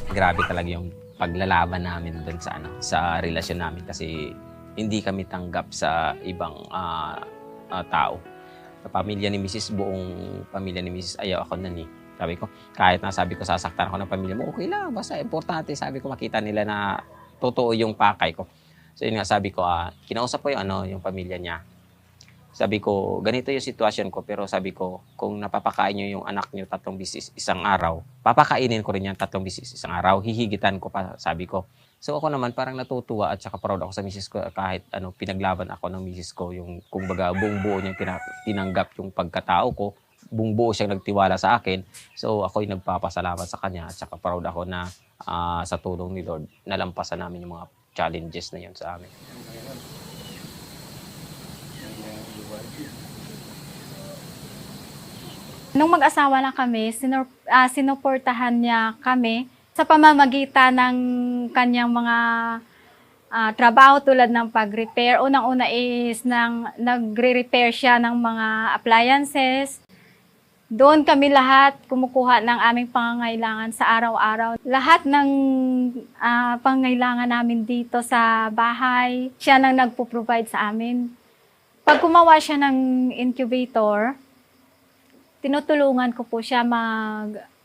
Grabe talaga yung paglalaban namin doon sa relasyon namin kasi hindi kami tanggap sa ibang tao. Sa pamilya ni Mrs. buong pamilya ni Mrs. ayaw ako nun eh. Sabi ko, kahit nasabi ko sasaktan ako ng pamilya mo, okay lang, basta importante. Sabi ko makita nila na totoo yung pakay ko. So yun nga sabi ko, kinausap ko yung pamilya niya. Sabi ko, ganito yung sitwasyon ko, pero sabi ko, kung napapakain nyo yung anak nyo 3 bisis isang araw, papakainin ko rin yan 3 bisis isang araw, hihigitan ko pa, sabi ko. So ako naman parang natutuwa at saka proud ako sa misis ko kahit pinaglaban ako ng misis ko, yung kumbaga buong buo niyang tinanggap yung pagkatao ko, buong buo siyang nagtiwala sa akin. So ako'y nagpapasalamat sa kanya at saka proud ako na sa tulong ni Lord, nalampasan namin yung mga challenges na yun sa amin. Nung mag-asawa lang kami, sinuportahan niya kami sa pamamagitan ng kanyang mga trabaho tulad ng pag-repair. Unang-una is nagre-repair siya ng mga appliances. Doon kami lahat kumukuha ng aming pangangailangan sa araw-araw. Lahat ng pangangailangan namin dito sa bahay, siya nang nagpo-provide sa amin. Pag gumawa siya ng incubator, tinutulungan ko po siya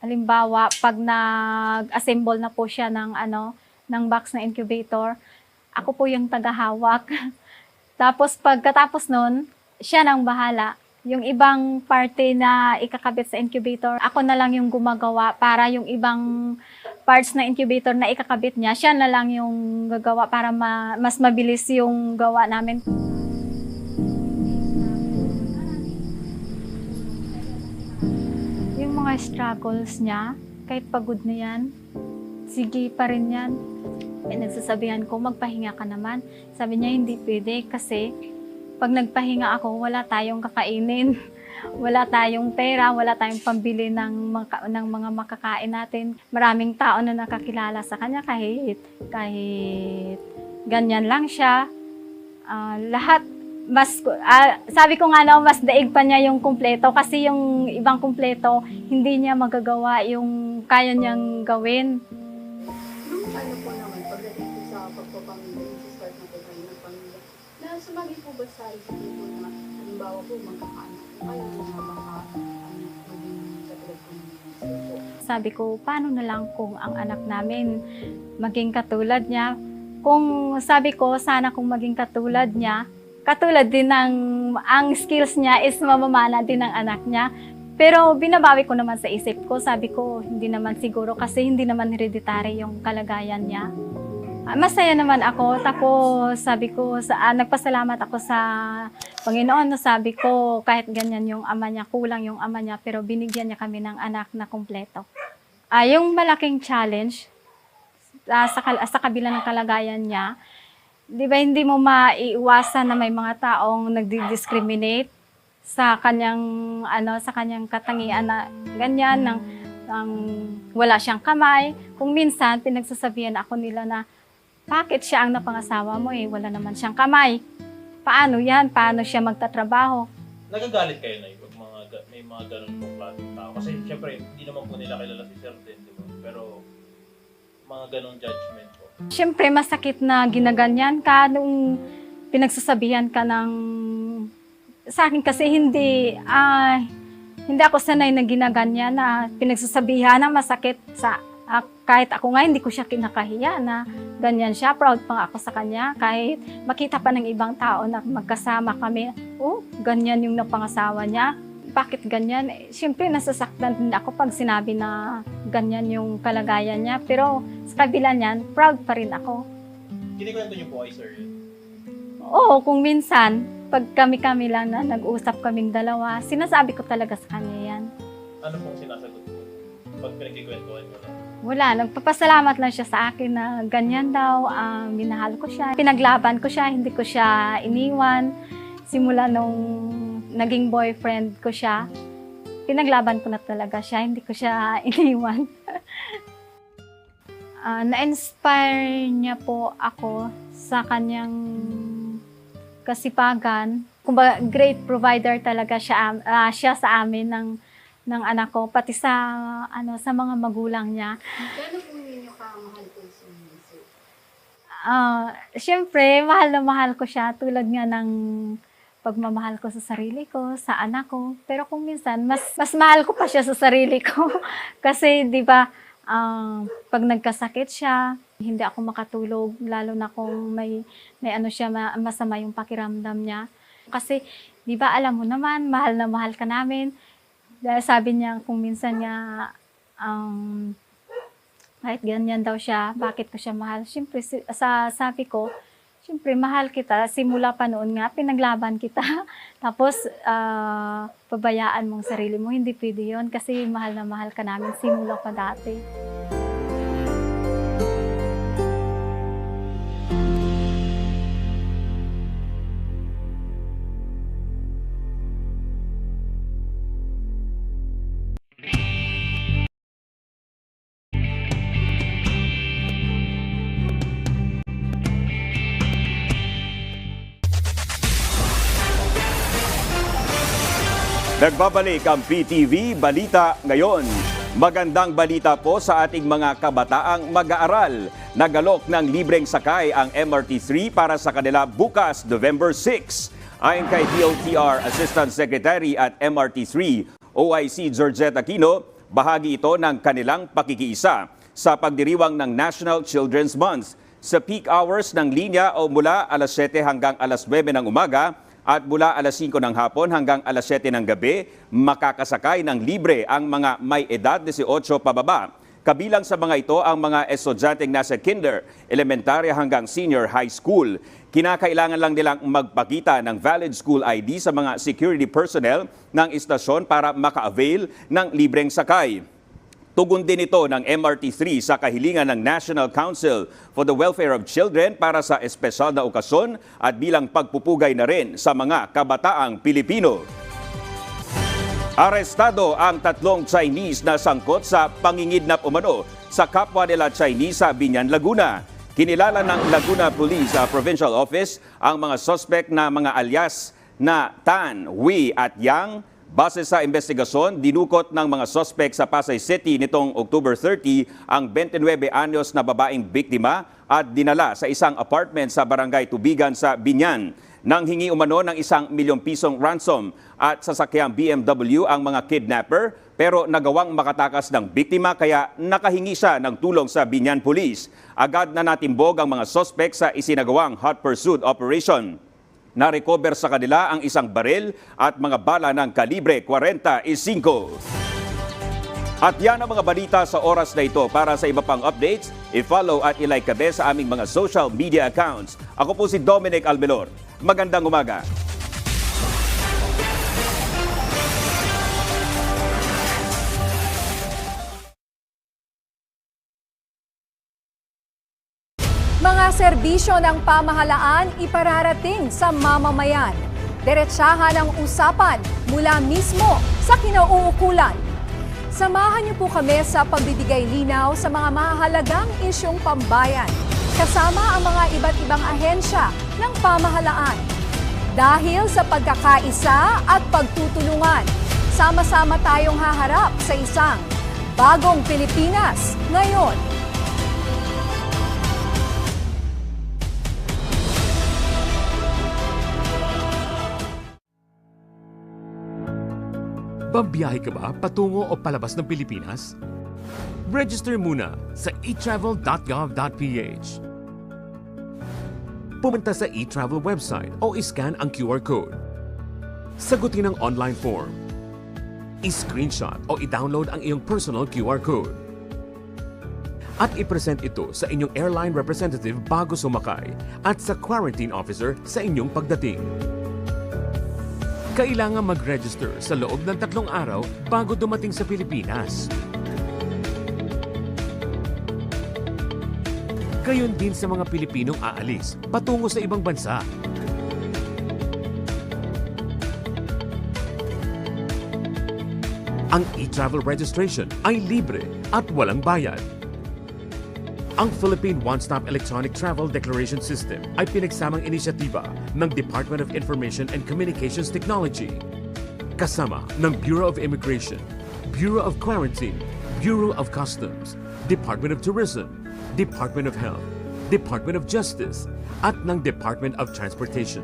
halimbawa, pag nag-assemble na po siya ng box na incubator, ako po yung tagahawak. Tapos pagkatapos nun, siya nang bahala. Yung ibang parte na ikakabit sa incubator, ako na lang yung gumagawa para yung ibang parts na incubator na ikakabit niya, siya na lang yung gagawa para mas mabilis yung gawa namin. Yung mga struggles niya, kahit pagod na yan, sige pa rin yan. Nagsasabihan ko, magpahinga ka naman. Sabi niya, hindi pwede kasi pag nagpahinga ako, wala tayong kakainin. Wala tayong pera, wala tayong pambili ng mga makakain natin. Maraming tao na nakakilala sa kanya kahit ganyan lang siya. Lahat sabi ko nga mas daig pa niya yung kumpleto kasi yung ibang kumpleto hindi niya magagawa yung kaya niyang gawin. Ano po naman pagdating po sa pagpapamilya, yung start na po kayo ng pamilya, na sumagi po ba sa isip po na halimbawa po magkakaanak po kayo na baka maging katulad po ng po? Sabi ko, paano na lang kung ang anak namin maging katulad niya? Kung sabi ko, sana kung maging katulad niya, katulad din ang skills niya is mamamana din ng anak niya. Pero binabawi ko naman sa isip ko. Sabi ko, hindi naman siguro kasi hindi naman hereditary yung kalagayan niya. Masaya naman ako. Tapos sabi ko, nagpasalamat ako sa Panginoon. Sabi ko, kahit ganyan yung ama niya, kulang yung ama niya, pero binigyan niya kami ng anak na kumpleto. Yung malaking challenge sa kabila ng kalagayan niya, di ba hindi mo maiiwasan na may mga taong nagdi-discriminate sa kanyang katangian na ganyan ng wala siyang kamay. Kung minsan pinagsasabihan ako nila na bakit siya ang napangasawa mo wala naman siyang kamay. Paano yan? Paano siya magtatrabaho? Nagagalit kayo na may mga ganun pong klaseng tao kasi syempre hindi naman po nila kilala si Sir din, di ba? Pero mga ganung judgment po. Siyempre, masakit na ginaganyan ka nung pinagsasabihan ka sa akin kasi hindi ako sanay na ginaganyan na pinagsasabihan na masakit kahit ako nga hindi ko siya kinakahiya na ganyan siya. Proud pa ako sa kanya kahit makita pa ng ibang tao na magkasama kami. Ganyan yung napangasawa niya. Bakit ganyan? Siyempre, nasasaktan din ako pag sinabi na ganyan yung kalagayan niya. Pero sa kabila niyan, proud pa rin ako. Kinikwento niyo po kay Sir yun? Oo, kung minsan, pag kami-kami lang na nag-usap kaming dalawa, sinasabi ko talaga sa kanya yan. Ano pong sinasagot po? Pag pinagkikwentuhan mo lang? Wala, nagpapasalamat lang siya sa akin na ganyan daw, minahal ko siya. Pinaglaban ko siya, hindi ko siya iniwan. Simula nung naging boyfriend ko siya, pinaglaban ko na talaga siya, hindi ko siya iniwan. Na-inspire niya po ako sa kanyang kasipagan. Kumbaga, great provider talaga siya sa amin ng anak ko, pati sa mga magulang niya. Gano'n po ninyo kamahal po si Miso? Siyempre, mahal na mahal ko siya tulad nga ng pagmamahal ko sa sarili ko, sa anak ko. Pero kung minsan, mas mahal ko pa siya sa sarili ko. Kasi, di ba, pag nagkasakit siya, hindi ako makatulog, lalo na kung may masama yung pakiramdam niya. Kasi, di ba, alam mo naman, mahal na mahal ka namin. Dahil sabi niya, kung minsan niya, kahit ganyan daw siya, bakit ko siya mahal? Siyempre, sabi ko, siyempre, mahal kita. Simula pa noon nga, pinaglaban kita. Tapos, pabayaan mong sarili mo. Hindi pwede yun kasi mahal na mahal ka namin. Simula pa dati. Nagbabalik ang PTV Balita ngayon. Magandang balita po sa ating mga kabataang mag-aaral. Nagalok ng libreng sakay ang MRT3 para sa kanila bukas, November 6. Ayon kay DOTR Assistant Secretary at MRT3, OIC Georgette Aquino, bahagi ito ng kanilang pakikiisa sa pagdiriwang ng National Children's Month. Sa peak hours ng linya o mula alas 7 hanggang alas 9 ng umaga, at mula alas 5 ng hapon hanggang alas 7 ng gabi, makakasakay ng libre ang mga may edad 18 pababa. Kabilang sa mga ito ang mga estudyanteng nasa kinder, elementarya hanggang senior high school. Kinakailangan lang nilang magpakita ng valid school ID sa mga security personnel ng istasyon para maka-avail ng libreng sakay. Tugon din ito ng MRT3 sa kahilingan ng National Council for the Welfare of Children para sa espesyal na okasyon at bilang pagpupugay na rin sa mga kabataang Pilipino. Arestado ang 3 Chinese na sangkot sa pangingidnap umano sa kapwa nila Chinese sa Biñan, Laguna. Kinilala ng Laguna Police Provincial Office ang mga suspect na mga alias na Tan, Wei at Yang. Base sa investigasyon, dinukot ng mga suspect sa Pasay City nitong October 30 ang 29 anyos na babaeng biktima at dinala sa isang apartment sa Barangay Tubigan sa Biñan. Nang hingi umano ng 1 milyong pisong ransom at sasakyang BMW ang mga kidnapper, pero nagawang makatakas ng biktima kaya nakahingi siya ng tulong sa Biñan Police. Agad na natimbog ang mga suspect sa isinagawang hot pursuit operation. Na-recover sa kanila ang 1 baril at mga bala ng kalibre 45. At yan ang mga balita sa oras na ito. Para sa iba pang updates, i-follow at i-like kabe sa aming mga social media accounts. Ako po si Dominic Almelor. Magandang umaga. Mga serbisyo ng pamahalaan ipararating sa mamamayan. Diretsahan ang usapan mula mismo sa kinauukulan. Samahan niyo po kami sa pagbibigay linaw sa mga mahalagang isyong pambayan, kasama ang mga iba't ibang ahensya ng pamahalaan. Dahil sa pagkakaisa at pagtutulungan, sama-sama tayong haharap sa isang bagong Pilipinas ngayon. Babiyahe ka ba patungo o palabas ng Pilipinas? Register muna sa etravel.gov.ph. Pumunta sa eTravel website o iscan ang QR code. Sagutin ang online form. I-screenshot o i-download ang iyong personal QR code. At i-present ito sa inyong airline representative bago sumakay at sa quarantine officer sa inyong pagdating. Kailangan mag-register sa loob ng 3 araw bago dumating sa Pilipinas. Gayon din sa mga Pilipinong aalis patungo sa ibang bansa. Ang e-travel registration ay libre at walang bayad. Ang Philippine One-Stop Electronic Travel Declaration System ay pinagsamang inisyatiba ng Department of Information and Communications Technology, kasama ng Bureau of Immigration, Bureau of Quarantine, Bureau of Customs, Department of Tourism, Department of Health, Department of Justice, at ng Department of Transportation.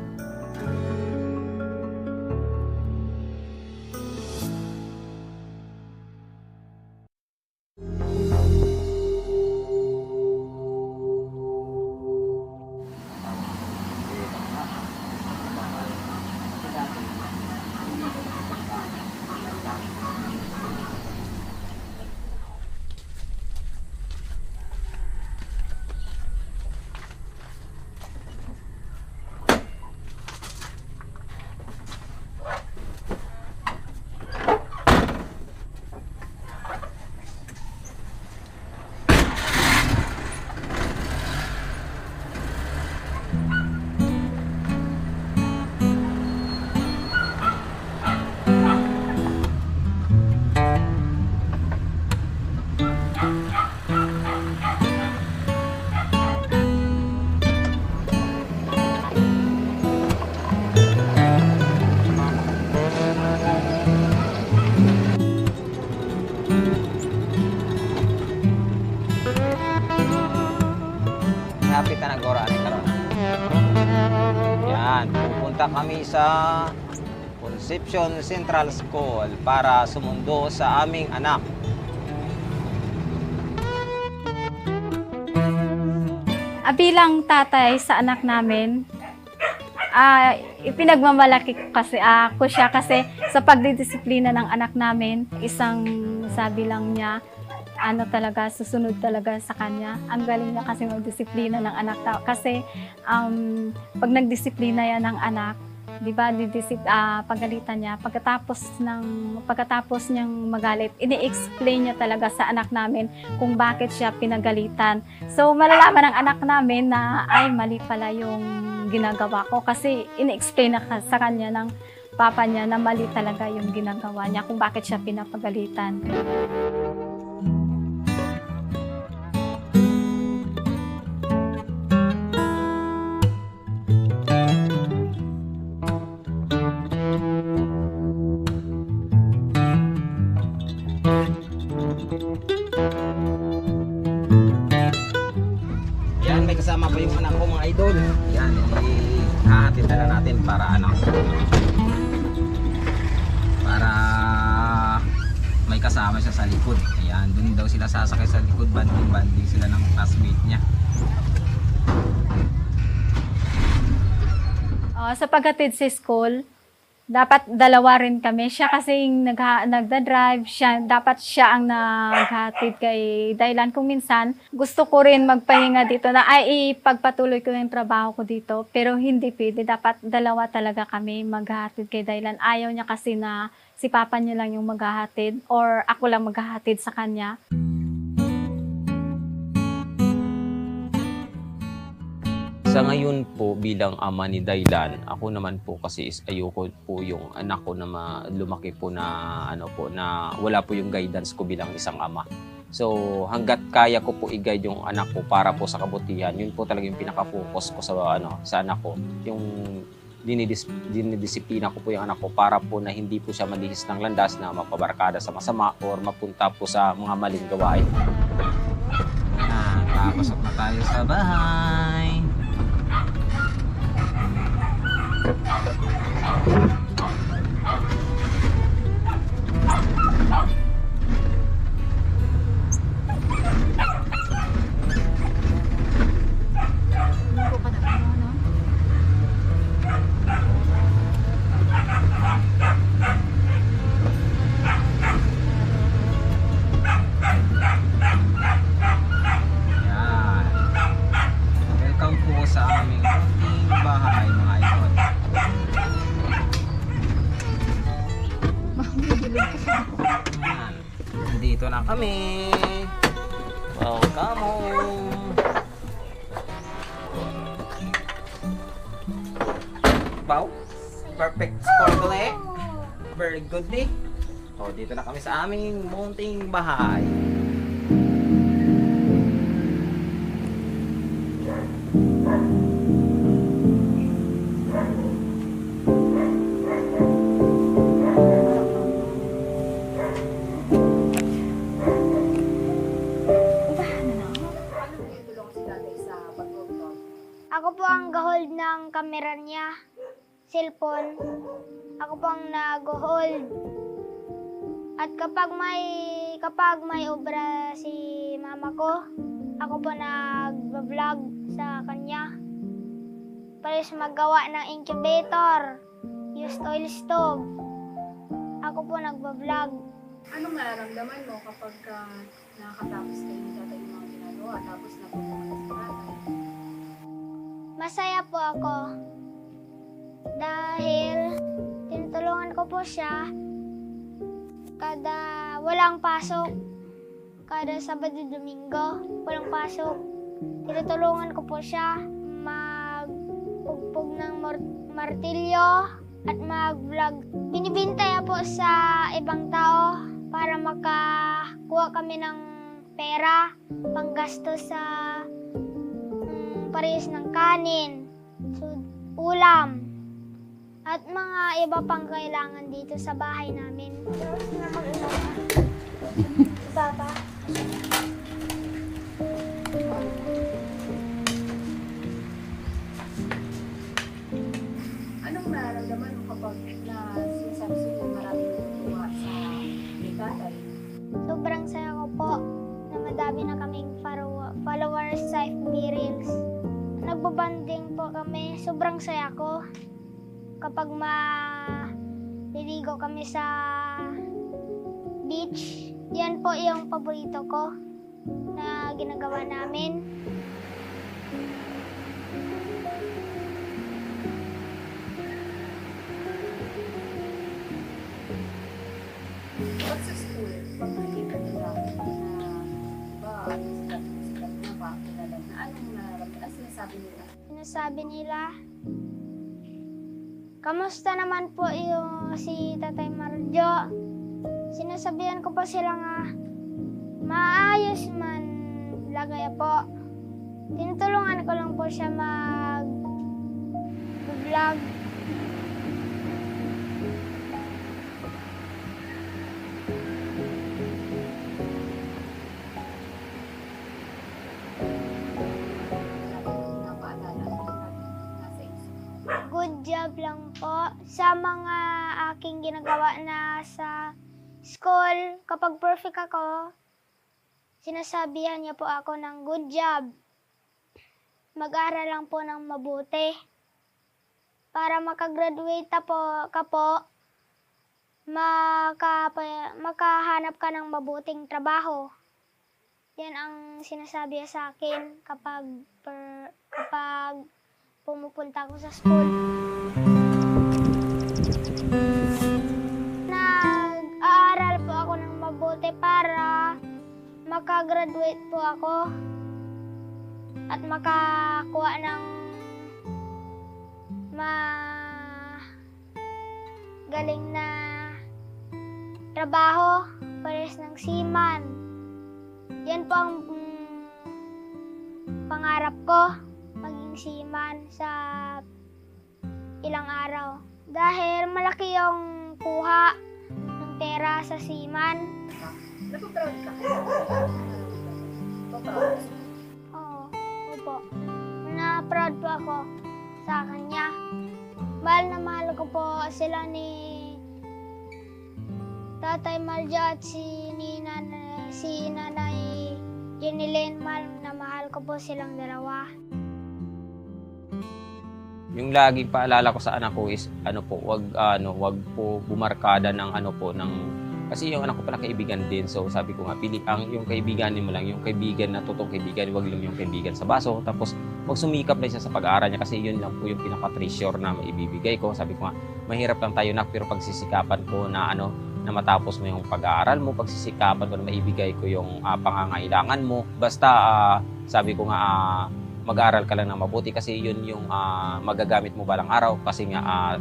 Napita na gora ni karon. Yan, pupunta kami sa Concepcion Central School para sumundo sa aming anak. Bilang tatay sa anak namin, ipinagmamalaki ko siya kasi sa pagdidisiplina ng anak namin, isang sabi lang niya, talaga, susunod talaga sa kanya. Ang galing niya kasi magdisiplina ng anak. Kasi pag nagdisiplina yan ng anak, di ba, pagalitan niya, pagkatapos niyang magalit, ini-explain niya talaga sa anak namin kung bakit siya pinagalitan. So, malalaman ng anak namin na, ay, mali pala yung ginagawa ko kasi ini-explain na sa kanya ng papa niya na mali talaga yung ginagawa niya kung bakit siya pinapagalitan. Yan, may kasama pa yung anak ko, mga idol. Yan, hahatid na natin para para may kasama siya sa likod. Ayan, dun daw sila sasakay sa likod, banding sila ng classmate niya. Sa paghatid sa school, dapat dalawa rin kami. Siya kasi nagda-drive, dapat siya ang naghatid kay Daylan. Kung minsan, gusto ko rin magpahinga dito na ipagpatuloy ko yung trabaho ko dito. Pero hindi pwede. Dapat dalawa talaga kami maghatid kay Daylan. Ayaw niya kasi na si papa niya lang yung maghahatid or ako lang maghahatid sa kanya. Sa ngayon po bilang ama ni Daylan, ako naman po kasi ayoko po yung anak ko na lumaki po na na wala po yung guidance ko bilang isang ama. So hangga't kaya ko po i-guide yung anak ko para po sa kabutihan, yun po talaga yung pinaka-focus ko sa anak ko. Yung dinidisiplina ko po yung anak ko para po na hindi po siya malihis ng landas na mapabarkada sa masama or mapunta po sa mga maling gawain. Papasok na tayo sa bahay. Welcome po sa aming munting bahay, mga idol. Dito na kami. Welcome home. Wow, perfect score ko na eh. Very good eh. So, dito na kami sa aming munting bahay. Ako po ang gahold ng kamera niya, cellphone. Ako po ang nag-hold. At kapag may obra si mama ko, ako po nag-vlog sa kanya. Pares magawa ng incubator, used oil stove. Ako po nag-vlog. Anong nararamdaman mo kapag nakakatapos kayo ng tatay yung mga ginagawa tapos napupunta sa tatay? Masaya po ako dahil tinutulungan ko po siya kada walang pasok, kada Sabado Domingo walang pasok. Tinutulungan ko po siya magpugpog ng martilyo at mag-vlog. Binibintaya po sa ibang tao para makakuha kami ng pera, panggasto sa parehas ng kanin, ulam, at mga iba pang kailangan dito sa bahay namin. Papa? Anong nararamdaman mo kapag sinasabi sa'yo maraming natutuwa sa tatay? Sobrang saya ko po na madami na kaming followers sa FB Reels. Nagbabanding po kami. Sobrang saya ko kapag maliligo kami sa beach. Yan po yung paborito ko na ginagawa namin. What's sa school? Pag nakikita nila na ba, kilala na, anong nararamdaman? Sinasabi nila? Sinasabi nila, kamusta naman po yung si Tatay Marjo? Sinasabihan ko po sila nga, maayos man lagay po. Tinutulungan ko lang po siya mag-vlog. Good job lang po sa mga aking ginagawa na sa school. Kapag perfect ako, sinasabihan niya po ako ng good job. Mag-aral lang po ng mabuti. Para makagraduate ka po, makahanap ka ng mabuting trabaho. Yan ang sinasabi sa akin kapag pumupunta ako sa school. Nag-aaral po ako ng mabuti para makagraduate po ako at makakuha ng magaling na trabaho, pares ng seaman. Yan po ang pangarap ko, maging seaman sa ilang araw. Dahil malaki yung kuha ng pera sa seaman. Napaproud ka? Napaproud? Oo, opo. Na-proud po ako sa kanya. Mahal na mahal ko po sila ni Tatay Marjo at si Nanay Jenilyn. Mahal na mahal ko po silang dalawa. Yung lagi paalala ko sa anak ko is wag po bumarkada ng kasi yung anak ko pala kaibigan din. So sabi ko nga yung kaibiganin mo lang, yung kaibigan na totoong kaibigan, wag lang yung kaibigan sa baso. Tapos wag sumikap na siya sa pag-aaral niya kasi yun lang po yung pinaka-treasure na maibibigay ko. Sabi ko nga, mahirap lang tayo nak, pero pagsisikapan ko na na matapos mo yung pag-aaral mo, pagsisikapan ko na maibigay ko yung pangangailangan mo. Basta sabi ko nga mag-aaral ka lang ng mabuti kasi yun yung magagamit mo balang araw kasi nga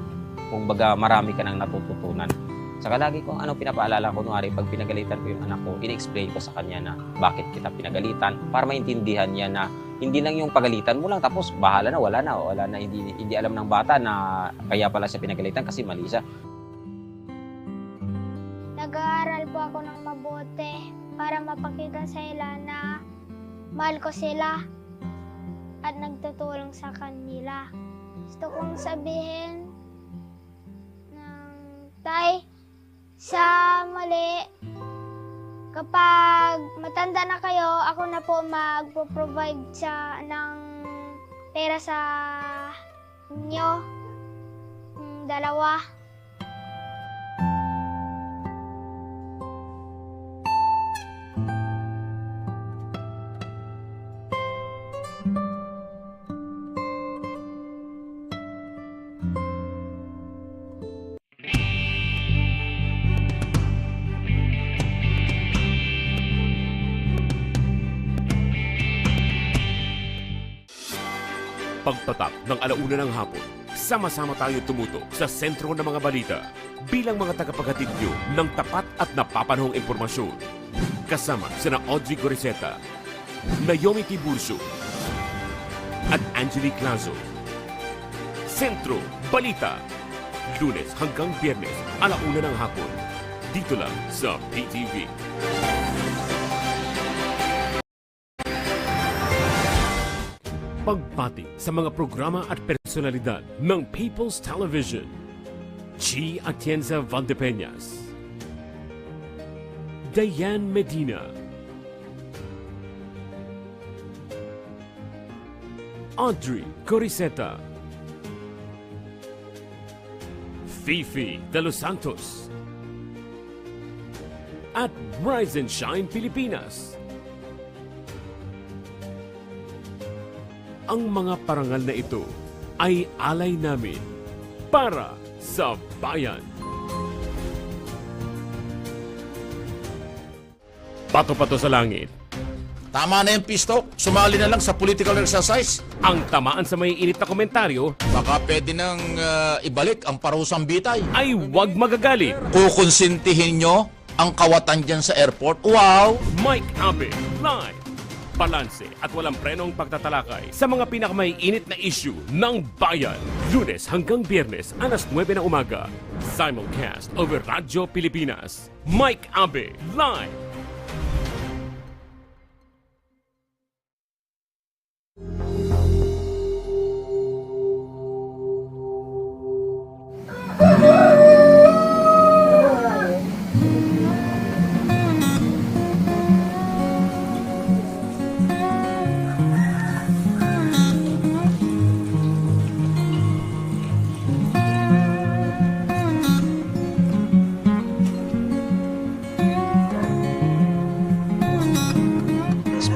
kung baga marami ka nang natututunan. Saka lagi kong pinapaalala ko, kunwari pag pinagalitan ko yung anak ko, in-explain ko sa kanya na bakit kita pinagalitan para maintindihan niya na hindi lang yung pagalitan mo lang tapos bahala na, wala na, hindi alam ng bata na kaya pala siya pinagalitan kasi mali siya. Nag-aaral po ako ng mabuti para mapakita sa ila na mahal ko sila at nagtutulong sa kanila. Gusto kong sabihin Tay, sa muli, kapag matanda na kayo, ako na po magpo-provide ng pera sa inyo, dalawa. Pagpatak ng 1:00 ng hapon, sama-sama tayo tumutok sa sentro ng mga balita bilang mga tagapaghatid nyo ng tapat at napapanahong impormasyon. Kasama sina Audrey Goriseta, Naomi Tiburcio, at Angelique Lazo. Sentro Balita, Lunes hanggang Biyernes, 1:00 ng hapon. Dito lang sa PTV. Pagpati sa mga programa at personalidad ng People's Television. Chi Atienza Valdepeñas, Diane Medina, Audrey Coriseta, Fifi de los Santos, at Rise and Shine Pilipinas. Ang mga parangal na ito ay alay namin para sa bayan. Pato-pato sa langit. Tama na yung pistok. Sumali na lang sa political exercise. Ang tamaan sa may init na komentaryo. Baka pwede nang ibalik ang parusang bitay. Ay huwag magagalit. Kukonsintihin nyo ang kawatan dyan sa airport. Wow! Mike Abe, live. Balanse at walang prenong pagtatalakay sa mga pinakamaiinit na issue ng bayan. Lunes hanggang Biyernes, 9:00 ng umaga. Simulcast over Radyo Pilipinas. Mike Abe, live!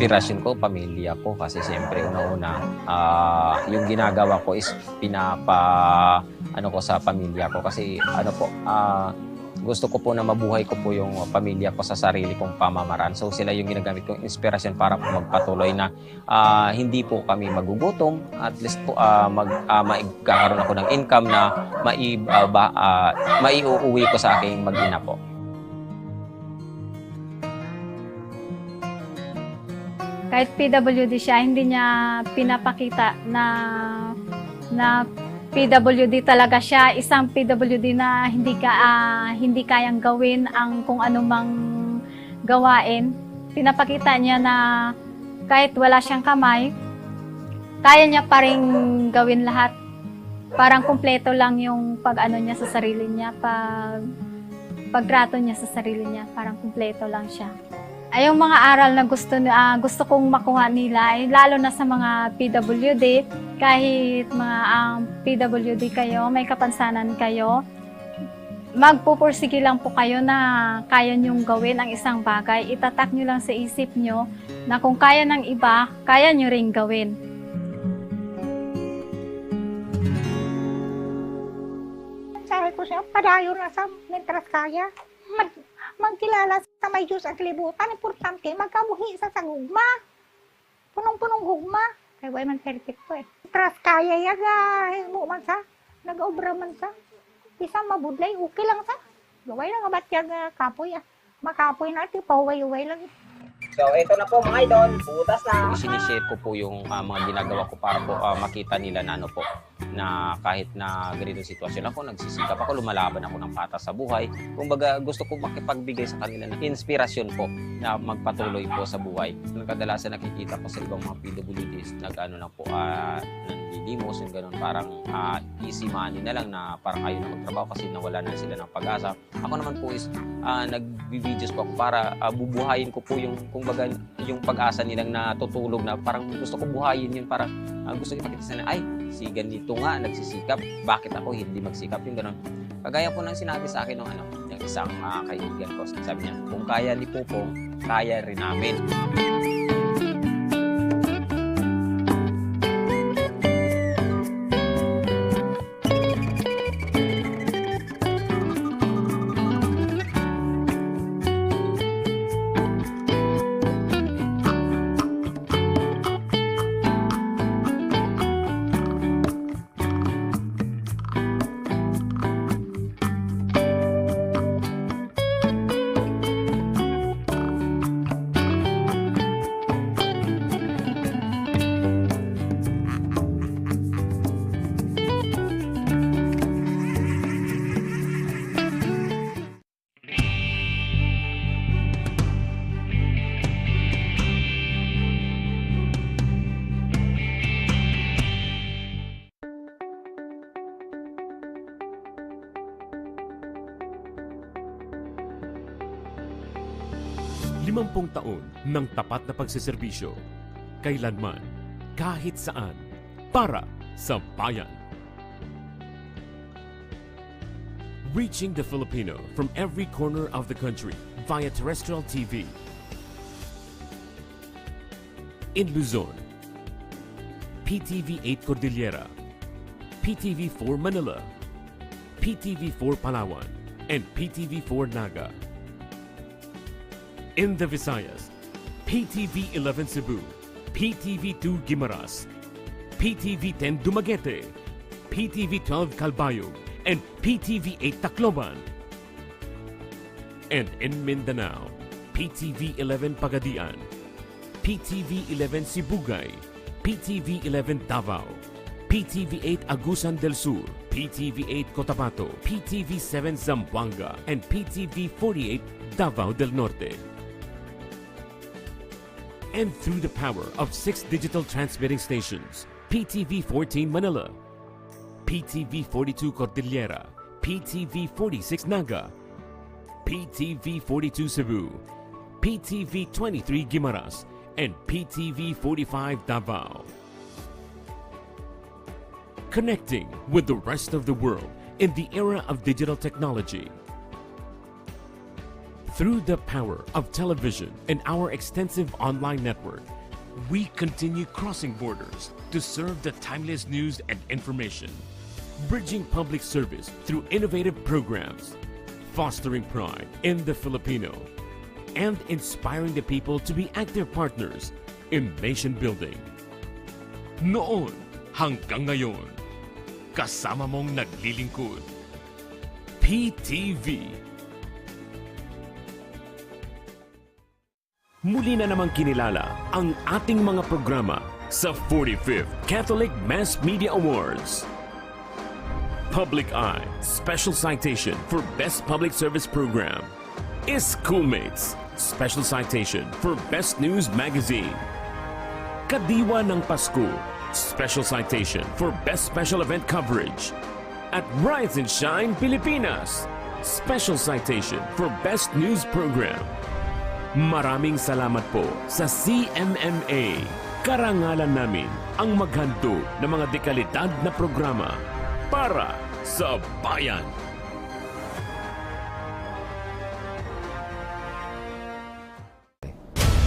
Inspirasyon ko, pamilya ko kasi siyempre una-una yung ginagawa ko is ko sa pamilya ko kasi gusto ko po na mabuhay ko po yung pamilya ko sa sarili kong pamamaraan. So sila yung ginagamit kong inspirasyon para po magpatuloy na hindi po kami magugutom, at least po magkakaroon ako ng income na maiuuwi ko sa aking mag-ina po. Kahit PWD siya, hindi niya pinapakita na PWD talaga siya. Isang PWD na hindi kayang gawin ang kung anumang gawain. Pinapakita niya na kahit wala siyang kamay, kaya niya pa rin gawin lahat. Parang kumpleto lang yung pag-ano niya sa sarili niya, pagtrato niya sa sarili niya, parang kumpleto lang siya. Ay, yung mga aral na gusto kong makuha nila, ay lalo na sa mga PWD, kahit mga PWD kayo, may kapansanan kayo, magpupursige lang po kayo na kaya nyong gawin ang isang bagay. Itatak nyo lang sa isip nyo na kung kaya ng iba, kaya nyo ring gawin. Sabi ko siya, padayo na sa mentras kaya. Magkilala sa may Diyos at libutan, importante, magkabuhi sa gugma. Punong-punong gugma. Kaya wala man perfecto eh. Trust kaya yaga, mo man sa, nag-obra man sa. Isa mabudlay, okay lang sa. Gaway lang abat yaga kapoy ah. Makapoy natin, pahuway-huway lang. So, ito na po mga idol, butas na. Sinishare ko po yung mga ginagawa ko para po makita nila na ano po, na kahit na ganitong sitwasyon ako, nagsisikap ako, lumalaban ako ng patas sa buhay. Kumbaga, gusto ko makipagbigay sa kanila ng inspirasyon po na magpatuloy po sa buhay. Kadalasan nakikita ko sa ibang mga PWDs, nag-ano lang po, nandidimos, yung ganun, parang easy money na lang na parang ayaw na magtrabaho kasi nawala na sila ng pag-asa. Ako naman po is, nag-videos po ako para bubuhayin ko po yung, kumbaga, yung pag-asa nilang natutulog na parang gusto ko buhayin yun, parang gusto ko ipakita sa nila, ay, si ganito nga, nagsisikap, bakit ako hindi magsikap, yung gano'n. Kagaya po nang sinabi sa akin ng isang kaibigan ko, sabi niya, kung kaya ni Popong, kaya rin namin. Limampung taon ng tapat na pagsiservisyo. Kailanman, kahit saan, para sa bayan. Reaching the Filipino from every corner of the country via terrestrial TV. In Luzon, PTV 8 Cordillera, PTV 4 Manila, PTV 4 Palawan, and PTV 4 Naga. In the Visayas, PTV 11 Cebu, PTV 2 Guimaras, PTV 10 Dumaguete, PTV 12 Calbayog, and PTV 8 Tacloban. And in Mindanao, PTV 11 Pagadian, PTV 11 Sibugay, PTV 11 Davao, PTV 8 Agusan del Sur, PTV 8 Cotabato, PTV 7 Zamboanga, and PTV 48 Davao del Norte. And through the power of 6 digital transmitting stations, PTV 14 Manila, PTV 42 Cordillera, PTV 46 Naga, PTV 42 Cebu, PTV 23 Guimaras, and PTV 45 Davao. Connecting with the rest of the world in the era of digital technology. Through the power of television and our extensive online network, we continue crossing borders to serve the timeless news and information, bridging public service through innovative programs, fostering pride in the Filipino, and inspiring the people to be active partners in nation building. Noon hanggang ngayon, kasama mong naglilingkod. PTV. Muli na namang kinilala ang ating mga programa sa 45th Catholic Mass Media Awards. Public Eye Special Citation for Best Public Service Program. Schoolmates Special Citation for Best News Magazine. Kadiwa ng Pasko Special Citation for Best Special Event Coverage. At Rise and Shine Pilipinas Special Citation for Best News Program. Maraming salamat po sa CMMA. Karangalan namin ang maghandog ng mga dekalidad na programa para sa bayan.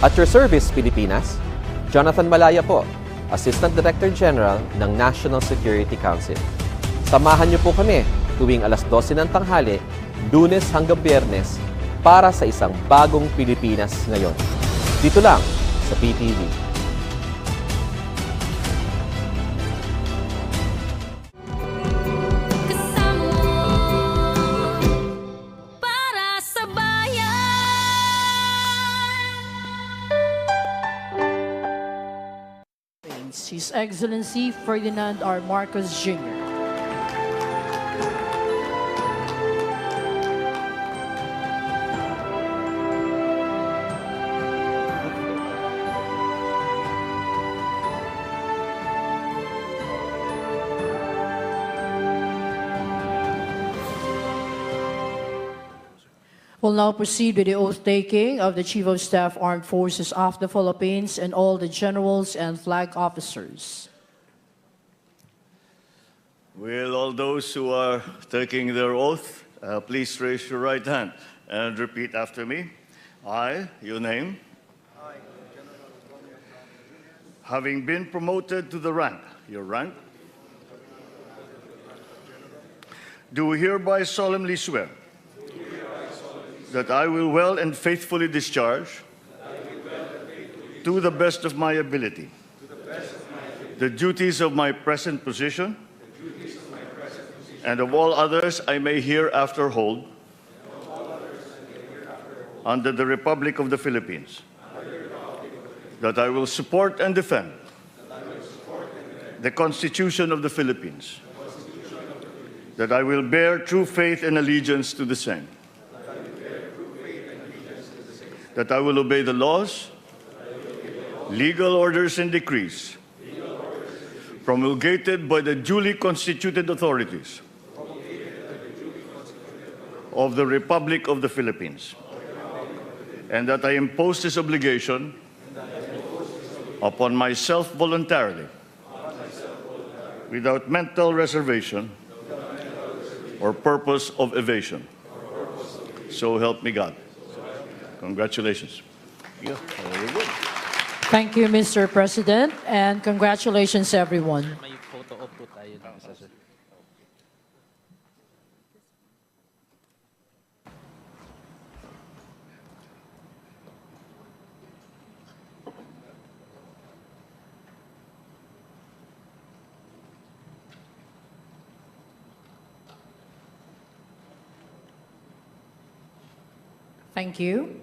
At your service, Pilipinas, Jonathan Malaya po, Assistant Director General ng National Security Council. Samahan niyo po kami tuwing alas 12 ng tanghali, Lunes hanggang Biyernes, para sa isang bagong Pilipinas ngayon. Dito lang sa PTV. His Excellency Ferdinand R. Marcos Jr. We'll now proceed with the oath-taking of the Chief of Staff, Armed Forces of the Philippines, and all the generals and flag officers. Will all those who are taking their oath, please raise your right hand and repeat after me. I, your name, having been promoted to the rank, your rank, do hereby solemnly swear that I will well and faithfully discharge, to the best of my ability, the duties of my present position, and of all others I may hereafter hold, under the Republic of the Philippines, that I will support and defend the Constitution of the Philippines, that I will bear true faith and allegiance to the same, that I will obey the laws, legal orders and decrees promulgated by the duly constituted authorities of the Republic of the Philippines, and that I impose this obligation upon myself voluntarily, without mental reservation or purpose of evasion. So help me God. Congratulations. Yeah, very good. Thank you, Mr. President, and congratulations, everyone. May photo op po tayo dun sa sir. Thank you.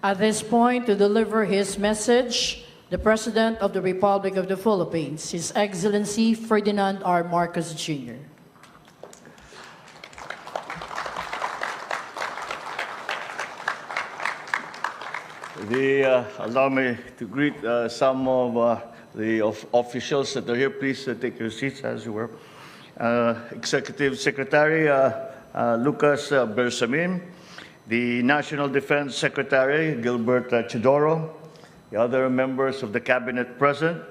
At this point, to deliver his message, the President of the Republic of the Philippines, His Excellency Ferdinand R. Marcos Jr. Allow me to greet some of the officials that are here. Please take your seats as you were. Executive Secretary Lucas Bersamin, the National Defense Secretary Gilbert Chidoro, the other members of the Cabinet present,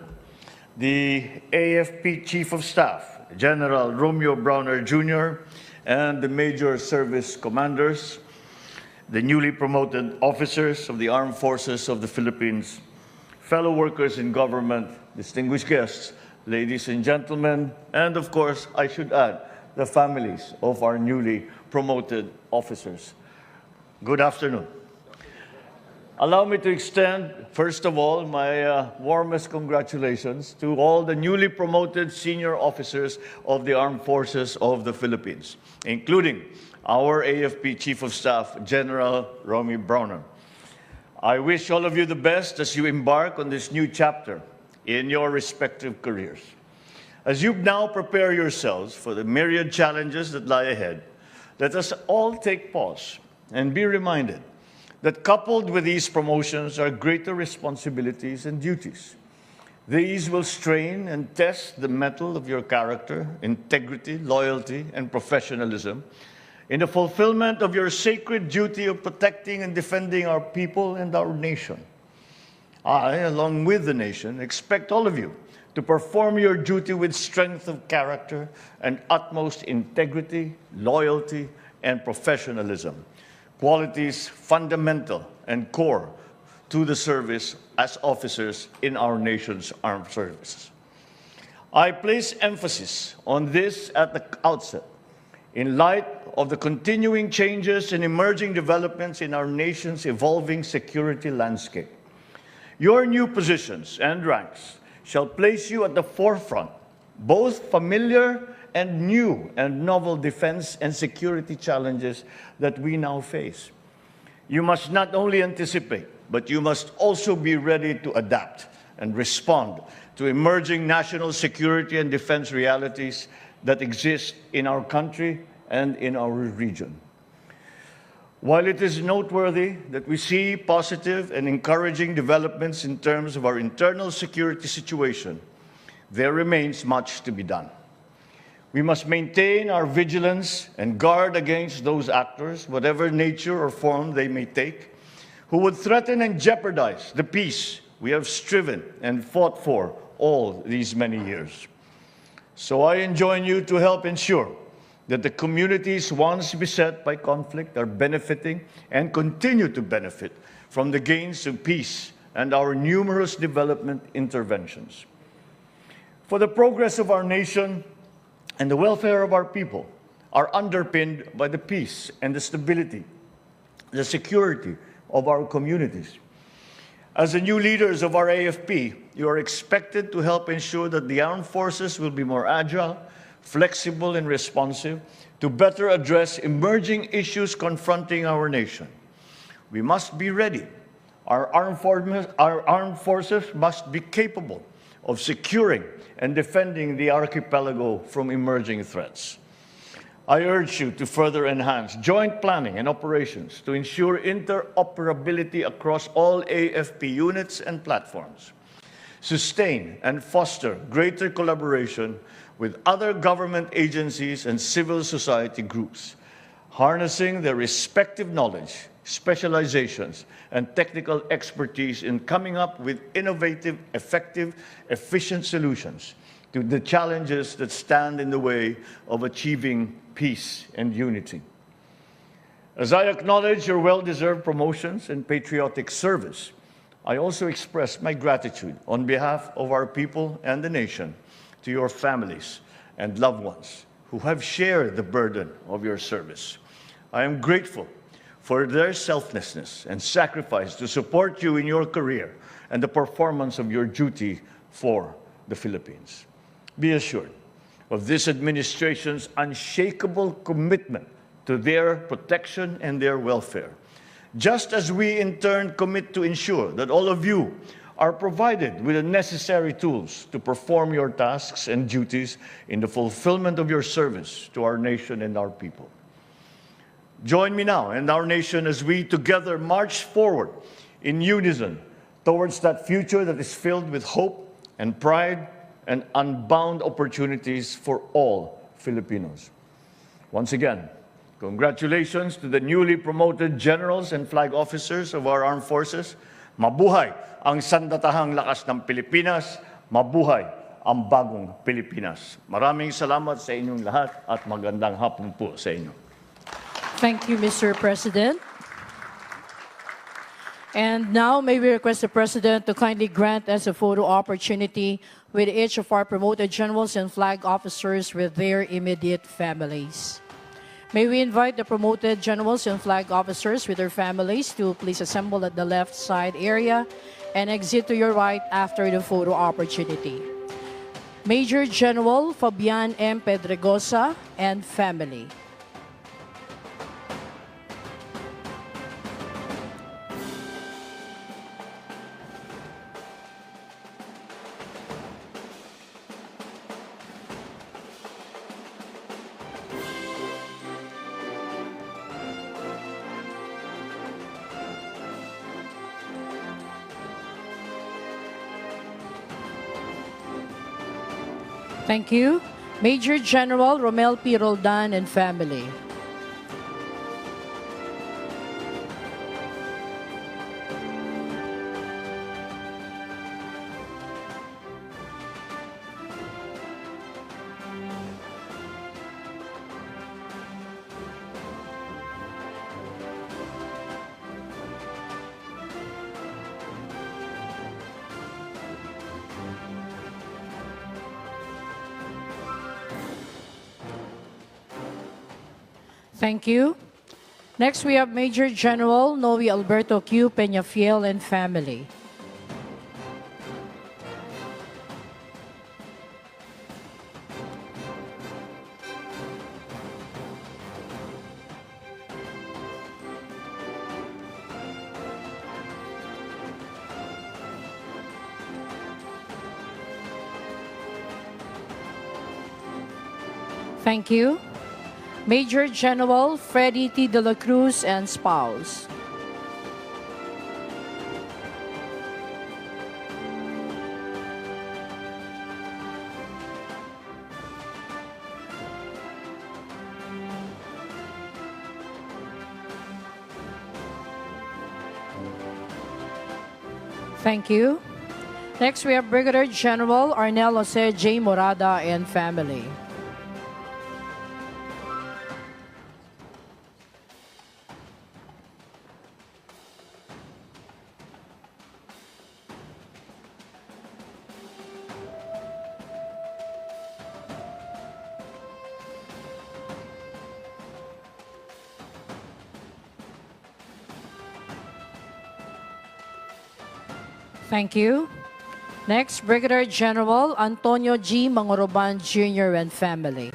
the AFP Chief of Staff, General Romeo Browner Jr., and the Major Service Commanders, the newly promoted officers of the Armed Forces of the Philippines, fellow workers in government, distinguished guests, ladies and gentlemen, and of course, I should add, the families of our newly promoted officers. Good afternoon. Allow me to extend, first of all, my warmest congratulations to all the newly promoted senior officers of the Armed Forces of the Philippines, including our AFP Chief of Staff, General Romeo Browner. I wish all of you the best as you embark on this new chapter in your respective careers. As you now prepare yourselves for the myriad challenges that lie ahead, let us all take pause and be reminded that coupled with these promotions are greater responsibilities and duties. These will strain and test the mettle of your character, integrity, loyalty, and professionalism in the fulfillment of your sacred duty of protecting and defending our people and our nation. I, along with the nation, expect all of you to perform your duty with strength of character and utmost integrity, loyalty, and professionalism, qualities fundamental and core to the service as officers in our nation's armed services. I place emphasis on this at the outset in light of the continuing changes and emerging developments in our nation's evolving security landscape. Your new positions and ranks shall place you at the forefront, both familiar and new and novel defense and security challenges that we now face. You must not only anticipate, but you must also be ready to adapt and respond to emerging national security and defense realities that exist in our country and in our region. While it is noteworthy that we see positive and encouraging developments in terms of our internal security situation, there remains much to be done. We must maintain our vigilance and guard against those actors, whatever nature or form they may take, who would threaten and jeopardize the peace we have striven and fought for all these many years. So I enjoin you to help ensure that the communities once beset by conflict are benefiting and continue to benefit from the gains of peace and our numerous development interventions. For the progress of our nation and the welfare of our people are underpinned by the peace and the stability, the security of our communities. As the new leaders of our AFP, you are expected to help ensure that the armed forces will be more agile, flexible, and responsive to better address emerging issues confronting our nation. We must be ready. Our armed forces must be capable of securing and defending the archipelago from emerging threats. I urge you to further enhance joint planning and operations to ensure interoperability across all AFP units and platforms. Sustain and foster greater collaboration with other government agencies and civil society groups, harnessing their respective knowledge, specializations, and technical expertise in coming up with innovative, effective, efficient solutions to the challenges that stand in the way of achieving peace and unity. As I acknowledge your well-deserved promotions and patriotic service, I also express my gratitude on behalf of our people and the nation to your families and loved ones who have shared the burden of your service. I am grateful for their selflessness and sacrifice to support you in your career and the performance of your duty for the Philippines. Be assured of this administration's unshakable commitment to their protection and their welfare, just as we in turn commit to ensure that all of you are provided with the necessary tools to perform your tasks and duties in the fulfillment of your service to our nation and our people. Join me now and our nation as we together march forward in unison towards that future that is filled with hope and pride and unbound opportunities for all Filipinos. Once again, congratulations to the newly promoted generals and flag officers of our armed forces. Mabuhay ang sandatahang lakas ng Pilipinas. Mabuhay ang bagong Pilipinas. Maraming salamat sa inyong lahat at magandang hapon po sa inyo. Thank you, Mr. President. And now, may we request the President to kindly grant us a photo opportunity with each of our promoted generals and flag officers with their immediate families. May we invite the promoted generals and flag officers with their families to please assemble at the left side area and exit to your right after the photo opportunity. Major General Fabian M. Pedregosa and family. Thank you. Major General Romel P. Roldan and family. Thank you. Next, we have Major General Noe Alberto Q. Peñafiel and family. Thank you. Major General Freddy T. De La Cruz and spouse. Thank you. Next, we have Brigadier General Arnel Jose J. Morada and family. Thank you. Next, Brigadier General Antonio G. Mangoroban Jr. and family.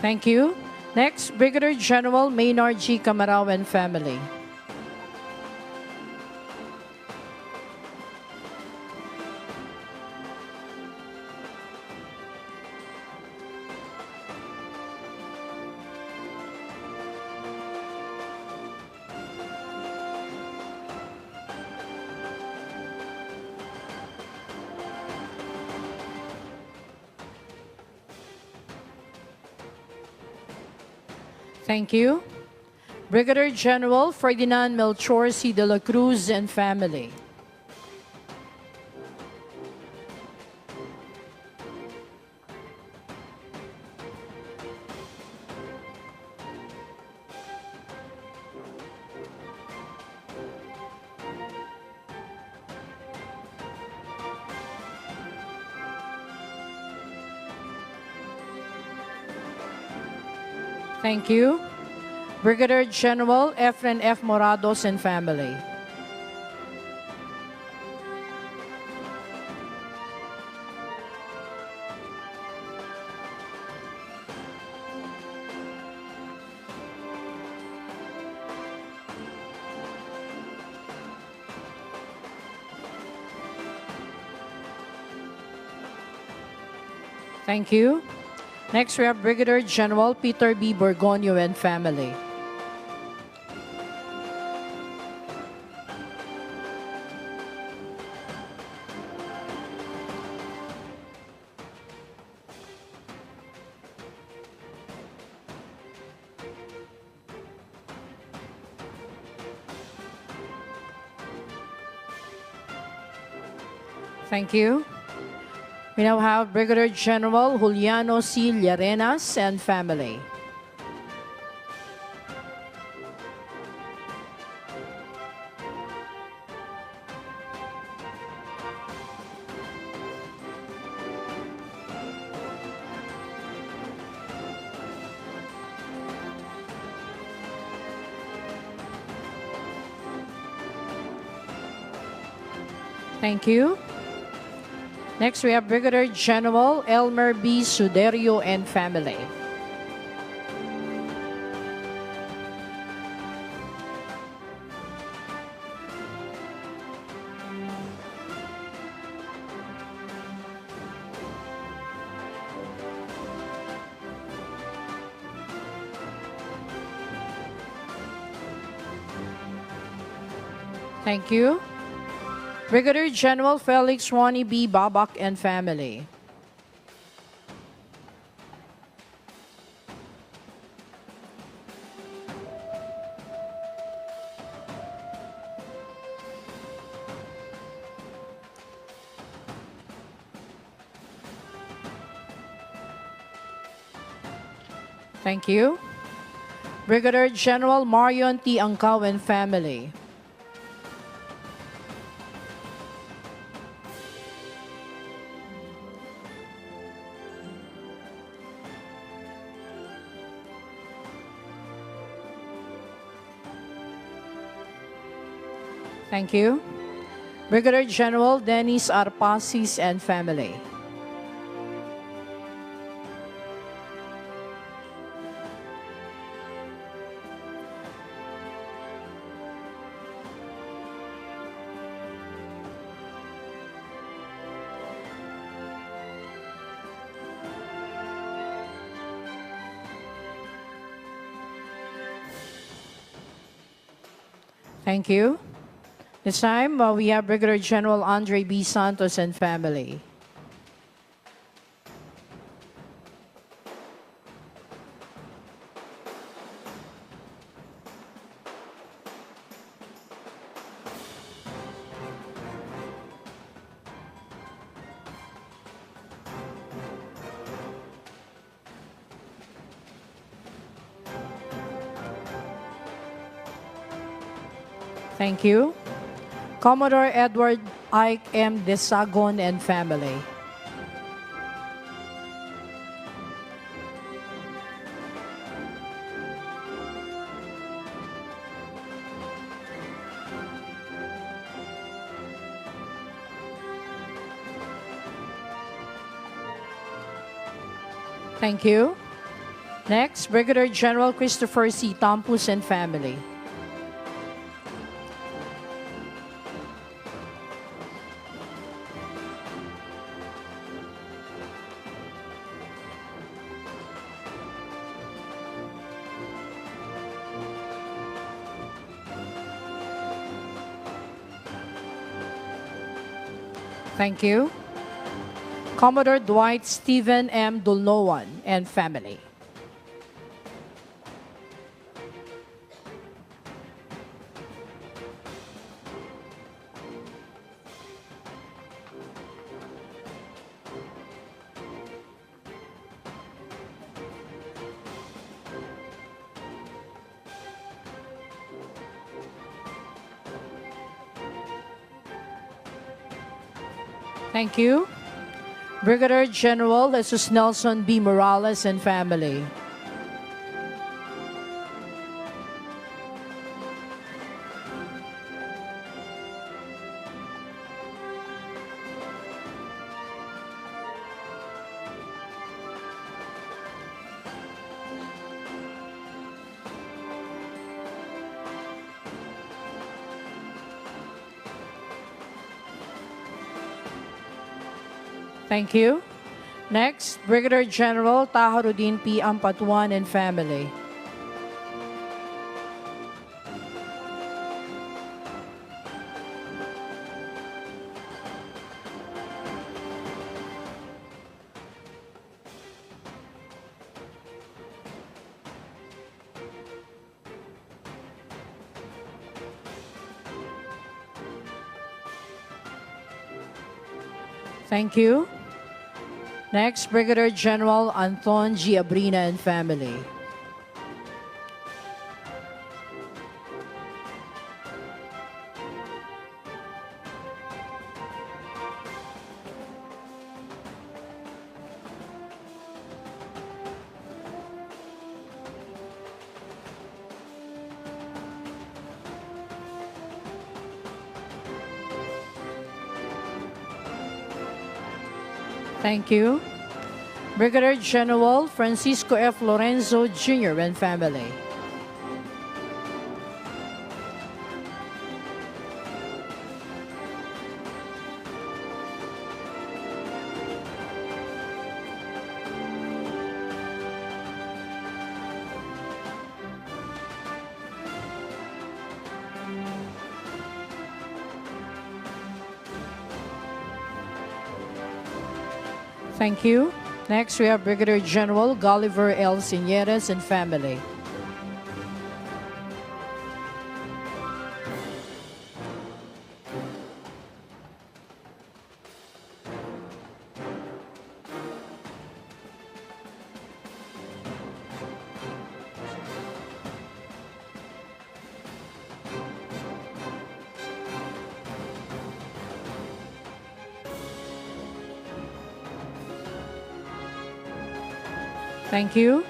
Thank you. Next, Brigadier General Maynard G. Camarao and family. Thank you. Brigadier General Ferdinand Melchor C. De La Cruz and family. Thank you. Brigadier General Efren F. Morados and family. Thank you. Next, we have Brigadier General Peter B. Borgonio and family. Thank you. We now have Brigadier General Juliano C. Llarenas and family. Thank you. Next, we have Brigadier General Elmer B. Suderio and family. Thank you. Brigadier General Felix Ronnie B. Babak and family. Thank you. Brigadier General Marion T. Angkaw and family. Thank you. Brigadier General Dennis Arpasis and family. Thank you. This time, we have Brigadier General Andre B. Santos and family. Thank you. Commodore Edward Ike M. Desagon and family. Thank you. Next, Brigadier General Christopher C. Tampus and family. Thank you. Commodore Dwight Stephen M. Dulnoan and family. Thank you. Brigadier General Jesus Nelson B. Morales and family. Thank you. Next, Brigadier General Taharuddin P. Ampatuan and family. Thank you. Next, Brigadier General Anton G. Abrina and family. Thank you. Brigadier General Francisco F. Lorenzo Jr. and family. Thank you. Next, we have Brigadier General Gulliver L. Sinieres and family. Thank you.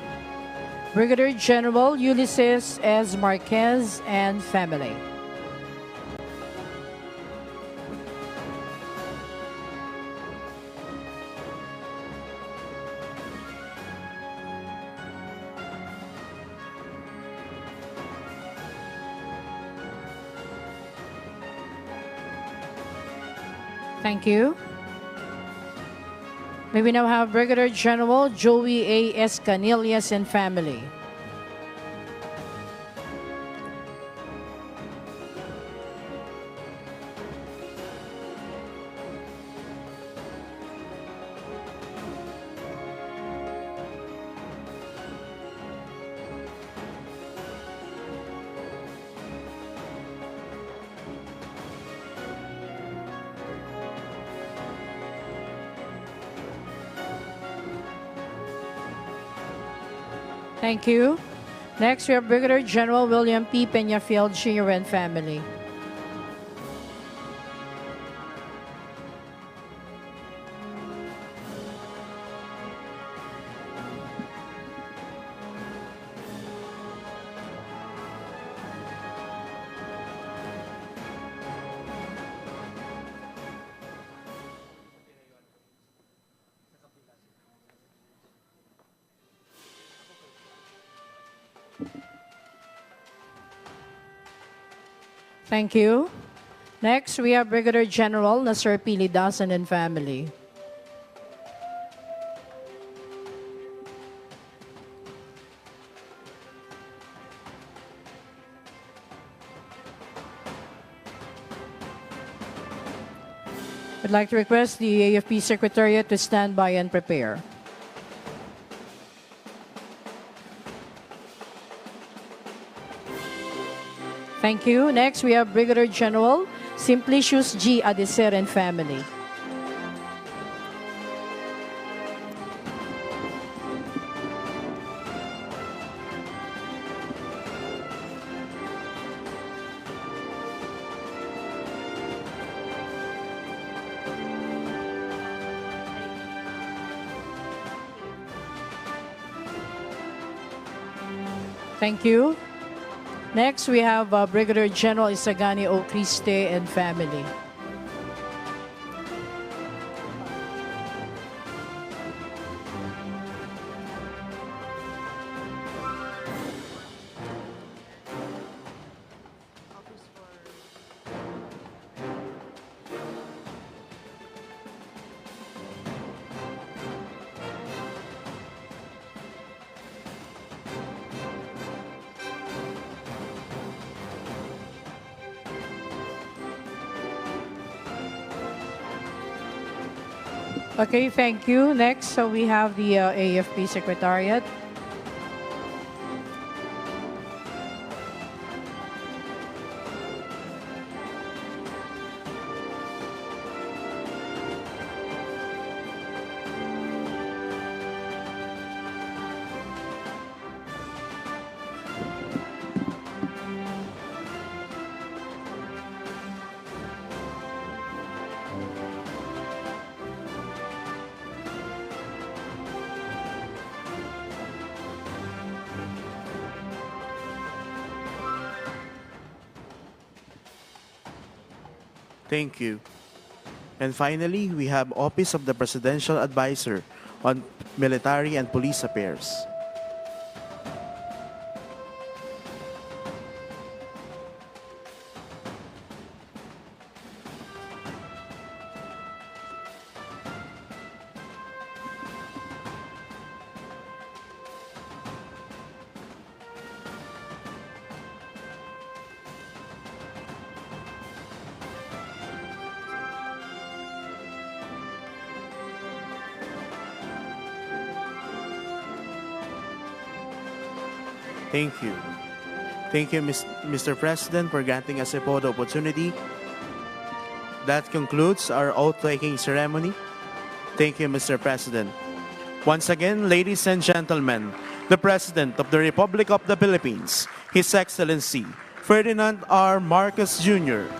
Brigadier General Ulysses S. Marquez and family. Thank you. May we now have Brigadier General Joey A. Escanillas and family. Thank you. Next, we have Brigadier General William P. Peñafiel Jr. and family. Thank you. Next, we have Brigadier General Nasir Pili Dasan and family. I'd like to request the AFP Secretariat to stand by and prepare. Thank you. Next, we have Brigadier General Simplicius G. Adeser and family. Thank you. Next, we have Brigadier General Isagani O. Criste and family. Okay, thank you. Next, so we have the AFP Secretariat. Thank you. And finally, we have Office of the Presidential Advisor on Military and Police Affairs. Thank you. Thank you, Mr. President, for granting us a photo opportunity. That concludes our oath-taking ceremony. Thank you, Mr. President. Once again, ladies and gentlemen, the President of the Republic of the Philippines, His Excellency Ferdinand R. Marcos Jr.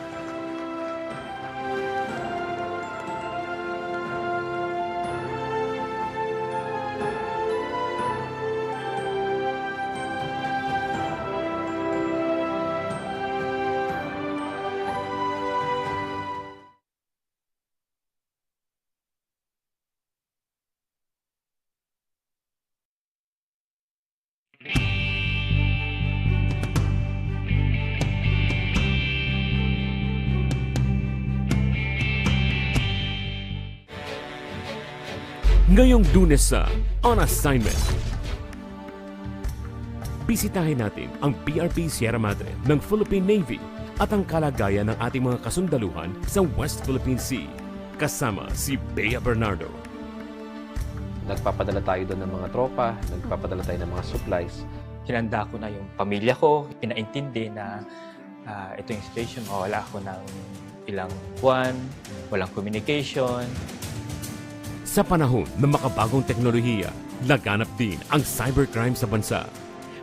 Ngayong Lunes sa On Assignment. Bisitahin natin ang PRP Sierra Madre ng Philippine Navy at ang kalagayan ng ating mga kasundaluhan sa West Philippine Sea. Kasama si Bea Bernardo. Nagpapadala tayo doon ng mga tropa, nagpapadala tayo ng mga supplies. Hinanda ko na yung pamilya ko, pinaintindi na ito yung situation, wala ako ng ilang buwan, walang communication. Sa panahon ng makabagong teknolohiya, laganap din ang cybercrime sa bansa.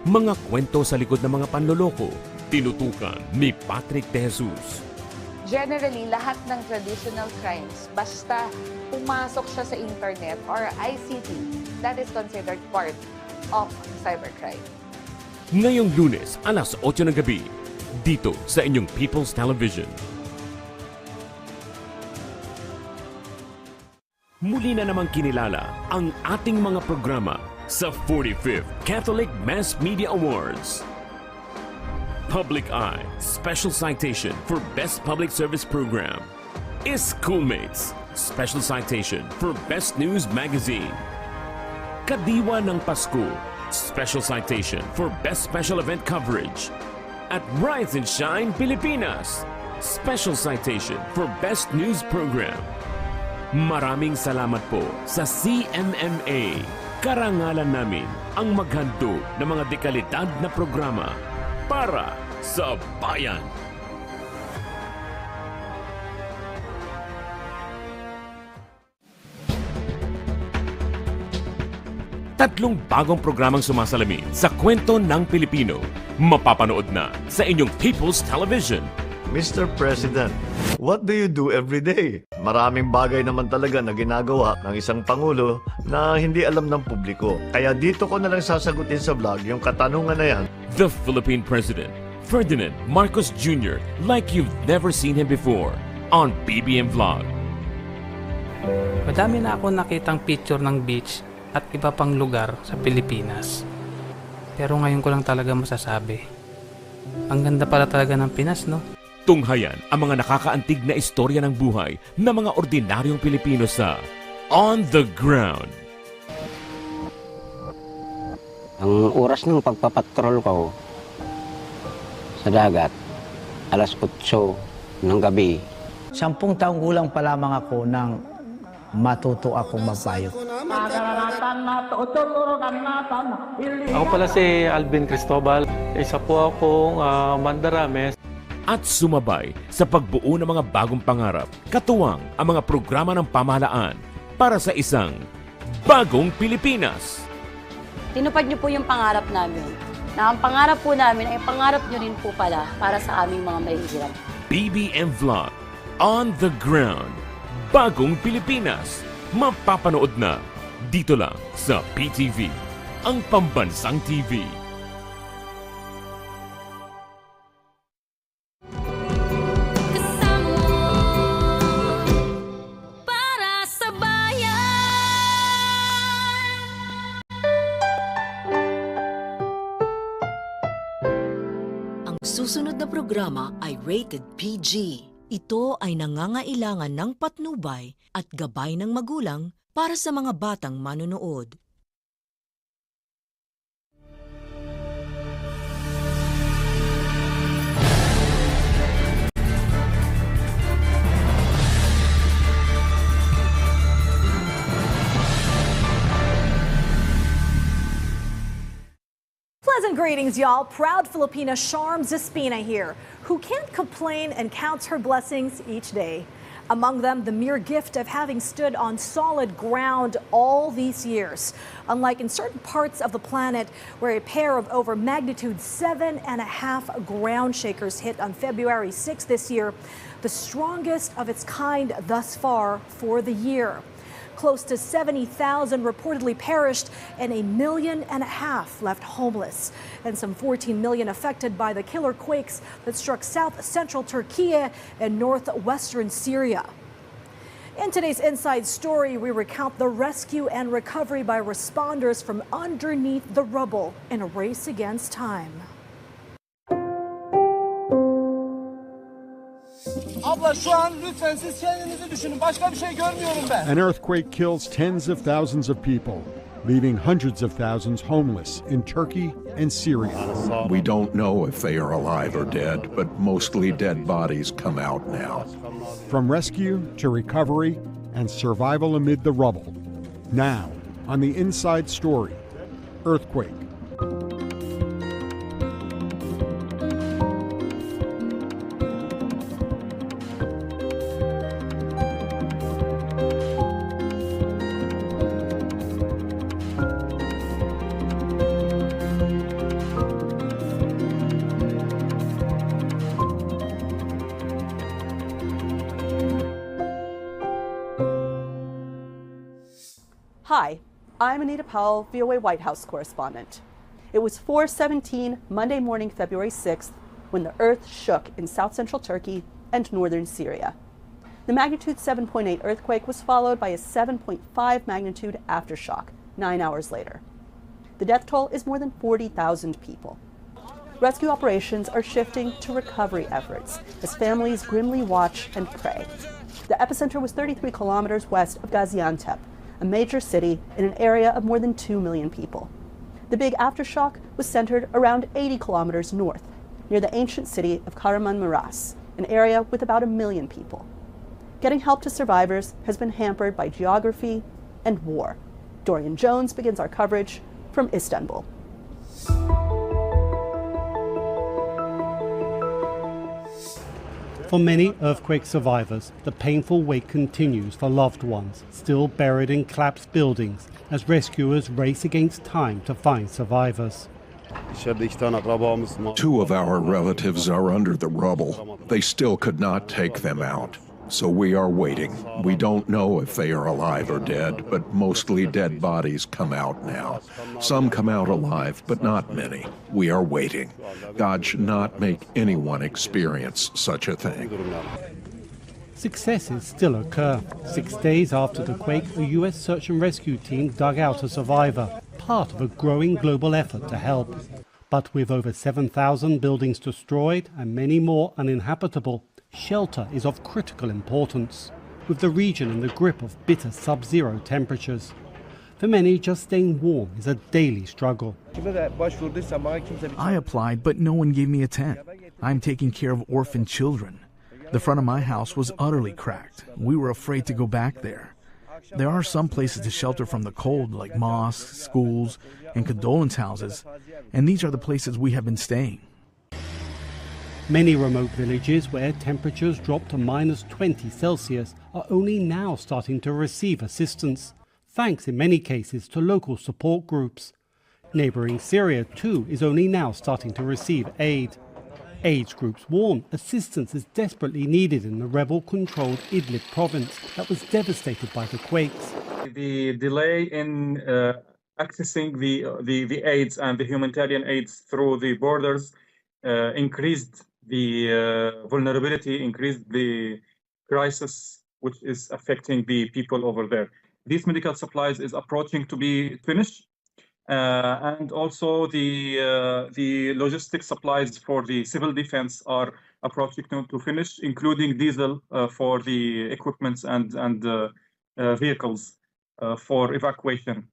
Mga kwento sa likod ng mga panloloko, tinutukan ni Patrick De Jesus. Generally, lahat ng traditional crimes, basta pumasok siya sa internet or ICT, that is considered part of cybercrime. Ngayong Lunes, alas 8 ng gabi, dito sa inyong People's Television. Muli na namang kinilala ang ating mga programa sa 45th Catholic Mass Media Awards. Public Eye Special Citation for Best Public Service Program. Schoolmates Special Citation for Best News Magazine. Kadiwa ng Pasko Special Citation for Best Special Event Coverage. At Rise and Shine Pilipinas Special Citation for Best News Program. Maraming salamat po sa CMMA. Karangalan namin ang maghandog ng mga dekalidad na programa para sa bayan. Tatlong bagong programang sumasalamin sa kwento ng Pilipino. Mapapanood na sa inyong People's Television. Mr. President, what do you do every day? Maraming bagay naman talaga na ginagawa ng isang Pangulo na hindi alam ng publiko. Kaya dito ko na lang sasagutin sa vlog yung katanungan na yan. The Philippine President, Ferdinand Marcos Jr., like you've never seen him before, on BBM Vlog. Madami na ako nakitang picture ng beach at iba pang lugar sa Pilipinas. Pero ngayon ko lang talaga masasabi. Ang ganda pala talaga ng Pinas, no? Tunghayan ang mga nakakaantig na istorya ng buhay ng mga ordinaryong Pilipino sa On the Ground. Ang oras ng pagpapatrol ko sa dagat, alas 8 ng gabi. 10 taong gulang pa lamang ako nang matuto akong magpayot. Ako pala si Alvin Cristobal. Isa po akong mandarame. At sumabay sa pagbuo ng mga bagong pangarap, katuwang ang mga programa ng pamahalaan para sa isang bagong Pilipinas. Tinupad niyo po yung pangarap namin. Na ang pangarap po namin ay pangarap niyo rin po pala para sa aming mga mahihirap. BBM Vlog, On the Ground, Bagong Pilipinas. Mapapanood na dito lang sa PTV, ang pambansang TV. Susunod na programa ay rated PG. Ito ay nangangailangan ng patnubay at gabay ng magulang para sa mga batang manonood. Pleasant greetings, y'all. Proud Filipina Charm Zespina here, who can't complain and counts her blessings each day. Among them, the mere gift of having stood on solid ground all these years. Unlike in certain parts of the planet where a pair of over magnitude 7.5 ground shakers hit on February 6 this year, the strongest of its kind thus far for the year. Close to 70,000 reportedly perished and 1.5 million left homeless. And some 14 million affected by the killer quakes that struck south-central Turkey and northwestern Syria. In today's Inside Story, we recount the rescue and recovery by responders from underneath the rubble in a race against time. Abla şu an lütfen siz kendinizi düşünün. Başka bir şey görmüyorum ben. An earthquake kills tens of thousands of people, leaving hundreds of thousands homeless in Turkey and Syria. We don't know if they are alive or dead, but mostly dead bodies come out now. From rescue to recovery and survival amid the rubble. Now, on the Inside Story, earthquake. Hi, I'm Anita Powell, VOA White House correspondent. It was 4:17 Monday morning, February 6th, when the earth shook in south central Turkey and northern Syria. The magnitude 7.8 earthquake was followed by a 7.5 magnitude aftershock 9 hours later. The death toll is more than 40,000 people. Rescue operations are shifting to recovery efforts as families grimly watch and pray. The epicenter was 33 kilometers west of Gaziantep, a major city in an area of more than 2 million people. The big aftershock was centered around 80 kilometers north, near the ancient city of Kahramanmaraş, an area with about 1 million people. Getting help to survivors has been hampered by geography and war. Dorian Jones begins our coverage from Istanbul. For many earthquake survivors, the painful wait continues for loved ones still buried in collapsed buildings as rescuers race against time to find survivors. Two of our relatives are under the rubble. They still could not take them out. So we are waiting. We don't know if they are alive or dead, but mostly dead bodies come out now. Some come out alive, but not many. We are waiting. God should not make anyone experience such a thing. Successes still occur. 6 days after the quake, a U.S. search and rescue team dug out a survivor, part of a growing global effort to help. But with over 7,000 buildings destroyed and many more uninhabitable, shelter is of critical importance, with the region in the grip of bitter sub-zero temperatures. For many, just staying warm is a daily struggle. I applied, but no one gave me a tent. I'm taking care of orphan children. The front of my house was utterly cracked. We were afraid to go back there. There are some places to shelter from the cold, like mosques, schools, and condolence houses, and these are the places we have been staying. Many remote villages where temperatures drop to minus 20 Celsius are only now starting to receive assistance, thanks in many cases to local support groups. Neighboring Syria, too, is only now starting to receive aid. AIDS groups warn assistance is desperately needed in the rebel-controlled Idlib province that was devastated by the quakes. The delay in accessing the aids and the humanitarian aids through the borders increased the vulnerability, increased the crisis which is affecting the people over there. These medical supplies is approaching to be finished, and also the logistic supplies for the civil defense are approaching to finish, including diesel for the equipments and vehicles for evacuation.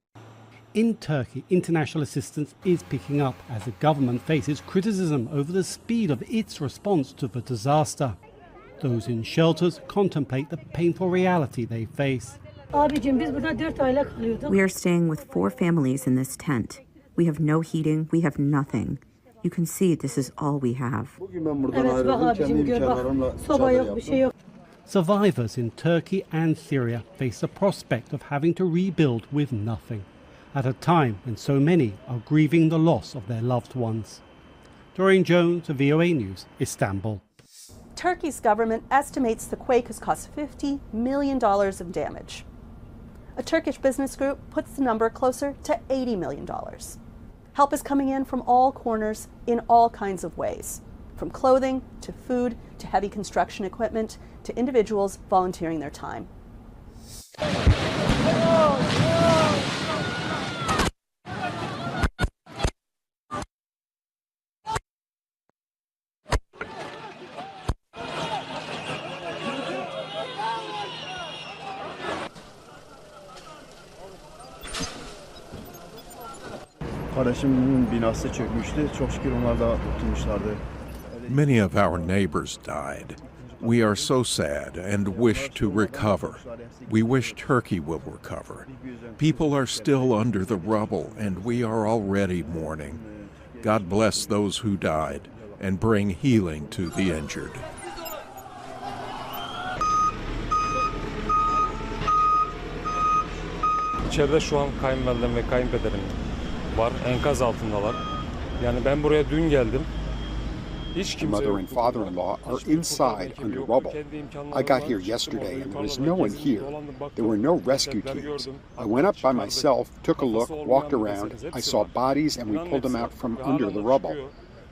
In Turkey, international assistance is picking up as the government faces criticism over the speed of its response to the disaster. Those in shelters contemplate the painful reality they face. We are staying with 4 families in this tent. We have no heating, we have nothing. You can see this is all we have. Survivors in Turkey and Syria face the prospect of having to rebuild with nothing, at a time when so many are grieving the loss of their loved ones. Dorian Jones, VOA News, Istanbul. Turkey's government estimates the quake has cost $50 million of damage. A Turkish business group puts the number closer to $80 million. Help is coming in from all corners in all kinds of ways, from clothing to food to heavy construction equipment to individuals volunteering their time. Kardeşimin binası çökmüştü. Çok şükür onlar da kurtulmuşlardı. Many of our neighbors died. We are so sad and wish to recover. We wish Turkey will recover. People are still under the rubble, and we are already mourning. God bless those who died and bring healing to the injured. İçeride şu an kayınvalidem ve kayınpederim var. Enkaz altındalar. Yani ben buraya dün geldim. My mother and father-in-law are inside under rubble. I got here yesterday and there was no one here. There were no rescue teams. I went up by myself, took a look, walked around. I saw bodies and we pulled them out from under the rubble.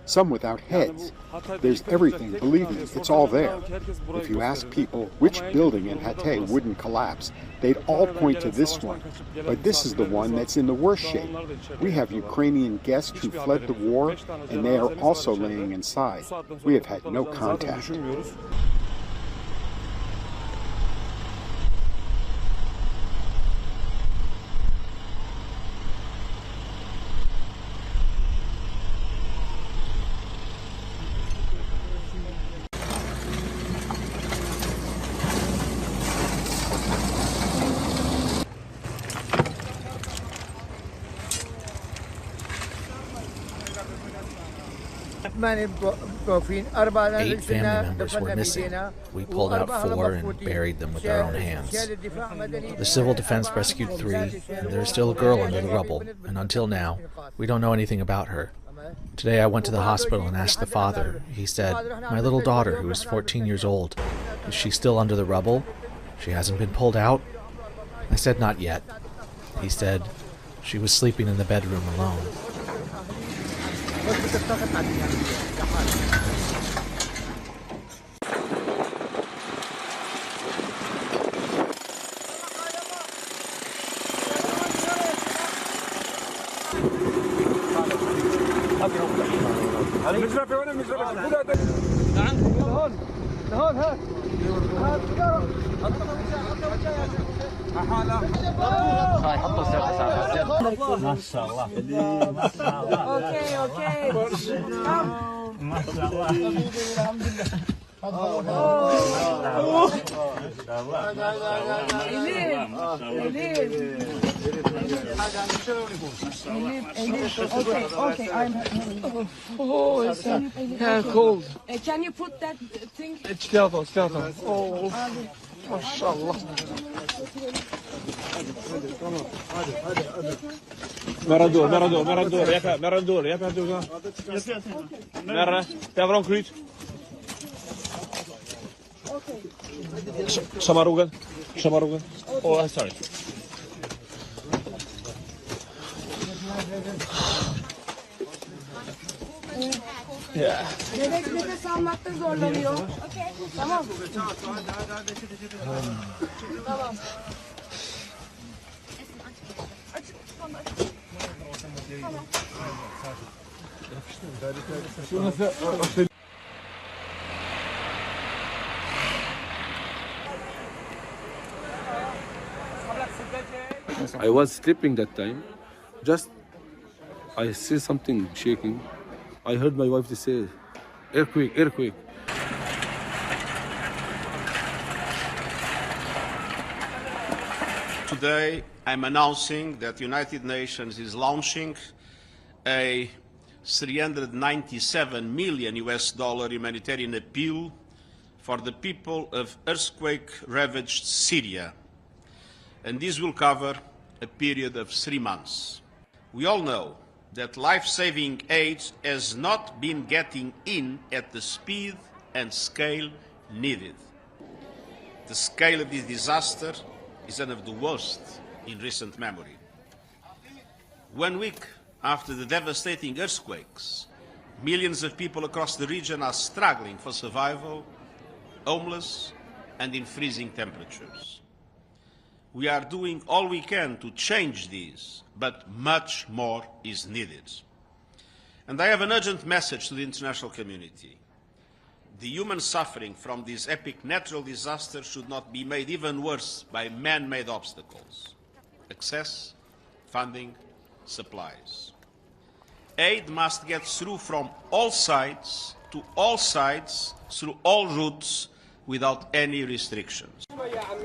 Some without heads. There's everything, believe me, it's all there. If you ask people which building in Hatay wouldn't collapse, they'd all point to this one. But this is the one that's in the worst shape. We have Ukrainian guests who fled the war, and they are also laying inside. We have had no contact. Eight family members were missing. We pulled out 4 and buried them with our own hands. The civil defense rescued 3, and there's still a girl under the rubble, and until now, we don't know anything about her. Today I went to the hospital and asked the father. He said, "My little daughter, who is 14 years old, is she still under the rubble? She hasn't been pulled out?" I said, "Not yet." He said, "She was sleeping in the bedroom alone." Cold. Can you put that thing? It's careful. Oh, mashallah. Merador. Merra, Pevron Kruid. Samarugan. Oh, sorry. Yeah. Nefes almakta zorlanıyor. Tamam. I was sleeping that time. Just I see something shaking. I heard my wife say, earthquake. Today, I'm announcing that the United Nations is launching a $397 million humanitarian appeal for the people of earthquake-ravaged Syria. And this will cover a period of 3 months. We all know that life-saving aid has not been getting in at the speed and scale needed. The scale of this disaster is one of the worst in recent memory. 1 week after the devastating earthquakes, millions of people across the region are struggling for survival, homeless, and in freezing temperatures. We are doing all we can to change this, but much more is needed. And I have an urgent message to the international community. The human suffering from this epic natural disaster should not be made even worse by man-made obstacles. Access, funding, supplies. aid must get through from all sides to all sides through all routes without any restrictions.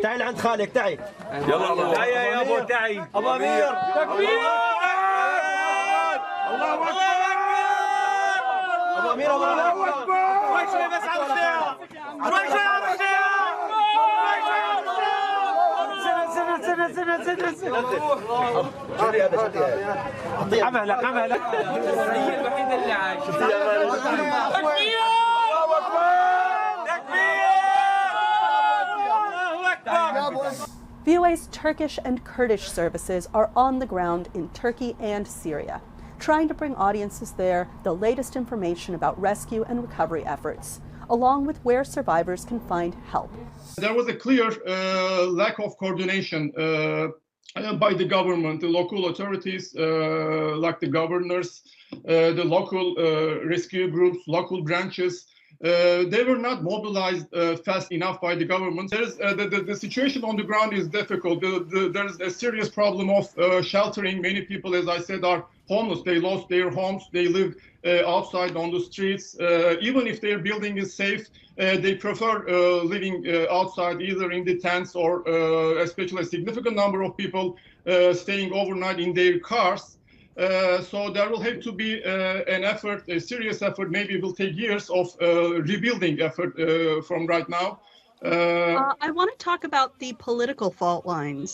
تعال عند خالك تعي يلا تعي يا ابو تعي ابو امير تكبير الله اكبر ابو امير الله اكبر شوي بس على الشيخ شوي على الشيخ عملك هي الوحيده اللي عايشه VOA's Turkish and Kurdish services are on the ground in Turkey and Syria, trying to bring audiences there the latest information about rescue and recovery efforts, along with where survivors can find help. There was a clear lack of coordination by the government, the local authorities, like the governors, the local rescue groups, local branches. They were not mobilized fast enough by the government. The situation on the ground is difficult. There's a serious problem of sheltering. Many people, as I said, are homeless. They lost their homes. They live outside on the streets. Even if their building is safe, they prefer living outside, either in the tents or especially a significant number of people staying overnight in their cars. So there will have to be an effort, a serious effort. Maybe it will take years of rebuilding effort from right now. I want to talk about the political fault lines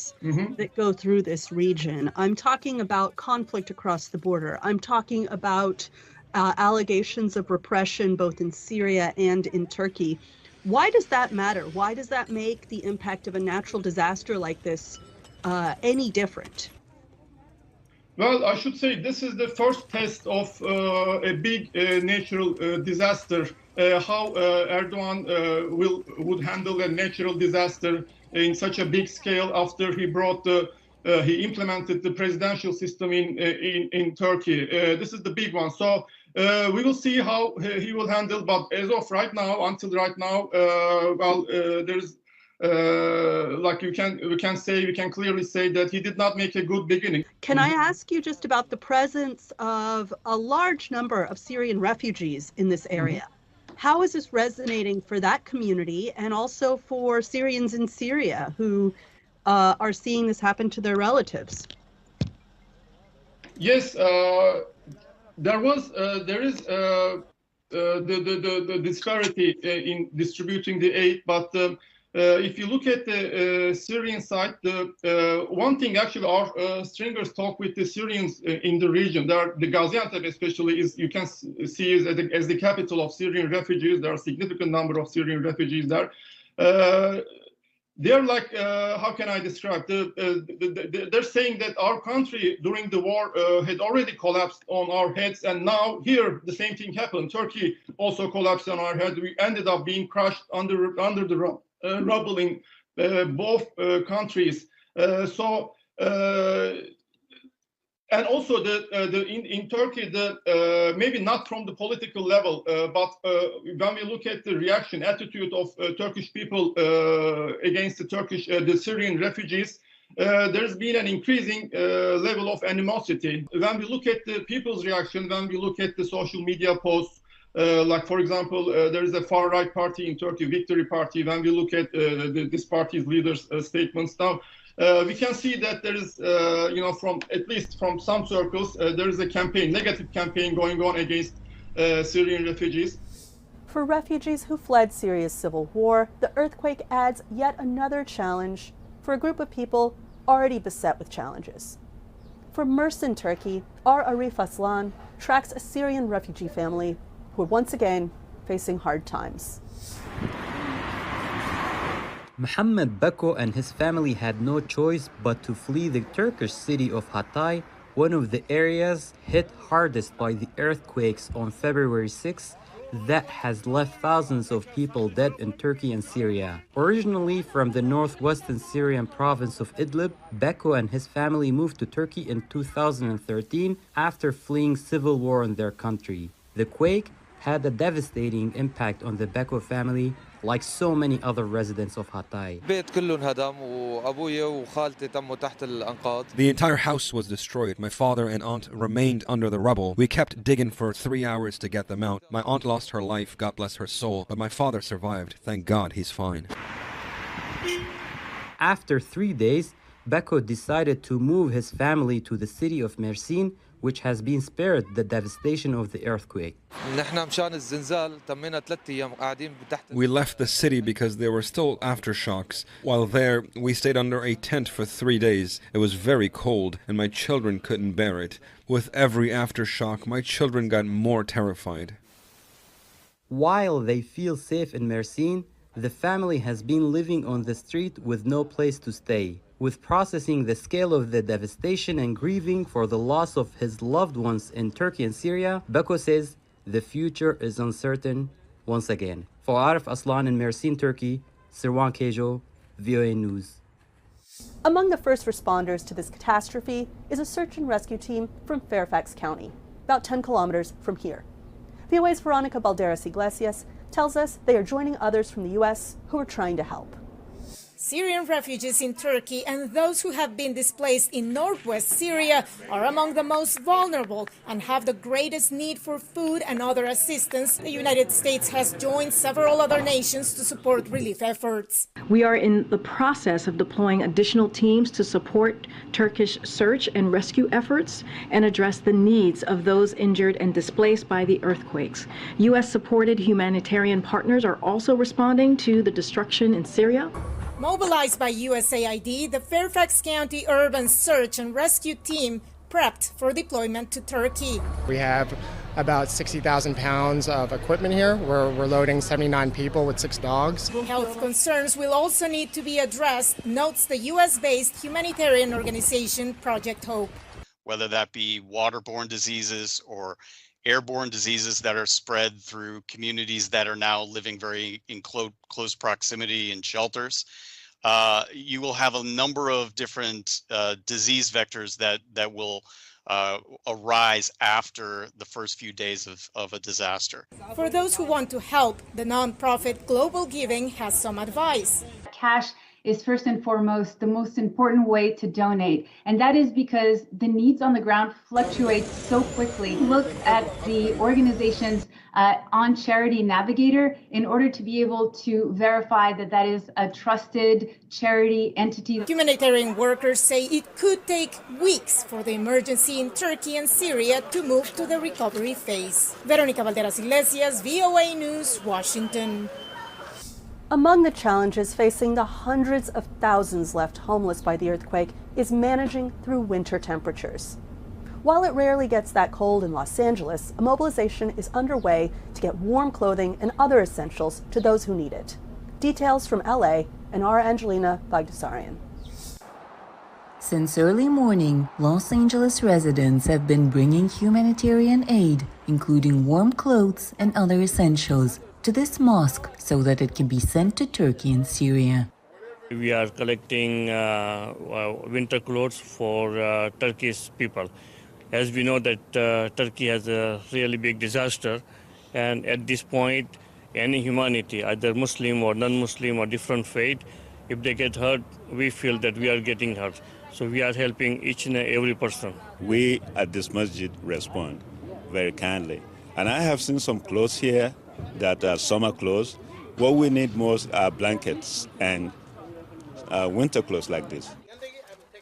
that go through this region. I'm talking about conflict across the border. I'm talking about allegations of repression both in Syria and in Turkey. Why does that matter? Why does that make the impact of a natural disaster like this any different? Well, I should say this is the first test of a big natural disaster. How Erdogan would handle a natural disaster in such a big scale after he implemented the presidential system in Turkey. This is the big one. So we will see how he will handle. But as of right now, until right now, there's. Like we can clearly say that he did not make a good beginning. Can I ask you just about the presence of a large number of Syrian refugees in this area? How is this resonating for that community and also for Syrians in Syria who are seeing this happen to their relatives? Yes, there is the disparity in distributing the aid, but if you look at the Syrian side, one thing actually our stringers talk with the Syrians in the region. The Gaziantep especially you can see as the capital of Syrian refugees. There are a significant number of Syrian refugees there. They're like, how can I describe? They're saying that our country during the war had already collapsed on our heads, and now here the same thing happened. Turkey also collapsed on our head. We ended up being crushed under the rubble in both countries. And also in Turkey, maybe not from the political level, but when we look at the reaction attitude of Turkish people against the Syrian refugees, there's been an increasing level of animosity. When we look at the people's reaction, when we look at the social media posts, like, for example, there is a far-right party in Turkey, Victory Party. When we look at this party's leaders' statements now, we can see that there is, at least from some circles, there is a negative campaign going on against Syrian refugees. For refugees who fled Syria's civil war, the earthquake adds yet another challenge for a group of people already beset with challenges. From Mersin, Turkey, our Arif Aslan tracks a Syrian refugee family who are once again facing hard times. Muhammad Bako and his family had no choice but to flee the Turkish city of Hatay, one of the areas hit hardest by the earthquakes on February 6 that has left thousands of people dead in Turkey and Syria. Originally from the northwestern Syrian province of Idlib, Beko and his family moved to Turkey in 2013 after fleeing civil war in their country. The quake had a devastating impact on the Beko family like so many other residents of Hatay. The entire house was destroyed. My father and aunt remained under the rubble. We kept digging for 3 hours to get them out. My aunt lost her life, God bless her soul, but my father survived. Thank God he's fine. After 3 days, Beko decided to move his family to the city of Mersin, which has been spared the devastation of the earthquake. We left the city because there were still aftershocks. While there, we stayed under a tent for 3 days. It was very cold, and my children couldn't bear it. With every aftershock, my children got more terrified. While they feel safe in Mersin, the family has been living on the street with no place to stay. With processing the scale of the devastation and grieving for the loss of his loved ones in Turkey and Syria, Beko says the future is uncertain once again. For Arif Aslan in Mersin, Turkey, Sirwan Kejo, VOA News. Among the first responders to this catastrophe is a search and rescue team from Fairfax County, about 10 kilometers from here. VOA's Veronica Balderas Iglesias tells us they are joining others from the U.S. who are trying to help. Syrian refugees in Turkey and those who have been displaced in northwest Syria are among the most vulnerable and have the greatest need for food and other assistance. The United States has joined several other nations to support relief efforts. We are in the process of deploying additional teams to support Turkish search and rescue efforts and address the needs of those injured and displaced by the earthquakes. U.S.-supported humanitarian partners are also responding to the destruction in Syria. Mobilized by USAID, the Fairfax County Urban Search and Rescue Team prepped for deployment to Turkey. We have about 60,000 pounds of equipment here. We're loading 79 people with 6 dogs. Health concerns will also need to be addressed, notes the U.S.-based humanitarian organization Project Hope. Whether that be waterborne diseases or airborne diseases that are spread through communities that are now living very in close proximity in shelters. You will have a number of different disease vectors that will arise after the first few days of a disaster. For those who want to help, the nonprofit Global Giving has some advice. Cash is first and foremost the most important way to donate. And that is because the needs on the ground fluctuate so quickly. Look at the organizations on Charity Navigator in order to be able to verify that that is a trusted charity entity. Humanitarian workers say it could take weeks for the emergency in Turkey and Syria to move to the recovery phase. Veronica Balderas Iglesias, VOA News, Washington. Among the challenges facing the hundreds of thousands left homeless by the earthquake is managing through winter temperatures. While it rarely gets that cold in Los Angeles, a mobilization is underway to get warm clothing and other essentials to those who need it. Details from LA and our Angelina Bagdasarian. Since early morning, Los Angeles residents have been bringing humanitarian aid, including warm clothes and other essentials, to this mosque so that it can be sent to Turkey and Syria. We are collecting winter clothes for Turkish people. As we know that Turkey has a really big disaster, and at this point, any humanity, either Muslim or non-Muslim or different faith, if they get hurt, we feel that we are getting hurt. So we are helping each and every person. We at this masjid respond very kindly. And I have seen some clothes here that are summer clothes. What we need most are blankets and winter clothes like this.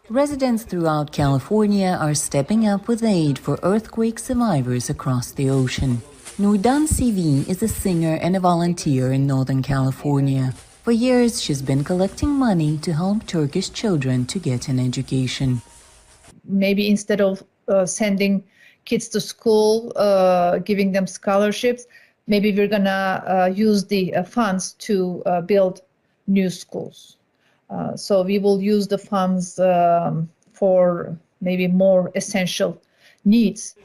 Residents throughout California are stepping up with aid for earthquake survivors across the ocean. Nurdan Sivi is a singer and a volunteer in Northern California. For years, she's been collecting money to help Turkish children to get an education. Maybe instead of sending kids to school, giving them scholarships, maybe we're gonna use the funds to build new schools. So we will use the funds for maybe more essential needs.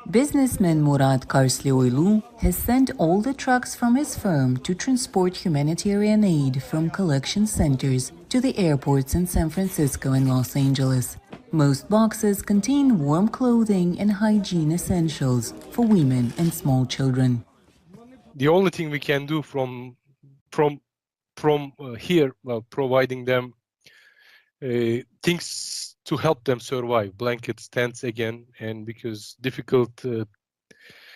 Businessman Murat Karslioğlu has sent all the trucks from his firm to transport humanitarian aid from collection centers to the airports in San Francisco and Los Angeles. Most boxes contain warm clothing and hygiene essentials for women and small children. The only thing we can do from from here, providing them things to help them survive, blankets, tents again, and because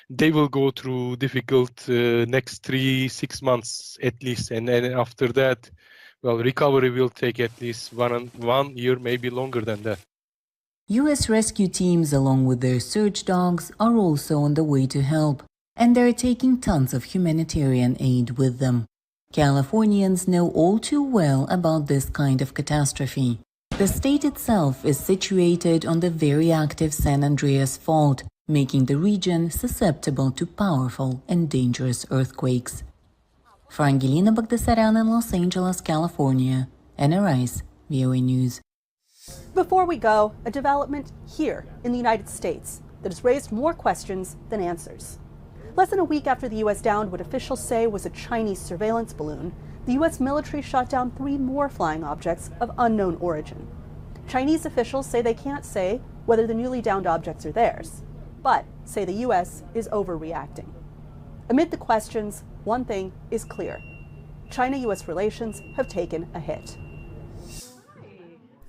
they will go through difficult next 3-6 months at least, and then after that, recovery will take at least 1 year, maybe longer than that. U.S. rescue teams, along with their search dogs, are also on the way to help, and they're taking tons of humanitarian aid with them. Californians know all too well about this kind of catastrophe. The state itself is situated on the very active San Andreas Fault, making the region susceptible to powerful and dangerous earthquakes. Frangilina Bagdasaran in Los Angeles, California. NRI's VOA News. Before we go, a development here in the United States that has raised more questions than answers. Less than a week after the U.S. downed what officials say was a Chinese surveillance balloon, the U.S. military shot down 3 more flying objects of unknown origin. Chinese officials say they can't say whether the newly downed objects are theirs, but say the U.S. is overreacting. Amid the questions, one thing is clear. China-U.S. relations have taken a hit.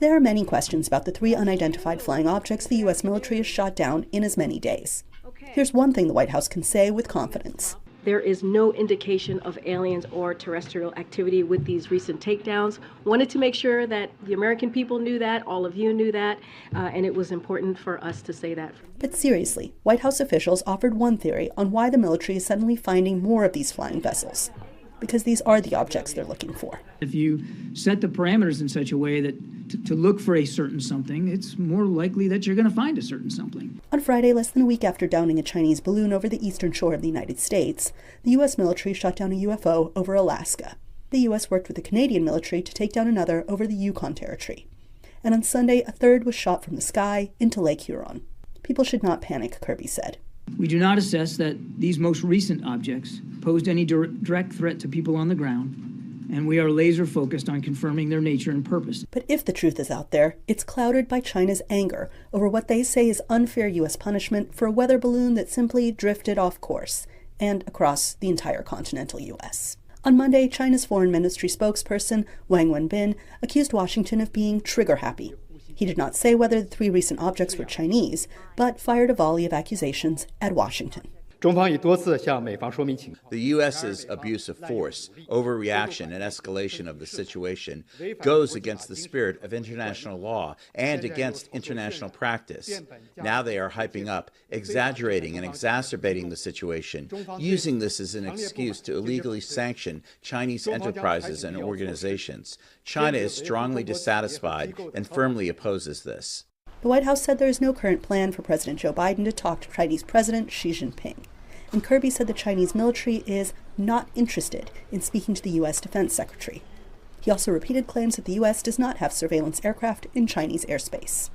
There are many questions about the 3 unidentified flying objects the U.S. military has shot down in as many days. Here's one thing the White House can say with confidence. There is no indication of aliens or terrestrial activity with these recent takedowns. Wanted to make sure that the American people knew that, all of you knew that, and it was important for us to say that. But seriously, White House officials offered one theory on why the military is suddenly finding more of these flying vessels. Because these are the objects they're looking for. If you set the parameters in such a way that to look for a certain something, it's more likely that you're going to find a certain something. On Friday, less than a week after downing a Chinese balloon over the eastern shore of the United States, the U.S. military shot down a UFO over Alaska. The U.S. worked with the Canadian military to take down another over the Yukon Territory. And on Sunday, a third was shot from the sky into Lake Huron. People should not panic, Kirby said. We do not assess that these most recent objects posed any direct threat to people on the ground, and we are laser focused on confirming their nature and purpose. But if the truth is out there, it's clouded by China's anger over what they say is unfair U.S. punishment for a weather balloon that simply drifted off course and across the entire continental U.S. On Monday, China's foreign ministry spokesperson Wang Wenbin accused Washington of being trigger-happy. He did not say whether the 3 recent objects were Chinese, but fired a volley of accusations at Washington. The U.S.'s abuse of force, overreaction, and escalation of the situation goes against the spirit of international law and against international practice. Now they are hyping up, exaggerating, and exacerbating the situation, using this as an excuse to illegally sanction Chinese enterprises and organizations. China is strongly dissatisfied and firmly opposes this. The White House said there is no current plan for President Joe Biden to talk to Chinese President Xi Jinping. And Kirby said the Chinese military is not interested in speaking to the U.S. Defense Secretary. He also repeated claims that the U.S. does not have surveillance aircraft in Chinese airspace.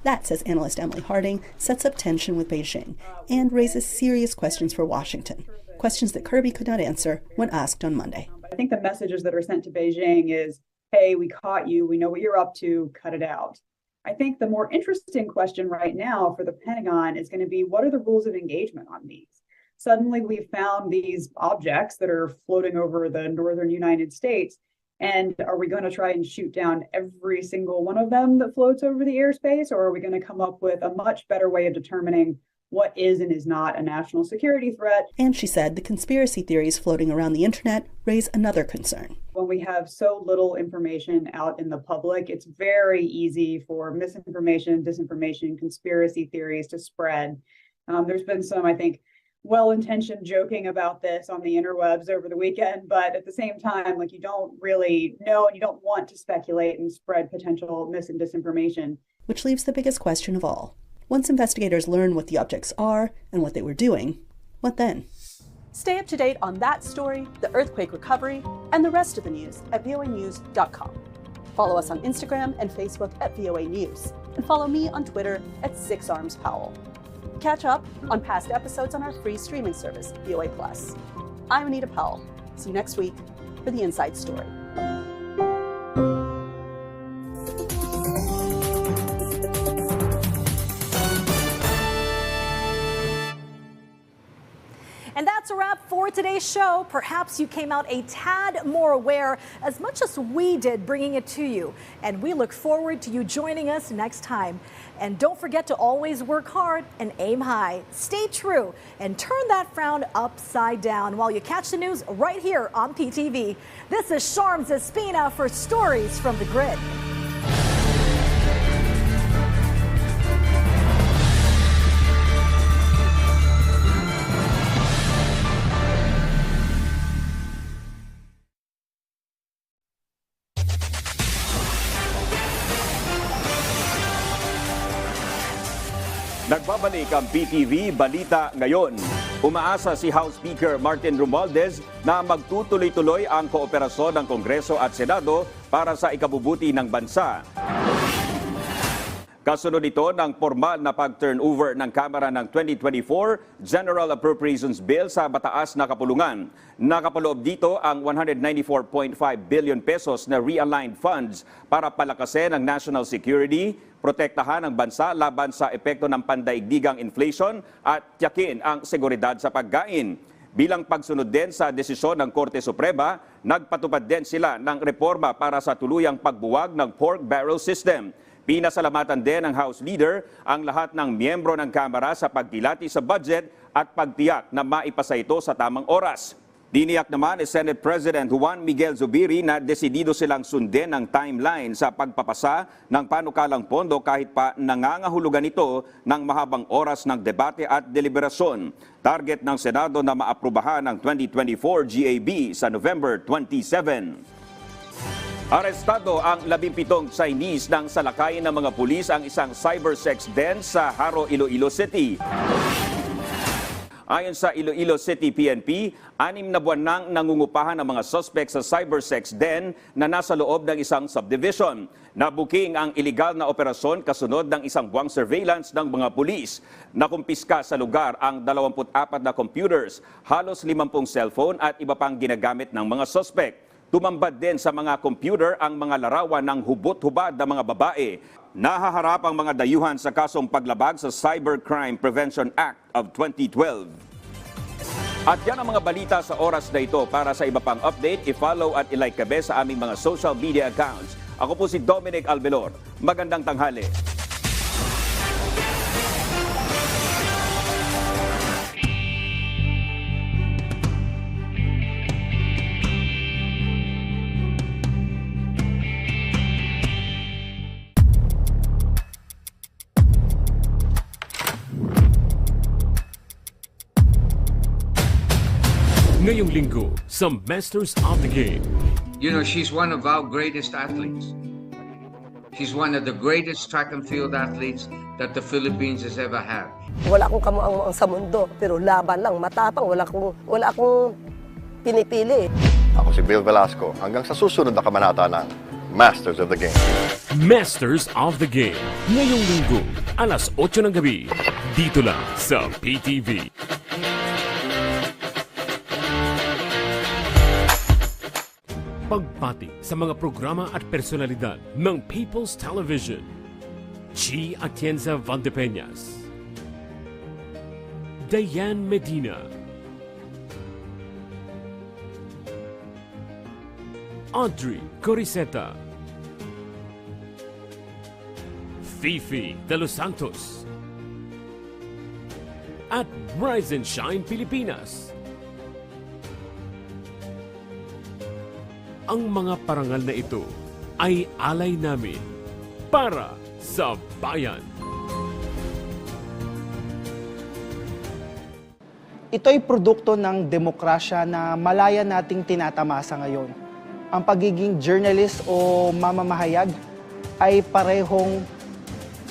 That, says analyst Emily Harding, sets up tension with Beijing and raises serious questions for Washington, questions that Kirby could not answer when asked on Monday. I think the messages that are sent to Beijing is, hey, we caught you, we know what you're up to, cut it out. I think the more interesting question right now for the Pentagon is going to be, what are the rules of engagement on these? Suddenly we've found these objects that are floating over the northern United States, and are we going to try and shoot down every single one of them that floats over the airspace, or are we going to come up with a much better way of determining what is and is not a national security threat? And she said the conspiracy theories floating around the internet raise another concern. When we have so little information out in the public, it's very easy for misinformation, disinformation, conspiracy theories to spread. There's been some, I think, well-intentioned joking about this on the interwebs over the weekend, but at the same time, like, you don't really know and you don't want to speculate and spread potential mis and disinformation. Which leaves the biggest question of all. Once investigators learn what the objects are and what they were doing, what then? Stay up to date on that story, the earthquake recovery, and the rest of the news at voanews.com. Follow us on Instagram and Facebook at VOA News, and follow me on Twitter at 6ArmsPowell. Catch up on past episodes on our free streaming service, VOA Plus. I'm Anita Powell. See you next week for The Inside Story. And that's a wrap for for today's show, perhaps you came out a tad more aware as much as we did bringing it to you. And we look forward to you joining us next time. And don't forget to always work hard and aim high. Stay true and turn that frown upside down while you catch the news right here on PTV. This is Sharms Espina for Stories from the Grid. Nagbabalik ang PTV Balita ngayon. Umaasa si House Speaker Martin Romualdez na magtutuloy-tuloy ang kooperasyon ng Kongreso at Senado para sa ikabubuti ng bansa. Kasunod ito ng formal na pag-turnover ng Kamara ng 2024 General Appropriations Bill sa mataas na kapulungan. Nakapaloob dito ang 194.5 billion pesos na realigned funds para palakasin ang national security, protektahan ang bansa laban sa epekto ng pandaigdigang inflation at tiyakin ang seguridad sa pagkain. Bilang pagsunod din sa desisyon ng Korte Suprema, nagpatupad din sila ng reforma para sa tuluyang pagbuwag ng pork barrel system. Pinasalamatan din ng House Leader ang lahat ng miyembro ng Kamara sa pagkilati sa budget at pagtiyak na maipasa ito sa tamang oras. Tiniyak naman ni Senate President Juan Miguel Zubiri na desidido silang sundin ang timeline sa pagpapasa ng panukalang pondo kahit pa nangangahulugan ito ng mahabang oras ng debate at deliberasyon. Target ng Senado na maaprubahan ang 2024 GAB sa November 27. Arestado ang 17 Chinese nang salakayin ng mga pulis ang isang cybersex den sa Haro, Iloilo City. Ayon sa Iloilo City PNP, 6 na buwan nang nangungupahan ang mga suspect sa cybersex den na nasa loob ng isang subdivision. Nabuking ang iligal na operasyon kasunod ng isang buwang surveillance ng mga pulis. Nakumpiska sa lugar ang 24 na computers, halos 50 cellphone at iba pang ginagamit ng mga suspect. Tumambad din sa mga computer ang mga larawan ng hubot-hubad na mga babae. Nahaharap ang mga dayuhan sa kasong paglabag sa Cybercrime Prevention Act of 2012. At yan ang mga balita sa oras na ito. Para sa iba pang update, i-follow at i-like kabe sa aming mga social media accounts. Ako po si Dominic Albelor. Magandang tanghali. Ngayong linggo sa Masters of the Game. You know, she's one of our greatest athletes. She's one of the greatest track and field athletes that the Philippines has ever had. Wala akong kamuang sa mundo, pero laban lang, matapang, wala akong pinipili. Ako si Bill Velasco, hanggang sa susunod na kabanata ng Masters of the Game. Masters of the Game. Ngayong linggo, alas 8 ng gabi, dito lang sa PTV. Pagpati sa mga programa at personalidad ng People's Television. Chi Atienza Valdepeñas, Diane Medina, Audrey Coriseta, Fifi de los Santos, at Rise and Shine Pilipinas. Ang mga parangal na ito ay alay namin para sa bayan. Ito ay produkto ng demokrasya na malaya nating tinatamasa ngayon. Ang pagiging journalist o mamamahayag ay parehong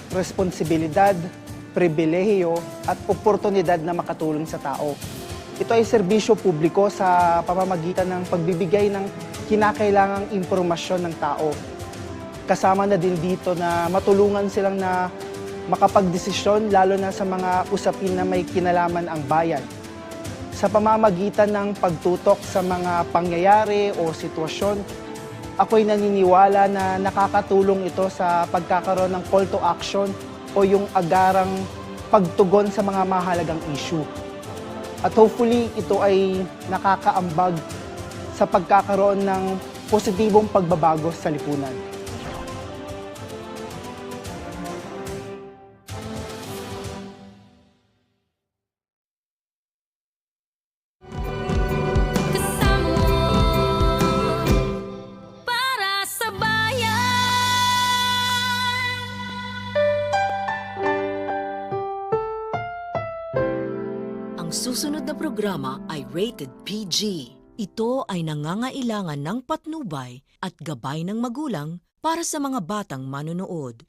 responsibilidad, pribilehiyo at oportunidad na makatulong sa tao. Ito ay serbisyo publiko sa pamamagitan ng pagbibigay ng kinakailangang impormasyon ng tao. Kasama na din dito na matulungan silang na makapagdesisyon lalo na sa mga usapin na may kinalaman ang bayan. Sa pamamagitan ng pagtutok sa mga pangyayari o sitwasyon, ako'y naniniwala na nakakatulong ito sa pagkakaroon ng call to action o yung agarang pagtugon sa mga mahalagang issue. At hopefully ito ay nakakaambag sa pagkakaroon ng positibong pagbabago sa lipunan. Ang susunod na programa ay rated PG. Ito ay nangangailangan ng patnubay at gabay ng magulang para sa mga batang manonood.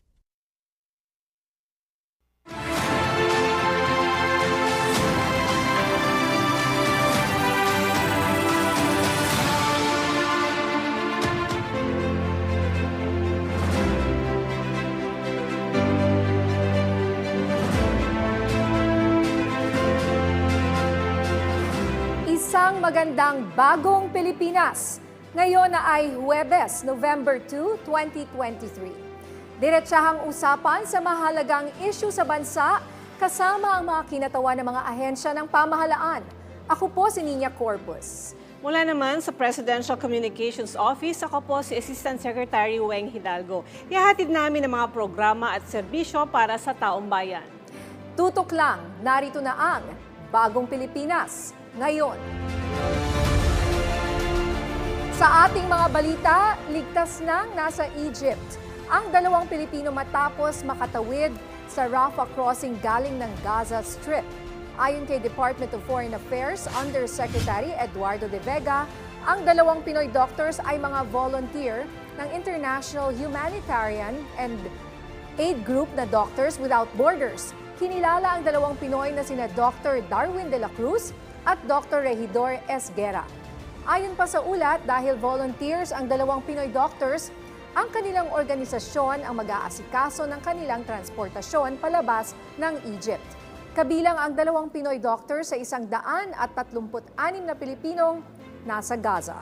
Isang magandang bagong Pilipinas. Ngayon na ay Huwebes, November 2, 2023. Diretsahang usapan sa mahalagang issue sa bansa kasama ang mga kinatawan ng mga ahensya ng pamahalaan. Ako po si Nina Corpus. Mula naman sa Presidential Communications Office, ako po si Assistant Secretary Weng Hidalgo. Ihahatid namin ang mga programa at serbisyo para sa taong bayan. Tutok lang, narito na ang Bagong Pilipinas ngayon. Sa ating mga balita, ligtas nang nasa Egypt ang 2 Pilipino matapos makatawid sa Rafah crossing galing ng Gaza Strip. Ayon kay Department of Foreign Affairs Undersecretary Eduardo de Vega, ang 2 Pinoy doctors ay mga volunteer ng International Humanitarian and Aid Group na Doctors Without Borders. Kinilala ang 2 Pinoy na sina Dr. Darwin de la Cruz at Dr. Regidor Esguera. Ayon pa sa ulat, dahil volunteers ang 2 Pinoy doctors, ang kanilang organisasyon ang mag-aasikaso ng kanilang transportasyon palabas ng Egypt. Kabilang ang 2 Pinoy doctors sa 136 na Pilipinong nasa Gaza.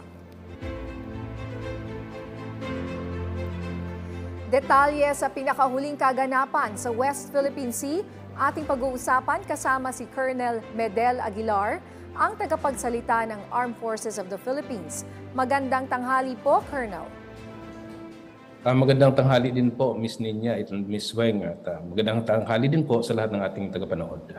Detalye sa pinakahuling kaganapan sa West Philippine Sea, ating pag-uusapan kasama si Colonel Medel Aguilar, ang tagapagsalita ng Armed Forces of the Philippines. Magandang tanghali po, Colonel. Magandang tanghali din po, Miss Nina at Miss Weng. At magandang tanghali din po sa lahat ng ating tagapanood.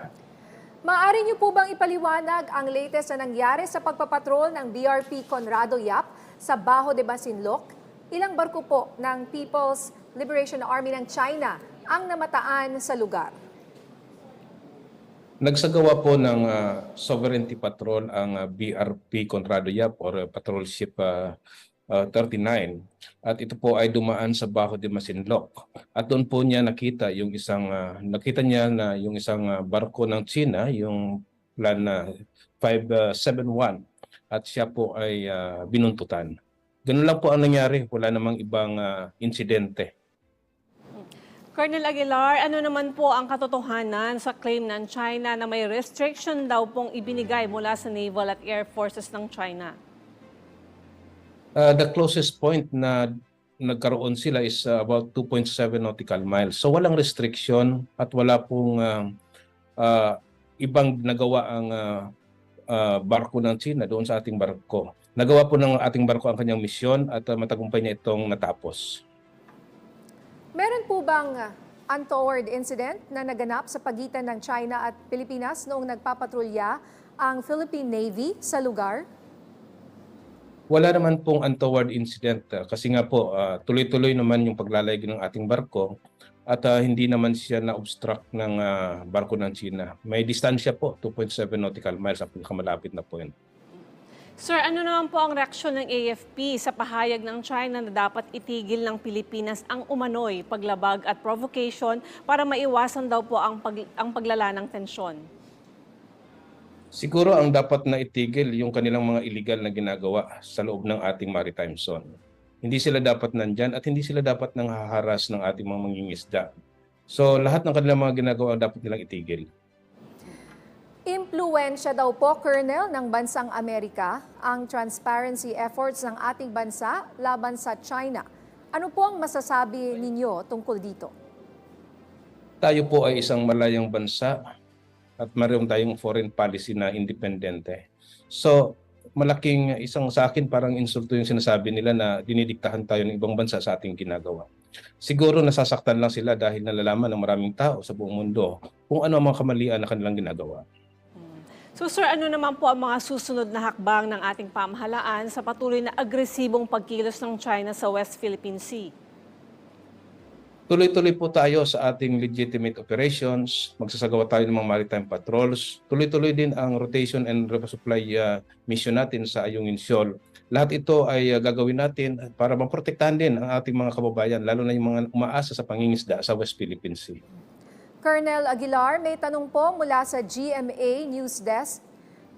Maaari niyo po bang ipaliwanag ang latest na nangyari sa pagpapatrol ng BRP Conrado Yap sa Bajo de Masinloc? Ilang barko po ng People's Liberation Army ng China ang namataan sa lugar? Nagsagawa po ng sovereignty patrol ang BRP Conrado Yap or Patrol Ship 39 at ito po ay dumaan sa Bajo de Masinloc at doon po niya nakita yung isang barko ng China, yung plan na 571 at siya po ay binuntutan. Ganun lang po ang nangyari, wala namang ibang insidente. Colonel Aguilar, ano naman po ang katotohanan sa claim ng China na may restriction daw pong ibinigay mula sa Naval at Air Forces ng China? The closest point na nagkaroon sila is about 2.7 nautical miles. So walang restriction at wala pong ibang nagawa ang barko ng China doon sa ating barko. Nagawa po ng ating barko ang kanyang misyon at matagumpay niya itong natapos. Meron po bang untoward incident na naganap sa pagitan ng China at Pilipinas noong nagpapatrolya ang Philippine Navy sa lugar? Wala naman pong untoward incident kasi nga po tuloy-tuloy naman yung paglalayag ng ating barko at hindi naman siya na-obstruct ng barko ng China. May distansya po, 2.7 nautical miles ang pinakamalapit na point. Sir, ano naman po ang reaksyon ng AFP sa pahayag ng China na dapat itigil ng Pilipinas ang umano'y paglabag at provocation para maiwasan daw po ang paglala ng tensyon? Siguro ang dapat na itigil yung kanilang mga illegal na ginagawa sa loob ng ating maritime zone. Hindi sila dapat nandyan at hindi sila dapat nang haharas ng ating mga mangingisda. So lahat ng kanilang mga ginagawa dapat nilang itigil. Impluwensya daw po, Colonel, ng bansang Amerika ang transparency efforts ng ating bansa laban sa China. Ano po ang masasabi ninyo tungkol dito? Tayo po ay isang malayang bansa at mayroon tayong foreign policy na independente. So, malaking isang sa akin parang insulto yung sinasabi nila na dinidiktahan tayo ng ibang bansa sa ating ginagawa. Siguro nasasaktan lang sila dahil nalalaman ng maraming tao sa buong mundo kung ano ang mga kamalian na kanilang ginagawa. So sir, ano naman po ang mga susunod na hakbang ng ating pamahalaan sa patuloy na agresibong pagkilos ng China sa West Philippine Sea? Tuloy-tuloy po tayo sa ating legitimate operations, magsasagawa tayo ng mga maritime patrols, tuloy-tuloy din ang rotation and resupply mission natin sa Ayungin Shoal. Lahat ito ay gagawin natin para maprotektahan din ang ating mga kababayan, lalo na yung mga umaasa sa pangingisda sa West Philippine Sea. Colonel Aguilar, may tanong po mula sa GMA News Desk.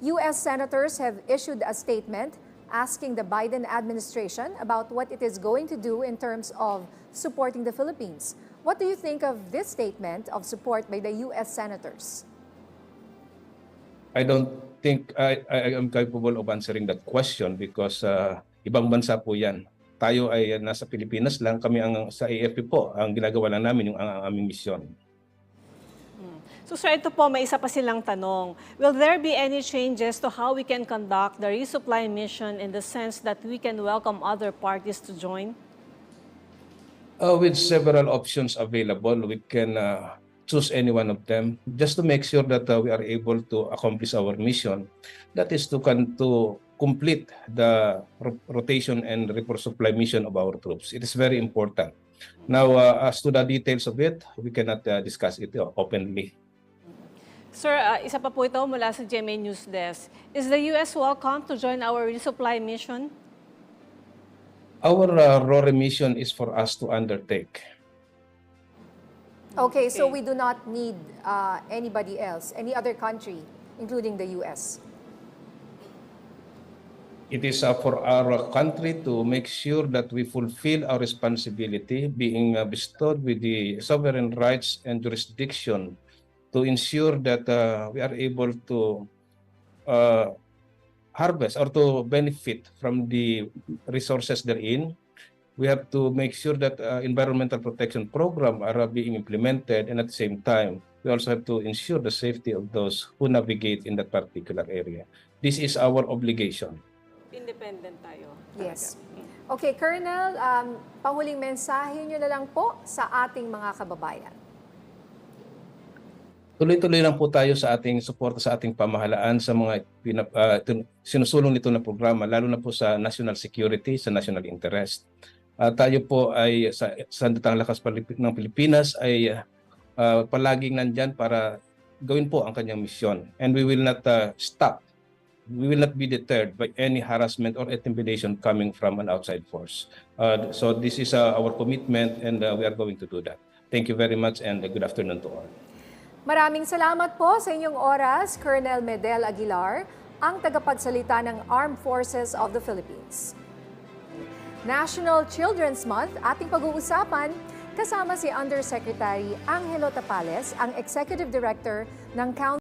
U.S. senators have issued a statement asking the Biden administration about what it is going to do in terms of supporting the Philippines. What do you think of this statement of support by the U.S. senators? I don't think I am capable of answering that question because ibang bansa po yan. Tayo ay nasa Pilipinas lang, kami sa AFP po, ang ginagawa lang namin yung aming misyon. So sir, ito po, may isa pa silang tanong. Will there be any changes to how we can conduct the resupply mission in the sense that we can welcome other parties to join? With several options available, we can choose any one of them just to make sure that we are able to accomplish our mission. That is to complete the rotation and resupply mission of our troops. It is very important. Now, as to the details of it, we cannot discuss it openly. Sir, isa pa po ito mula sa GMA News Desk. Is the U.S. welcome to join our resupply mission? Our RORE mission is for us to undertake. Okay, so we do not need anybody else, any other country, including the U.S.? It is for our country to make sure that we fulfill our responsibility being bestowed with the sovereign rights and jurisdiction to ensure that we are able to harvest or to benefit from the resources therein. We have to make sure that environmental protection programs are being implemented, and at the same time, we also have to ensure the safety of those who navigate in that particular area. This is our obligation. Independent tayo. Yes. Okay, Colonel, panghuling mensahe nyo na lang po sa ating mga kababayan. Tuloy-tuloy lang po tayo sa ating suporta sa ating pamahalaan sa mga sinusulong nito na programa, lalo na po sa national security, sa national interest. Tayo po ay sa Sandatang Lakas ng Pilipinas ay palaging nandyan para gawin po ang kanyang misyon. And we will not stop. We will not be deterred by any harassment or intimidation coming from an outside force. So this is our commitment, and we are going to do that. Thank you very much, and good afternoon to all. Maraming salamat po sa inyong oras, Colonel Medel Aguilar, ang tagapagsalita ng Armed Forces of the Philippines. National Children's Month, ating pag-uusapan, kasama si Undersecretary Angelo Tapales, ang Executive Director ng Council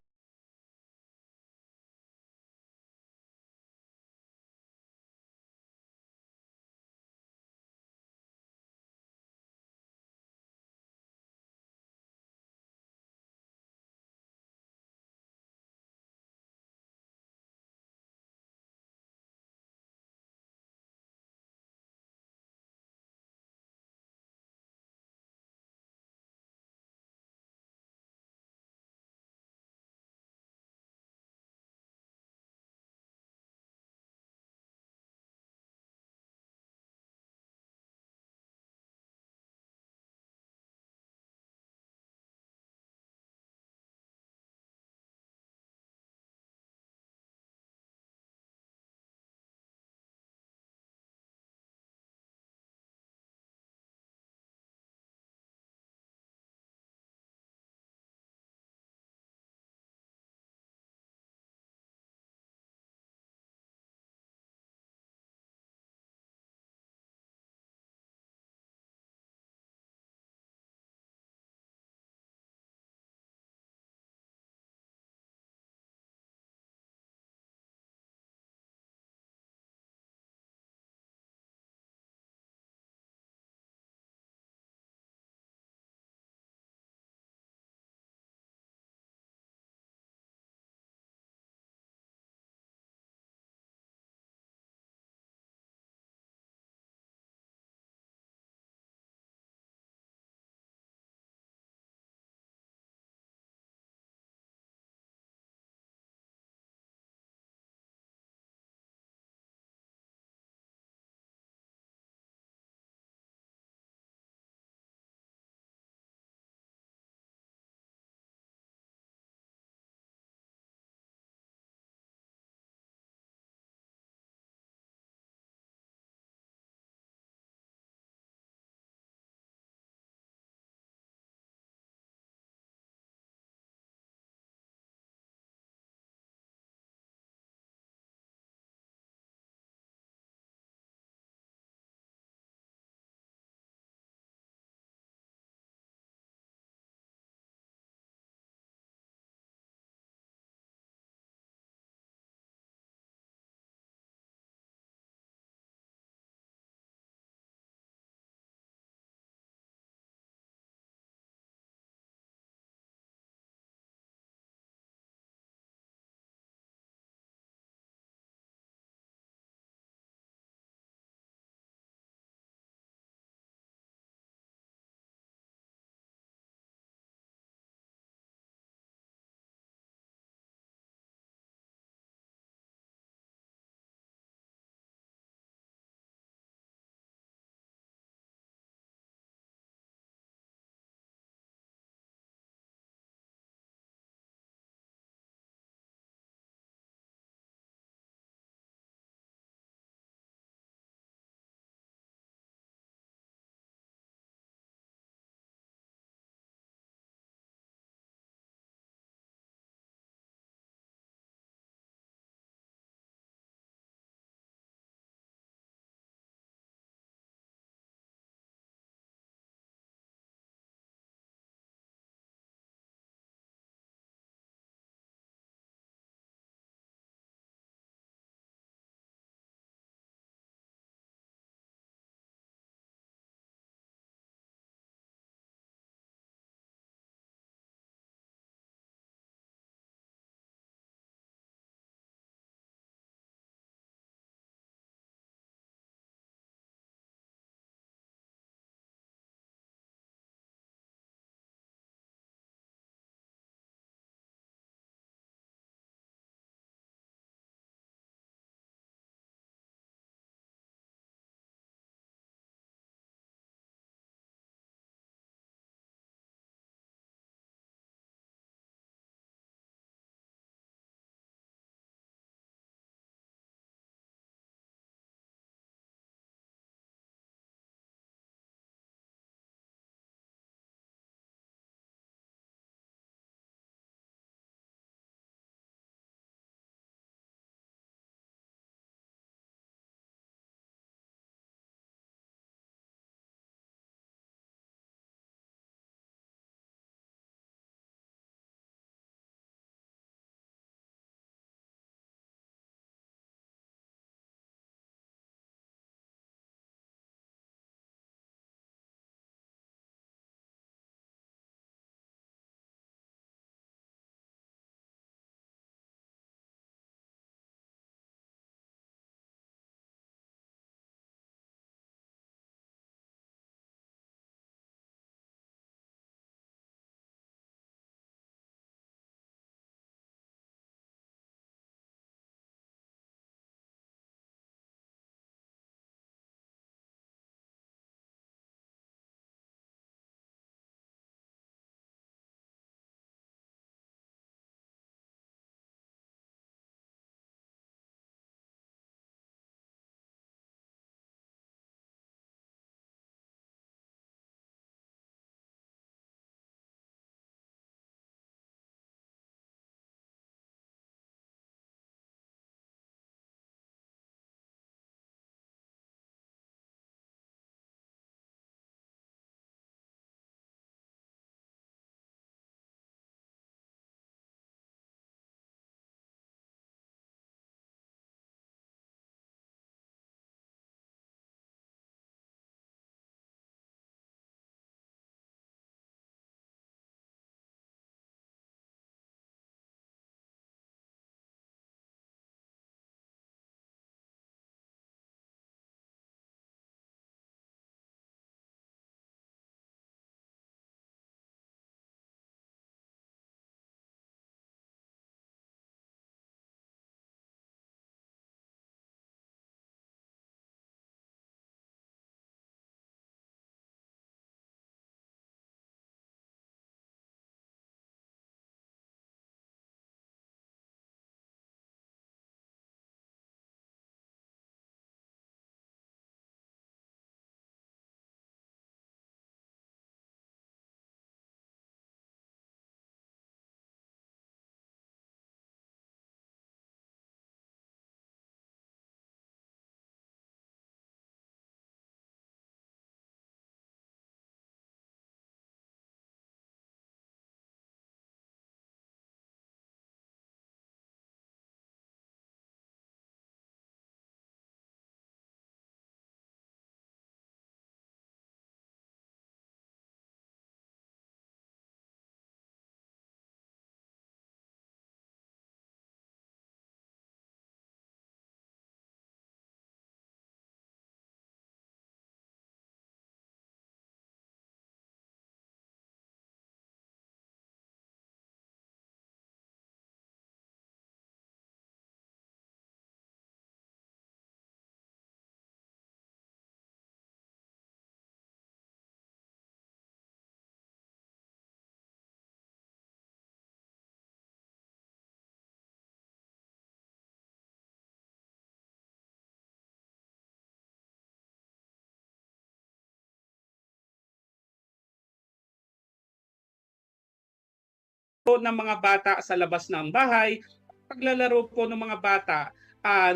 ng mga bata sa labas ng bahay, paglalaro po ng mga bata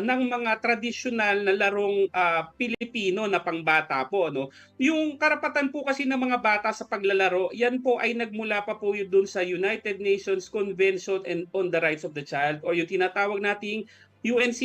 ng mga tradisyonal na larong Pilipino na pangbata po, no. Yung karapatan po kasi ng mga bata sa paglalaro, yan po ay nagmula pa po yun dun sa United Nations Convention on the Rights of the Child, or yung tinatawag nating